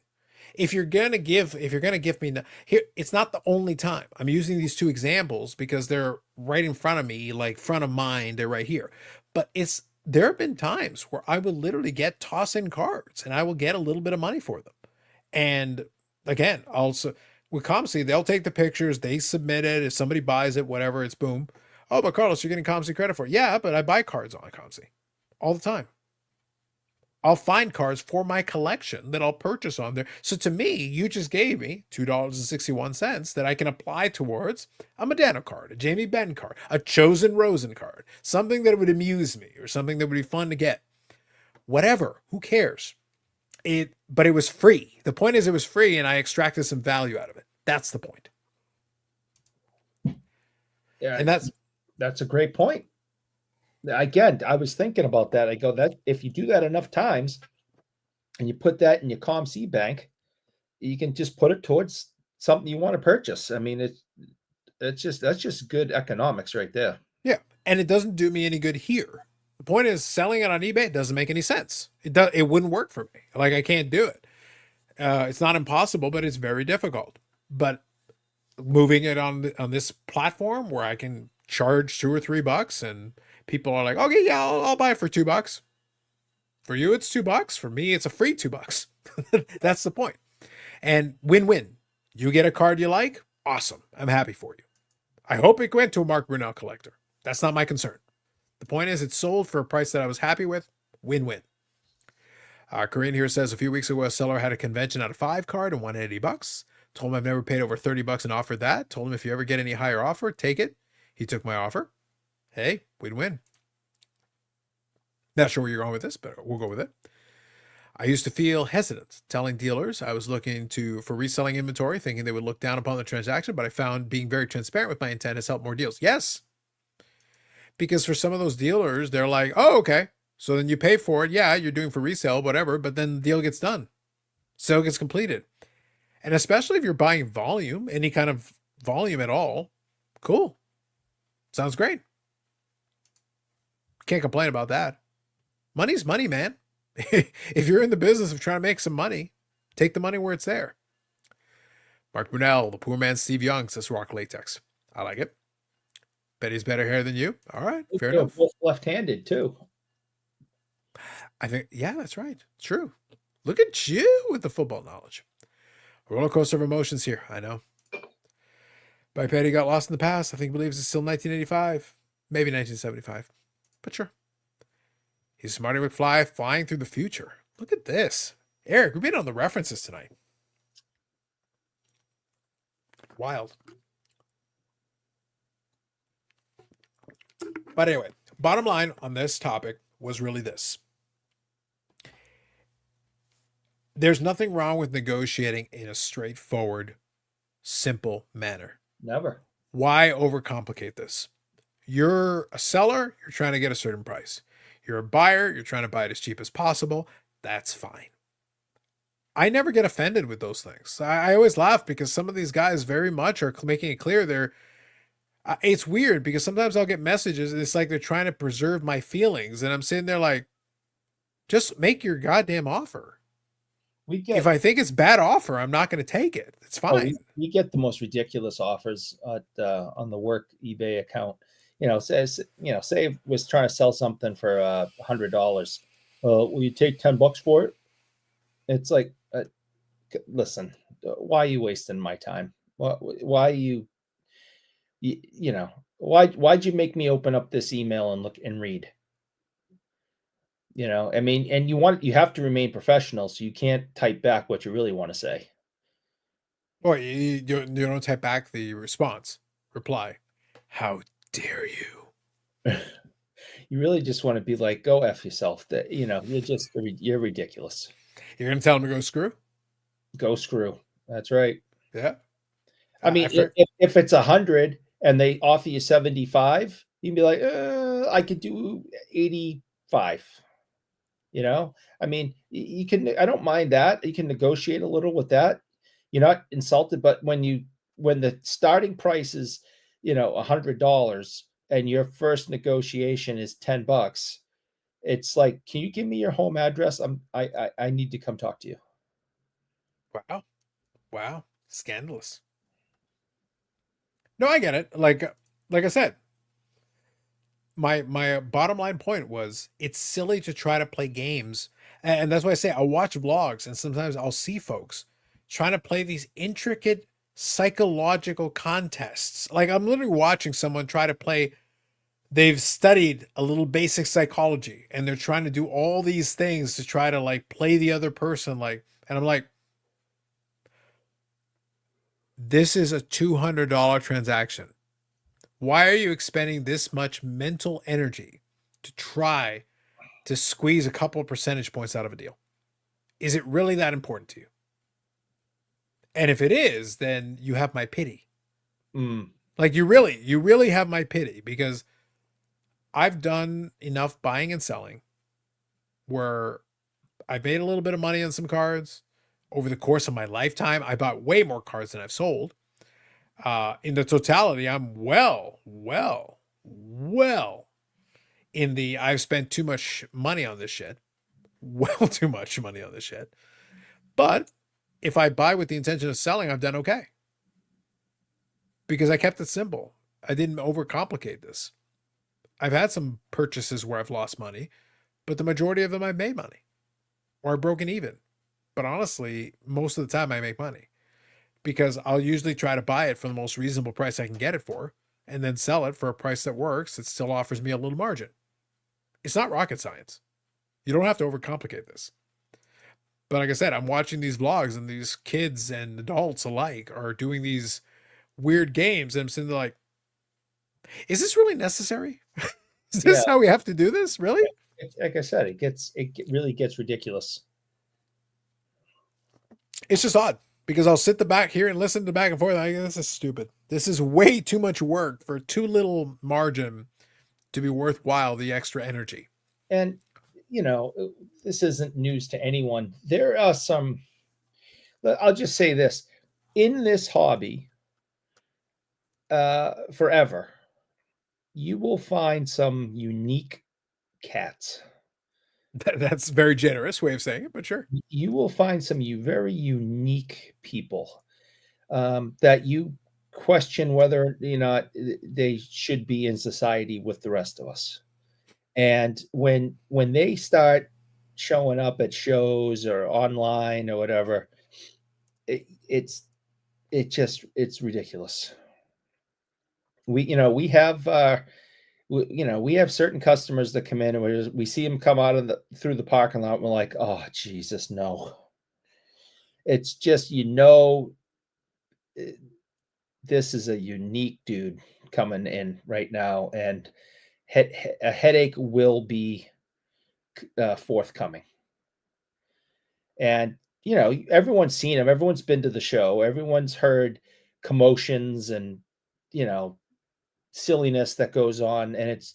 if you're gonna give me here, it's not the only time. I'm using these two examples because they're right in front of me, like front of mind. They're right here. But there have been times where I will literally get toss in cards and I will get a little bit of money for them. And again, also with ComC, they'll take the pictures, they submit it. If somebody buys it, whatever, it's boom. Oh, but Carlos, you're getting ComC credit for it. Yeah, but I buy cards on ComC all the time. I'll find cards for my collection that I'll purchase on there. So to me, you just gave me $2.61 that I can apply towards a Medano card, a Jamie Benn card, a Chosen Rosen card, something that would amuse me or something that would be fun to get. Whatever, who cares? But it was free. The point is it was free and I extracted some value out of it. That's the point. Yeah, and that's a great point. Again, I was thinking about that. I go, that if you do that enough times and you put that in your ComC bank, you can just put it towards something you want to purchase. I mean, that's just good economics right there. Yeah. And it doesn't do me any good here. The point is selling it on eBay doesn't make any sense. It wouldn't work for me. Like I can't do it. It's not impossible, but it's very difficult. But moving it on this platform where I can charge $2 or $3 and people are like, okay, yeah, I'll buy it for $2. For you, it's $2. For me, it's a free $2. That's the point. And win-win. You get a card you like, awesome. I'm happy for you. I hope it went to a Mark Brunell collector. That's not my concern. The point is it's sold for a price that I was happy with. Win-win. Corinne here says a few weeks ago, a seller had a convention out of 5 card and wanted $80. Told him I've never paid over $30 and offered that. Told him if you ever get any higher offer, take it. He took my offer. Hey, win-win. Not sure where you're going with this, but we'll go with it. I used to feel hesitant telling dealers I was looking for reselling inventory, thinking they would look down upon the transaction, but I found being very transparent with my intent has helped more deals. Yes. Because for some of those dealers, they're like, oh, okay. So then you pay for it. Yeah, you're doing for resale, whatever, but then the deal gets done. Sale gets completed. And especially if you're buying volume, any kind of volume at all, cool. Sounds great. Can't complain about that. Money's money, man. If you're in the business of trying to make some money, take the money where it's there. Mark Brunell, the poor man Steve Young, says rock latex. I like it. Betty's better hair than you. All right, fair enough. Both left-handed too. I think, yeah, that's right. True. Look at you with the football knowledge. A roller coaster of emotions here. I know. By Petty got lost in the past. I think he believes it's still 1985, maybe 1975, but sure. He's Smarty McFly flying through the future. Look at this. Eric, we've been on the references tonight. Wild. But anyway, bottom line on this topic was really this. There's nothing wrong with negotiating in a straightforward, simple manner. Never. Why overcomplicate this? You're a seller, you're trying to get a certain price. You're a buyer, you're trying to buy it as cheap as possible. That's fine. I never get offended with those things. I always laugh because some of these guys very much are making it clear it's weird because sometimes I'll get messages and it's like they're trying to preserve my feelings. And I'm sitting there like, just make your goddamn offer. If I think it's bad offer, I'm not going to take it. It's fine. We get the most ridiculous offers on the work eBay account. Say I was trying to sell something for $100. Will you take $10 for it? It's like, listen, why are you wasting my time? Why are why'd you make me open up this email and look and read? I mean, and you have to remain professional, so you can't type back what you really want to say. Or you don't type back the reply. How dare you? You really just want to be like, go F yourself. That you're ridiculous. You're gonna tell them to go screw? Go screw. That's right. Yeah. I mean, if it's 100 and they offer you 75, you can be like, I could do 85. I mean, you can. I don't mind that. You can negotiate a little with that. You're not insulted, but when the starting price is, $100 and your first negotiation is $10, it's like, can you give me your home address? I need to come talk to you. Wow. Wow. Scandalous. No, I get it. Like I said, my bottom line point was it's silly to try to play games. And that's why I say I'll watch vlogs and sometimes I'll see folks trying to play these intricate psychological contests. Like I'm literally watching someone try to play, they've studied a little basic psychology and they're trying to do all these things to try to like play the other person, like, and I'm like, this is a $200 transaction. Why are you expending this much mental energy to try to squeeze a couple of percentage points out of a deal? Is it really that important to you? And if it is, then you have my pity. Like you really have my pity, because I've done enough buying and selling where I made a little bit of money on some cards over the course of my lifetime. I bought way more cards than I've sold. In the totality, I'm well in the I've spent too much money on this shit. Well, too much money on this shit. But if I buy with the intention of selling, I've done okay. Because I kept it simple. I didn't overcomplicate this. I've had some purchases where I've lost money, but the majority of them I've made money or I've broken even. But honestly, most of the time I make money because I'll usually try to buy it for the most reasonable price I can get it for and then sell it for a price that works. It still offers me a little margin. It's not rocket science. You don't have to overcomplicate this. But like I said, I'm watching these vlogs and these kids and adults alike are doing these weird games. And I'm sitting there like, is this really necessary? Is this how we have to do this? Really? Like I said, really gets ridiculous. It's just odd because I'll sit the back here and listen to back and forth. Like, this is stupid. This is way too much work for too little margin to be worthwhile, the extra energy. And, you know, this isn't news to anyone. There are some, I'll just say this, in this hobby, forever, you will find some unique cats. That's a very generous way of saying it, but sure. You will find some very unique people that you question whether or not they should be in society with the rest of us. And when they start showing up at shows or online or whatever, it's ridiculous. We have certain customers that come in and we see them come out of through the parking lot. And we're like, oh, Jesus, no. It's just, this is a unique dude coming in right now, and a headache will be forthcoming. And, everyone's seen him. Everyone's been to the show. Everyone's heard commotions and, silliness that goes on. And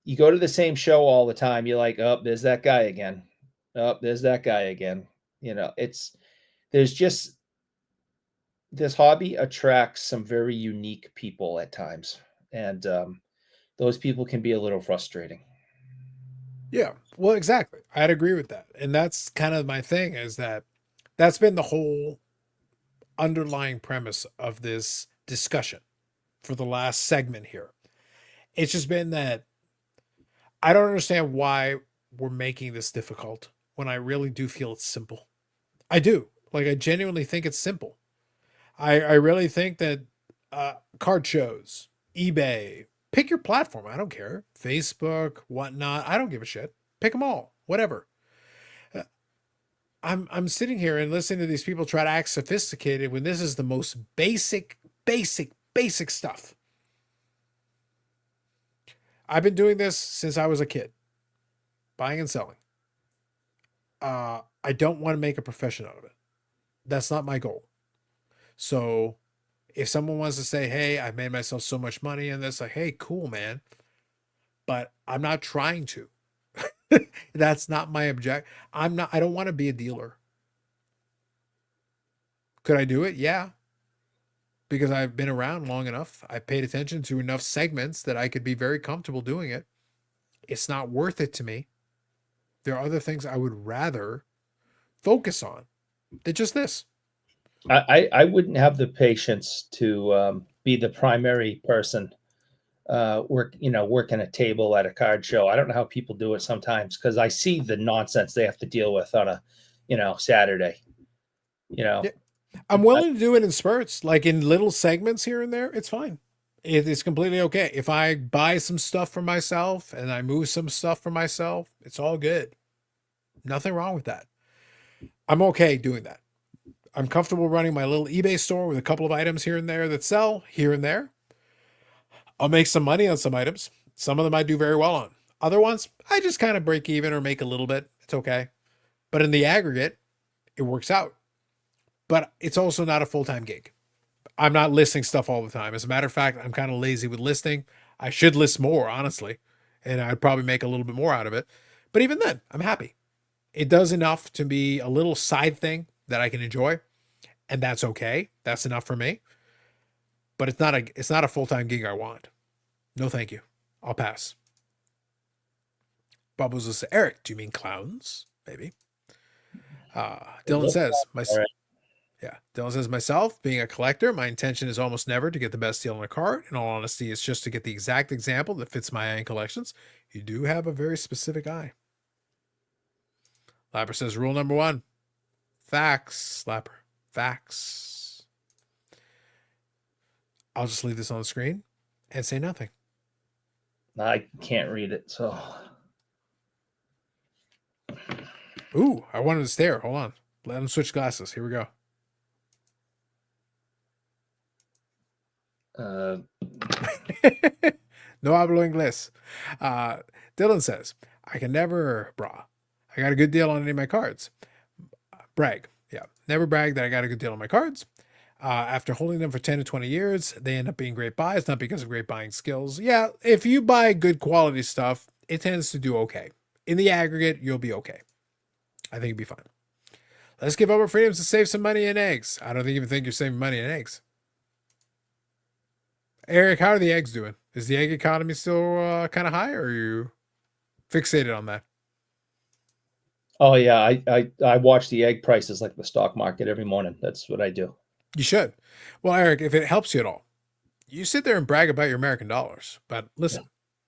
you go to the same show all the time. You're like, oh, there's that guy again. Oh, there's that guy again. There's just, this hobby attracts some very unique people at times. And those people can be a little frustrating. Yeah, well, exactly. I'd agree with that. And that's kind of my thing, is that's been the whole underlying premise of this discussion for the last segment here. It's just been that I don't understand why we're making this difficult when I really do feel it's simple. I do. Like, I genuinely think it's simple. I really think that card shows, eBay, pick your platform. I don't care. Facebook, whatnot. I don't give a shit. Pick them all. Whatever. I'm sitting here and listening to these people try to act sophisticated when this is the most basic stuff. I've been doing this since I was a kid. Buying and selling. I don't want to make a profession out of it. That's not my goal. So if someone wants to say, hey, I've made myself so much money and this, like, hey, cool, man. But I'm not trying to. That's not my object. I don't want to be a dealer. Could I do it? Yeah. Because I've been around long enough. I paid attention to enough segments that I could be very comfortable doing it. It's not worth it to me. There are other things I would rather focus on. They're just this. I wouldn't have the patience to be the primary person working a table at a card show. I don't know how people do it sometimes because I see the nonsense they have to deal with on a Saturday. Yeah. I'm willing to do it in spurts, like in little segments here and there. It's fine. It is completely okay. If I buy some stuff for myself and I move some stuff for myself, it's all good. Nothing wrong with that. I'm okay doing that. I'm comfortable running my little eBay store with a couple of items here and there that sell here and there. I'll make some money on some items. Some of them I do very well on. Other ones, I just kind of break even or make a little bit. It's okay. But in the aggregate, it works out. But it's also not a full-time gig. I'm not listing stuff all the time. As a matter of fact, I'm kind of lazy with listing. I should list more, honestly, and I'd probably make a little bit more out of it. But even then, I'm happy. It does enough to be a little side thing that I can enjoy, and that's okay. That's enough for me. But it's not a full-time gig I want. No, thank you. I'll pass. Bubbles will say, Eric, do you mean clowns? Maybe. Dylan says, yeah. Dylan says, myself, being a collector, my intention is almost never to get the best deal on a card. In all honesty, it's just to get the exact example that fits my eye and collections. You do have a very specific eye. Lapper says, rule number 1. Facts, Lapper. Facts. I'll just leave this on the screen and say nothing. I can't read it, so. Ooh, I wanted to stare. Hold on. Let him switch glasses. Here we go. No hablo inglés. Dylan says, I can never I got a good deal on any of my cards. Brag. Yeah. Never brag that I got a good deal on my cards. After holding them for 10 to 20 years, they end up being great buys, not because of great buying skills. Yeah, if you buy good quality stuff, it tends to do okay. In the aggregate, you'll be okay. I think you'll be fine. Let's give up our freedoms to save some money in eggs. I don't even think you're saving money in eggs. Eric, how are the eggs doing? Is the egg economy still kind of high, or are you fixated on that? Oh yeah, I watch the egg prices like the stock market every morning. That's what I do. You should. Well, Eric, if it helps you at all, you sit there and brag about your American dollars. But listen,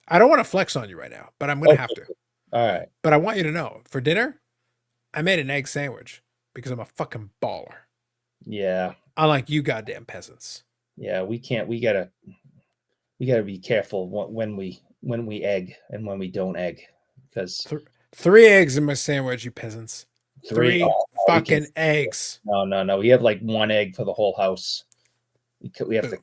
I don't want to flex on you right now, but I'm going to have to. All right. But I want you to know, for dinner, I made an egg sandwich because I'm a fucking baller. Yeah. Unlike you goddamn peasants. Yeah, we gotta be careful when we egg and when we don't egg, because 3 eggs in my sandwich, you peasants. 3 fucking eggs. No. We have like 1 egg for the whole house. We have to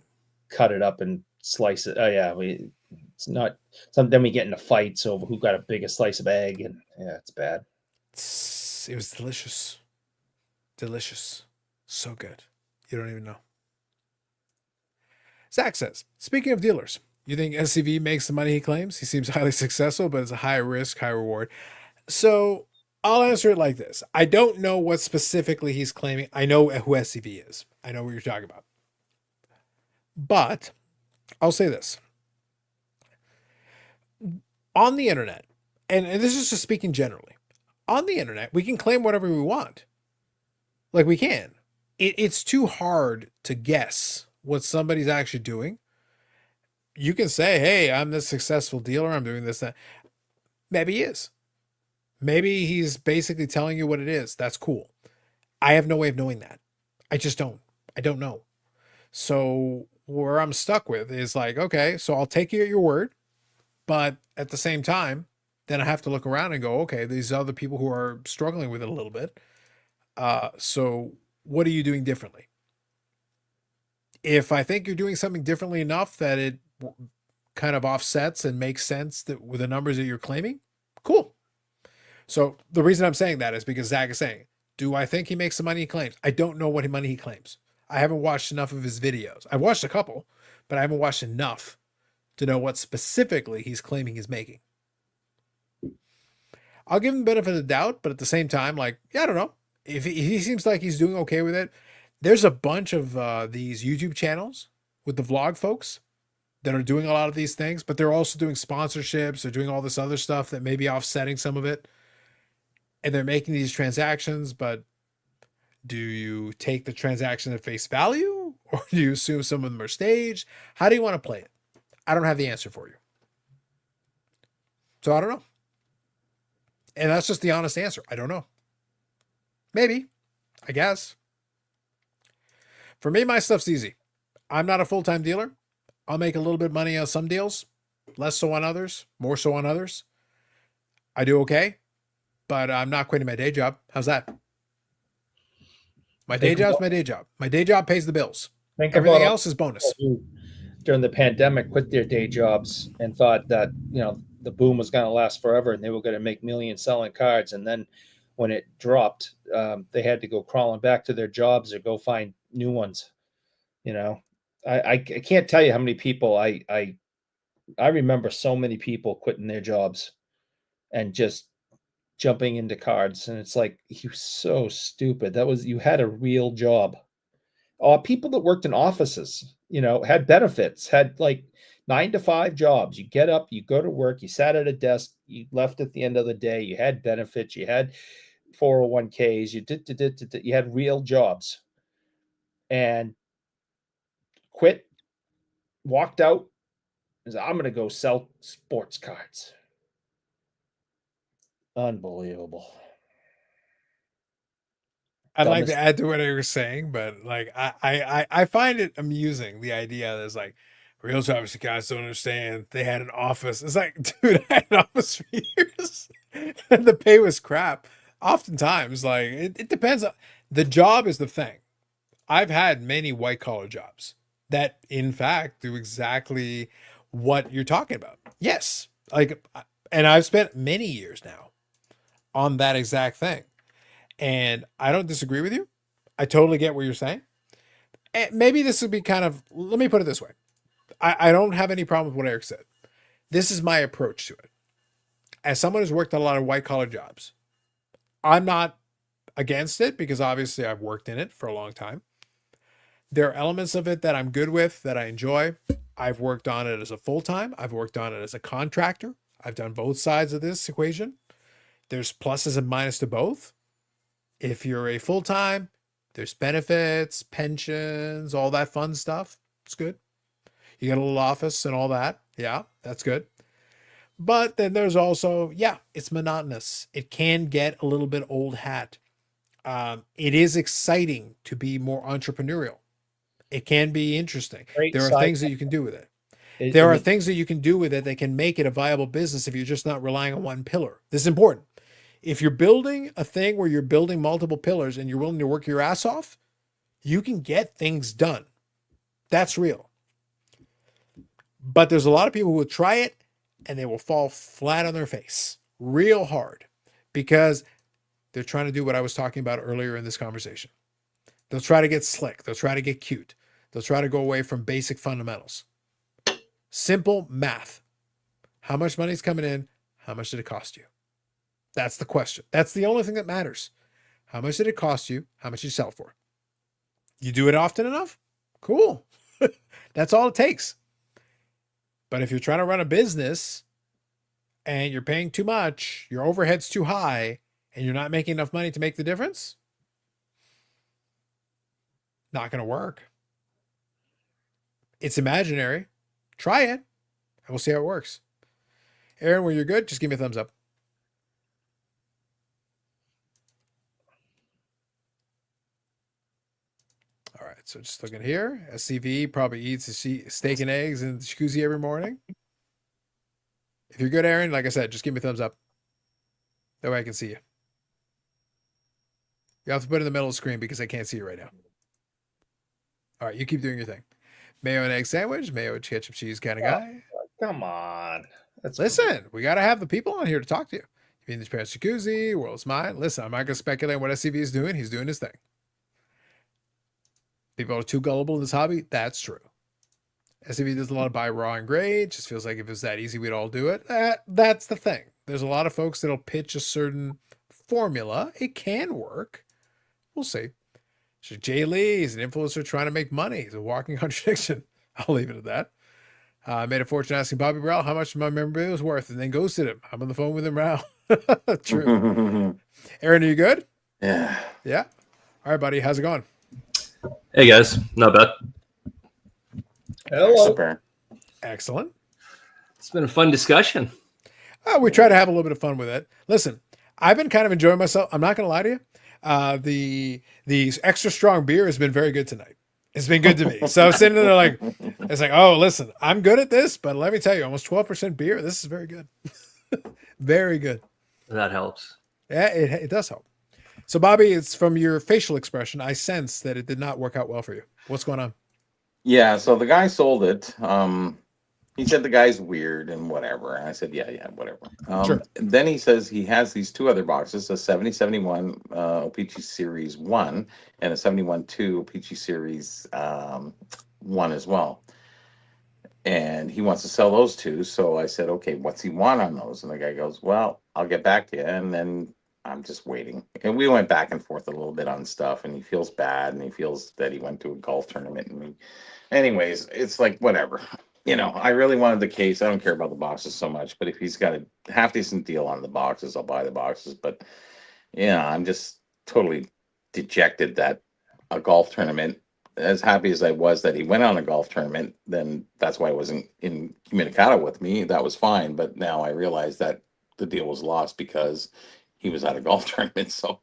cut it up and slice it. Oh yeah, it's not. Then we get into fights over who got a biggest slice of egg, and yeah, it's bad. It was delicious. Delicious. So good. You don't even know. Zach says, speaking of dealers, you think SCV makes the money he claims? He seems highly successful, but it's a high risk, high reward. So I'll answer it like this. I don't know what specifically he's claiming. I know who SCV is. I know what you're talking about. But I'll say this. On the internet, and this is just speaking generally, on the internet, we can claim whatever we want. Like we can. It's too hard to guess what somebody's actually doing. You can say, hey, I'm this successful dealer. I'm doing this, that. Maybe he is. Maybe he's basically telling you what it is. That's cool. I have no way of knowing that. I just don't. I don't know. So where I'm stuck with is like, okay, so I'll take you at your word. But at the same time, then I have to look around and go, okay, these other people who are struggling with it a little bit. So what are you doing differently? If I think you're doing something differently enough that it kind of offsets and makes sense that with the numbers that you're claiming, cool. So the reason I'm saying that is because Zach is saying, do I think he makes the money he claims? I don't know what money he claims. I haven't watched enough of his videos. I've watched a couple, but I haven't watched enough to know what specifically he's claiming he's making. I'll give him a benefit of the doubt, but at the same time, like, yeah, I don't know. If he seems like he's doing okay with it, there's a bunch of these YouTube channels with the vlog folks that are doing a lot of these things, but they're also doing sponsorships. They're doing all this other stuff that may be offsetting some of it. And they're making these transactions, but Do you take the transaction at face value, or do you assume some of them are staged? How do you want to play it? I don't have the answer for you. So I don't know. And that's just the honest answer. I don't know. Maybe, I guess. For me, my stuff's easy. I'm not a full-time dealer. I'll make a little bit of money on some deals, less so on others, more so on others. I do okay, but I'm not quitting my day job. How's that? My day job's my day job. My day job pays the bills. Everything else is bonus. During the pandemic, quit their day jobs and thought that, you know, the boom was going to last forever and they were going to make millions selling cards. And then when it dropped, they had to go crawling back to their jobs or go find new ones. You know, I can't tell you how many people I remember so many people quitting their jobs and just jumping into cards. And it's like, you're so stupid. You had a real job. People that worked in offices, you know, had benefits, had like 9 to 5 jobs. You get up, you go to work, you sat at a desk, you left at the end of the day, you had benefits, you had 401ks, you had real jobs, and quit, walked out, and said, I'm going to go sell sports cards. Unbelievable. I'd like to add to what you were saying, but like I find it amusing, the idea that it's like real jobs you guys don't understand. They had an office. It's like, dude, I had an office for years. And the pay was crap. Oftentimes, like it depends on the job is the thing. I've had many white collar jobs that in fact do exactly what you're talking about. Yes. Like, and I've spent many years now on that exact thing. And I don't disagree with you. I totally get what you're saying. And maybe this would be kind of, let me put it this way. I don't have any problem with what Eric said. This is my approach to it. As someone who's worked a lot of white collar jobs, I'm not against it because obviously I've worked in it for a long time. There are elements of it that I'm good with, that I enjoy. I've worked on it as a full-time. I've worked on it as a contractor. I've done both sides of this equation. There's pluses and minuses to both. If you're a full-time, there's benefits, pensions, all that fun stuff. It's good. You get a little office and all that. Yeah, that's good. But then there's also, yeah, it's monotonous. It can get a little bit old hat. It is exciting to be more entrepreneurial. It can be interesting. There are things that you can do with it. There are things that you can do with it that can make it a viable business if you're just not relying on one pillar. This is important. If you're building a thing where you're building multiple pillars and you're willing to work your ass off, you can get things done. That's real. But there's a lot of people who will try it and they will fall flat on their face real hard because they're trying to do what I was talking about earlier in this conversation. They'll try to get slick. They'll try to get cute. They'll try to go away from basic fundamentals. Simple math. How much money's coming in? How much did it cost you? That's the question. That's the only thing that matters. How much did it cost you? How much did you sell for? You do it often enough? Cool. That's all it takes. But if you're trying to run a business and you're paying too much, your overhead's too high, and you're not making enough money to make the difference, not going to work. It's imaginary. Try it, and we'll see how it works. Aaron, when you're good, just give me a thumbs up. All right, so just looking here. SCV probably eats a steak and eggs and jacuzzi every morning. If you're good, Aaron, like I said, just give me a thumbs up. That way I can see you. You have to put it in the middle of the screen because I can't see you right now. All right, you keep doing your thing. Mayo and egg sandwich, mayo and ketchup cheese kind of guy. Come on. Listen, we got to have the people on here to talk to you. You mean this parents jacuzzi, world's mine. Listen, I'm not going to speculate on what SCV is doing. He's doing his thing. People are too gullible in this hobby. That's true. SCV does a lot of buy raw and grade. Just feels like if it was that easy, we'd all do it. That's the thing. There's a lot of folks that'll pitch a certain formula. It can work. We'll see. So Jay Lee is an influencer trying to make money. He's a walking contradiction. I'll leave it at that. I made a fortune asking Bobby Brown how much my memorabilia was worth and then ghosted him. I'm on the phone with him now. True. Aaron, are you good? Yeah. Yeah. All All right, buddy. How's it going? Hey guys, not bad. Hello. Super. Excellent. It's been a fun discussion. We try to have a little bit of fun with it. Listen, I've been kind of enjoying myself. I'm not going to lie to you. The extra strong beer has been very good tonight. It's been good to me. So I'm sitting there like, it's like, oh, listen, I'm good at this, but let me tell you, almost 12% beer. This is very good. Very good. That helps. Yeah, it does help. So, Bobby, it's from your facial expression. I sense that it did not work out well for you. What's going on? Yeah, so the guy sold it. He said the guy's weird and whatever. And I said, yeah, whatever. Sure. Then he says he has these two other boxes, a 7071 OPG Series 1 and a 71-2 OPG Series 1 as well. And he wants to sell those two. So I said, okay, what's he want on those? And the guy goes, well, I'll get back to you. And then I'm just waiting. And we went back and forth a little bit on stuff. And he feels bad. And he feels that he went to a golf tournament. And anyways, it's like, whatever. You know, I really wanted the case. I don't care about the boxes so much. But if he's got a half decent deal on the boxes, I'll buy the boxes. But yeah, I'm just totally dejected that a golf tournament, as happy as I was that he went on a golf tournament, then that's why he wasn't in Communicado with me. That was fine. But now I realize that the deal was lost because he was at a golf tournament. So,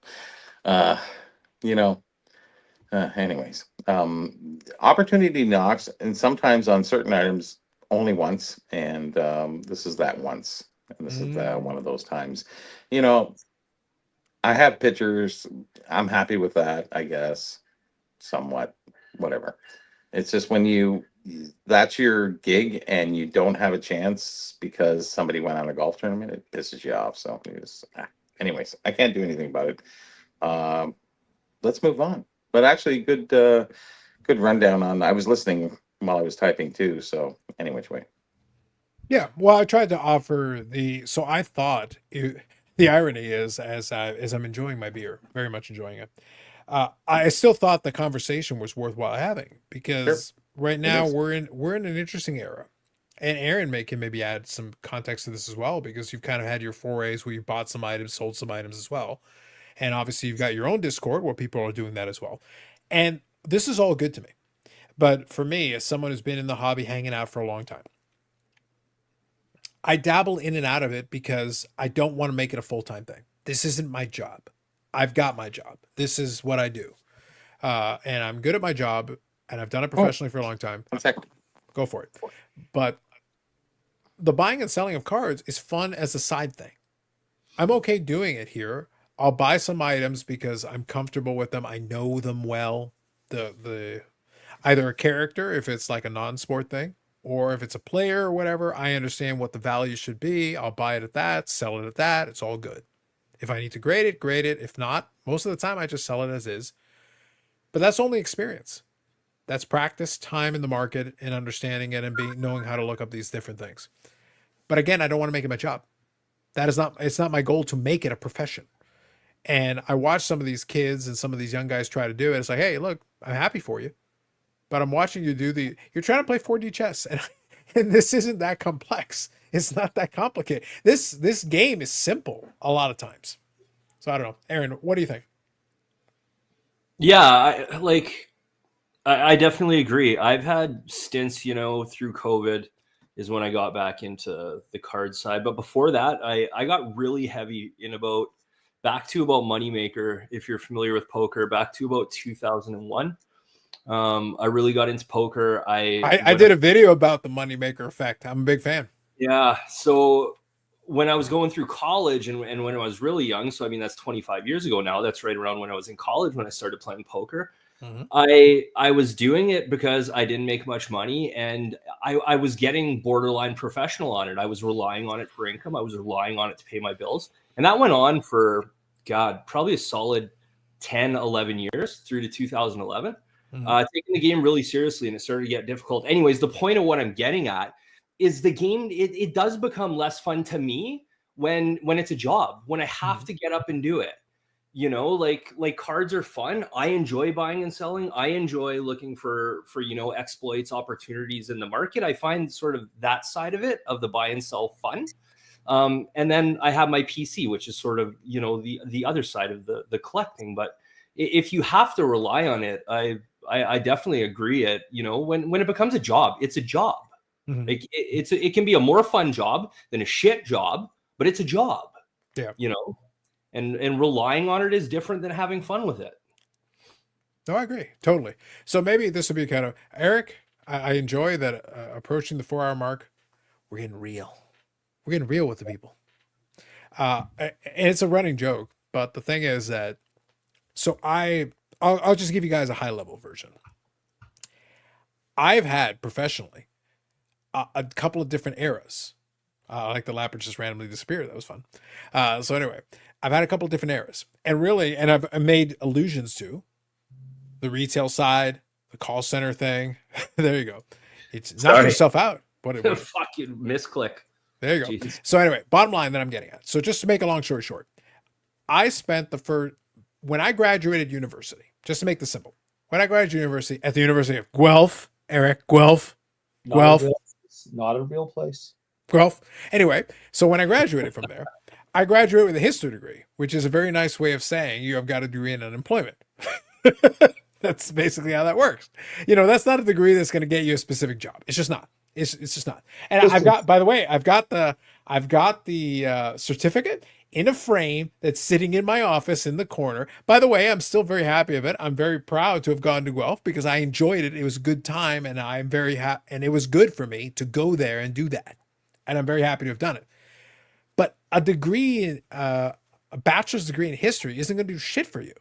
anyways, opportunity knocks, and sometimes on certain items only once. And this is that once. And this is one of those times. You know, I have pictures. I'm happy with that, I guess, somewhat. Whatever. It's just when that's your gig and you don't have a chance because somebody went on a golf tournament, it pisses you off. So anyways, I can't do anything about it. Let's move on. But actually, good rundown on. I was listening while I was typing too. So any which way. Yeah. Well, I tried to offer so I thought the irony is as I'm enjoying my beer, very much enjoying it. I still thought the conversation was worthwhile having because right now we're in an interesting era, and Aaron can maybe add some context to this as well because you've kind of had your forays where you bought some items, sold some items as well, and obviously you've got your own Discord where people are doing that as well, and this is all good to me. But for me, as someone who's been in the hobby hanging out for a long time, I dabble in and out of it because I don't want to make it a full-time thing. This isn't my job. I've got my job. This is what I do. And I'm good at my job and I've done it professionally for a long time. 1 second. Go for it. But the buying and selling of cards is fun as a side thing. I'm okay doing it here. I'll buy some items because I'm comfortable with them. I know them well. The either a character, if it's like a non-sport thing, or if it's a player or whatever, I understand what the value should be. I'll buy it at that, sell it at that. It's all good. If I need to grade it, grade it. If not, most of the time I just sell it as is. But that's only experience. That's practice, time in the market, and understanding it and knowing how to look up these different things. But again, I don't want to make it my job. It's not my goal to make it a profession. And I watch some of these kids and some of these young guys try to do it. It's like, hey, look, I'm happy for you. But I'm watching you you're trying to play 4D chess. And this isn't that complex. It's not that complicated. This game is simple a lot of times. So I don't know. Aaron, what do you think? Yeah, I definitely agree. I've had stints, through COVID is when I got back into the card side. But before that, I got really heavy back to about Moneymaker, if you're familiar with poker, back to about 2001. I really got into poker. I did a video about the Moneymaker effect. I'm a big fan. Yeah. So when I was going through college and when I was really young, so I mean, that's 25 years ago now, that's right around when I was in college, when I started playing poker. Mm-hmm. I was doing it because I didn't make much money and I was getting borderline professional on it. I was relying on it for income. I was relying on it to pay my bills. And that went on for, probably a solid 10, 11 years through to 2011. Mm-hmm. Taking the game really seriously, and it started to get difficult. Anyways, the point of what I'm getting at is the game, it does become less fun to me when it's a job, when I have to get up and do it. Like cards are fun. I enjoy buying and selling. I enjoy looking for exploits, opportunities in the market. I find sort of that side of it, of the buy and sell, fun. And then I have my PC, which is sort of, the other side of the collecting. But if you have to rely on it, I definitely agree. When it becomes a job, it's a job. Mhm. Like it can be a more fun job than a shit job, but it's a job. Yeah. And relying on it is different than having fun with it. No, I agree totally. So maybe this would be kind of Eric. I enjoy that approaching the 4-hour mark. We're getting real. We're getting real with the people. And it's a running joke, but the thing is that so I'll just give you guys a high level version. I've had professionally a couple of different eras. Like the lapper just randomly disappeared. That was fun. So anyway, I've had a couple of different eras, and really, and I've made allusions to the retail side, the call center thing. There you go. It's knock yourself out. What Fucking misclick. There you go. Jesus. So anyway, bottom line that I'm getting at. So just to make a long story short, I spent when I graduated university, just to make this simple, when I graduated university at the University of Guelph, Eric, Guelph. Not a real place. Guelph. Anyway, so when I graduated from there, I graduated with a history degree, which is a very nice way of saying you have got a degree in unemployment. That's basically how that works. That's not a degree that's going to get you a specific job. It's just not. It's just not. And by the way, I've got the certificate in a frame that's sitting in my office in the corner. By the way, I'm still very happy of it. I'm very proud to have gone to Guelph because I enjoyed it. It was a good time, and I'm very happy. And it was good for me to go there and do that. And I'm very happy to have done it. But a degree, a bachelor's degree in history isn't going to do shit for you.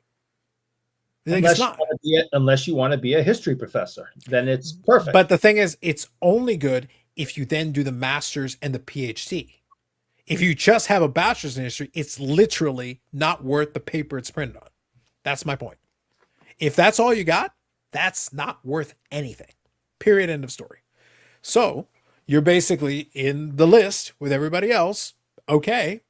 Unless you want to be a history professor, then it's perfect. But the thing is, it's only good if you then do the master's and the PhD. If you just have a bachelor's in history, it's literally not worth the paper it's printed on. That's my point. If that's all you got, that's not worth anything. Period. End of story. So you're basically in the list with everybody else. Okay.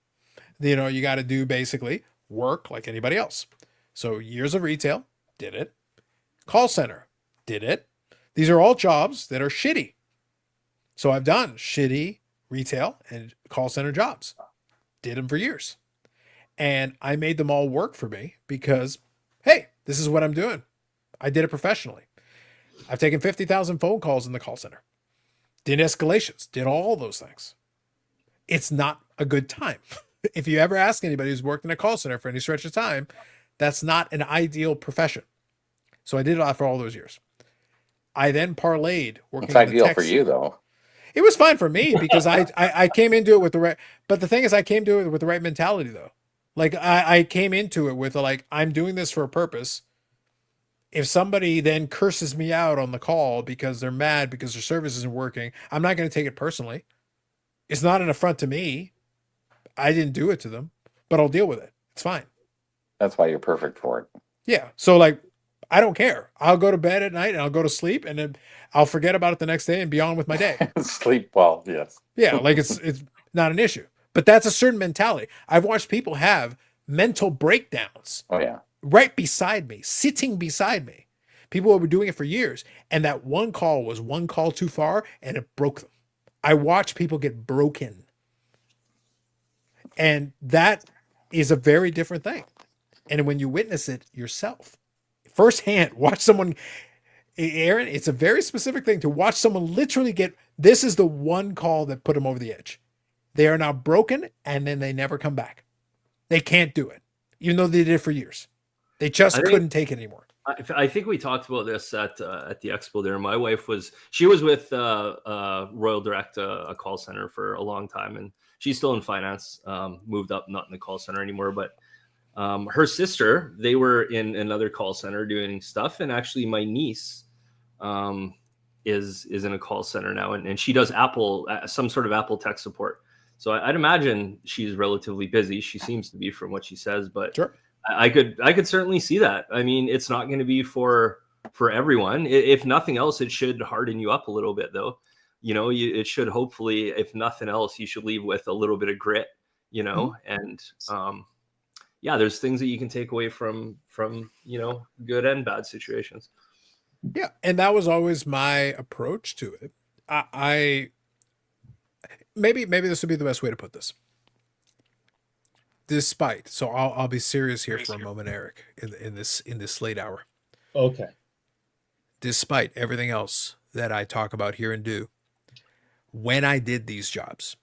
You got to do basically work like anybody else. So years of retail, did it. Call center, did it. These are all jobs that are shitty. So I've done shitty retail and call center jobs. Did them for years. And I made them all work for me because, hey, this is what I'm doing. I did it professionally. I've taken 50,000 phone calls in the call center. Did escalations, did all those things. It's not a good time. If you ever ask anybody who's worked in a call center for any stretch of time, that's not an ideal profession. So I did it for all those years. I then parlayed working. It's ideal for you, though. It was fine for me because I came into it with the right. But the thing is, I came to it with the right mentality, though. Like I came into it with I'm doing this for a purpose. If somebody then curses me out on the call because they're mad because their service isn't working, I'm not going to take it personally. It's not an affront to me. I didn't do it to them, but I'll deal with it. It's fine. That's why you're perfect for it. Yeah. So I don't care. I'll go to bed at night and I'll go to sleep and then I'll forget about it the next day and be on with my day. Sleep well, yes. Yeah. It's not an issue, but that's a certain mentality. I've watched people have mental breakdowns. Oh yeah. Right beside me, sitting beside me. People who were doing it for years. And that one call was one call too far and it broke them. I watched people get broken. And that is a very different thing. And when you witness it yourself, firsthand, watch someone, Aaron, it's a very specific thing to watch someone literally this is the one call that put them over the edge. They are now broken and then they never come back. They can't do it, even though they did it for years. They just couldn't take it anymore. I think we talked about this at the expo there. My wife was with Royal Direct, a call center for a long time, and she's still in finance, moved up, not in the call center anymore, but her sister, they were in another call center doing stuff. And actually my niece is in a call center now, and she does Apple, some sort of Apple tech support. So I'd imagine she's relatively busy. She seems to be from what she says, but sure. I could certainly see that. I mean, it's not going to be for everyone. If nothing else, it should harden you up a little bit, though. It should, hopefully, if nothing else, you should leave with a little bit of grit, and yeah, there's things that you can take away from good and bad situations. Yeah, and that was always my approach to it. I maybe this would be the best way to put this. despite, so I'll be serious here for a moment, Eric, in this late hour. Okay. Despite everything else that I talk about here and do, when I did these jobs,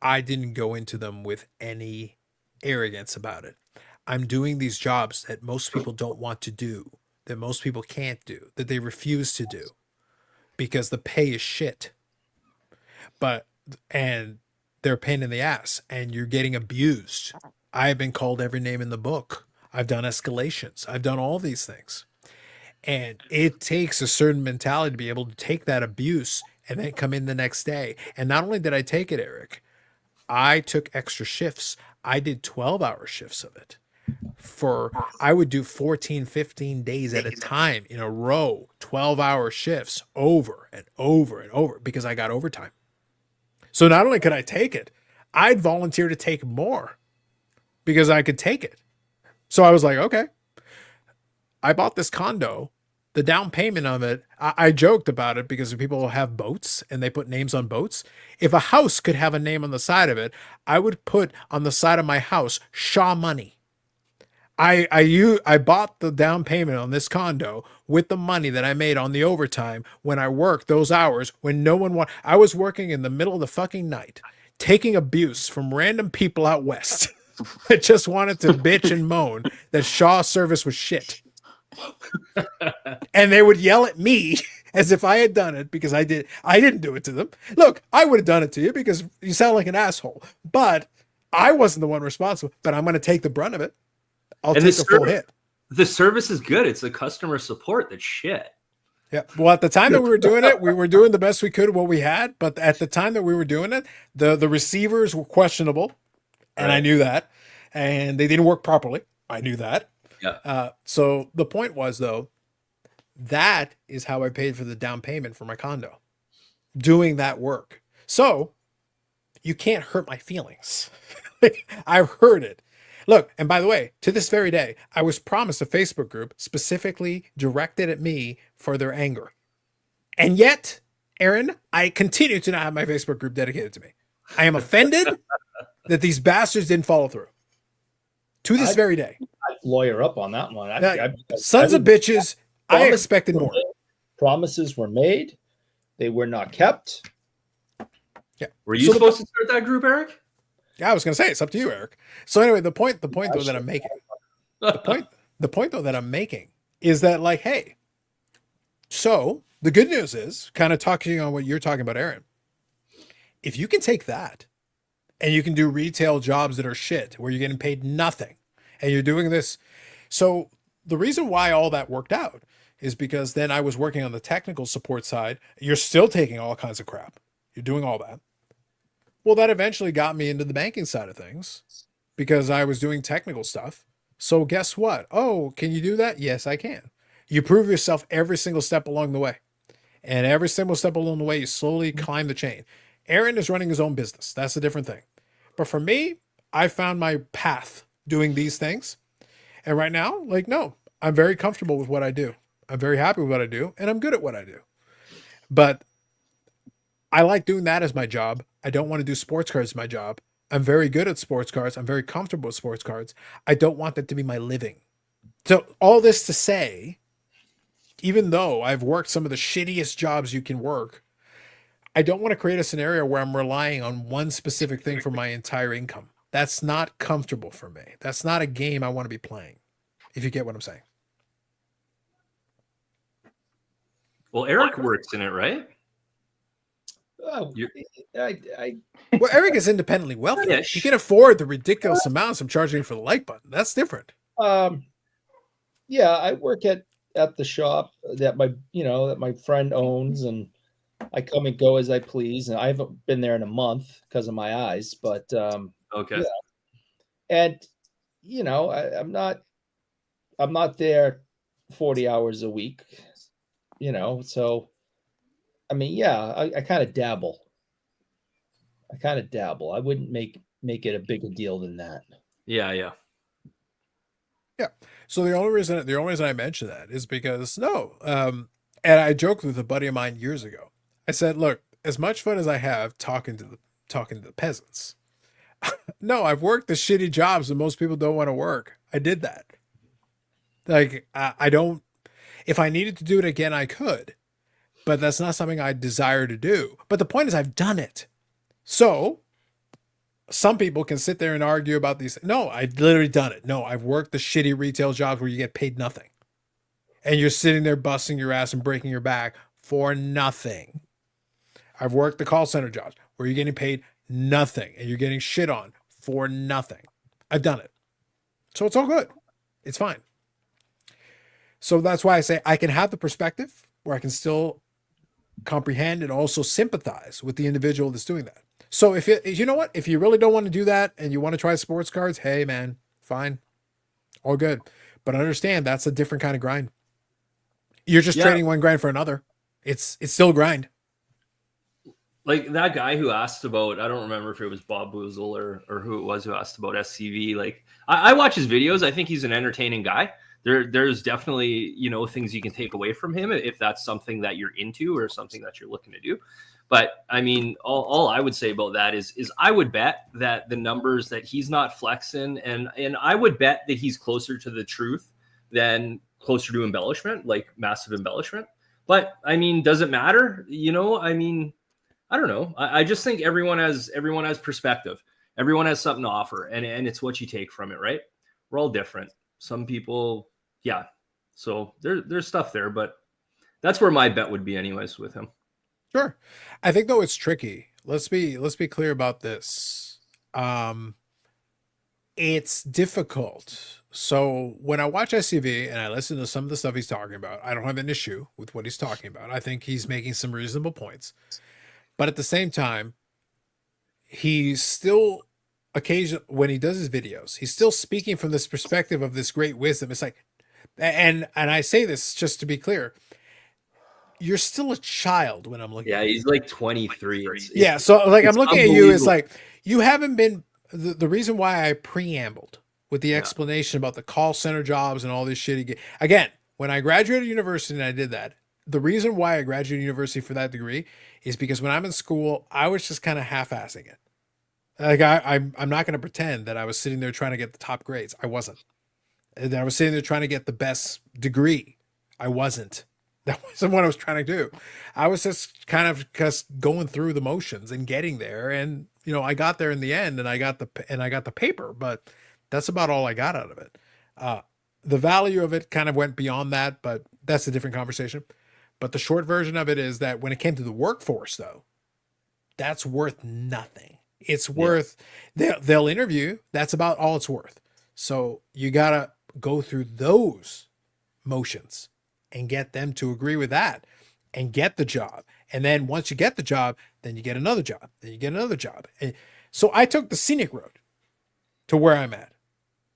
I didn't go into them with any arrogance about it. I'm doing these jobs that most people don't want to do, that most people can't do, that they refuse to do because the pay is shit. And they're a pain in the ass, and you're getting abused. I've been called every name in the book. I've done escalations. I've done all these things. And it takes a certain mentality to be able to take that abuse and then come in the next day. And not only did I take it, Eric, I took extra shifts. I did 12-hour shifts of it. I would do 14, 15 days at a time in a row, 12-hour shifts over and over and over because I got overtime. So not only could I take it, I'd volunteer to take more because I could take it. So I was like, okay, I bought this condo. The down payment of it, I joked about it because people have boats and they put names on boats. If a house could have a name on the side of it, I would put on the side of my house, Shaw Money. I bought the down payment on this condo with the money that I made on the overtime when I worked those hours when no one wanted. I was working in the middle of the fucking night, taking abuse from random people out west that just wanted to bitch and moan that Shaw service was shit. And they would yell at me as if I had done it because I didn't do it to them. Look, I would have done it to you because you sound like an asshole, but I wasn't the one responsible, but I'm going to take the brunt of it. I'll take the full hit. The service is good. It's the customer support that's shit. Yeah. Well, at the time that we were doing it, we were doing the best we could what we had. But at the time that we were doing it, the receivers were questionable, and I knew that, and they didn't work properly. I knew that. Yeah. So the point was, though, that is how I paid for the down payment for my condo, doing that work. So you can't hurt my feelings. I've heard it. Look, and by the way, to this very day, I was promised a Facebook group specifically directed at me for their anger. And yet, Aaron, I continue to not have my Facebook group dedicated to me. I am offended that these bastards didn't follow through. To this very day. I'd lawyer up on that one. Sons of bitches, I expected more. Promises were made. They were not kept. Yeah. Were you supposed to start that group, Eric? Yeah, I was going to say, it's up to you, Eric. So anyway, the point though that I'm making, the point though that I'm making is that, like, hey, so the good news is, kind of talking on what you're talking about, Aaron, if you can take that and you can do retail jobs that are shit, where you're getting paid nothing and you're doing this. So the reason why all that worked out is because then I was working on the technical support side. You're still taking all kinds of crap. You're doing all that. Well, that eventually got me into the banking side of things because I was doing technical stuff. So guess what? Oh, can you do that? Yes, I can. You prove yourself every single step along the way. And every single step along the way, you slowly climb the chain. Aaron is running his own business. That's a different thing. But for me, I found my path doing these things. And right now, like, no, I'm very comfortable with what I do. I'm very happy with what I do. And I'm good at what I do. But I like doing that as my job. I don't want to do sports cards as my job. I'm very good at sports cards. I'm very comfortable with sports cards. I don't want that to be my living. So all this to say, even though I've worked some of the shittiest jobs you can work, I don't want to create a scenario where I'm relying on one specific thing for my entire income. That's not comfortable for me. That's not a game I want to be playing, if you get what I'm saying. Well, Eric works in it, right? Well, Eric is independently wealthy. Yeah, He can afford the ridiculous amounts I'm charging for the like button. That's different. Yeah, I work at the shop that my friend owns, and I come and go as I please. And I haven't been there in a month because of my eyes, but okay. Yeah. And I'm not there 40 hours a week. So I mean, yeah, I kind of dabble. I wouldn't make it a bigger deal than that. Yeah. So the only reason I mention that is because and I joked with a buddy of mine years ago. I said, look, as much fun as I have talking to the peasants, No, I've worked the shitty jobs that most people don't want to work. I did that. Like, I don't, if I needed to do it again, I could, but that's not something I desire to do. But the point is, I've done it. So some people can sit there and argue about these. No, I've literally done it. No, I've worked the shitty retail jobs where you get paid nothing. And you're sitting there busting your ass and breaking your back for nothing. I've worked the call center jobs where you're getting paid nothing and you're getting shit on for nothing. I've done it. So it's all good. It's fine. So that's why I say I can have the perspective where I can still comprehend and also sympathize with the individual that's doing that. So if you know what, if you really don't want to do that and you want to try sports cards, hey man, fine, all good. But understand that's a different kind of grind. You're just trading one grind for another. It's still grind. Like that guy who asked about, I don't remember if it was Bob Boozle or who it was who asked about SCV. Like I watch his videos. I think he's an entertaining guy. There's definitely, things you can take away from him if that's something that you're into or something that you're looking to do. But I mean, all I would say about that is I would bet that the numbers that he's not flexing, and I would bet that he's closer to the truth than closer to embellishment, like massive embellishment. But I mean, does it matter? I mean, I don't know. I just think everyone has perspective. Everyone has something to offer, and it's what you take from it, right? We're all different. Some people, yeah. So there's stuff there, but that's where my bet would be, anyways, with him. Sure. I think though it's tricky. Let's be clear about this. It's difficult. So when I watch SCV and I listen to some of the stuff he's talking about, I don't have an issue with what he's talking about. I think he's making some reasonable points. But at the same time, he's still when he does his videos, he's still speaking from this perspective of this great wisdom. It's like, and I say this just to be clear, you're still a child when I'm looking. Yeah, he's like 23. Yeah, so like I'm looking at you, it's like you haven't been the reason why I preambled with the explanation about the call center jobs and all this shit. Again, when I graduated university and I did that, the reason why I graduated university for that degree is because when I'm in school, I was just kind of half-assing it. Like I'm not going to pretend that I was sitting there trying to get the top grades. I wasn't. And I was sitting there trying to get the best degree. I wasn't. That wasn't what I was trying to do. I was just kind of just going through the motions and getting there. And I got there in the end, and I got the paper, but that's about all I got out of it. The value of it kind of went beyond that, but that's a different conversation. But the short version of it is that when it came to the workforce, though, that's worth nothing. It's worth, they'll interview. That's about all it's worth. So you got to go through those motions and get them to agree with that and get the job. And then once you get the job, then you get another job. Then you get another job. And so I took the scenic road to where I'm at.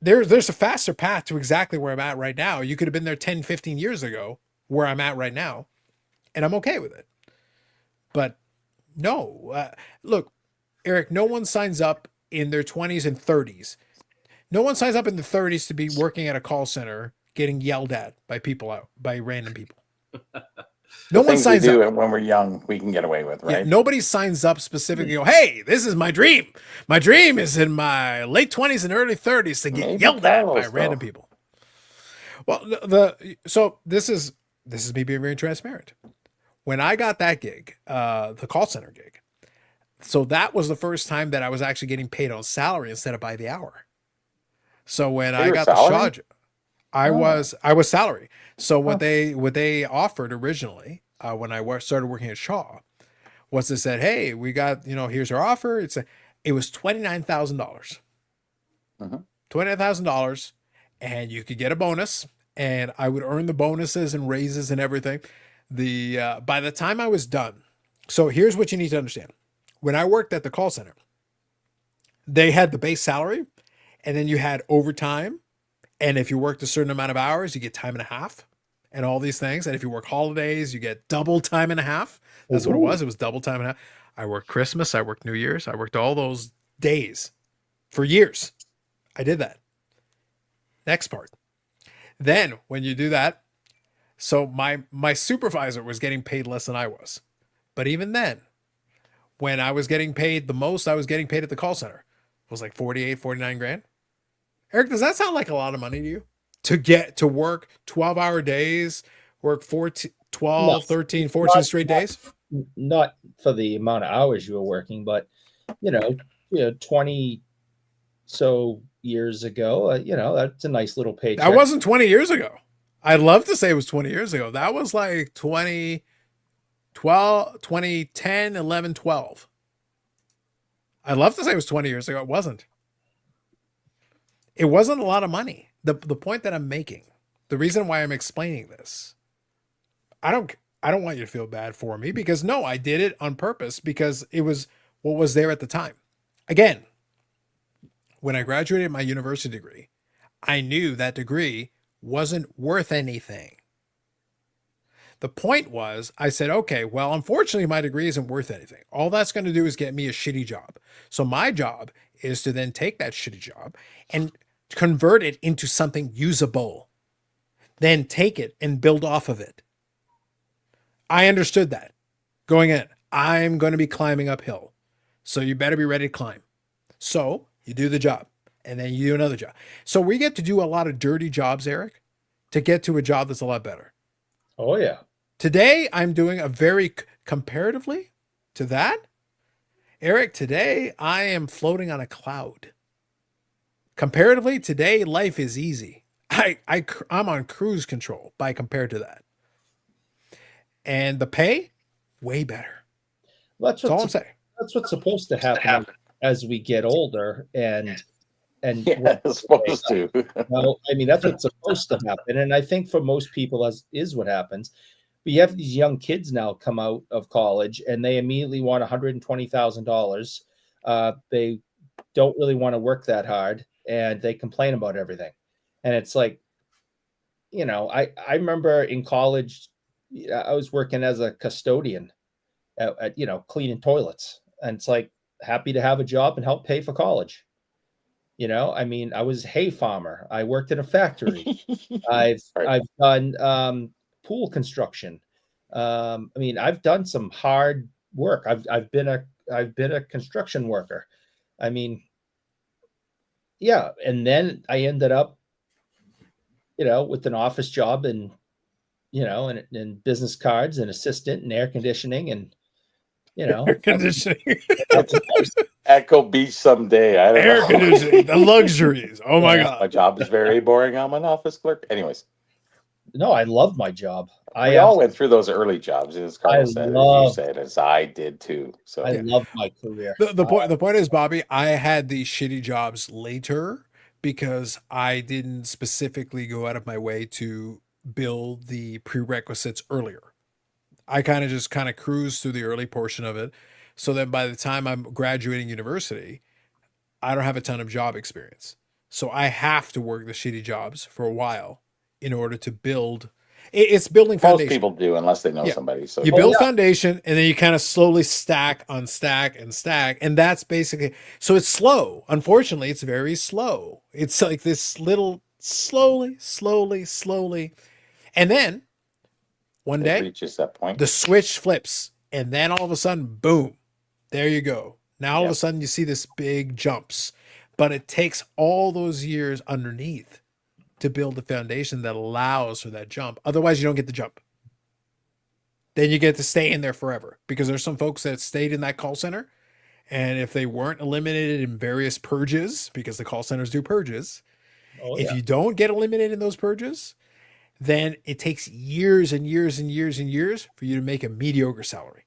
There's a faster path to exactly where I'm at right now. You could have been there 10, 15 years ago where I'm at right now, and I'm okay with it. But no, look, Eric, no one signs up in their 20s and 30s. No one signs up in the 30s to be working at a call center getting yelled at by random people. No one signs up. When we're young, we can get away with, right? Yeah, nobody signs up specifically. Go, hey, this is my dream. My dream is in my late 20s and early 30s to get yelled at by random people. Well, so this is me being very transparent. When I got that gig, the call center gig, so that was the first time that I was actually getting paid on salary instead of by the hour. So when I got the Shaw job, I was salary. So what they offered originally when I started working at Shaw was they said, hey, we got, here's our offer. It was $29,000. $29,000, and you could get a bonus, and I would earn the bonuses and raises and everything. By the time I was done, so here's what you need to understand. When I worked at the call center, they had the base salary, and then you had overtime. And if you worked a certain amount of hours, you get time and a half and all these things. And if you work holidays, you get double time and a half. That's what it was. It was double time and a half. I worked Christmas. I worked New Year's. I worked all those days for years. I did that. Next part. Then when you do that, so my supervisor was getting paid less than I was. But even then, when I was getting paid the most I was getting paid at the call center was like 48, 49 grand. Eric, does that sound like a lot of money to you? To get to work 12-hour days, work 14, 12, 13, 14 Not- straight not- days? Not for the amount of hours you were working, but you know, 20 so years ago, that's a nice little paycheck. That wasn't 20 years ago. I'd love to say it was 20 years ago. That was like 2010, 11, 12. I'd love to say it was 20 years ago. It wasn't. It wasn't a lot of money. The point that I'm making, the reason why I'm explaining this, I don't want you to feel bad for me, because no, I did it on purpose because it was what was there at the time. Again, when I graduated my university degree, I knew that degree wasn't worth anything. The point was, I said, okay, well, unfortunately, my degree isn't worth anything. All that's going to do is get me a shitty job. So my job is to then take that shitty job and convert it into something usable. Then take it and build off of it. I understood that going in. I'm going to be climbing uphill. So you better be ready to climb. So you do the job and then you do another job. So we get to do a lot of dirty jobs, Eric, to get to a job that's a lot better. Oh yeah. Today, I'm doing a very, comparatively to that, Eric, today I am floating on a cloud. Comparatively, today life is easy. I'm on cruise control by compared to that. And the pay, way better. That's That's all I'm saying. That's what's supposed to happen as we get older, and Yeah, it's supposed to. well, I mean, that's what's supposed to happen, and I think for most people, as is what happens. But you have these young kids now come out of college, and they immediately want $120,000. They don't really want to work that hard, and they complain about everything. And it's like, I remember in college, I was working as a custodian at cleaning toilets, and it's like, happy to have a job and help pay for college. I mean, I was a hay farmer. I worked in a factory. I've done pool construction. I mean, I've done some hard work. I've been a construction worker. I mean, yeah. And then I ended up, with an office job and and business cards and assistant and air conditioning and Air conditioning. Echo Beach someday. I don't Air know. conditioning. The luxuries. Oh my My God. job is very boring. I'm an office clerk. Anyways, No, I love my job. we all went through those early jobs, as Carlos said, as you said, as I did too. So I love my career. The point is, Bobby, I had these shitty jobs later because I didn't specifically go out of my way to build the prerequisites earlier. I kind of cruised through the early portion of it. So then by the time I'm graduating university, I don't have a ton of job experience. So I have to work the shitty jobs for a while in order to build. It's building foundation. most people do, unless they know Yeah. somebody. So You build foundation and then you kind of slowly stack on stack and stack. And that's basically, so it's slow. Unfortunately, it's very slow. It's like this little slowly. And then one it day reaches that point. the switch flips and then all of a sudden, boom, there you go. Now all of a sudden you see this big jumps, but it takes all those years underneath to build the foundation that allows for that jump. Otherwise you don't get the jump. Then you get to stay in there forever, because there's some folks that stayed in that call center, and if they weren't eliminated in various purges, because the call centers do purges, if you don't get eliminated in those purges, then it takes years and years and years and years for you to make a mediocre salary.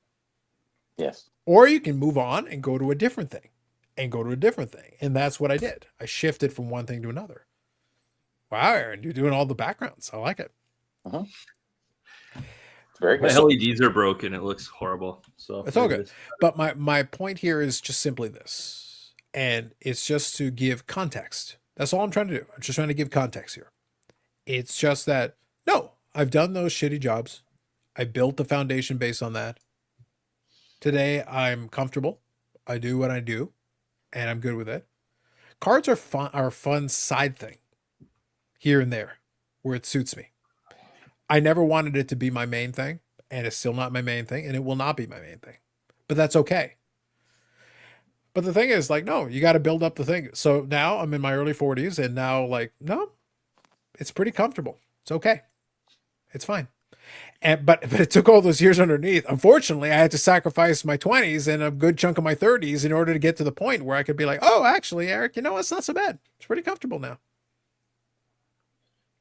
Yes. Or you can move on and go to a different thing and go to a different thing. And that's what I did. I shifted from one thing to another. Wow, Aaron, you're doing all the backgrounds. I like it. It's very My good. LEDs are broken. It looks horrible. So It's all good. But my point here is just simply this. And it's just to give context. That's all I'm trying to do. I'm just trying to give context here. It's just that, no, I've done those shitty jobs. I built the foundation based on that. Today, I'm comfortable. I do what I do, and I'm good with it. Cards are a fun side thing here and there where it suits me. I never wanted it to be my main thing, and it's still not my main thing, and it will not be my main thing. But that's okay. But the thing is, like, no, you got to build up the thing. So now I'm in my early 40s, and now, like, no, it's pretty comfortable. It's okay. It's fine. But it took all those years underneath. Unfortunately, I had to sacrifice my 20s and a good chunk of my 30s in order to get to the point where I could be like, oh, actually, Eric, you know, it's not so bad. It's pretty comfortable now.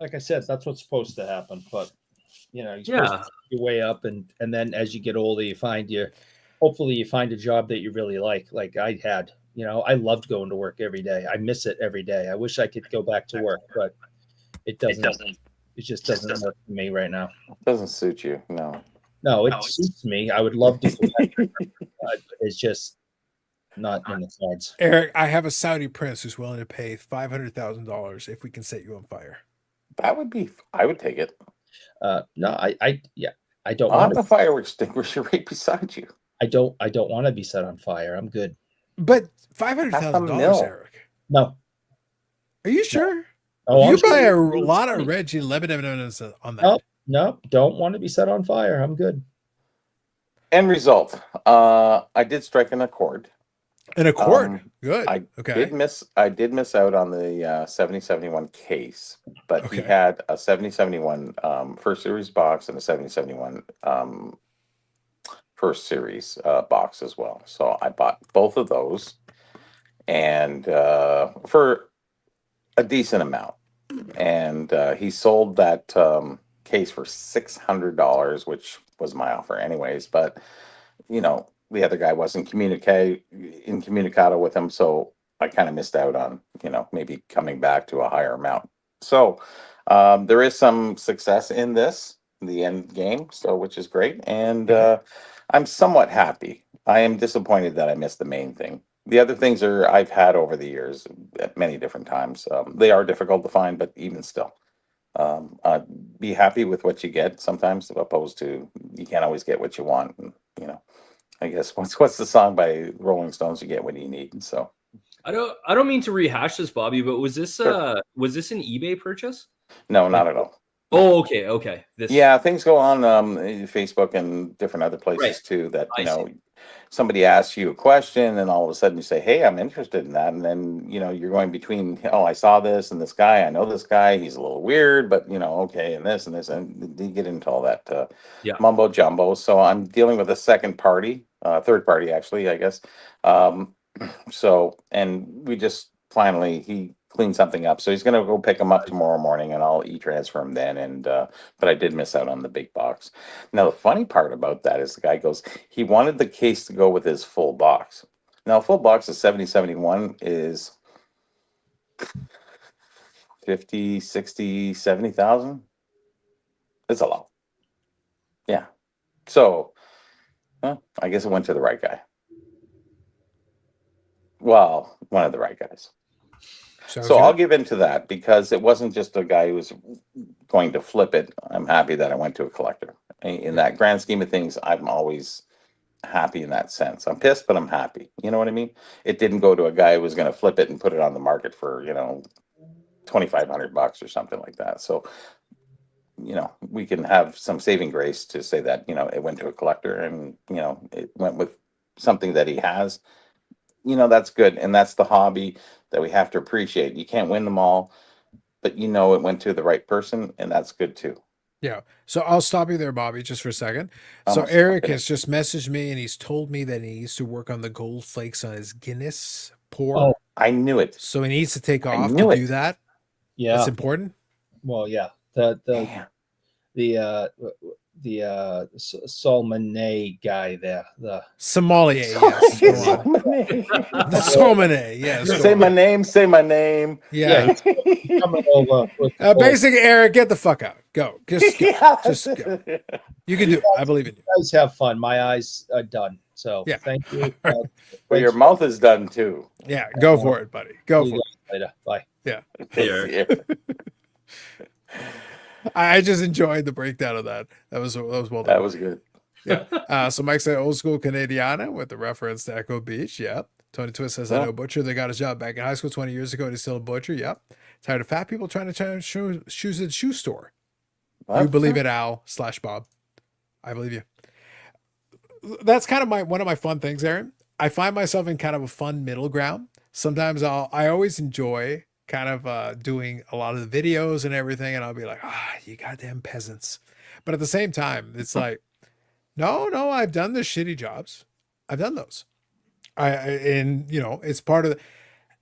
Like I said, that's what's supposed to happen. But you're supposed Yeah. to work your way up, and then as you get older, hopefully you find a job that you really like I had. I loved going to work every day. I miss it every day. I wish I could go back to work, but it just doesn't work for me right now. It doesn't suit you. No. No, it suits me. I would love to go back to work, but it's just not in the cards. Eric, I have a Saudi prince who's willing to pay $500,000 if we can set you on fire. I would take it. No, I don't I'll want have the fire extinguisher right beside you. I don't want to be set on fire. I'm good. But $500,000, Eric. No. Are you sure? Oh, You I'm buy a sure. lot of Reggie Lebanon on that. No, don't want to be set on fire. I'm good. End result. I did strike an accord. An accord. Good. I Okay. did miss out on the 7071 case, but he Okay. had a 7071 first series box and a 7071 first series box as well. So I bought both of those, and for a decent amount. And he sold that case for $600, which was my offer anyways. But the other guy wasn't communicado with him, so I kind of missed out on maybe coming back to a higher amount. So there is some success in the end game, so which is great, and I'm somewhat happy. I am disappointed that I missed the main thing. The other things I've had over the years at many different times. They are difficult to find, but even still, be happy with what you get sometimes, opposed to you can't always get what you want. And, I guess what's the song by Rolling Stones? You get what you need. So I don't mean to rehash this, Bobby, but was this Sure. was this an eBay purchase? no, not at all. Oh, okay. Yeah, things go on Facebook and different other places Right. too. That I see. somebody asks you a question, and all of a sudden you say, "Hey, I'm interested in that," and then you're going between, "Oh, I saw this and this guy. I know this guy. He's a little weird, but okay, and this, and you get into all that Yeah. mumbo jumbo." So I'm dealing with a third party actually, I guess. So, and we just finally he cleaned something up, so he's gonna go pick him up tomorrow morning, and I'll e-transfer him then. And but I did miss out on the big box. Now the funny part about that is the guy goes, he wanted the case to go with his full box. Now a full box of 7071 is 50, 60, 70,000. It's a lot. Yeah. So I guess it went to the right guy. Well, one of the right guys. Sounds So good. I'll give in to that, because it wasn't just a guy who was going to flip it. I'm happy that I went to a collector. In that grand scheme of things, I'm always happy in that sense. I'm pissed, but I'm happy. You know what I mean? It didn't go to a guy who was going to flip it and put it on the market for, $2,500 or something like that. So, we can have some saving grace to say that, it went to a collector, and, it went with something that he has. That's good. And that's the hobby that we have to appreciate. You can't win them all, but it went to the right person, and that's good too. Yeah. So I'll stop you there, Bobby, just for a second. So Almost. Eric Okay. has just messaged me, and he's told me that he needs to work on the gold flakes on his Guinness pour. Oh. I knew it. So he needs to take I off knew to it. do that. Yeah. That's important. Well, yeah. Damn. The Salmonet guy there. The Sommelier, yes. Go on. The sommelier, yes. go Say on. my name. Say my name. Yeah. coming over with Basically, Eric, get the fuck out. Go. Just go. Yeah. Just go. You can do it. I believe in you. guys have fun. My eyes are done. So Yeah. thank you. Well, your mouth is done too. Yeah, go for it, buddy. Go See for you it. later. Bye. Here. I just enjoyed the breakdown of that. That was well done. That was good. Yeah. So Mike said old school Canadiana with the reference to Echo Beach. Yep. Tony Twist says, I know a butcher. They got a job back in high school 20 years ago and he's still a butcher. Yep. Tired of fat people trying to turn shoes at a shoe store. You believe it, Al/Bob. I believe you. That's kind of one of my fun things, Aaron. I find myself in kind of a fun middle ground. Sometimes I always enjoy kind of doing a lot of the videos and everything, and I'll be like, you goddamn peasants. But at the same time, it's like, no, I've done the shitty jobs. I've done those. And it's part of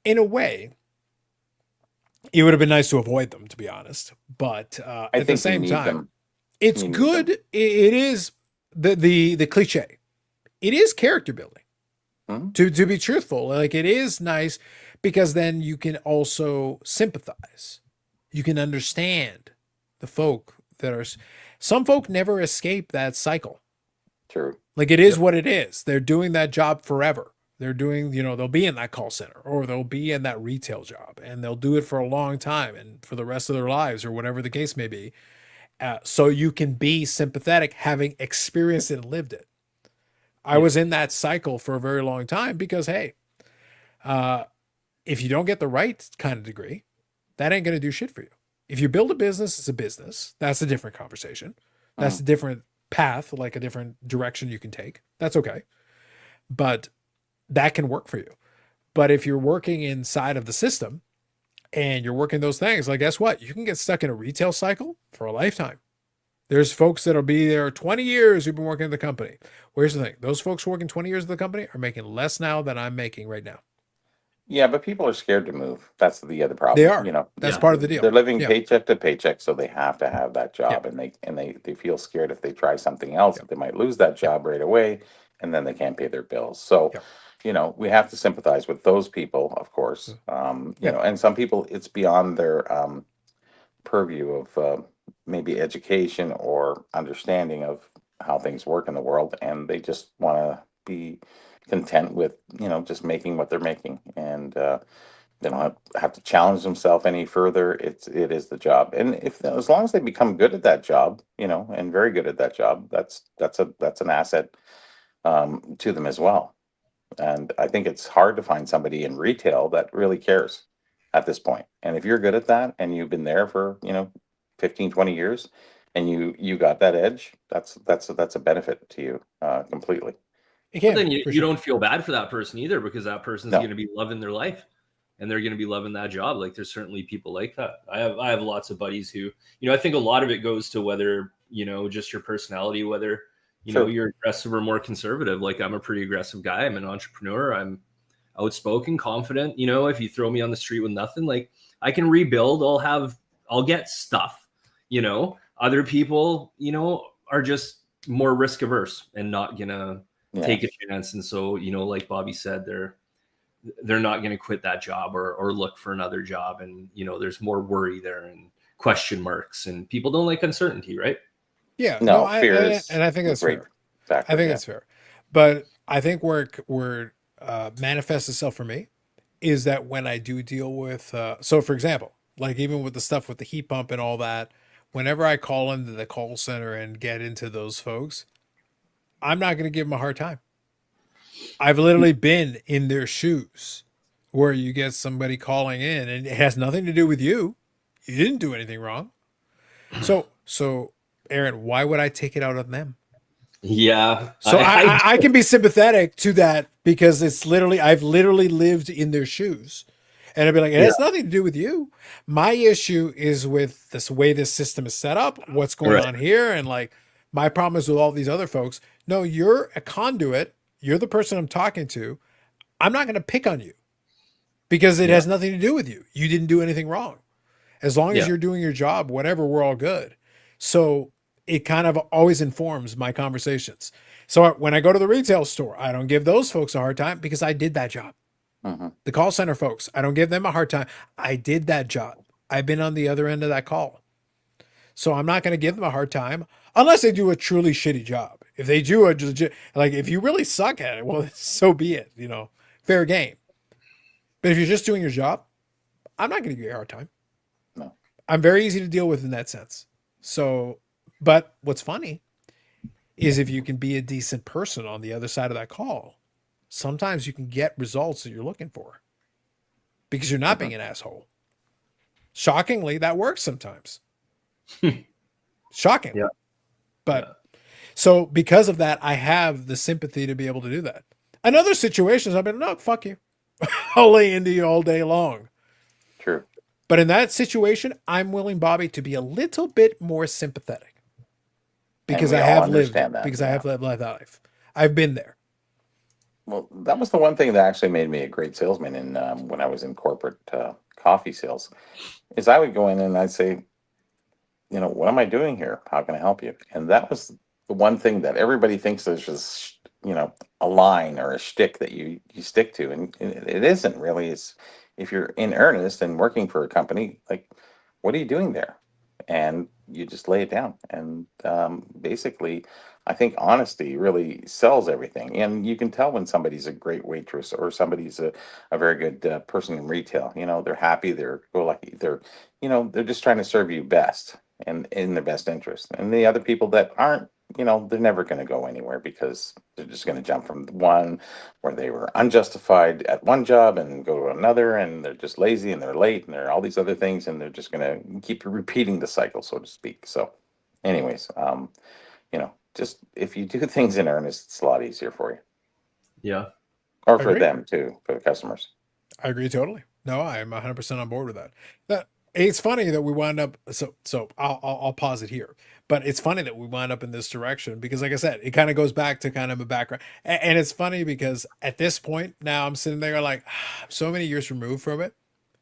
in a way, it would have been nice to avoid them, to be honest. But I at the think you same need time, them. it's You need good. It is the cliche. It is character building. Mhm. To be truthful, like it is nice because then you can also sympathize. You can understand the folk that are. Some folk never escape that cycle. True. Like it is what it is. They're doing that job forever. They're doing, they'll be in that call center or they'll be in that retail job and they'll do it for a long time and for the rest of their lives or whatever the case may be. So you can be sympathetic having experienced it and lived it. I was in that cycle for a very long time because, hey, if you don't get the right kind of degree, that ain't going to do shit for you. If you build a business, it's a business. That's a different conversation. That's a different path, like a different direction you can take. That's okay. But that can work for you. But if you're working inside of the system and you're working those things, like guess what? You can get stuck in a retail cycle for a lifetime. There's folks that'll be there 20 years who've been working at the company. Where's the thing? Those folks working 20 years at the company are making less now than I'm making right now. Yeah, but people are scared to move. That's the other problem. They are. That's part of the deal. They're living Yeah. paycheck to paycheck, so they have to have that job, and they feel scared if they try something else, they might lose that job right away, and then they can't pay their bills. So, we have to sympathize with those people, of course. And some people, it's beyond their purview of maybe education or understanding of how things work in the world, and they just want to be content with just making what they're making, and they don't have to challenge themselves any further. It is the job, and as long as they become good at that job, and very good at that job, that's an asset to them as well. And I think it's hard to find somebody in retail that really cares at this point. And if you're good at that and you've been there for 15, 20 years, and you got that edge, that's a benefit to you completely. But then you don't feel bad for that person either, because that person's going to be loving their life and they're going to be loving that job. Like there's certainly people like that. I have lots of buddies who, I think a lot of it goes to whether, just your personality, whether, you're aggressive or more conservative. Like I'm a pretty aggressive guy. I'm an entrepreneur. I'm outspoken, confident. If you throw me on the street with nothing, like I can rebuild. I'll get stuff. Other people, are just more risk averse and not gonna take a chance. And so, like Bobby said, they're not going to quit that job or look for another job. And, there's more worry there and question marks, and people don't like uncertainty, right? Yeah. No, and I think that's fair. I think that's fair. But I think where manifests itself for me is that when I do deal with, so for example, like even with the stuff with the heat pump and all that, whenever I call into the call center and get into those folks, I'm not going to give them a hard time. I've literally been in their shoes where you get somebody calling in and it has nothing to do with you. You didn't do anything wrong. So Aaron, why would I take it out on them? Yeah. So I can be sympathetic to that because I've literally lived in their shoes. And I'd be like, it has nothing to do with you. My issue is with this way this system is set up, what's going on here. And like my problem is with all these other folks. No, you're a conduit. You're the person I'm talking to. I'm not going to pick on you because it has nothing to do with you. You didn't do anything wrong. As long as you're doing your job, whatever, we're all good. So it kind of always informs my conversations. So when I go to the retail store, I don't give those folks a hard time because I did that job. The call center folks, I don't give them a hard time. I did that job. I've been on the other end of that call. So I'm not going to give them a hard time unless they do a truly shitty job. If they do if you really suck at it, well, so be it, fair game. But if you're just doing your job, I'm not going to give you a hard time. No. I'm very easy to deal with in that sense. So, but what's funny is if you can be a decent person on the other side of that call, sometimes you can get results that you're looking for because you're not being an asshole. Shockingly, that works sometimes. Shocking. Yeah. But so because of that, I have the sympathy to be able to do that. In other situations, I've been, no, fuck you. I'll lay into you all day long. True. But in that situation, I'm willing, Bobby, to be a little bit more sympathetic because we I all have lived understand that, because I yeah. have lived that life. I've been there. Well, that was the one thing that actually made me a great salesman in when I was in corporate coffee sales, is I would go in and I'd say, what am I doing here? How can I help you? And that was the one thing that everybody thinks is just, a line or a shtick that you stick to, and it isn't really. It's if you're in earnest and working for a company, like, what are you doing there? And you just lay it down. And basically, I think honesty really sells everything. And you can tell when somebody's a great waitress or somebody's a very good person in retail. They're happy, they're go lucky, they're just trying to serve you best and in their best interest. And the other people that aren't, they're never going to go anywhere because they're just going to jump from one where they were unjustified at one job and go to another, and they're just lazy and they're late and they're all these other things, and they're just going to keep repeating the cycle, so to speak. So anyways, just if you do things in earnest, it's a lot easier for you. Yeah. Or for Agreed. them too, for the customers. I agree totally. No, I'm 100% on board with that. It's funny that we wound up. So I'll pause it here. But it's funny that we wound up in this direction because, like I said, it kind of goes back to kind of a background. And it's funny because at this point now I'm sitting there like so many years removed from it,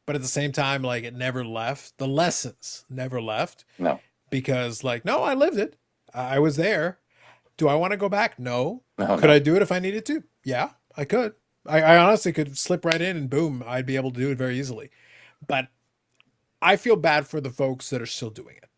but at the same time, like it never left. The lessons never left. No. Because no, I lived it. I was there. Do I want to go back? No. No, Could no. I do it if I needed to? Yeah, I could. I honestly could slip right in and boom, I'd be able to do it very easily. But I feel bad for the folks that are still doing it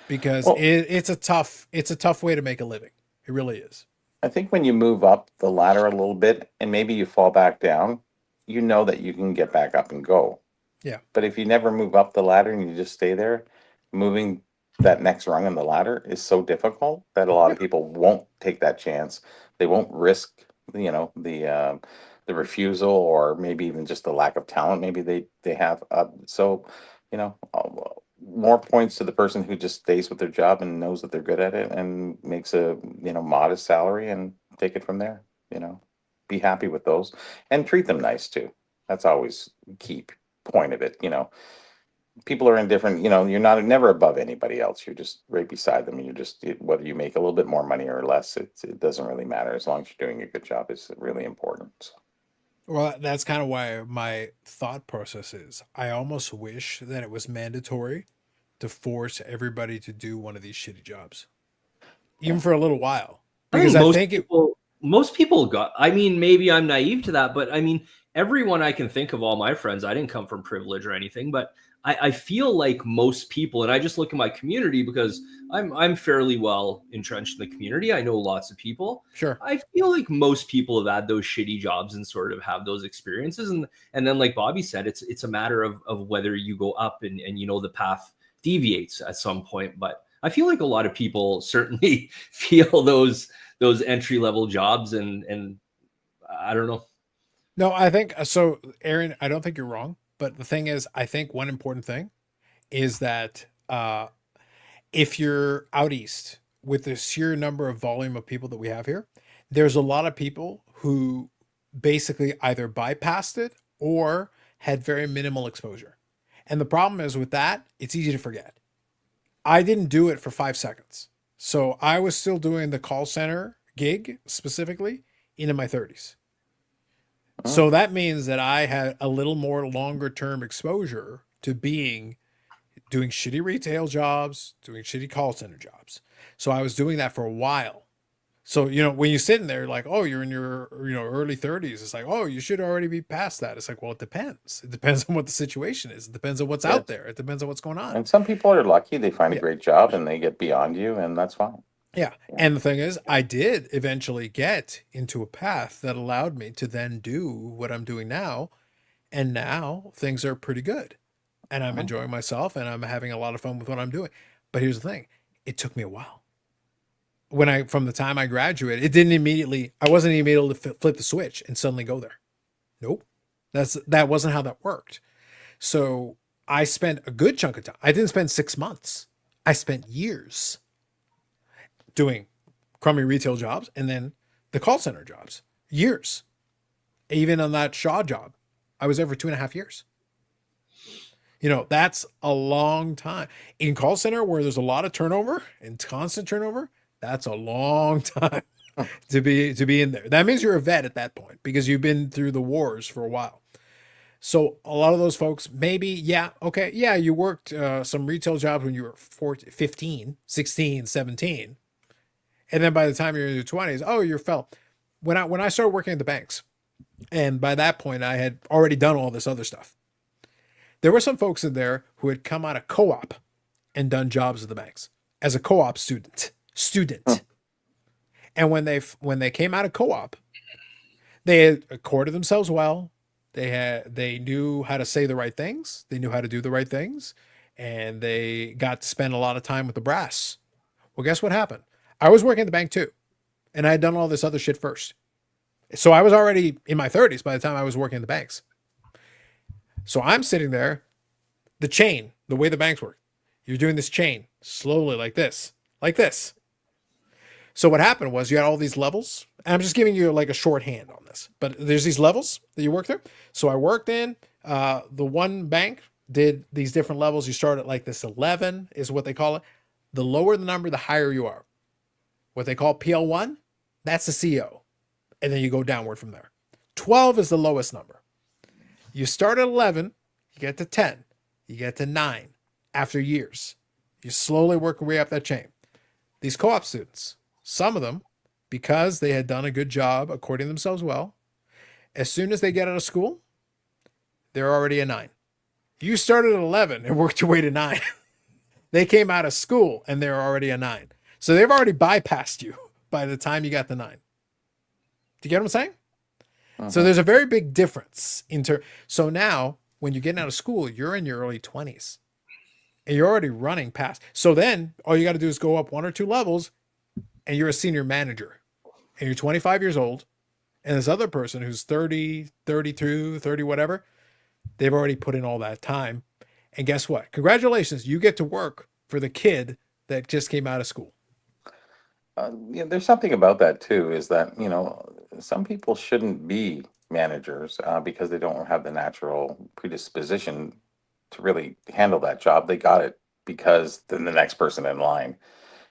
because Well, it's a tough way to make a living. It really is. I think when you move up the ladder a little bit and maybe you fall back down, you know that you can get back up and go. Yeah. But if you never move up the ladder and you just stay there, moving that next rung on the ladder is so difficult that a lot of people won't take that chance. They won't risk, the refusal or maybe even just the lack of talent. Maybe they have. More points to the person who just stays with their job and knows that they're good at it and makes a modest salary and take it from there. Be happy with those and treat them nice too. That's always the key point of it. People are indifferent. You're never above anybody else. You're just right beside them. You're just, whether you make a little bit more money or less, it doesn't really matter as long as you're doing a good job. It's really important. So. Well, that's kind of why my thought process is I almost wish that it was mandatory to force everybody to do one of these shitty jobs, even for a little while. Because I think most people got, I mean, maybe I'm naive to that, but I mean, everyone I can think of, all my friends, I didn't come from privilege or anything, but I feel like most people, and I just look at my community because I'm fairly well entrenched in the community. I know lots of people. Sure. I feel like most people have had those shitty jobs and sort of have those experiences. And then like Bobby said, it's a matter of whether you go up and the path deviates at some point. But I feel like a lot of people certainly feel those entry-level jobs and I don't know. No, I think so, Aaron, I don't think you're wrong. But the thing is, I think one important thing is that if you're out east with the sheer number of volume of people that we have here, there's a lot of people who basically either bypassed it or had very minimal exposure. And the problem is with that, it's easy to forget. I didn't do it for 5 seconds. So I was still doing the call center gig specifically into my 30s. So that means that I had a little more longer term exposure to doing shitty retail jobs, doing shitty call center jobs. So I was doing that for a while. So, when you're sitting there like, oh, you're in your, early 30s, it's like, oh, you should already be past that. It's like, well, it depends. It depends on what the situation is. It depends on what's out there. It depends on what's going on. And some people are lucky. They find a great job and they get beyond you, and that's fine. Yeah. And the thing is, I did eventually get into a path that allowed me to then do what I'm doing now. And now things are pretty good. And I'm enjoying myself and I'm having a lot of fun with what I'm doing. But here's the thing. It took me a while. From the time I graduated, I wasn't even able to flip the switch and suddenly go there. Nope. That wasn't how that worked. So I spent a good chunk of time. I didn't spend 6 months. I spent years doing crummy retail jobs and then the call center jobs. Years. Even on that Shaw job, I was there for 2.5 years. You know, that's a long time. In call center where there's a lot of turnover and constant turnover, that's a long time to be in there. That means you're a vet at that point because you've been through the wars for a while. So a lot of those folks, maybe, yeah, okay, yeah, you worked some retail jobs when you were 14, 15, 16, 17. And then by the time you're in your 20s, oh, you're fell. When I started working at the banks, and by that point I had already done all this other stuff. There were some folks in there who had come out of co-op and done jobs at the banks as a co-op student. And when they came out of co-op, they had accorded themselves well. They knew how to say the right things. They knew how to do the right things, and they got to spend a lot of time with the brass. Well, guess what happened? I was working at the bank too, and I had done all this other shit first. So I was already in my 30s by the time I was working at the banks. So I'm sitting there, the chain, the way the banks work. You're doing this chain slowly like this, like this. So what happened was you had all these levels. And I'm just giving you like a shorthand on this, but there's these levels that you work through. So I worked in the one bank, did these different levels. You start at like this 11 is what they call it. The lower the number, the higher you are. What they call PL1, that's the CO. And then you go downward from there. 12 is the lowest number. You start at 11, you get to 10, you get to 9 after years. You slowly work your way up that chain. These co-op students, some of them, because they had done a good job according themselves well, as soon as they get out of school, they're already a 9. You started at 11 and worked your way to 9. They came out of school and they're already a 9. So they've already bypassed you by the time you got the 9. Do you get what I'm saying? So there's a very big difference so now when you're getting out of school, you're in your early 20s and you're already running past. So then all you got to do is go up 1 or 2 levels and you're a senior manager and you're 25 years old. And this other person who's 30, 32, 30, whatever, they've already put in all that time. And guess what? Congratulations. You get to work for the kid that just came out of school. Yeah, there's something about that too, is that, some people shouldn't be managers because they don't have the natural predisposition to really handle that job. They got it because then the next person in line.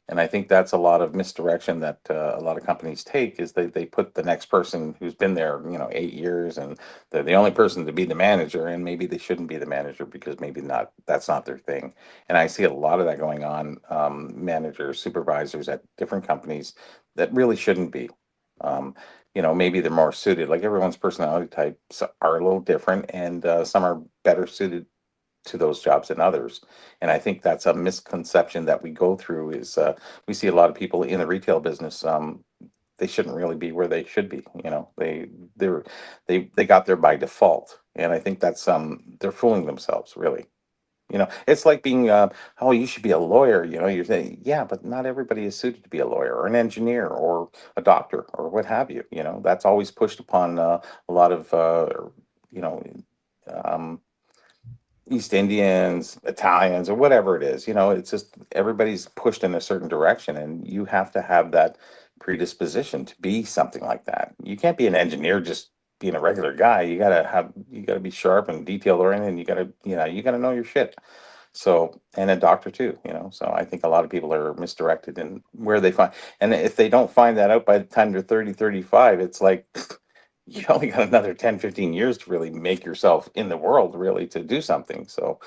And I think that's a lot of misdirection that a lot of companies take, is they put the next person who's been there, 8 years, and they're the only person to be the manager, and maybe they shouldn't be the manager because maybe that's not their thing. And I see a lot of that going on, managers, supervisors at different companies that really shouldn't be. Maybe they're more suited, like everyone's personality types are a little different, and some are better suited to those jobs than others. And I think that's a misconception that we go through, is we see a lot of people in the retail business, they shouldn't really be where they should be. They got there by default. And I think that's they're fooling themselves, really. It's like being oh, you should be a lawyer. You're saying, yeah, but not everybody is suited to be a lawyer or an engineer or a doctor or what have you. That's always pushed upon a lot of East Indians, Italians, or whatever it is. It's just everybody's pushed in a certain direction, and you have to have that predisposition to be something like that. You can't be an engineer just being a regular guy. You gotta be sharp and detail oriented, and you gotta know your shit. So, and a doctor too, So I think a lot of people are misdirected in where they find, and if they don't find that out by the time they're 30, 35, it's like you only got another 10, 15 years to really make yourself in the world, really, to do something. So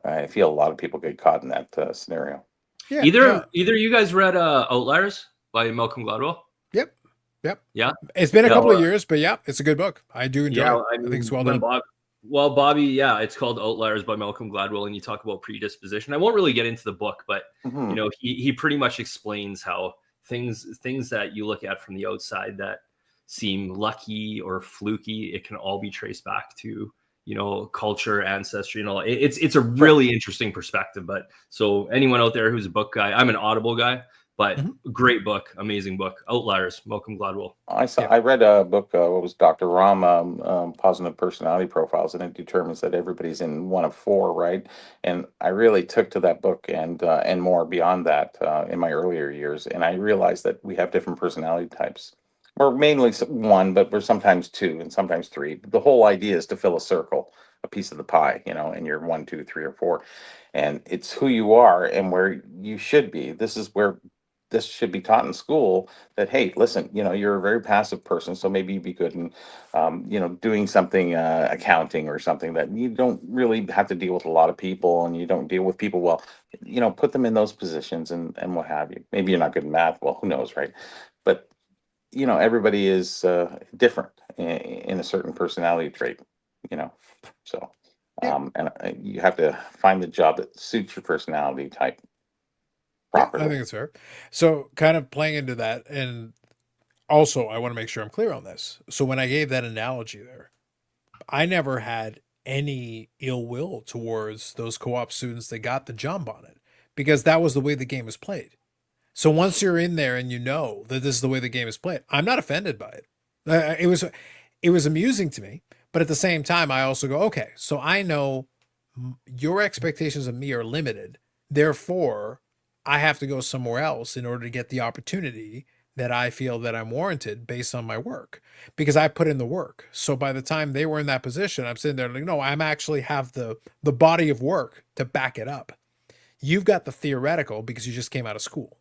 I feel a lot of people get caught in that scenario. Yeah. Either you guys read Outliers by Malcolm Gladwell? Yep. Yeah. It's been a couple of years, but yeah, it's a good book. I do enjoy it. I think it's well done. Bobby, yeah, it's called Outliers by Malcolm Gladwell, and you talk about predisposition. I won't really get into the book, but he pretty much explains how things that you look at from the outside that seem lucky or fluky, it can all be traced back to culture, ancestry, and all. It's a really interesting perspective. But so anyone out there who's a book guy, I'm an Audible guy, but great book, amazing book, Outliers, Malcolm Gladwell. I read a book, what was Dr. Ram, Positive Personality Profiles, and it determines that everybody's in one of 4, right? And I really took to that book and more beyond that in my earlier years, and I realized that we have different personality types. We're mainly one, but we're sometimes two and sometimes three. But the whole idea is to fill a circle, a piece of the pie, and you're 1, 2, 3, or 4. And it's who you are and where you should be. This is where this should be taught in school, that, hey, listen, you're a very passive person, so maybe you'd be good in, doing something, accounting or something, that you don't really have to deal with a lot of people, and you don't deal with people well. Put them in those positions and what have you. Maybe you're not good in math. Well, who knows, right? But everybody is different in a certain personality trait. So and you have to find the job that suits your personality type properly. I think it's fair. So kind of playing into that, and also I want to make sure I'm clear on this. So when I gave that analogy there, I never had any ill will towards those co-op students that got the jump on it, because that was the way the game is played. So once you're in there and you know that this is the way the game is played, I'm not offended by it. It was amusing to me, but at the same time, I also go, okay, so I know your expectations of me are limited. Therefore, I have to go somewhere else in order to get the opportunity that I feel that I'm warranted based on my work, because I put in the work. So by the time they were in that position, I'm sitting there like, no, I'm actually have the body of work to back it up. You've got the theoretical because you just came out of school.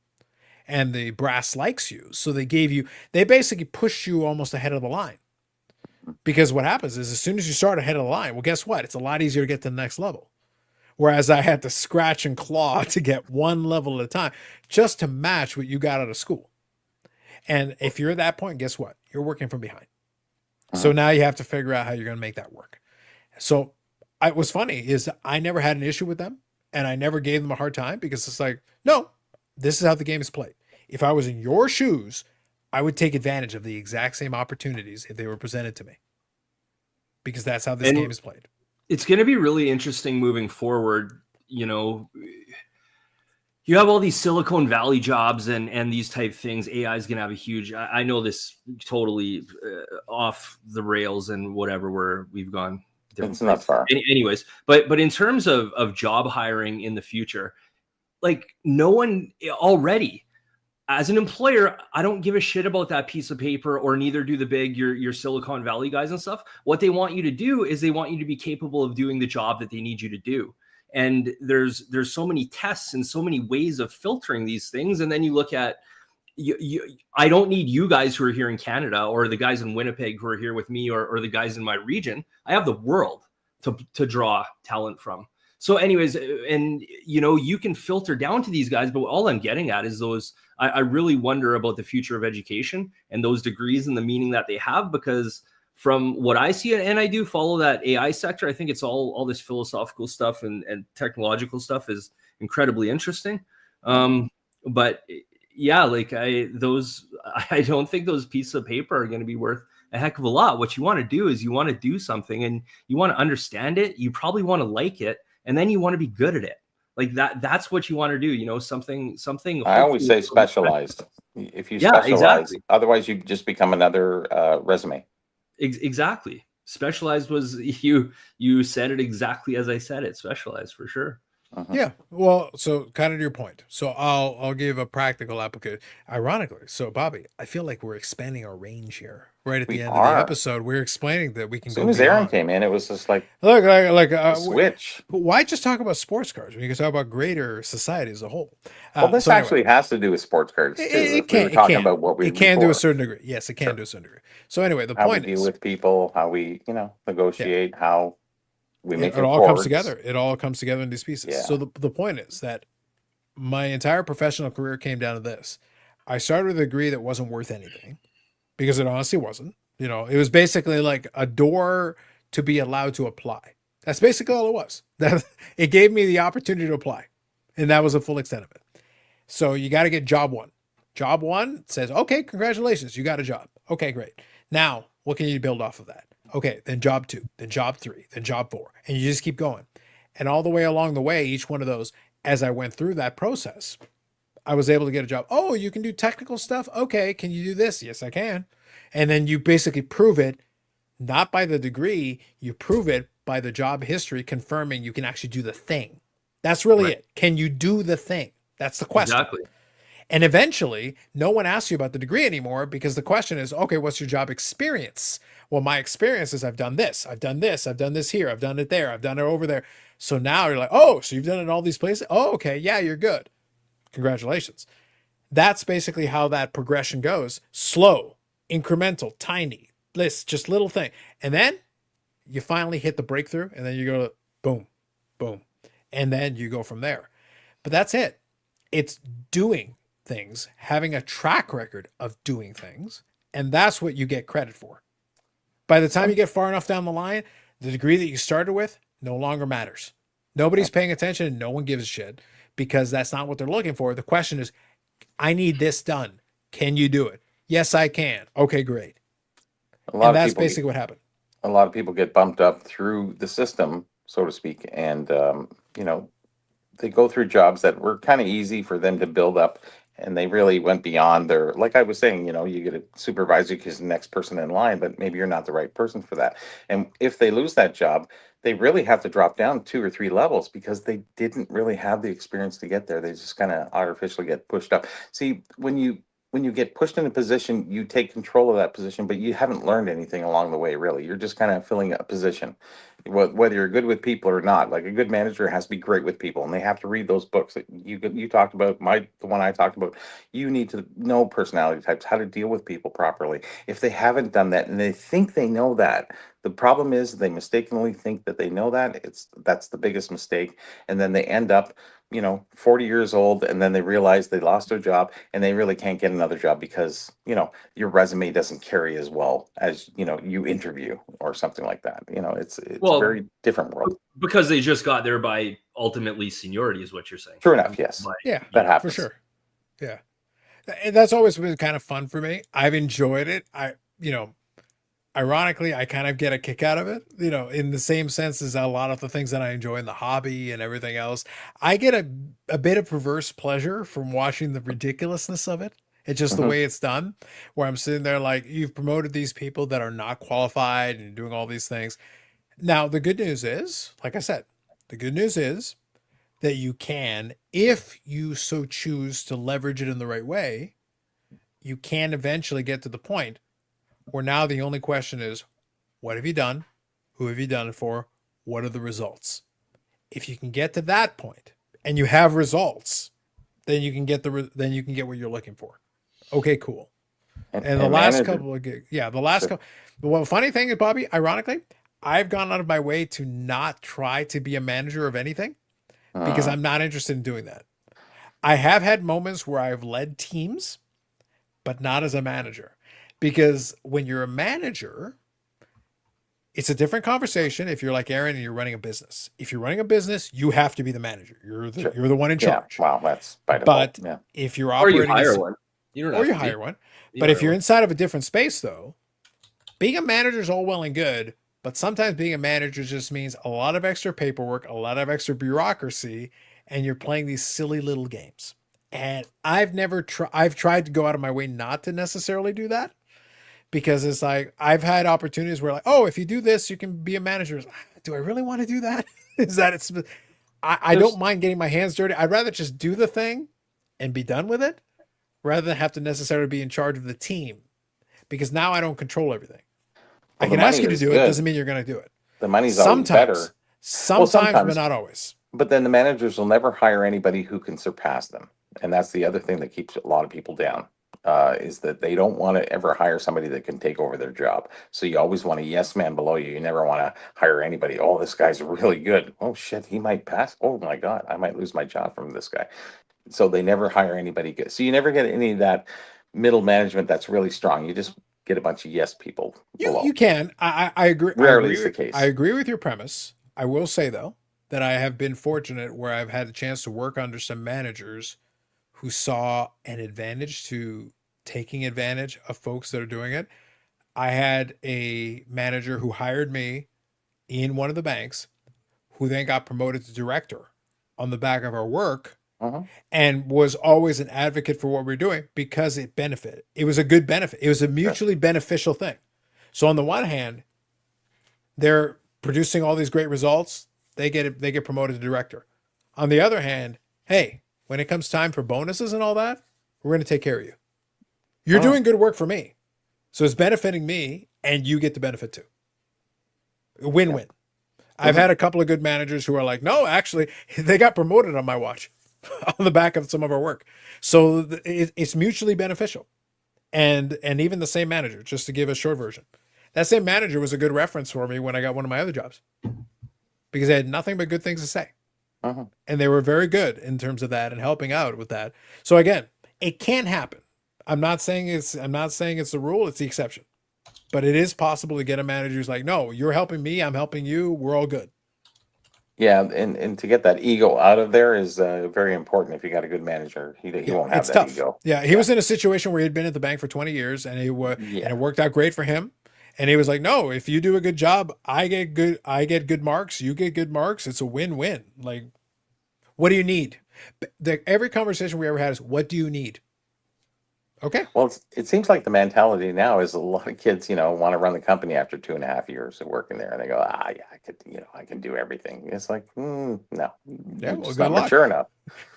And the brass likes you. So they basically push you almost ahead of the line. Because what happens is, as soon as you start ahead of the line, well, guess what? It's a lot easier to get to the next level. Whereas I had to scratch and claw to get one level at a time just to match what you got out of school. And if you're at that point, guess what? You're working from behind. So now you have to figure out how you're going to make that work. So what's funny is I never had an issue with them, and I never gave them a hard time, because it's like, no, this is how the game is played. If I was in your shoes, I would take advantage of the exact same opportunities if they were presented to me, because that's how this game is played. It's going to be really interesting moving forward. You have all these Silicon Valley jobs and these type things. AI is going to have a huge, I know this totally off the rails and whatever, where we've gone. It's not far. Anyways, but in terms of job hiring in the future, like, no one already, as an employer, I don't give a shit about that piece of paper, or neither do the big, your Silicon Valley guys and stuff. What they want you to do is they want you to be capable of doing the job that they need you to do. And there's so many tests and so many ways of filtering these things. And then you look at, I don't need you guys who are here in Canada, or the guys in Winnipeg who are here with me, or the guys in my region. I have the world to draw talent from. So anyways, and you can filter down to these guys, but all I'm getting at is those, I really wonder about the future of education and those degrees and the meaning that they have, because from what I see, and I do follow that AI sector, I think it's all this philosophical stuff and technological stuff is incredibly interesting. But yeah, like I don't think those pieces of paper are going to be worth a heck of a lot. What you want to do is you want to do something, and you want to understand it. You probably want to like it, and then you want to be good at it. Like that's what you want to do. Something. I always say specialized. If you specialize, exactly. Otherwise you just become another resume. Exactly. Specialized was, you said it exactly as I said it. Specialized for sure. Yeah. Well, so kind of to your point. So I'll give a practical application. Ironically, so Bobby, I feel like we're expanding our range here. Right at the end of the episode, we're explaining that we can go. As soon as Aaron came in, it was just like, look, switch. Why just talk about sports cars when you can talk about greater society as a whole? Well, this actually has to do with sports cars too. It can about what we can to a certain degree. Yes, it can to a certain degree. So anyway, the point is how we deal with people, how we negotiate, how we make it all comes together. It all comes together in these pieces. Yeah. So the point is that my entire professional career came down to this. I started with a degree that wasn't worth anything, because it honestly wasn't. It was basically like a door to be allowed to apply. That's basically all it was. It gave me the opportunity to apply, and that was the full extent of it. So you got to get job one. Job one says, okay, congratulations, you got a job. Okay, great. Now, what can you build off of that? Okay, then job 2, then job 3, then job 4, and you just keep going. And all the way along the way, each one of those, as I went through that process, I was able to get a job. Oh, you can do technical stuff? Okay, can you do this? Yes, I can. And then you basically prove it, not by the degree, you prove it by the job history confirming you can actually do the thing. That's really it. Can you do the thing? That's the question. Exactly. And eventually, no one asks you about the degree anymore because the question is, okay, what's your job experience? Well, my experience is I've done this, I've done this, I've done this here, I've done it there, I've done it over there. So now you're like, oh, so you've done it in all these places? Oh, okay, yeah, you're good. Congratulations. That's basically how that progression goes. Slow, incremental, tiny, just little thing. And then you finally hit the breakthrough, and then you go boom, boom. And then you go from there. But that's it. It's doing things, having a track record of doing things, and that's what you get credit for. By the time you get far enough down the line, the degree that you started with no longer matters. Nobody's paying attention and no one gives a shit because that's not what they're looking for. The question is, I need this done. Can you do it? Yes, I can. Okay, great. And that's basically what happened. A lot of people get bumped up through the system, so to speak, and you know, they go through jobs that were kind of easy for them to build up, and they really went beyond their, like I was saying, you know, you get a supervisor because the next person in line, but maybe you're not the right person for that. And if they lose that job, they really have to drop down 2 or 3 levels because they didn't really have the experience to get there. They just kind of artificially get pushed up. See, when you get pushed in a position, you take control of that position, but you haven't learned anything along the way, really. You're just kind of filling a position, whether you're good with people or not. Like a good manager has to be great with people, and they have to read those books that you talked about. The one I talked about. You need to know personality types, how to deal with people properly. If they haven't done that and they think they know that, the problem is they mistakenly think that they know that. That's the biggest mistake, and then they end up, you know, 40 years old, and then they realize they lost their job and they really can't get another job because, you know, your resume doesn't carry as well as, you know, you interview or something like that. You know, it's a very different world. Because they just got there by ultimately seniority is what you're saying. True enough, yes. Yeah, that happens. for sure. Yeah. And that's always been kind of fun for me. I've enjoyed it. Ironically, I kind of get a kick out of it, you know, in the same sense as a lot of the things that I enjoy in the hobby and everything else. I get a bit of perverse pleasure from watching the ridiculousness of it. It's just the way it's done, where I'm sitting there like, you've promoted these people that are not qualified and doing all these things. Now, the good news is, like I said, the good news is that you can, if you so choose to leverage it in the right way, you can eventually get to the point where now the only question is, what have you done? Who have you done it for? What are the results? If you can get to that point and you have results, then you can get what you're looking for. Okay, cool. And the last couple of gigs, Well, funny thing is, Bobby, ironically, I've gone out of my way to not try to be a manager of anything because I'm not interested in doing that. I have had moments where I've led teams, but not as a manager. Because when you're a manager, it's a different conversation if you're like Aaron and you're running a business. If you're running a business, you have to be the manager. You're the one in charge. Wow, that's by default. But if you're operating, or you hire one. You hire one. But if you're inside of a different space, though, being a manager is all well and good. But sometimes being a manager just means a lot of extra paperwork, a lot of extra bureaucracy, and you're playing these silly little games. And I've tried to go out of my way not to necessarily do that. Because it's like, I've had opportunities where like, oh, if you do this, you can be a manager. Do I really want to do that? I don't mind getting my hands dirty. I'd rather just do the thing and be done with it rather than have to necessarily be in charge of the team, because now I don't control everything. I can ask you to do it. Doesn't mean you're going to do it. The money's always better. Sometimes, but not always. But then the managers will never hire anybody who can surpass them. And that's the other thing that keeps a lot of people down. Is that they don't want to ever hire somebody that can take over their job. So you always want a yes man below you. You never want to hire anybody. Oh, this guy's really good. Oh shit, he might pass. Oh my God, I might lose my job from this guy. So they never hire anybody good. So you never get any of that middle management that's really strong. You just get a bunch of yes people below. You can. I agree. Rarely is the case. I agree with your premise. I will say though that I have been fortunate where I've had a chance to work under some managers who saw an advantage to taking advantage of folks that are doing it. I had a manager who hired me in one of the banks who then got promoted to director on the back of our work and was always an advocate for what we're doing because it benefited. It was a good benefit. It was a mutually beneficial thing. So on the one hand, they're producing all these great results. They get promoted to director. On the other hand, hey, when it comes time for bonuses and all that, We're going to take care of you. You're doing good work for me. So it's benefiting me and you get the benefit too. Win-win. I've had a couple of good managers who are like, no, actually, they got promoted on my watch on the back of some of our work. So it's mutually beneficial. And even the same manager, just to give a short version, that same manager was a good reference for me when I got one of my other jobs because they had nothing but good things to say. And they were very good in terms of that and helping out with that. So again, it can happen. I'm not saying it's the rule, it's the exception. But it is possible to get a manager who's like, no, you're helping me, I'm helping you, we're all good. Yeah, and to get that ego out of there is very important. If you got a good manager, he won't have It's that tough. ego. Yeah, he was in a situation where he had been at the bank for 20 years and and it worked out great for him. And he was like, no, if you do a good job, I get good marks, you get good marks. It's a win-win. Like, what do you need? Every conversation we ever had is, what do you need? Okay. Well, it seems like the mentality now is a lot of kids, want to run the company after 2.5 years of working there, and they go, yeah, I can do everything. It's like, no, Yeah, well, it's good not luck. mature enough.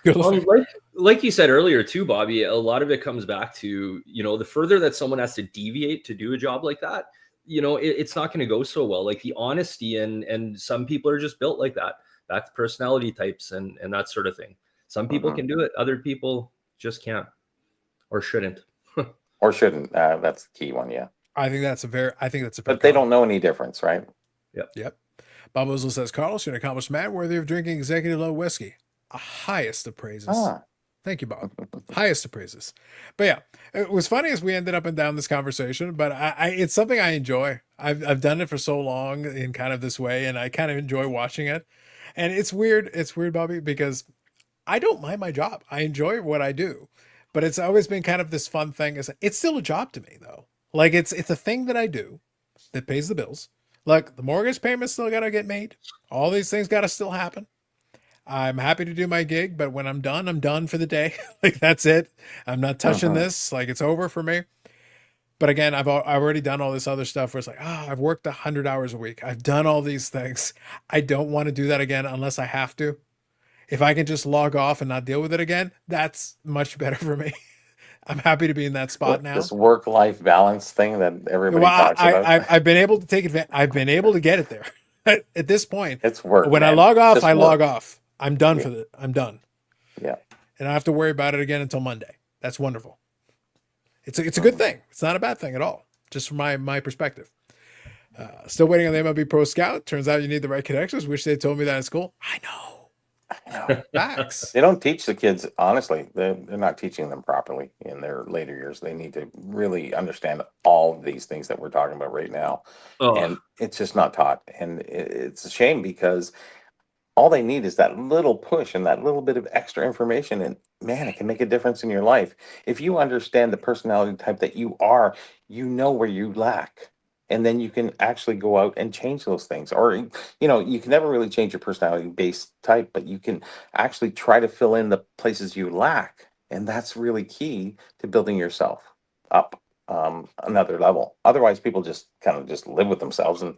Good luck. Like you said earlier too, Bobby, a lot of it comes back to, the further that someone has to deviate to do a job like that, it's not going to go so well. Like the honesty and some people are just built like that. Back to personality types and that sort of thing. Some people can do it. Other people just can't or shouldn't. Or shouldn't. That's the key one. Yeah. I think that's a very But they don't know any difference, right? Yep. Bob Ozel says, Carlos, you're an accomplished man worthy of drinking executive level whiskey. A highest of praises. Thank you, Bob. Highest of praises. But yeah, it was funny as we ended up and down this conversation, but it's something I enjoy. I've done it for so long in kind of this way, and I kind of enjoy watching it. And it's weird. It's weird, Bobby, because I don't mind my job. I enjoy what I do, but it's always been kind of this fun thing. It's still a job to me though. Like it's a thing that I do that pays the bills. Like the mortgage payment's still got to get made. All these things got to still happen. I'm happy to do my gig, but when I'm done for the day. Like that's it. I'm not touching this. Like it's over for me. But again, I've already done all this other stuff where it's like, I've worked 100 hours a week. I've done all these things. I don't want to do that again unless I have to. If I can just log off and not deal with it again, that's much better for me. I'm happy to be in that spot now. This work-life balance thing that everybody talks about. I've been able to take advantage. I've been able to get it there. At this point, it's work. When man. I log off, Just I work. log off. I'm done for the. I'm done. Yeah. And I don't have to worry about it again until Monday. That's wonderful. It's a good thing. It's not a bad thing at all. Just from my perspective. Still waiting on the MLB Pro Scout. Turns out you need the right connections. Wish they told me that in school. I know. Facts. They don't teach the kids, honestly. They're not teaching them properly in their later years. They need to really understand all of these things that we're talking about right now. And it's just not taught. And it's a shame because all they need is that little push and that little bit of extra information. And man, it can make a difference in your life. If you understand the personality type that you are, you know where you lack. And then you can actually go out and change those things. Or, you can never really change your personality-based type, but you can actually try to fill in the places you lack. And that's really key to building yourself up another level. Otherwise, people just kind of just live with themselves. And,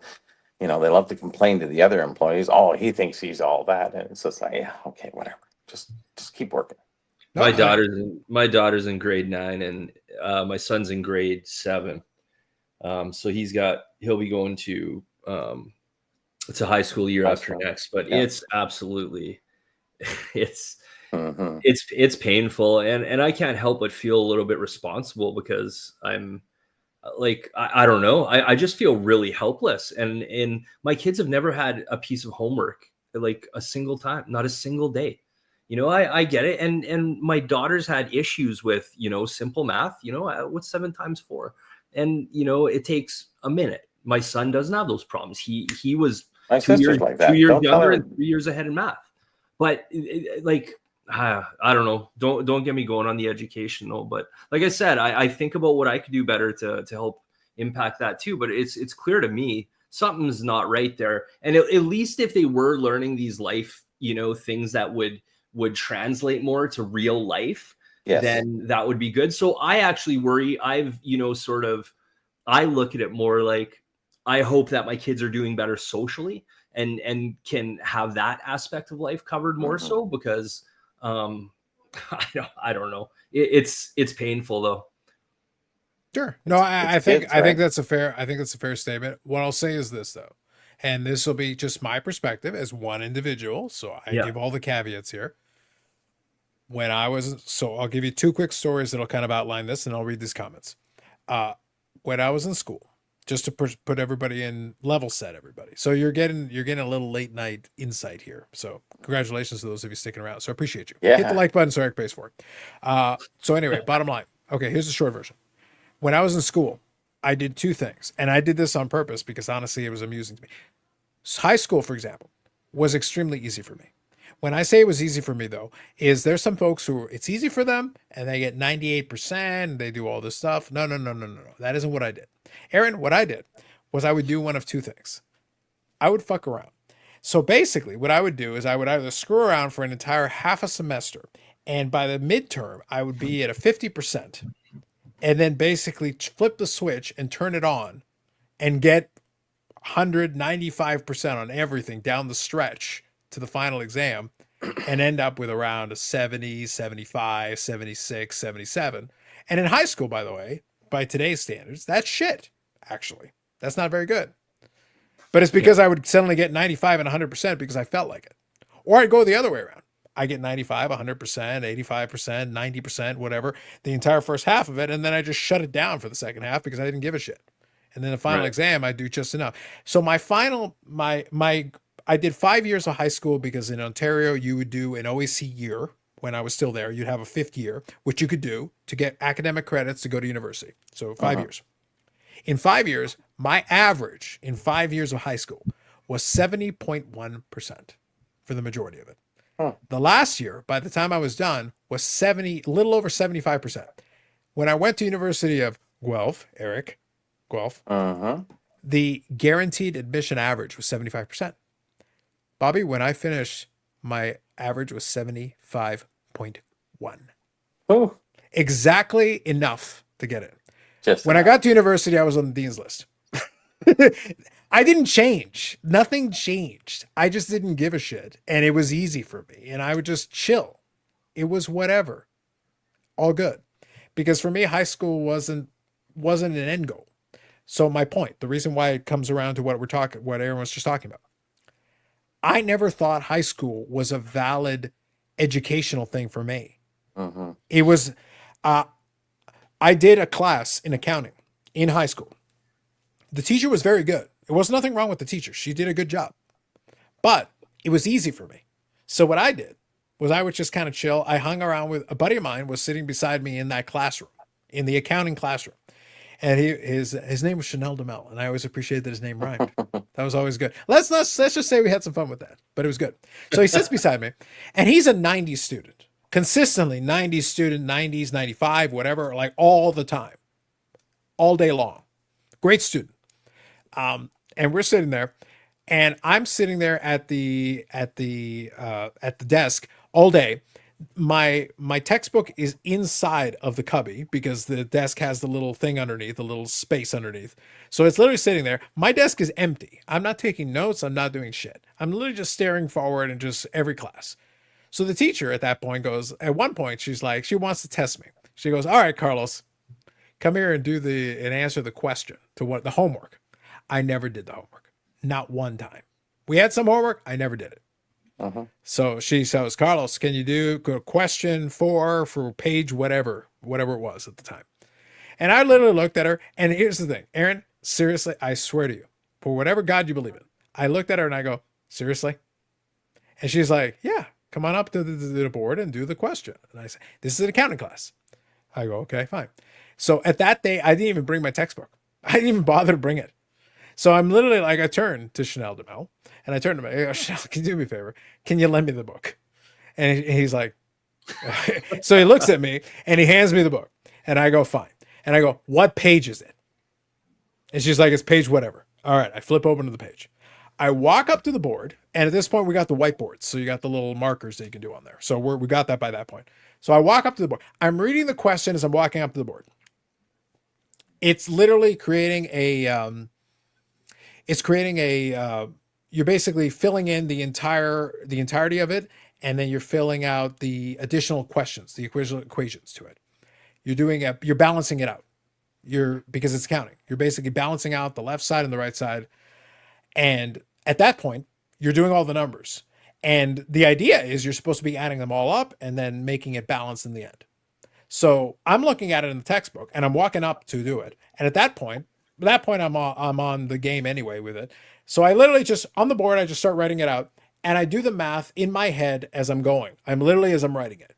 they love to complain to the other employees. Oh, he thinks he's all that. And it's just like, yeah, okay, whatever. Just keep working. My daughter's in grade 9 and my son's in grade 7. So he'll be going to it's a high school year after next, but it's absolutely it's painful and I can't help but feel a little bit responsible because I'm like I don't know, I just feel really helpless and my kids have never had a piece of homework like a single time, not a single day. I get it, and my daughter's had issues with simple math. What's 7 times 4? And it takes a minute. My son doesn't have those problems. He was my 2 years, like that. 2 years younger and 3 years ahead in math. But I don't know. Don't get me going on the education though. But like I said, I think about what I could do better to help impact that too. But it's clear to me something's not right there. And at least if they were learning these life things that would translate more to real life. Yes. Then that would be good. So I actually worry. I look at it more like I hope that my kids are doing better socially and can have that aspect of life covered more so because I don't know. It's painful though. Sure. No, I it's think kids, I think right? that's a fair statement. What I'll say is this though, and this will be just my perspective as one individual. So I Yeah. give all the caveats here. So I'll give you two quick stories that'll kind of outline this, and I'll read these comments. When I was in school, just to put everybody in level set everybody. So you're getting a little late night insight here. So congratulations to those of you sticking around. So I appreciate you. Hit the Yeah. like button so Eric pays for it. So anyway, bottom line. Okay, here's the short version. When I was in school, I did two things, and I did this on purpose because honestly, it was amusing to me. High school, for example, was extremely easy for me. When I say it was easy for me, though, is there's some folks who it's easy for them and they get 98%, and they do all this stuff. No. That isn't what I did. Aaron, what I did was I would do one of two things. I would fuck around. So basically, what I would do is I would either screw around for an entire half a semester, and by the midterm, I would be at a 50%. And then basically flip the switch and turn it on and get 195% on everything down the stretch to the final exam and end up with around a 70, 75, 76, 77. And in high school, by the way, by today's standards, that's shit, actually. That's not very good. But it's because I would suddenly get 95 and 100% because I felt like it. Or I'd go the other way around. I get 95, 100%, 85%, 90%, whatever, the entire first half of it. And then I just shut it down for the second half because I didn't give a shit. And then the final exam, I do just enough. So I did 5 years of high school because in Ontario, you would do an OAC year. When I was still there, you'd have a fifth year, which you could do to get academic credits to go to university. So 5 years. In 5 years, my average in 5 years of high school was 70.1% for the majority of it. The last year, by the time I was done, was a little over 75%. When I went to University of Guelph, the guaranteed admission average was 75%. Bobby, when I finished, my average was 75.1. Oh, Exactly enough to get it. just When I got to university, I was on the dean's list. I didn't change. Nothing changed. I just didn't give a shit. And it was easy for me. And I would just chill. It was whatever. All good. Because for me, high school wasn't an end goal. So my point, the reason why it comes around to what Aaron was just talking about. I never thought high school was a valid educational thing for me. It was, I did a class in accounting in high school. The teacher was very good. There was nothing wrong with the teacher. She did a good job. But it was easy for me. So what I did was I would just kind of chill. I hung around with a buddy of mine was sitting beside me in that classroom, in the accounting classroom. And his name was Chanel DeMel, and I always appreciated that his name rhymed. That was always good. Let's just say we had some fun with that, but it was good. So he sits beside me, and he's a 90s student, consistently 90s student, 90s, 95, whatever, like all the time, all day long. Great student. And we're sitting there, and I'm sitting there at the desk all day. My textbook is inside of the cubby because the desk has the little thing underneath, the little space underneath. So it's literally sitting there. My desk is empty. I'm not taking notes. I'm not doing shit. I'm literally just staring forward in just every class. So the teacher at that point goes, at one point, she's like, she wants to test me. She goes, all right, Carlos, come here and answer the question to what the homework. I never did the homework. Not one time. We had some homework. I never did it. So she says, Carlos, can you do question 4 for page whatever it was at the time? And I literally looked at her, and here's the thing, Aaron, seriously, I swear to you, for whatever God you believe in, I looked at her and I go, seriously? And she's like, yeah, come on up to the board and do the question. And I say, this is an accounting class. I go, okay, fine. So at that day, I didn't even bring my textbook. I didn't even bother to bring it. So I'm literally like, I turned to Chanel DeMel and I turned to him, I go, Chanel, can you do me a favor? Can you lend me the book? And he's like, so he looks at me and he hands me the book and I go, fine. And I go, what page is it? And she's like, it's page whatever. All right. I flip open to the page. I walk up to the board, and at this point we got the whiteboards. So you got the little markers that you can do on there. So we got that by that point. So I walk up to the board. I'm reading the question as I'm walking up to the board. It's literally creating you're basically filling in the entirety of it. and then you're filling out the additional questions, the equations to it. You're balancing it out. Because it's counting. You're basically balancing out the left side and the right side. And at that point, you're doing all the numbers. And the idea is you're supposed to be adding them all up and then making it balance in the end. So I'm looking at it in the textbook and I'm walking up to do it. And at that point I'm on the game anyway with it. So I literally just on the board, I just start writing it out and I do the math in my head as I'm going. I'm literally as I'm writing it.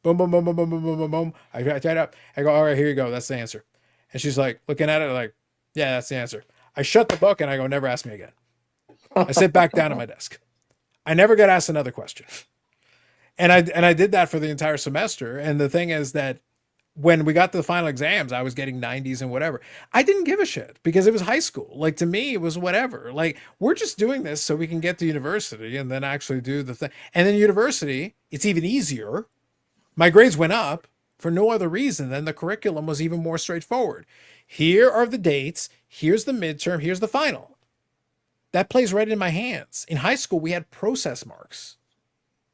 Boom, boom, boom, boom, boom, boom, boom, boom, boom. I write it up. I go, all right, here you go. That's the answer. And she's like looking at it like, yeah, that's the answer. I shut the book and I go, never ask me again. I sit back down at my desk. I never got asked another question. And I did that for the entire semester. And the thing is that when we got to the final exams, I was getting 90s and whatever. I didn't give a shit because it was high school. Like to me, it was whatever. Like we're just doing this so we can get to university and then actually do the thing. And then university, it's even easier. My grades went up for no other reason than the curriculum was even more straightforward. Here are the dates. Here's the midterm. Here's the final. That plays right in my hands. In high school, we had process marks.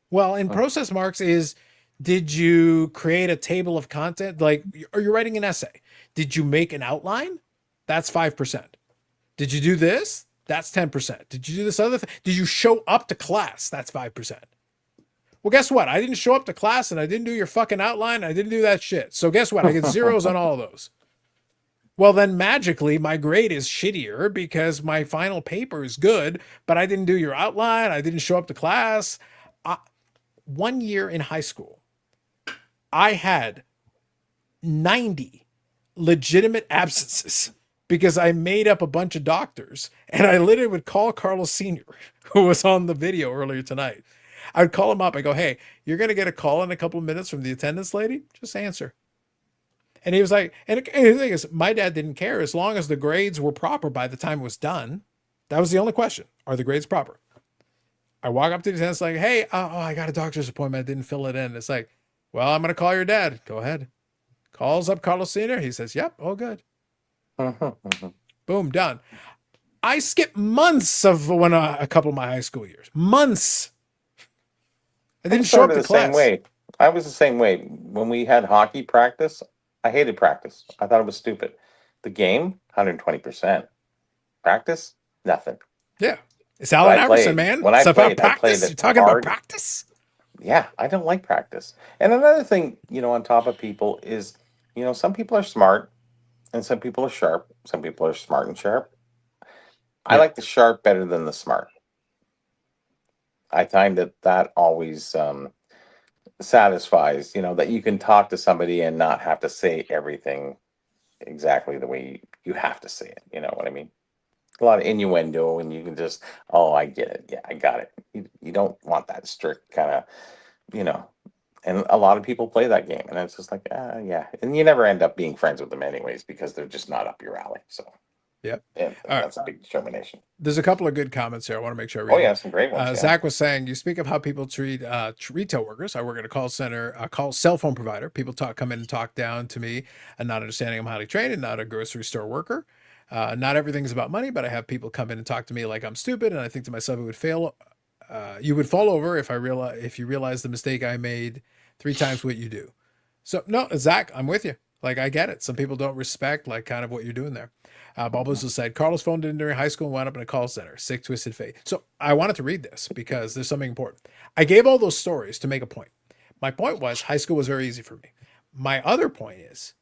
Well, in process marks is, did you create a table of content? Like, are you writing an essay? Did you make an outline? That's 5%. Did you do this? That's 10%. Did you do this other thing? Did you show up to class? That's 5%. Well, guess what? I didn't show up to class and I didn't do your fucking outline. I didn't do that shit. So guess what? I get zeros on all of those. Well, then magically my grade is shittier because my final paper is good, but I didn't do your outline. I didn't show up to class. 1 year in high school, I had 90 legitimate absences because I made up a bunch of doctors and I literally would call Carlos Sr., who was on the video earlier tonight. I would call him up. I go, hey, you're going to get a call in a couple of minutes from the attendance lady. Just answer. And he was like, and the thing is, my dad didn't care as long as the grades were proper by the time it was done. That was the only question. Are the grades proper? I walk up to the attendance like, hey, I got a doctor's appointment. I didn't fill it in. It's like, well, I'm going to call your dad. Go ahead. Calls up Carlos Sr. He says, yep, all good. Boom, done. I skipped months of a couple of my high school years. Months. I didn't show up to class. Same way. I was the same way. When we had hockey practice, I hated practice. I thought it was stupid. The game, 120%. Practice, nothing. Yeah. It's Allen Iverson, man. When I played, practice. You're talking about practice? Yeah, I don't like practice. And another thing, on top of people is, some people are smart and some people are sharp. Some people are smart and sharp. I like the sharp better than the smart. I find that always satisfies, that you can talk to somebody and not have to say everything exactly the way you have to say it. You know what I mean? A lot of innuendo, and you can just, oh, I get it. Yeah, I got it. You don't want that strict kind of, and a lot of people play that game, and it's just like, yeah. And you never end up being friends with them anyways because they're just not up your alley. So. Yep. Yeah, that's a big determination. There's a couple of good comments here. I want to make sure I read. Oh, yeah, some great ones. Zach was saying, you speak of how people treat retail workers. I work at a call center, a cell phone provider. People come in and talk down to me and not understanding I'm highly trained and not a grocery store worker. Not everything's about money, but I have people come in and talk to me like I'm stupid. And I think to myself, you would fall over if you realize the mistake I made 3 times what you do. So no, Zach, I'm with you. Like, I get it. Some people don't respect like kind of what you're doing there. Bubbles has said, Carlos phoned in during high school and wound up in a call center. Sick, twisted fate. So I wanted to read this because there's something important. I gave all those stories to make a point. My point was high school was very easy for me. My other point is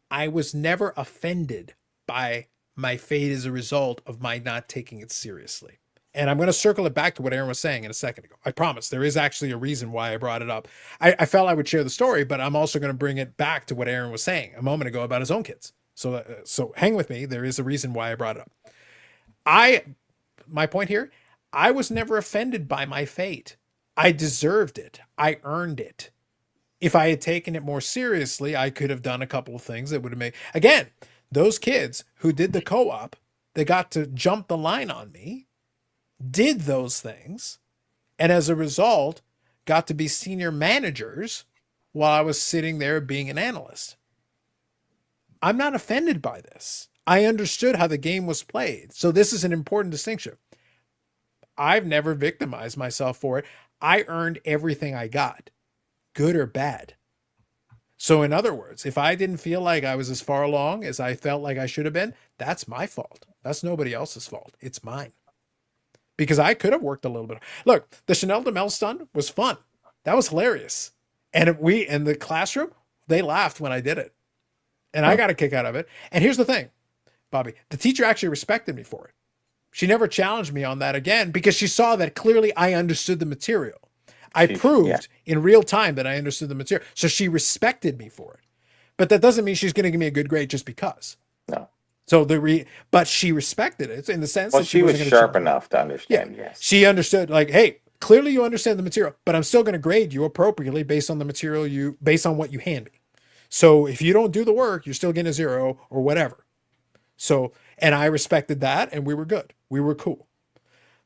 I was never offended by my fate as a result of my not taking it seriously. And I'm going to circle it back to what Aaron was saying in a second ago. I promise there is actually a reason why I brought it up. I felt I would share the story, but I'm also going to bring it back to what Aaron was saying a moment ago about his own kids. So hang with me. There is a reason why I brought it up. My point here, I was never offended by my fate. I deserved it. I earned it. If I had taken it more seriously, I could have done a couple of things that would have made, again, those kids who did the co-op, they got to jump the line on me, did those things, and as a result, got to be senior managers while I was sitting there being an analyst. I'm not offended by this. I understood how the game was played. So this is an important distinction. I've never victimized myself for it. I earned everything I got, good or bad. So in other words, if I didn't feel like I was as far along as I felt like I should have been, that's my fault. That's nobody else's fault. It's mine. Because I could have worked a little bit. Look, the Chanel de Mel stunt was fun. That was hilarious. And if we in the classroom, they laughed when I did it. And I got a kick out of it. And here's the thing, Bobby, the teacher actually respected me for it. She never challenged me on that again because she saw that clearly I understood the material. I proved in real time that I understood the material. So she respected me for it. But that doesn't mean she's going to give me a good grade just because. No. So but she respected it in the sense that she was sharp enough to understand. Yeah. Yes. She understood, like, hey, clearly you understand the material, but I'm still going to grade you appropriately based on the material based on what you hand me. So if you don't do the work, you're still getting a 0 or whatever. So, and I respected that, and we were good. We were cool.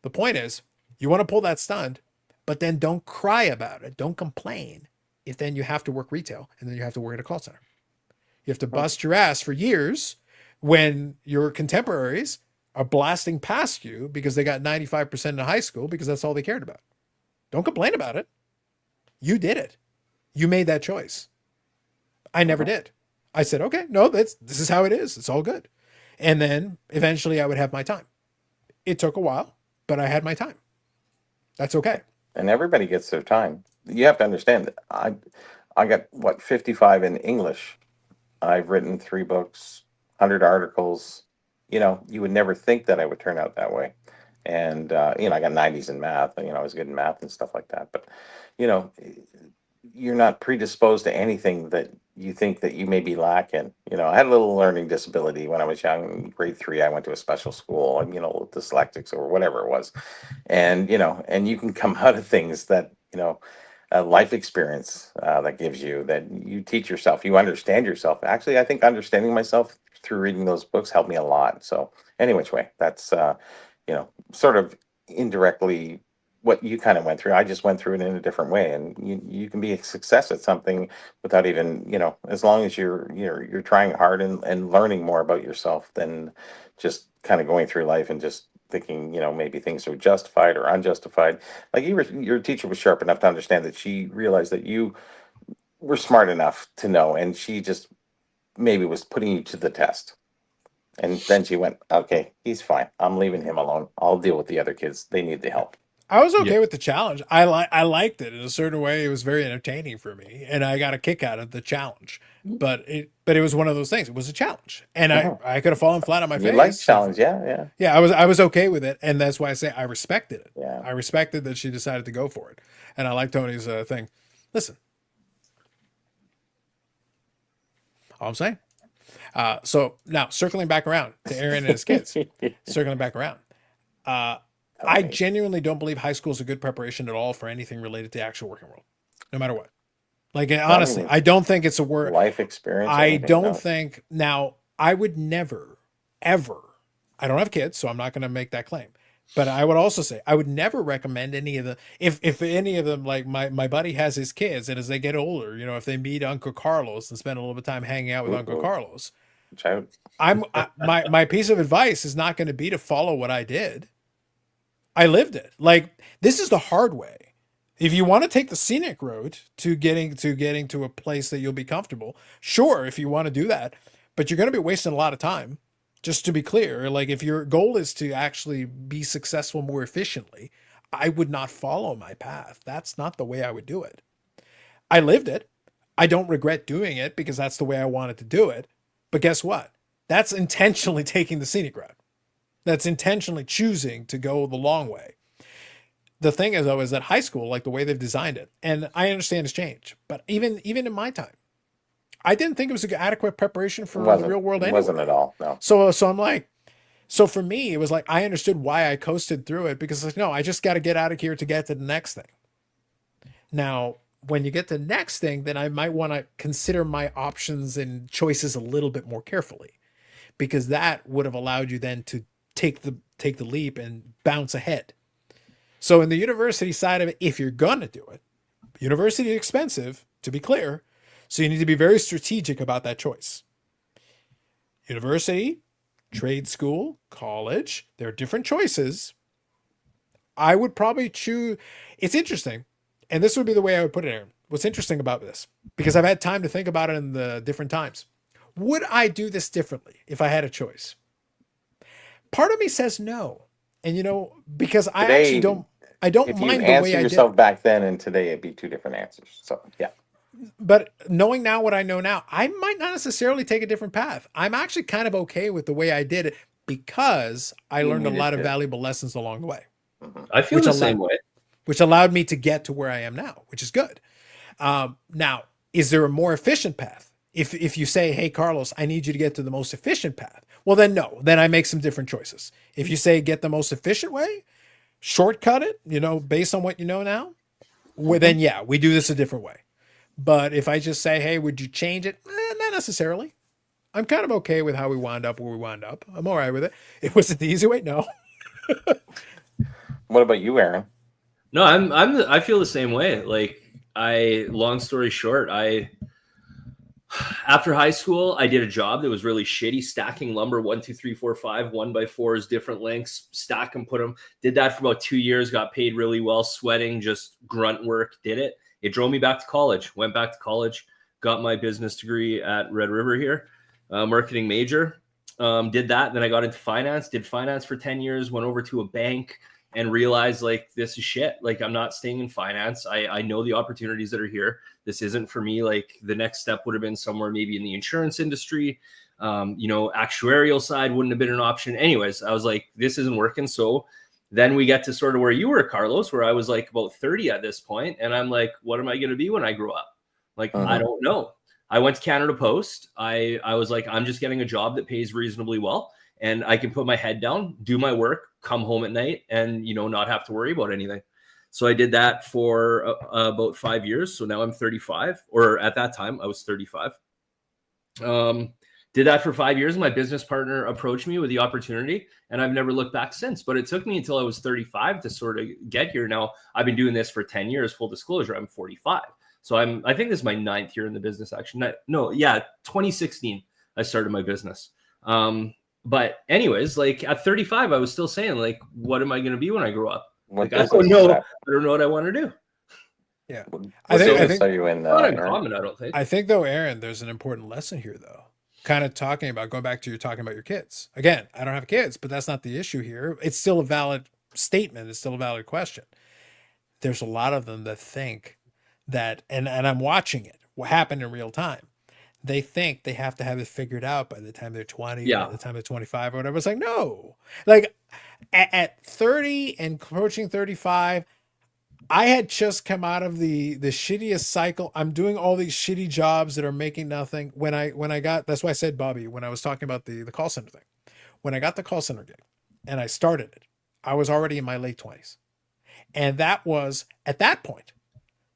The point is, you want to pull that stunt, but then don't cry about it. Don't complain if then you have to work retail and then you have to work at a call center. You have to bust your ass for years when your contemporaries are blasting past you because they got 95% in high school because that's all they cared about. Don't complain about it. You did it. You made that choice. I never did. I said, okay, no, this is how it is. It's all good. And then eventually I would have my time. It took a while, but I had my time. That's okay. And everybody gets their time. You have to understand that I got 55 in English. I've written 3 books, 100 articles. You know, you would never think that I would turn out that way. And you know, I got 90s in math. You know, I was good in math and stuff like that. But you know, you're not predisposed to anything that you think that you may be lacking. You know, I had a little learning disability when I was young. In grade 3, I went to a special school, and, you know, dyslexics or whatever it was. And, you know, and you can come out of things that, you know, life experience that gives you, that you teach yourself, you understand yourself. Actually, I think understanding myself through reading those books helped me a lot. So any which way, that's, you know, sort of indirectly what you kind of went through. I just went through it in a different way, and you can be a success at something without even, you know, as long as you're trying hard and learning more about yourself than just kind of going through life and just thinking, you know, maybe things are justified or unjustified. Like your teacher was sharp enough to understand that she realized that you were smart enough to know, and she just maybe was putting you to the test. And then she went, okay, he's fine. I'm leaving him alone. I'll deal with the other kids. They need the help. I was okay with the challenge. I liked it in a certain way. It was very entertaining for me, and I got a kick out of the challenge. But it was one of those things. It was a challenge, and I could have fallen flat on my face. You like challenge, yeah. Yeah, I was okay with it, and that's why I say I respected it. Yeah. I respected that she decided to go for it, and I like Tony's thing. Listen, all I'm saying. So now circling back around to Aaron and his kids, circling back around. I genuinely don't believe high school is a good preparation at all for anything related to the actual working world, no matter what. Like, honestly, I don't think it's a word. Life experience. I don't think. Now, I would never, ever. I don't have kids, so I'm not going to make that claim. But I would also say I would never recommend any of the. If any of them, like my buddy has his kids, and as they get older, you know, if they meet Uncle Carlos and spend a little bit of time hanging out with Uncle Carlos, my piece of advice is not going to be to follow what I did. I lived it. Like, this is the hard way. If you want to take the scenic road to getting to a place that you'll be comfortable, sure, if you want to do that, but you're going to be wasting a lot of time. Just to be clear, like, if your goal is to actually be successful more efficiently, I would not follow my path. That's not the way I would do it. I lived it. I don't regret doing it because that's the way I wanted to do it. But guess what? That's intentionally taking the scenic route. That's intentionally choosing to go the long way. The thing is, though, is that high school, like the way they've designed it, and I understand it's changed, but even in my time, I didn't think it was an adequate preparation for the real world anyway. It wasn't at all, no. So I'm like, so for me, it was like, I understood why I coasted through it because, like, no, I just got to get out of here to get to the next thing. Now, when you get to the next thing, then I might want to consider my options and choices a little bit more carefully, because that would have allowed you then to take the leap and bounce ahead. So in the university side of it, if you're going to do it, university is expensive, to be clear. So you need to be very strategic about that choice. University, trade school, college, there are different choices. I would probably choose. It's interesting and this would be the way I would put it, Aaron. What's interesting about this, because I've had time to think about it in the different times. Would I do this differently if I had a choice? Part of me says no. And because I actually Today, I don't if you mind the answer way I did yourself it. back then and today, it'd be two different answers. So yeah. But knowing now what I know now, I might not necessarily take a different path. I'm actually kind of okay with the way I did it because I You learned a needed lot of to. valuable lessons along the way, I feel Which the allow- same way. which allowed me to get to where I am now, which is good. Now, is there a more efficient path? If you say, hey, Carlos, I need you to get to the most efficient path, well, then no, then I make some different choices. If you say get the most efficient way, shortcut it, based on what you know now, well, then yeah, we do this a different way. But if I just say, hey, would you change it? Not necessarily. I'm kind of okay with how we wound up where we wound up. I'm all right with it. Was it the easy way? No. What about you, Aaron? No, I feel the same way. Like long story short, after high school, I did a job that was really shitty, stacking lumber 1, 2, 3, 4, 5, 1x4s, different lengths, stack them, put them. Did that for about 2 years, got paid really well, sweating, just grunt work, did it. It drove me back to college, went back to college, got my business degree at Red River here, marketing major, did that. Then I got into finance, did finance for 10 years, went over to a bank and realized like, this is shit. Like I'm not staying in finance. I know the opportunities that are here. This isn't for me. Like the next step would have been somewhere maybe in the insurance industry. Actuarial side wouldn't have been an option. Anyways, I was like, this isn't working. So then we get to sort of where you were, Carlos, where I was like about 30 at this point. And I'm like, what am I going to be when I grow up? Like, I don't know. I went to Canada Post. I was like, I'm just getting a job that pays reasonably well. And I can put my head down, do my work, come home at night and, not have to worry about anything. So I did that for about 5 years. So now I'm 35, or at that time I was 35. Did that for 5 years. My business partner approached me with the opportunity and I've never looked back since, but it took me until I was 35 to sort of get here. Now I've been doing this for 10 years, full disclosure, I'm 45. So I think this is my 9th year in the business actually. 2016, I started my business. But anyways, like at 35, I was still saying like, what am I going to be when I grow up? What Like, I don't know what I want to do. Yeah. I think- think are you in Not Aaron? uncommon, I don't think. I think though, Aaron, there's an important lesson here though. Kind of talking about going back to you're talking about your kids. Again, I don't have kids, but that's not the issue here. It's still a valid statement. It's still a valid question. There's a lot of them that think that, and I'm watching it, what happened in real time. They think they have to have it figured out by the time they're 20, by the time they're 25 or whatever. It's like, no, like at 30 and approaching 35, I had just come out of the shittiest cycle. I'm doing all these shitty jobs that are making nothing. When I got, that's why I said, Bobby, when I was talking about the call center thing, when I got the call center gig and I started it, I was already in my late 20s. And that was at that point,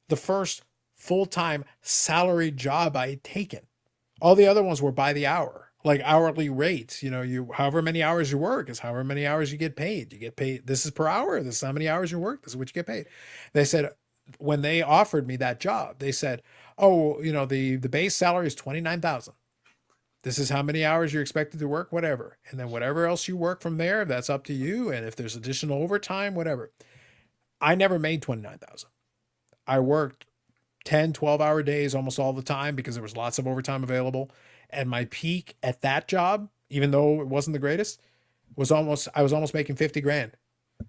the first full-time salaried job I had taken. All the other ones were by the hour, like hourly rates. You however many hours you work is however many hours you get paid. You get paid. This is per hour. This is how many hours you work. This is what you get paid. They said when they offered me that job, they said, "Oh, the base salary is $29,000. This is how many hours you're expected to work, whatever, and then whatever else you work from there, that's up to you. And if there's additional overtime, whatever." I never made $29,000. I worked 10, 12-hour days almost all the time because there was lots of overtime available. And my peak at that job, even though it wasn't the greatest, I was almost making 50 grand.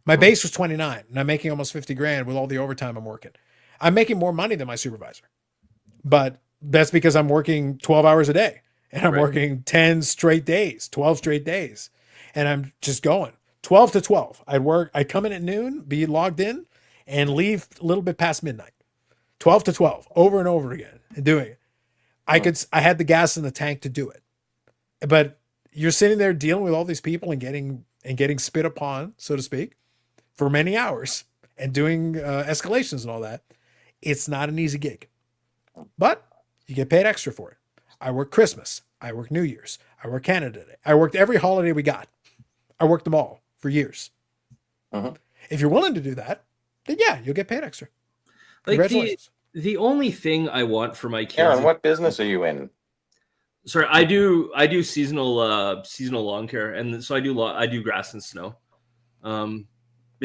My base was 29 and I'm making almost 50 grand with all the overtime I'm working. I'm making more money than my supervisor, but that's because I'm working 12 hours a day and I'm working 10 straight days, 12 straight days. And I'm just going 12 to 12. I'd come in at noon, be logged in and leave a little bit past midnight. 12 to 12 over and over again and doing it. I had the gas in the tank to do it, but you're sitting there dealing with all these people and getting spit upon, so to speak, for many hours and doing escalations and all that. It's not an easy gig, but you get paid extra for it. I work Christmas. I work New Year's. I work Canada Day. I worked every holiday we got. I worked them all for years. If you're willing to do that, then yeah, you'll get paid extra. Like Congratulations. the only thing I want for my kids. Aaron, what business are you in? Sorry, I do seasonal lawn care, and so I do grass and snow. Been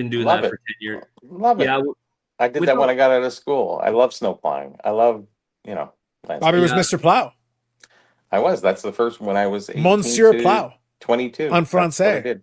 doing Love that it. for 10 years. Love it. Yeah, I did that when I got out of school. I love snow plowing. I love, Bobby was Yeah. Mr. Plow. That's the first when I was 18 Monsieur to Plow. 22. En That's what I français. did.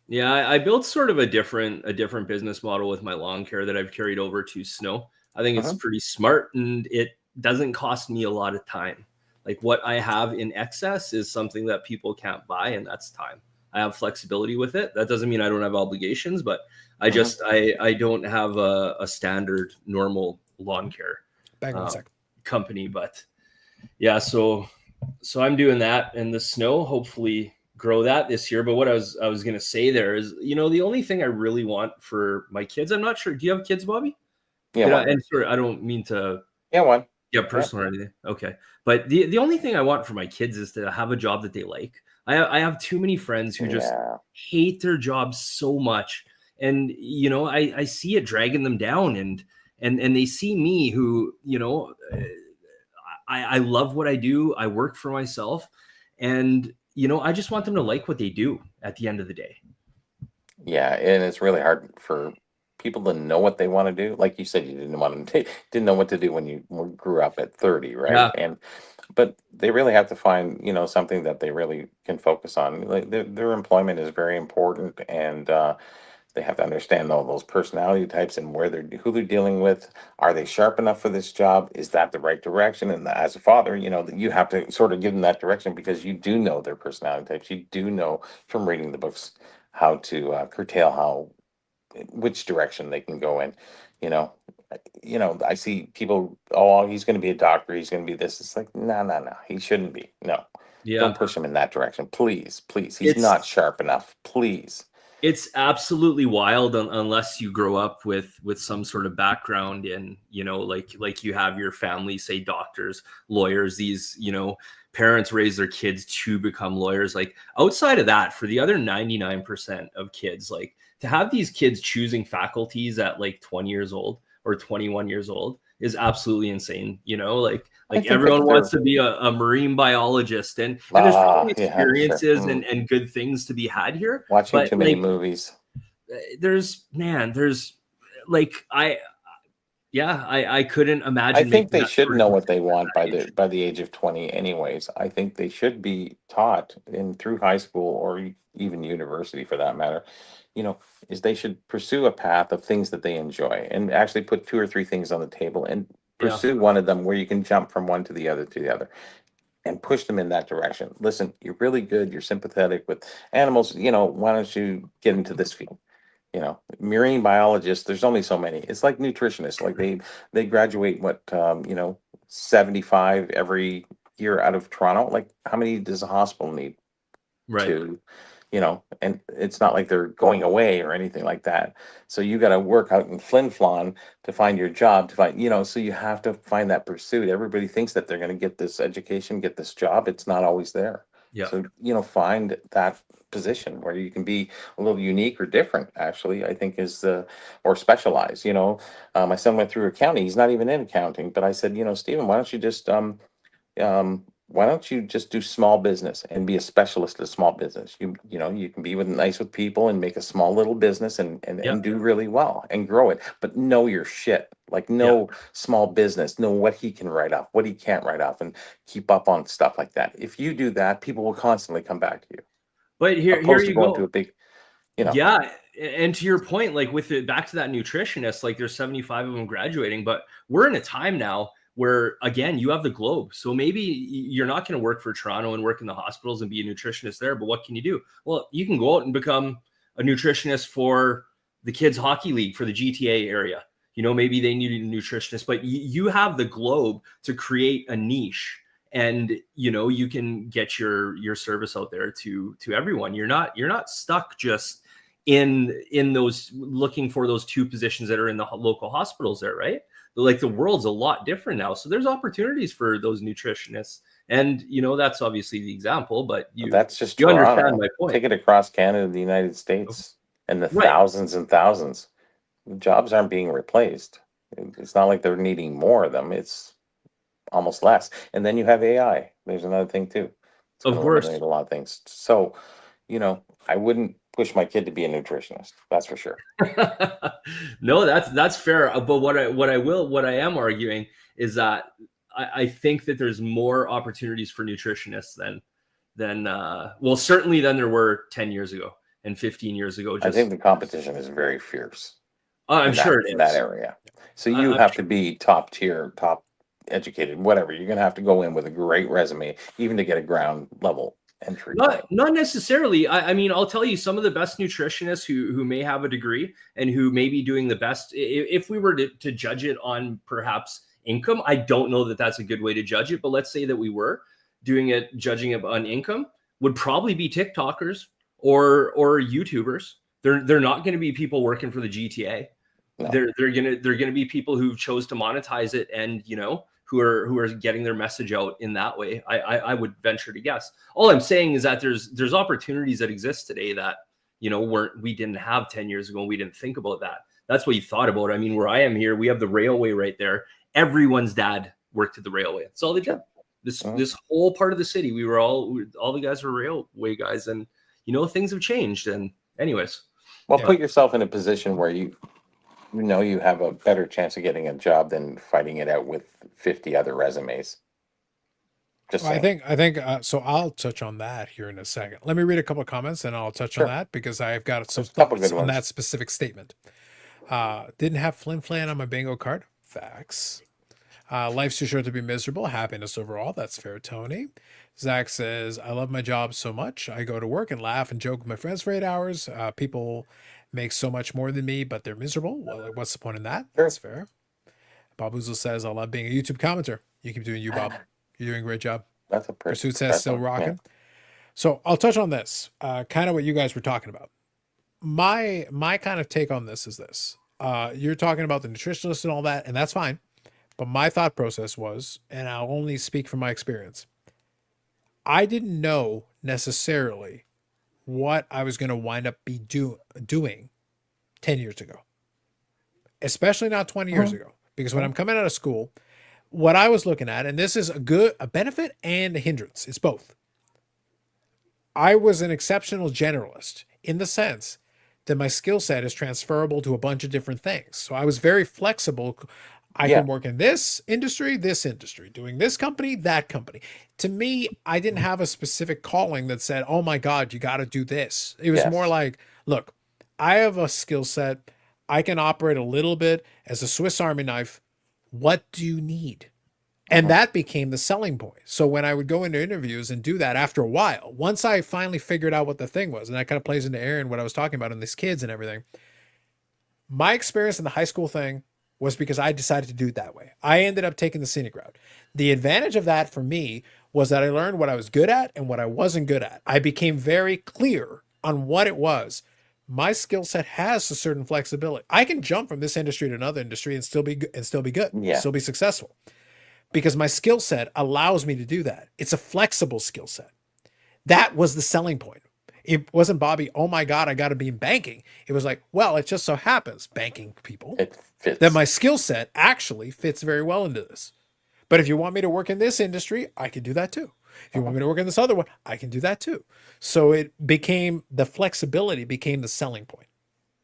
Yeah, I built sort of a different business model with my lawn care that I've carried over to snow. I think it's pretty smart, and it doesn't cost me a lot of time. Like what I have in excess is something that people can't buy, and that's time. I have flexibility with it. That doesn't mean I don't have obligations, but I just I don't have a standard normal lawn care Bang on a sec. company. But yeah, so I'm doing that, and the snow hopefully grow that this year. But what I was gonna say there is, the only thing I really want for my kids, I'm not sure. Do you have kids, Bobby? Yeah, And sorry, I don't mean to one. get personal or anything. Okay. But the only thing I want for my kids is to have a job that they like. I have too many friends who just hate their jobs so much. And, I see it dragging them down, and they see me who, I love what I do. I work for myself, and, I just want them to like what they do at the end of the day. Yeah, and it's really hard for people to know what they want to do. Like you said, you didn't know what to do when you grew up at 30, right? Yeah. But they really have to find, something that they really can focus on. Like their employment is very important, and they have to understand all those personality types and who they're dealing with. Are they sharp enough for this job? Is that the right direction? And as a father, you have to sort of give them that direction, because you do know their personality types. You do know from reading the books how to curtail which direction they can go in. You know, I see people, oh, he's going to be a doctor. He's going to be this. It's like, no, he shouldn't be. No, Yeah. don't push him in that direction. Please. He's not sharp enough. Please. It's absolutely wild unless you grow up with some sort of background in, like you have your family, say doctors, lawyers, these, parents raise their kids to become lawyers. Like outside of that, for the other 99% of kids, like to have these kids choosing faculties at like 20 years old or 21 years old is absolutely insane. Like everyone wants to be a marine biologist, and there's probably experiences and good things to be had here. Watching too many movies. There's like, I couldn't imagine. I think they should know what they want by the age of 20 anyways. I think they should be taught through high school, or even university for that matter, is they should pursue a path of things that they enjoy, and actually put 2 or 3 things on the table and pursue one of them where you can jump from one to the other and push them in that direction. Listen, you're really good. You're sympathetic with animals. Why don't you get into this field? Marine biologists, there's only so many. It's like nutritionists. Like they graduate 75 every year out of Toronto. Like how many does a hospital need? To and it's not like they're going away or anything like that. So you got to work out in Flin Flon to find your job, to find, so you have to find that pursuit. Everybody thinks that they're going to get this education, get this job. It's not always there. Yeah. So, find that position where you can be a little unique or different, actually, I think or specialized. My son went through accounting. He's not even in accounting, but I said, Stephen, why don't you just do small business and be a specialist at small business? You can be nice with people and make a small little business and do really well and grow it, but know your shit. Like know small business, know what he can write off, what he can't write off, and keep up on stuff like that. If you do that, people will constantly come back to you. But here you go. To a big, Yeah. And to your point, like with it back to that nutritionist, like there's 75 of them graduating, but we're in a time now where, again, you have the globe. So maybe you're not going to work for Toronto and work in the hospitals and be a nutritionist there, but what can you do? Well, you can go out and become a nutritionist for the kids hockey league for the GTA area. Maybe they need a nutritionist, but you have the globe to create a niche, and you can get your service out there to everyone. You're not stuck just in those looking for those 2 positions that are in the local hospitals there, right? Like the world's a lot different now, so there's opportunities for those nutritionists, and that's obviously the example, but that's just you Toronto. understand my point. Take it across Canada, the United States, and the thousands and thousands. Jobs aren't being replaced. It's not like they're needing more of them. It's almost less. And then you have AI. There's another thing too. It's of course, a lot of things. So, I wouldn't push my kid to be a nutritionist. That's for sure. No, that's fair. But what I am arguing is that I think that there's more opportunities for nutritionists than well, certainly than there were 10 years ago and 15 years ago. I think the competition is very fierce. I'm sure it is in that area. So you I'm have sure. to be top tier, top educated, whatever. You're going to have to go in with a great resume, even to get a ground level entry point. Not necessarily. I mean, I'll tell you, some of the best nutritionists who may have a degree and who may be doing the best, if we were to judge it on perhaps income, I don't know that that's a good way to judge it. But let's say that we were judging it on income, would probably be TikTokers or YouTubers. They're not going to be people working for the GTA. No. They're gonna be people who chose to monetize it, and who are getting their message out in that way. I would venture to guess. All I'm saying is that there's opportunities that exist today that we didn't have 10 years ago, and we didn't think about that. That's what you thought about. I mean, where I am here, we have the railway right there. Everyone's dad worked at the railway. That's all they did. This whole part of the city, we were all the guys were railway guys, and things have changed. And anyways, well, put yourself in a position where you have a better chance of getting a job than fighting it out with 50 other resumes. Just saying. I think so I'll touch on that here in a second. Let me read a couple of comments and I'll touch on that, because I've got some thoughts on that specific statement. Didn't have Flim Flam on my bingo card. Facts. Life's too short to be miserable. Happiness overall. That's fair, Tony. Zach says, I love my job so much. I go to work and laugh and joke with my friends for 8 hours. People make so much more than me, but they're miserable. Well, what's the point in that? Sure. That's fair. Bob Oozle says, I love being a YouTube commenter. You keep doing you, Bob. You're doing a great job. That's a Pursuit says, still rocking. Yeah. So I'll touch on this, kind of what you guys were talking about. My kind of take on this is this. You're talking about the nutritionist and all that, and that's fine. But my thought process was, and I'll only speak from my experience, I didn't know necessarily what I was going to wind up doing 10 years ago, especially not 20 years ago, because when I'm coming out of school, what I was looking at, and this is a benefit and a hindrance, it's both. I was an exceptional generalist in the sense that my skill set is transferable to a bunch of different things. So I was very flexible. I can work in this industry, doing this company, that company. To me, I didn't have a specific calling that said, oh my God, you got to do this. It was more like, look, I have a skill set. I can operate a little bit as a Swiss Army knife. What do you need? And that became the selling point. So when I would go into interviews and do that after a while, once I finally figured out what the thing was, and that kind of plays into Aaron, what I was talking about in these kids and everything, my experience in the high school thing was because I decided to do it that way. I ended up taking the scenic route. The advantage of that for me was that I learned what I was good at and what I wasn't good at. I became very clear on what it was. My skill set has a certain flexibility. I can jump from this industry to another industry and still be good, still be successful, because my skill set allows me to do that. It's a flexible skill set. That was the selling point. It wasn't, Bobby, oh my God, I got to be in banking. It was like, well, it just so happens, banking people, it fits. That my skill set actually fits very well into this. But if you want me to work in this industry, I can do that too. If you want me to work in this other one, I can do that too. So it became, the flexibility became the selling point.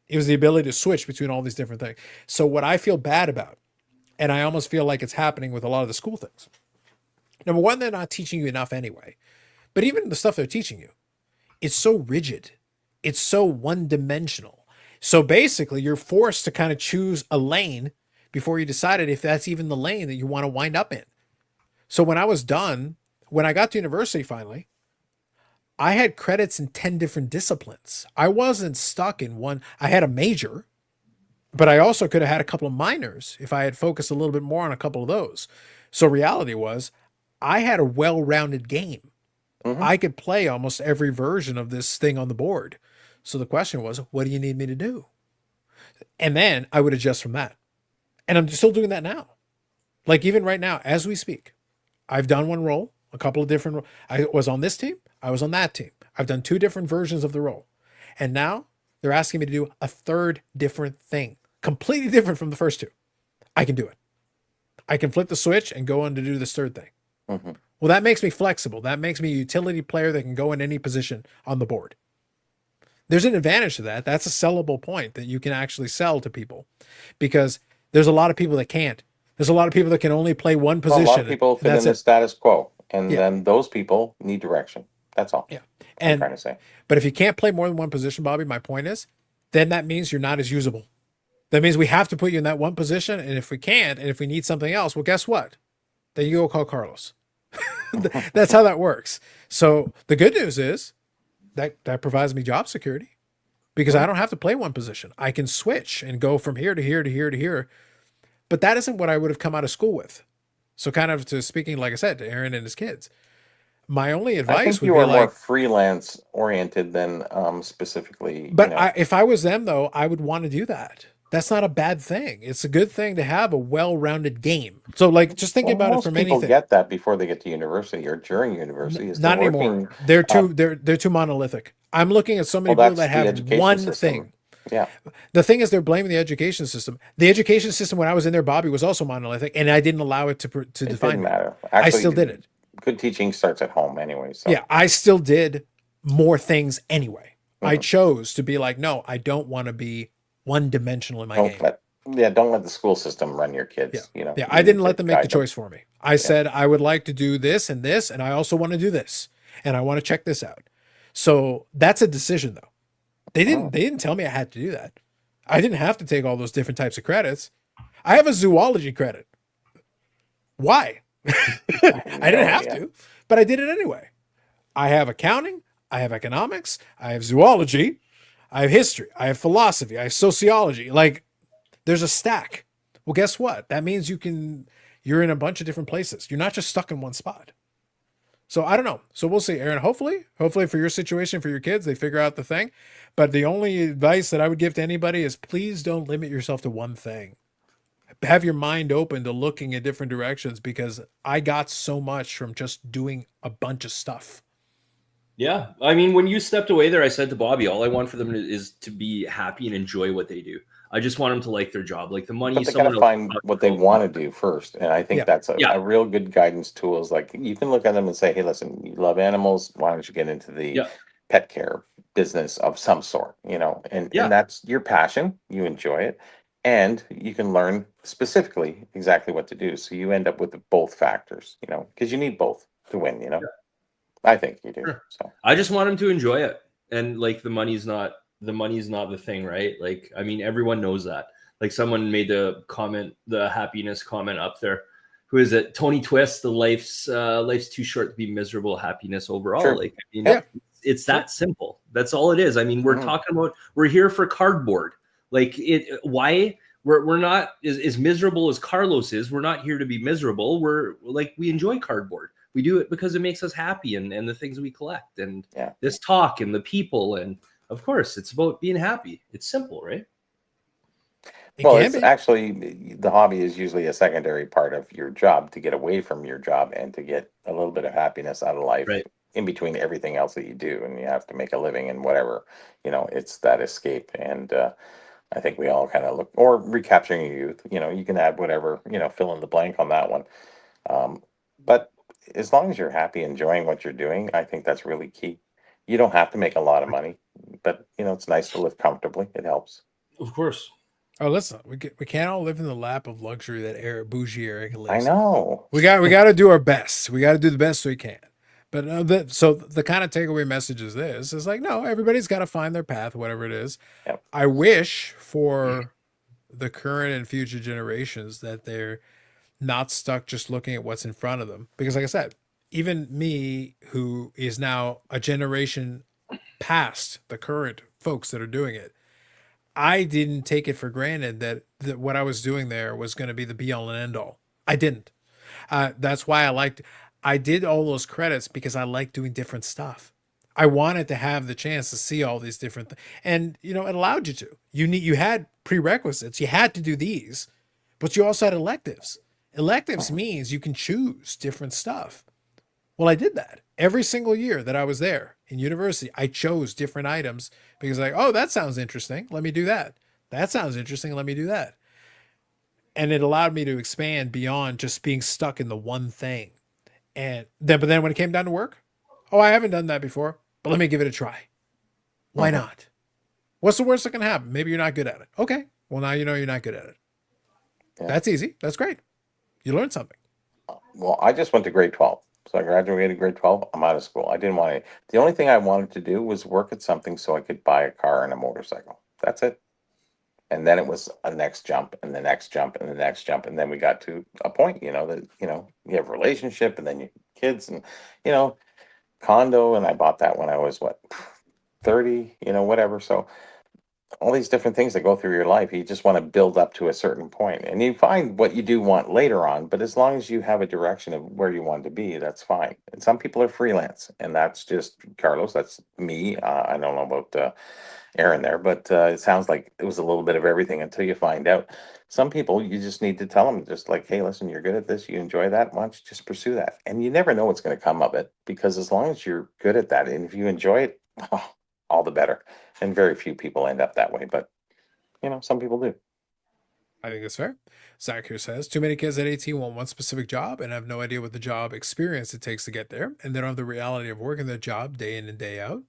It was the ability to switch between all these different things. So what I feel bad about, and I almost feel like it's happening with a lot of the school things. Number one, they're not teaching you enough anyway. But even the stuff they're teaching you, it's so rigid. It's so one-dimensional. So basically, you're forced to kind of choose a lane before you decided if that's even the lane that you want to wind up in. So when I was done, when I got to university finally, I had credits in 10 different disciplines. I wasn't stuck in one. I had a major, but I also could have had a couple of minors if I had focused a little bit more on a couple of those. So reality was, I had a well-rounded game. I could play almost every version of this thing on the board. So the question was, what do you need me to do? And then I would adjust from that. And I'm still doing that now. Like even right now, as we speak, I've done one role, a couple of different. I was on this team. I was on that team. I've done 2 different versions of the role. And now they're asking me to do a 3rd different thing, completely different from the first 2. I can do it. I can flip the switch and go on to do this 3rd thing. Well, that makes me flexible. That makes me a utility player that can go in any position on the board. There's an advantage to that. That's a sellable point that you can actually sell to people, because there's a lot of people that can't. There's a lot of people that can only play one Well, a position. lot of people and fit in that's the it. status quo, and Yeah. then those people need direction. That's all Yeah. I'm And trying to say. but if you can't play more than one position, Bobby, my point is, then that means you're not as usable. That means we have to put you in that one position. And if we can't, and if we need something else, well, guess what? Then you go call Carlos. That's how that works. So the good news is that provides me job security, because I don't have to play one position. I can switch and go from here to here to here to here. But that isn't what I would have come out of school with. So kind of to speaking, like I said, to Aaron and his kids, my only I advice think would you be are more like, freelance oriented than specifically. but You know, if I was them though, I would want to do that. That's not a bad thing. It's a good thing to have a well-rounded game. So like, just thinking well, about it most from people anything. get that before they get to university or during university. Is Not they're anymore. working. They're too monolithic. I'm looking at so many Well, people that that's the have education one system. thing. Yeah, The thing is, they're blaming the education system. The education system when I was in there, Bobby, was also monolithic, and I didn't allow it to it define didn't me. matter. I Actually, still did it. Good teaching starts at home anyway. So Yeah, I still did more things anyway. I Mhm. chose to be like, no, I don't want to be one dimensional in my game. don't let the school system run your kids. Yeah. You know, Yeah, you I didn't need let to them make the guide them. choice for me. I said I would like to do this, and I also want to do this, and I want to check this out. So that's a decision, though. They didn't tell me I had to do that. I didn't have to take all those different types of credits. I have a zoology credit. Why? I didn't have to, but I did it anyway. I have accounting, I have economics, I have zoology, I have history, I have philosophy, I have sociology. Like, there's a stack. Well, guess what? That means you're in a bunch of different places. You're not just stuck in one spot. So I don't know. So we'll see, Aaron. Hopefully for your situation, for your kids, they figure out the thing. But the only advice that I would give to anybody is please don't limit yourself to one thing. Have your mind open to looking at different directions, because I got so much from just doing a bunch of stuff. Yeah. I mean, when you stepped away there, I said to Bobby, all I want for them is to be happy and enjoy what they do. I just want them to like their job. Like the money. But they got to find what they want to do first. And I think that's a real good guidance tool. Is like, you can look at them and say, hey, listen, you love animals. Why don't you get into the pet care business of some sort, you know, and that's your passion. You enjoy it. And you can learn specifically exactly what to do. So you end up with both factors, you know, because you need both to win, you know. I think you do. Sure. So I just want them to enjoy it. And like the money's not the thing, right? Like, I mean, everyone knows that. Like someone made the happiness comment up there. Who is it? Tony Twist, the life's too short to be miserable, happiness overall. Sure. Like, I mean, it's that simple. That's all it is. I mean, we're talking about, we're here for cardboard. Like we're not as miserable as Carlos is. We're not here to be miserable. We're like, we enjoy cardboard. We do it because it makes us happy and the things we collect and this talk and the people. And of course, it's about being happy. It's simple, right? Well, it's actually, the hobby is usually a secondary part of your job to get away from your job and to get a little bit of happiness out of life in between everything else that you do. And you have to make a living and whatever, you know, it's that escape. And I think we all kind of look, or recapturing your youth, you know, you can add whatever, you know, fill in the blank on that one. But as long as you're happy, enjoying what you're doing, I think that's really key. You don't have to make a lot of money, but, you know, it's nice to live comfortably. It helps. Of course. Oh, listen, we can't all live in the lap of luxury that bougie Eric lives. I know. We got to do our best. We got to do the best we can. But so the kind of takeaway message is this: is like, no, everybody's got to find their path, whatever it is. Yep. I wish for the current and future generations that they're not stuck just looking at what's in front of them, because, like I said, even me, who is now a generation past the current folks that are doing it, I didn't take it for granted that what I was doing there was going to be the be all and end all. I didn't. That's why I did all those credits, because I like doing different stuff. I wanted to have the chance to see all these different things. And, you know, it allowed you to. You had prerequisites. You had to do these, but you also had electives. Electives means you can choose different stuff. Well, I did that. Every single year that I was there in university, I chose different items because, like, oh, that sounds interesting. Let me do that. That sounds interesting. Let me do that. And it allowed me to expand beyond just being stuck in the one thing. But then when it came down to work, oh, I haven't done that before, but let me give it a try. Why not? What's the worst that can happen? Maybe you're not good at it. Okay. Well, now you know you're not good at it. Yeah. That's easy. That's great. You learned something. Well, I just went to grade 12. So I graduated grade 12. I'm out of school. I didn't want to. The only thing I wanted to do was work at something so I could buy a car and a motorcycle. That's it. And then it was a next jump and the next jump and the next jump. And then we got to a point, that, you have a relationship and then you kids and, condo. And I bought that when I was 30, whatever. So all these different things that go through your life, you just want to build up to a certain point and you find what you do want later on, but as long as you have a direction of where you want to be, that's fine. And some people are freelance, and that's just Carlos, that's me. I don't know about Aaron there, but it sounds like it was a little bit of everything until you find out. Some people, you just need to tell them, just like, hey, listen, you're good at this, you enjoy that, why don't you just pursue that? And you never know what's going to come of it, because as long as you're good at that and if you enjoy it, all the better. And very few people end up that way, but some people do. I think that's fair. Zach here says, too many kids at 18 want one specific job and have no idea what the job experience it takes to get there, and they don't have the reality of working their job day in and day out.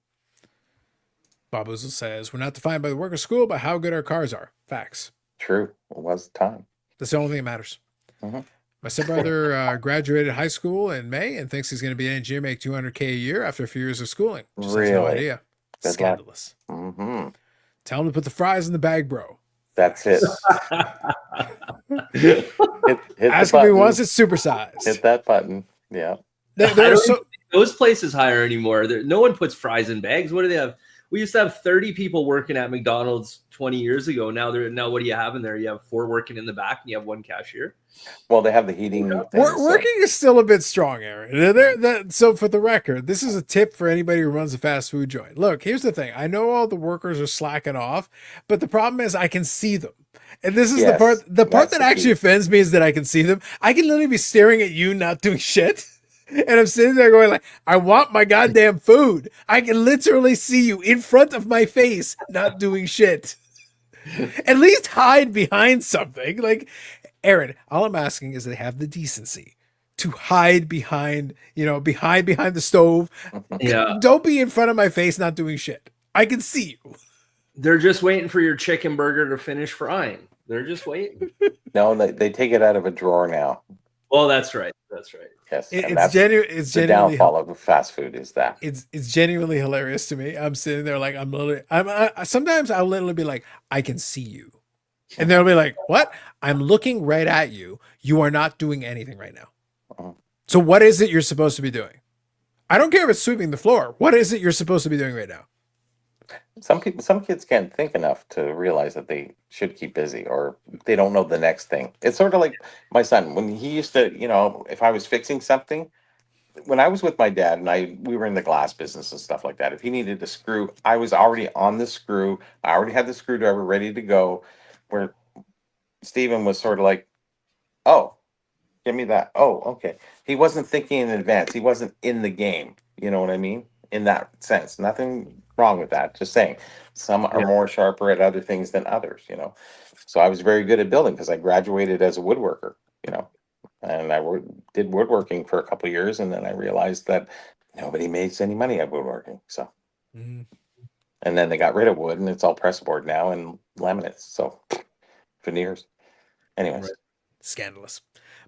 Bob Ozel says, we're not defined by the work or school, but how good our cars are. Facts. True. It was the time. That's the only thing that matters. Mm-hmm. My stepbrother graduated high school in May and thinks he's going to be an engineer, make $200K a year after a few years of schooling. Just has no Really? idea. Good Scandalous. Mm-hmm. Tell him to put the fries in the bag, bro. That's it. hit Ask the him if he button. wants it supersized. Hit that button. Yeah. I don't think those places hire anymore. No one puts fries in bags. What do they have? We used to have 30 people working at McDonald's 20 years ago. Now what do you have in there? You have 4 working in the back and you have 1 cashier. Well, they have the heating. Working is still a bit strong, Aaron. So for the record, this is a tip for anybody who runs a fast food joint. Look, here's the thing. I know all the workers are slacking off, but the problem is I can see them. And this is the part that actually offends me, is that I can see them. I can literally be staring at you not doing shit. And I'm sitting there going like, I want my goddamn food. I can literally see you in front of my face, not doing shit. At least hide behind something. Like, Aaron, all I'm asking is they have the decency to hide behind, behind the stove. Yeah. Don't be in front of my face, not doing shit. I can see you. They're just waiting for your chicken burger to finish frying. They're just waiting. No, they take it out of a drawer now. Well, that's right. That's right. Yes, It's genuinely the downfall of fast food is that it's genuinely hilarious to me. I'm sitting there like sometimes I'll literally be like, I can see you, and they'll be like, what? I'm looking right at you. You are not doing anything right now. Uh-huh. So what is it you're supposed to be doing? I don't care if it's sweeping the floor. What is it you're supposed to be doing right now? some kids can't think enough to realize that they should keep busy, or they don't know the next thing. It's sort of like my son when he used to, if I was fixing something, when I was with my dad and we were in the glass business and stuff like that. If he needed a screw, I was already on the screw. I already had the screwdriver ready to go. Where Stephen was sort of like, "Oh, give me that." Oh, okay. He wasn't thinking in advance. He wasn't in the game. You know what I mean? In that sense, nothing wrong with that. Just saying, some are more sharper at other things than others. So I was very good at building because I graduated as a woodworker. And I did woodworking for a couple of years, and then I realized that nobody makes any money at woodworking. So, and then they got rid of wood, and it's all press board now and laminates. So, veneers. Anyways, Right. Scandalous.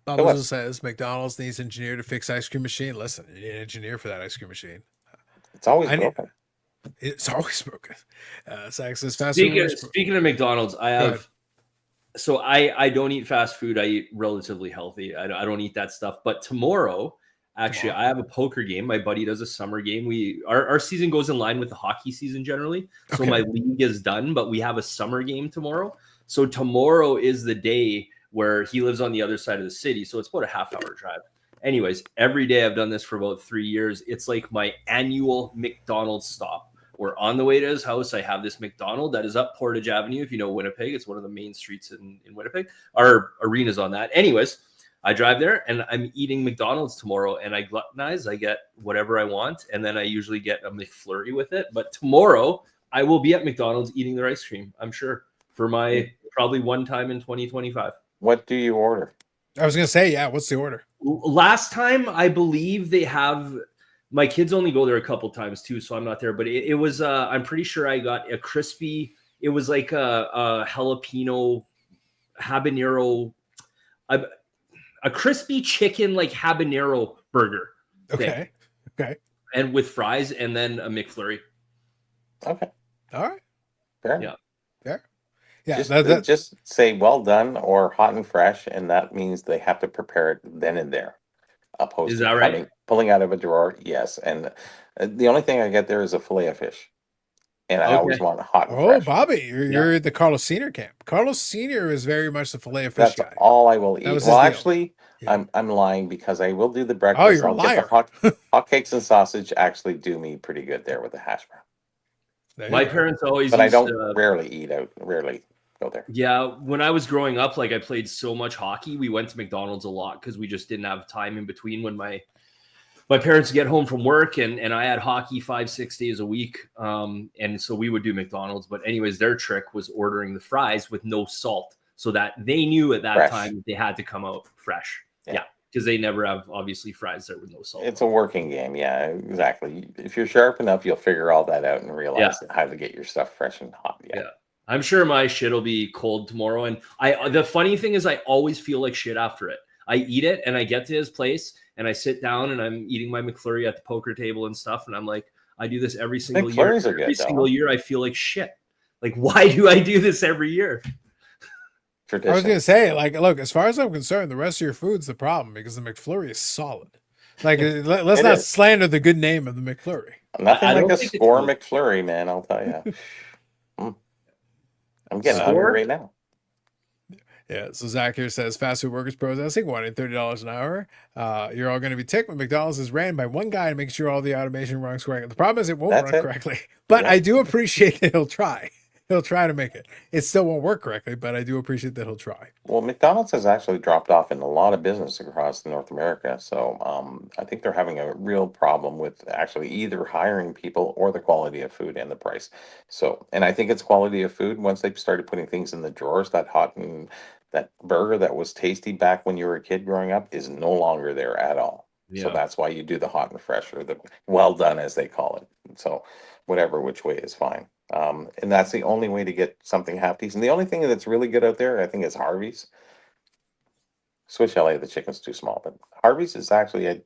Bob also says McDonald's needs an engineer to fix ice cream machine. Listen, you need an engineer for that ice cream machine. It's always broken. It's always broken. Zach says fast food. food. Speaking of McDonald's, I have. So I don't eat fast food. I eat relatively healthy. I don't eat that stuff. But tomorrow, actually, I have a poker game. My buddy does a summer game. Our season goes in line with the hockey season generally. So my league is done, but we have a summer game tomorrow. So tomorrow is the day where he lives on the other side of the city. So it's about a half-hour drive. Anyways, every day I've done this for about 3 years. It's like my annual McDonald's stop. We're on the way to his house. I have this McDonald's that is up Portage Avenue. If you know Winnipeg, it's one of the main streets in Winnipeg. Our arena's on that. Anyways, I drive there and I'm eating McDonald's tomorrow, and I gluttonize. I get whatever I want, and then I usually get a McFlurry with it. But tomorrow I will be at McDonald's eating their ice cream, I'm sure, for my probably one time in 2025. What do you order? I was going to say, what's the order? Last time, I believe they have... My kids only go there a couple times too, so I'm not there. But it was, I'm pretty sure I got a crispy It was like a jalapeno habanero, a crispy chicken like habanero burger thing, Okay. Okay. and with fries, and then a McFlurry. Okay. All right. Fair. Yeah. Fair. Yeah. Just just say well done or hot and fresh, and that means they have to prepare it then and there, opposed Is to that right? pulling out of a drawer. Yes, and the only thing I get there is a fillet of fish, and I always Okay. want hot and Oh, fresh. Bobby, you're at the Carlos Senior camp. Carlos Senior is very much the filet of fish That's guy. all I will eat. was his Well, deal. actually, Yeah. I'm lying because I will do the Oh, breakfast. you're a I'll get liar. the hot cakes and sausage. Actually, do me pretty good there with the hash brown. There My you go. parents always But I used don't to, rarely eat out. Rarely go there. yeah, when I was growing up, like I played so much hockey, we went to McDonald's a lot because we just didn't have time in between when my parents would get home from work, and I had hockey 5-6 days a week. And so we would do McDonald's. But anyways, their trick was ordering the fries with no salt so that they knew at that Fresh. time they had to come out fresh. Yeah. Yeah. Because they never have obviously fries there with no salt. It's a working game. Yeah, exactly. If you're sharp enough, you'll figure all that out and realize how to get your stuff fresh and hot. Yeah. Yeah. I'm sure my shit will be cold tomorrow. And the funny thing is I always feel like shit after it. I eat it and I get to his place and I sit down and I'm eating my McFlurry at the poker table and stuff. And I'm like, I do this every single year. McFlurries are good, Every though. single year I feel like shit. Like, why do I do this every year? I was Tradition. gonna say, like, look, as far as I'm concerned, the rest of your food's the problem because the McFlurry is solid. Like, let's It not is. slander the good name of the McFlurry. Nothing I like don't a think it's score really- McFlurry, man. I'll tell you. I'm getting Score? hungry right now. Yeah. So Zach here says, fast food workers protesting, wanting $30 an hour. You're all going to be ticked when McDonald's is ran by one guy to make sure all the automation runs correctly. The problem is it won't That's run it. correctly, but Yeah. I do appreciate that he'll try. He'll try to make it. It still won't work correctly, but I do appreciate that he'll try. Well, McDonald's has actually dropped off in a lot of business across North America. So I think they're having a real problem with actually either hiring people or the quality of food and the price. So, and I think it's quality of food. Once they've started putting things in the drawers, that hot and that burger that was tasty back when you were a kid growing up is no longer there at all. So Yeah. that's why you do the hot and fresh or the well done, as they call it. So whatever which way is fine. And that's the only way to get something half decent. The only thing that's really good out there, I think, is Harvey's. Swiss LA, the chicken's too small, but Harvey's is actually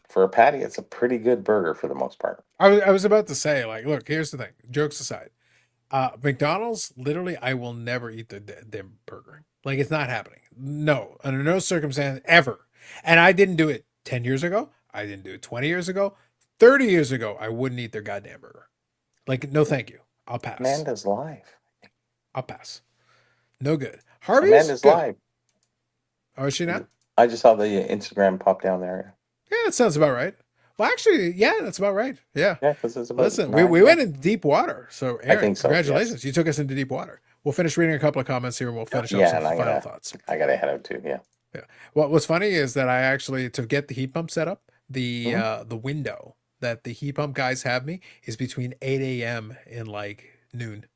for a patty, it's a pretty good burger for the most part. I was about to say, like, look, here's the thing. Jokes aside, McDonald's, literally, I will never eat their burger. Like, it's not happening. No, under no circumstance ever. And I didn't do it 10 years ago. I didn't do it 20 years ago. 30 years ago, I wouldn't eat their goddamn burger. Like, no, thank you. I'll pass. Amanda's live. I'll pass. No good. Harvey's Amanda's good. live. Oh, is she not? I just saw the Instagram pop down there. Yeah, that sounds about right. Well, actually, yeah, that's about right. Yeah. Yeah, because it's about Listen, 9, we yeah. went into deep water. So, Aaron, think so, congratulations. yes. You took us into deep water. We'll finish reading a couple of comments here and we'll finish up Yeah, some and I final gotta- thoughts. I got to head out too. Yeah. What was funny is that I actually, to get the heat pump set up, Mm-hmm. the window that the heat pump guys have me is between 8 a.m. and like noon.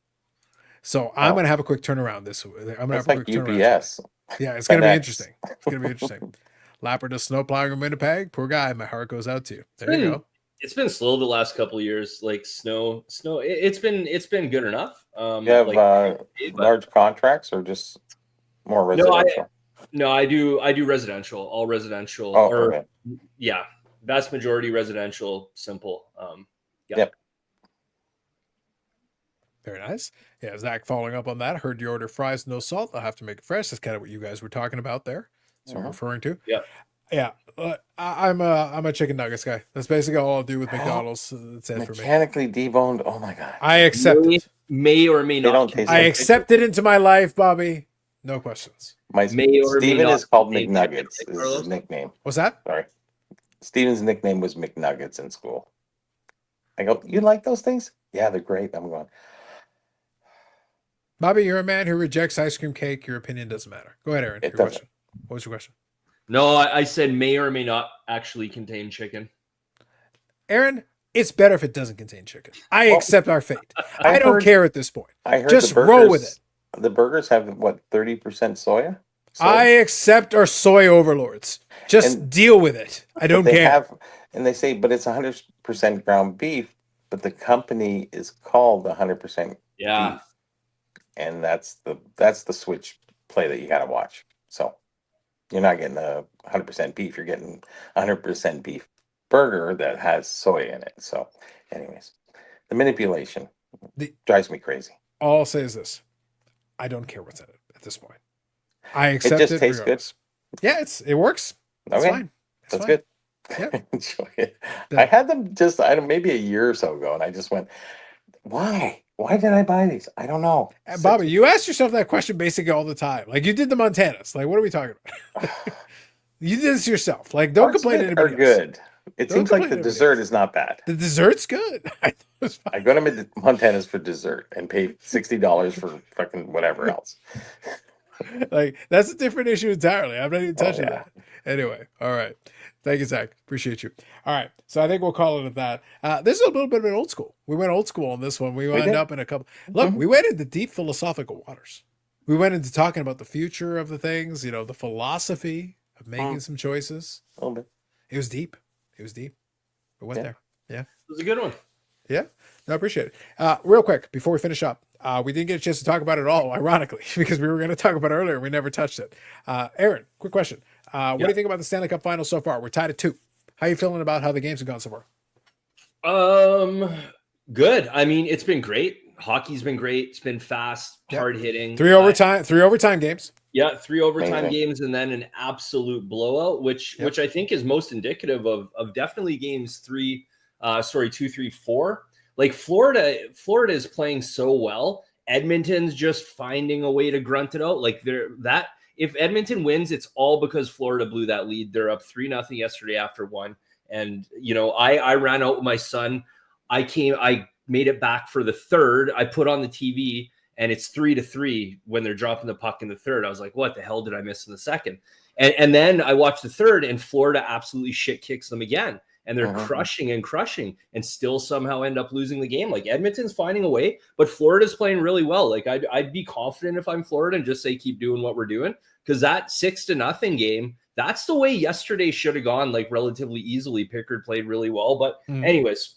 So I'm Oh. going to have a quick turnaround this week. I'm going to That's have a like quick turnaround. UPS. Yeah, it's going to be FedEx. interesting. It's going to be interesting. Lapper does snow plowing in Winnipeg. Poor guy. My heart goes out to you. There you go. It's been slow the last couple of years. Like snow. It's been good enough. You have but- large contracts or just more residential? No, I do residential, all residential, Oh, or okay. yeah, vast majority residential, simple. Yeah. Yep. Very nice. Yeah, Zach, following up on that, heard you order fries, no salt. I'll have to make it fresh. That's kind of what you guys were talking about there. That's what I'm referring to. Yeah. Yeah. I'm a chicken nuggets guy. That's basically all I'll do with McDonald's. That's it for me. Mechanically deboned. Oh my god. I accept it. May or may They not. don't taste I like accept it into my life, Bobby. No questions. My May or may Steven not is called contain McNuggets. chicken, Is his Carlos. nickname. What's that? Sorry. Steven's nickname was McNuggets in school. I go, you like those things? Yeah, they're great. I'm going, Bobby, you're a man who rejects ice cream cake. Your opinion doesn't matter. Go ahead, Aaron. It Your doesn't. question. What was your question? No, I said may or may not actually contain chicken. Aaron, it's better if it doesn't contain chicken. I Well, accept our fate. I I don't heard- care at this point. I heard Just the roll with burgers- The burgers have what, 30% soya? I accept our soy overlords. Just And- deal with it. I don't they care. have, and they say, but it's 100% ground beef, but the company is called 100% Yeah. beef. and that's the switch play that you got to watch. So you're not getting a 100% beef. You're getting 100% beef burger that has soy in it. So, anyways, the manipulation drives me crazy. All I'll say is this: I don't care what's in it at this point. I accept It just tastes regardless. Yeah, it works. It's Okay. fine. It's That's fine. good. Yep. Enjoy it. I had them just maybe a year or so ago, and I just went, why? Why did I buy these? I don't know. Bobby, you ask yourself that question basically all the time. Like you did the Montanas. Like, what are we talking about? You did this yourself. Like, don't complain to anybody else. Good. It Don't seems like complain the to dessert anybody is not bad. The dessert's good. I go to Montana's for dessert and pay $60 for fucking whatever else. Like, that's a different issue entirely. I'm not even touching yeah. that. Anyway, all right. Thank you, Zach. Appreciate you. All right. So I think we'll call it at that. This is a little bit of an old school. We went old school on this one. We wound up in a couple. Look, we went into deep philosophical waters. We went into talking about the future of the things, you know, the philosophy of making some choices. A little bit. It was deep. It was deep. We went there. Yeah. It was a good one. Yeah. No, I appreciate it. Real quick, before we finish up, we didn't get a chance to talk about it at all, ironically, because we were going to talk about it earlier. We never touched it. Aaron, quick question. What do you think about the Stanley Cup Finals so far? We're tied at 2. How are you feeling about how the games have gone so far? Good. I mean, it's been great. Hockey's been great. It's been fast, hard hitting. 3 overtime games. Yeah, 3 overtime games and then an absolute blowout, which I think is most indicative of definitely games 2, 3, 4. Like Florida is playing so well. Edmonton's just finding a way to grunt it out. Like if Edmonton wins, it's all because Florida blew that lead. They're up 3-0 yesterday after 1. And you know, I ran out with my son. I made it back for the third. I put on the TV and it's 3-3 when they're dropping the puck in the third. I was like, what the hell did I miss in the second? And then I watched the third and Florida absolutely shit kicks them again. And they're crushing and still somehow end up losing the game. Like Edmonton's finding a way, but Florida's playing really well. Like I'd be confident if I'm Florida and just say, keep doing what we're doing. Cause that 6-0 game, that's the way yesterday should have gone, like relatively easily. Pickard played really well, but anyways,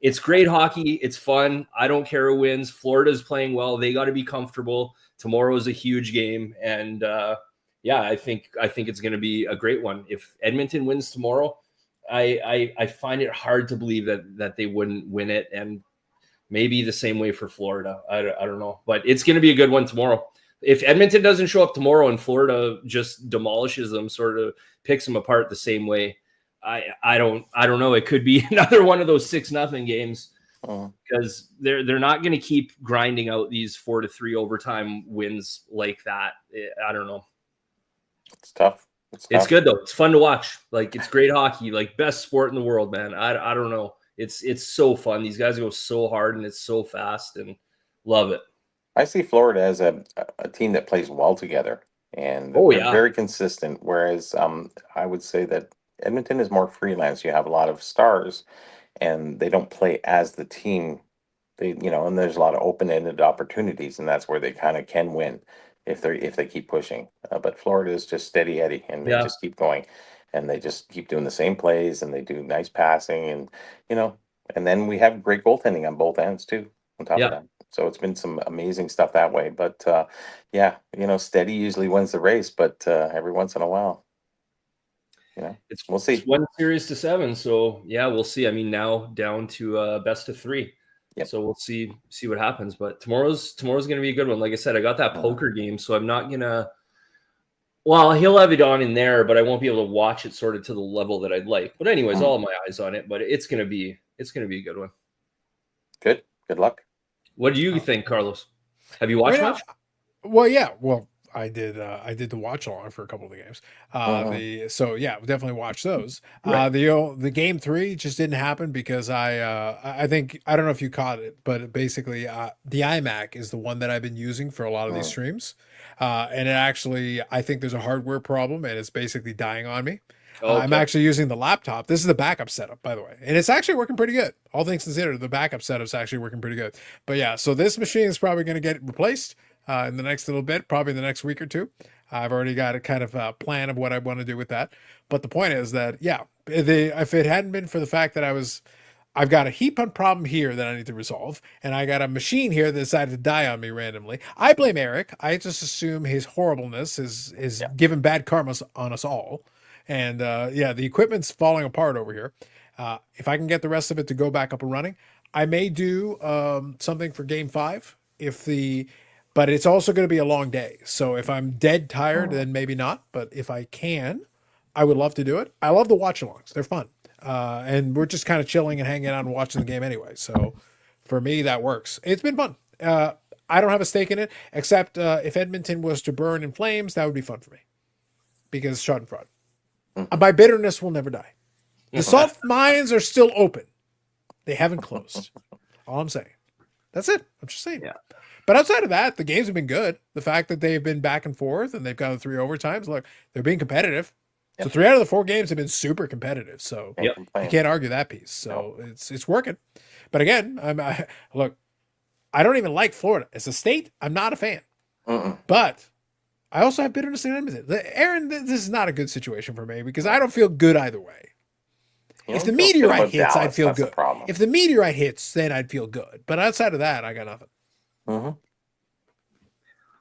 it's great hockey. It's fun. I don't care who wins. Florida's playing well. They got to be comfortable. Tomorrow is a huge game. And I think it's going to be a great one. If Edmonton wins tomorrow, I find it hard to believe that they wouldn't win it, and maybe the same way for Florida. I don't know, but it's going to be a good one tomorrow. If Edmonton doesn't show up tomorrow and Florida just demolishes them, sort of picks them apart the same way, I don't know. It could be another one of those 6-0 games because they're not going to keep grinding out these 4-3 overtime wins like that. I don't know. It's tough. It's good though. It's fun to watch. Like it's great hockey, like best sport in the world, man. I don't know. It's so fun. These guys go so hard and it's so fast and love it. I see Florida as a team that plays well together and they're very consistent. Whereas I would say that Edmonton is more freelance. You have a lot of stars and they don't play as the team. And there's a lot of open-ended opportunities, and that's where they kind of can win if they keep pushing. But Florida is just steady Eddie, and they just keep going, and they just keep doing the same plays, and they do nice passing, and and then we have great goaltending on both ends too. On top of that, so it's been some amazing stuff that way. But steady usually wins the race, but every once in a while, we'll see. It's 1 series to 7, so we'll see. I mean, now down to best of 3. Yep. So we'll see what happens. But tomorrow's going to be a good one. Like I said, I got that poker game, so I'm not gonna. Well, he'll have it on in there, but I won't be able to watch it sort of to the level that I'd like. But anyways, all my eyes on it. But it's gonna be a good one. Good luck. What do you think, Carlos? Have you watched much? Well, yeah. Well, I did the watch along for a couple of the games. Definitely watch those. Right. The game 3 just didn't happen because I think, I don't know if you caught it, but basically the iMac is the one that I've been using for a lot of these streams. And it actually, I think there's a hardware problem and it's basically dying on me. Okay. I'm actually using the laptop. This is the backup setup, by the way. And it's actually working pretty good. All things considered, the backup setup's actually working pretty good. But yeah, so this machine is probably going to get replaced in the next little bit, probably the next week or 2. I've already got a kind of plan of what I want to do with that. But the point is that, if it hadn't been for the fact that I've got a heat pump problem here that I need to resolve, and I got a machine here that decided to die on me randomly. I blame Eric. I just assume his horribleness is giving bad karma on us all. And the equipment's falling apart over here. If I can get the rest of it to go back up and running, I may do something for Game 5 but it's also going to be a long day. So if I'm dead tired, then maybe not. But if I can, I would love to do it. I love the watch-alongs. They're fun. And we're just kind of chilling and hanging out and watching the game anyway. So for me, that works. It's been fun. I don't have a stake in it, except if Edmonton was to burn in flames, that would be fun for me. Because Schadenfreude. My bitterness will never die. The salt mines are still open. They haven't closed. All I'm saying. That's it. I'm just saying. Yeah. But outside of that, the games have been good. The fact that they've been back and forth and they've gone 3 overtimes, look, they're being competitive. So 3 out of the 4 games have been super competitive. So you can't argue that piece. So it's working. But again, look, I don't even like Florida as a state. I'm not a fan. But I also have bitterness in Edmonton. Aaron, this is not a good situation for me because I don't feel good either way. If the meteorite hits, I'd feel good. If the meteorite hits, then I'd feel good. But outside of that, I got nothing.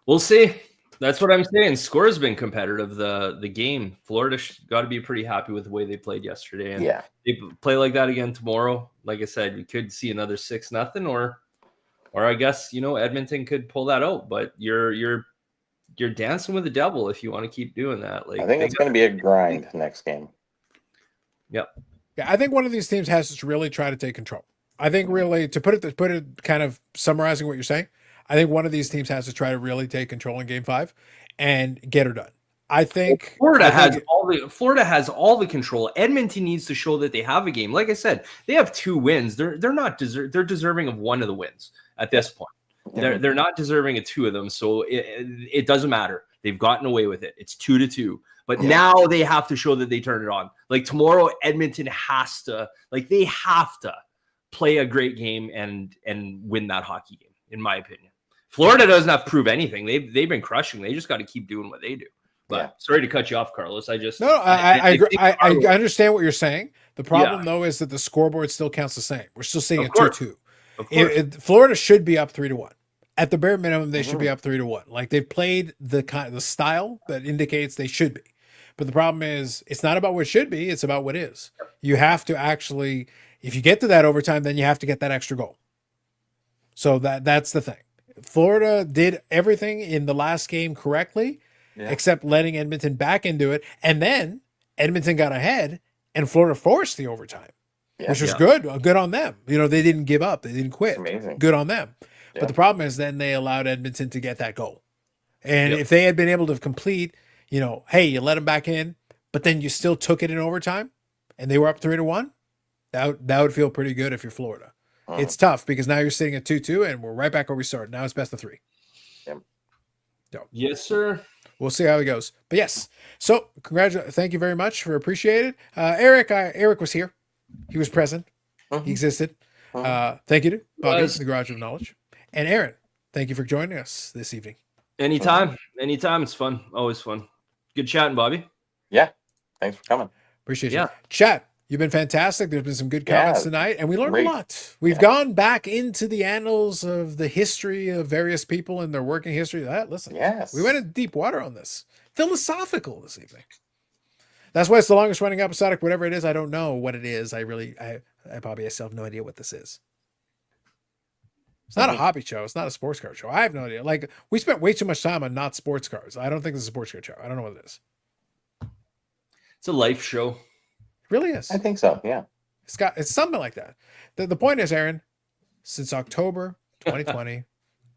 We'll see. That's what I'm saying. Score's been competitive. The game. Florida got to be pretty happy with the way they played yesterday. And they play like that again tomorrow. Like I said, you could see another 6-0, or I guess Edmonton could pull that out. But you're dancing with the devil if you want to keep doing that. Like I think it's going to be a grind next game. Yep. Yeah, I think one of these teams has to really try to take control. I think really to put it kind of summarizing what you're saying. I think one of these teams has to try to really take control in Game 5 and get her done. I think Florida has all the control. Edmonton needs to show that they have a game. Like I said, they have 2 wins. They're deserving of one of the wins at this point. They're not deserving of 2 of them. So it doesn't matter. They've gotten away with it. It's 2-2. But now they have to show that they turn it on. Like tomorrow, Edmonton has to play a great game and win that hockey game, in my opinion. Florida doesn't have to prove anything. They've been crushing. They just got to keep doing what they do. But sorry to cut you off, Carlos. I agree. I understand what you're saying. The problem though is that the scoreboard still counts the same. We're still seeing a 2-2. Florida should be up 3-1. At the bare minimum, they should be up 3-1. Like they've played the style that indicates they should be. But the problem is, it's not about what should be. It's about what is. You have to actually, if you get to that overtime, then you have to get that extra goal. So that's the thing. Florida did everything in the last game correctly, except letting Edmonton back into it. And then Edmonton got ahead and Florida forced the overtime, which was good. Good on them. They didn't give up. They didn't quit. Amazing. Good on them. Yeah. But the problem is then they allowed Edmonton to get that goal. And if they had been able to complete, hey, you let them back in, but then you still took it in overtime and they were up 3-1, that would feel pretty good if you're Florida. It's tough because now you're sitting at 2-2 and we're right back where we started. Now it's best of 3. Yes, sir. We'll see how it goes. But yes. So thank you very much for appreciate it. Eric was here. He was present. He existed. Thank you to Bobby, the Garage of Knowledge. And Aaron, thank you for joining us this evening. Anytime. It's fun. Always fun. Good chatting, Bobby. Yeah. Thanks for coming. Appreciate you. Chat, you've been fantastic. There's been some good comments tonight, and we learned a lot. We've gone back into the annals of the history of various people and their working history. Listen, we went into deep water on this. Philosophical this evening. That's why it's the longest running episodic, whatever it is. I don't know what it is. I probably still have no idea what this is. It's not a hobby show. It's not a sports car show. I have no idea. Like, we spent way too much time on not sports cars. I don't think this is a sports car show. I don't know what it is. It's a life show. It really is. I think so. Yeah. It's something like that. The point is, Aaron, since October 2020,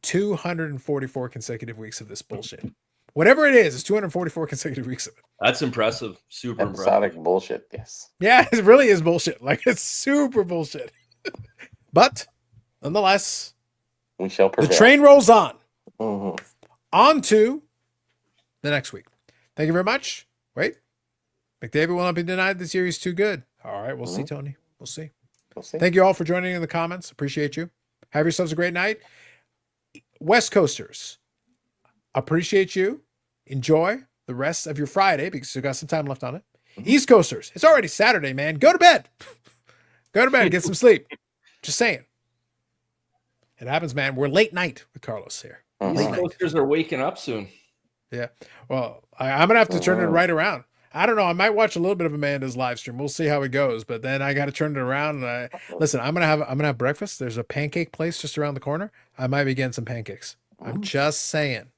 244 consecutive weeks of this bullshit. Whatever it is, it's 244 consecutive weeks of it. That's impressive. Super episodic impressive. Bullshit. Yes. Yeah, it really is bullshit. Like, it's super bullshit. But nonetheless, we shall prevail. The train rolls on. On to the next week. Thank you very much. Wait. McDavid will not be denied this year. He's too good. All right. We'll see, Tony. We'll see. Thank you all for joining in the comments. Appreciate you. Have yourselves a great night. West Coasters, appreciate you. Enjoy the rest of your Friday because you've got some time left on it. East Coasters, it's already Saturday, man. Go to bed. Go to bed, get some sleep. Just saying. It happens, man. We're late night with Carlos here. These Mhm. coasters are waking up soon. Yeah. Well, I'm gonna have to turn it right around. I don't know. I might watch a little bit of Amanda's live stream. We'll see how it goes. But then I got to turn it around. And listen, I'm gonna have breakfast. There's a pancake place just around the corner. I might be getting some pancakes. I'm just saying.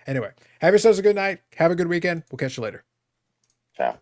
Anyway, have yourselves a good night. Have a good weekend. We'll catch you later. Ciao.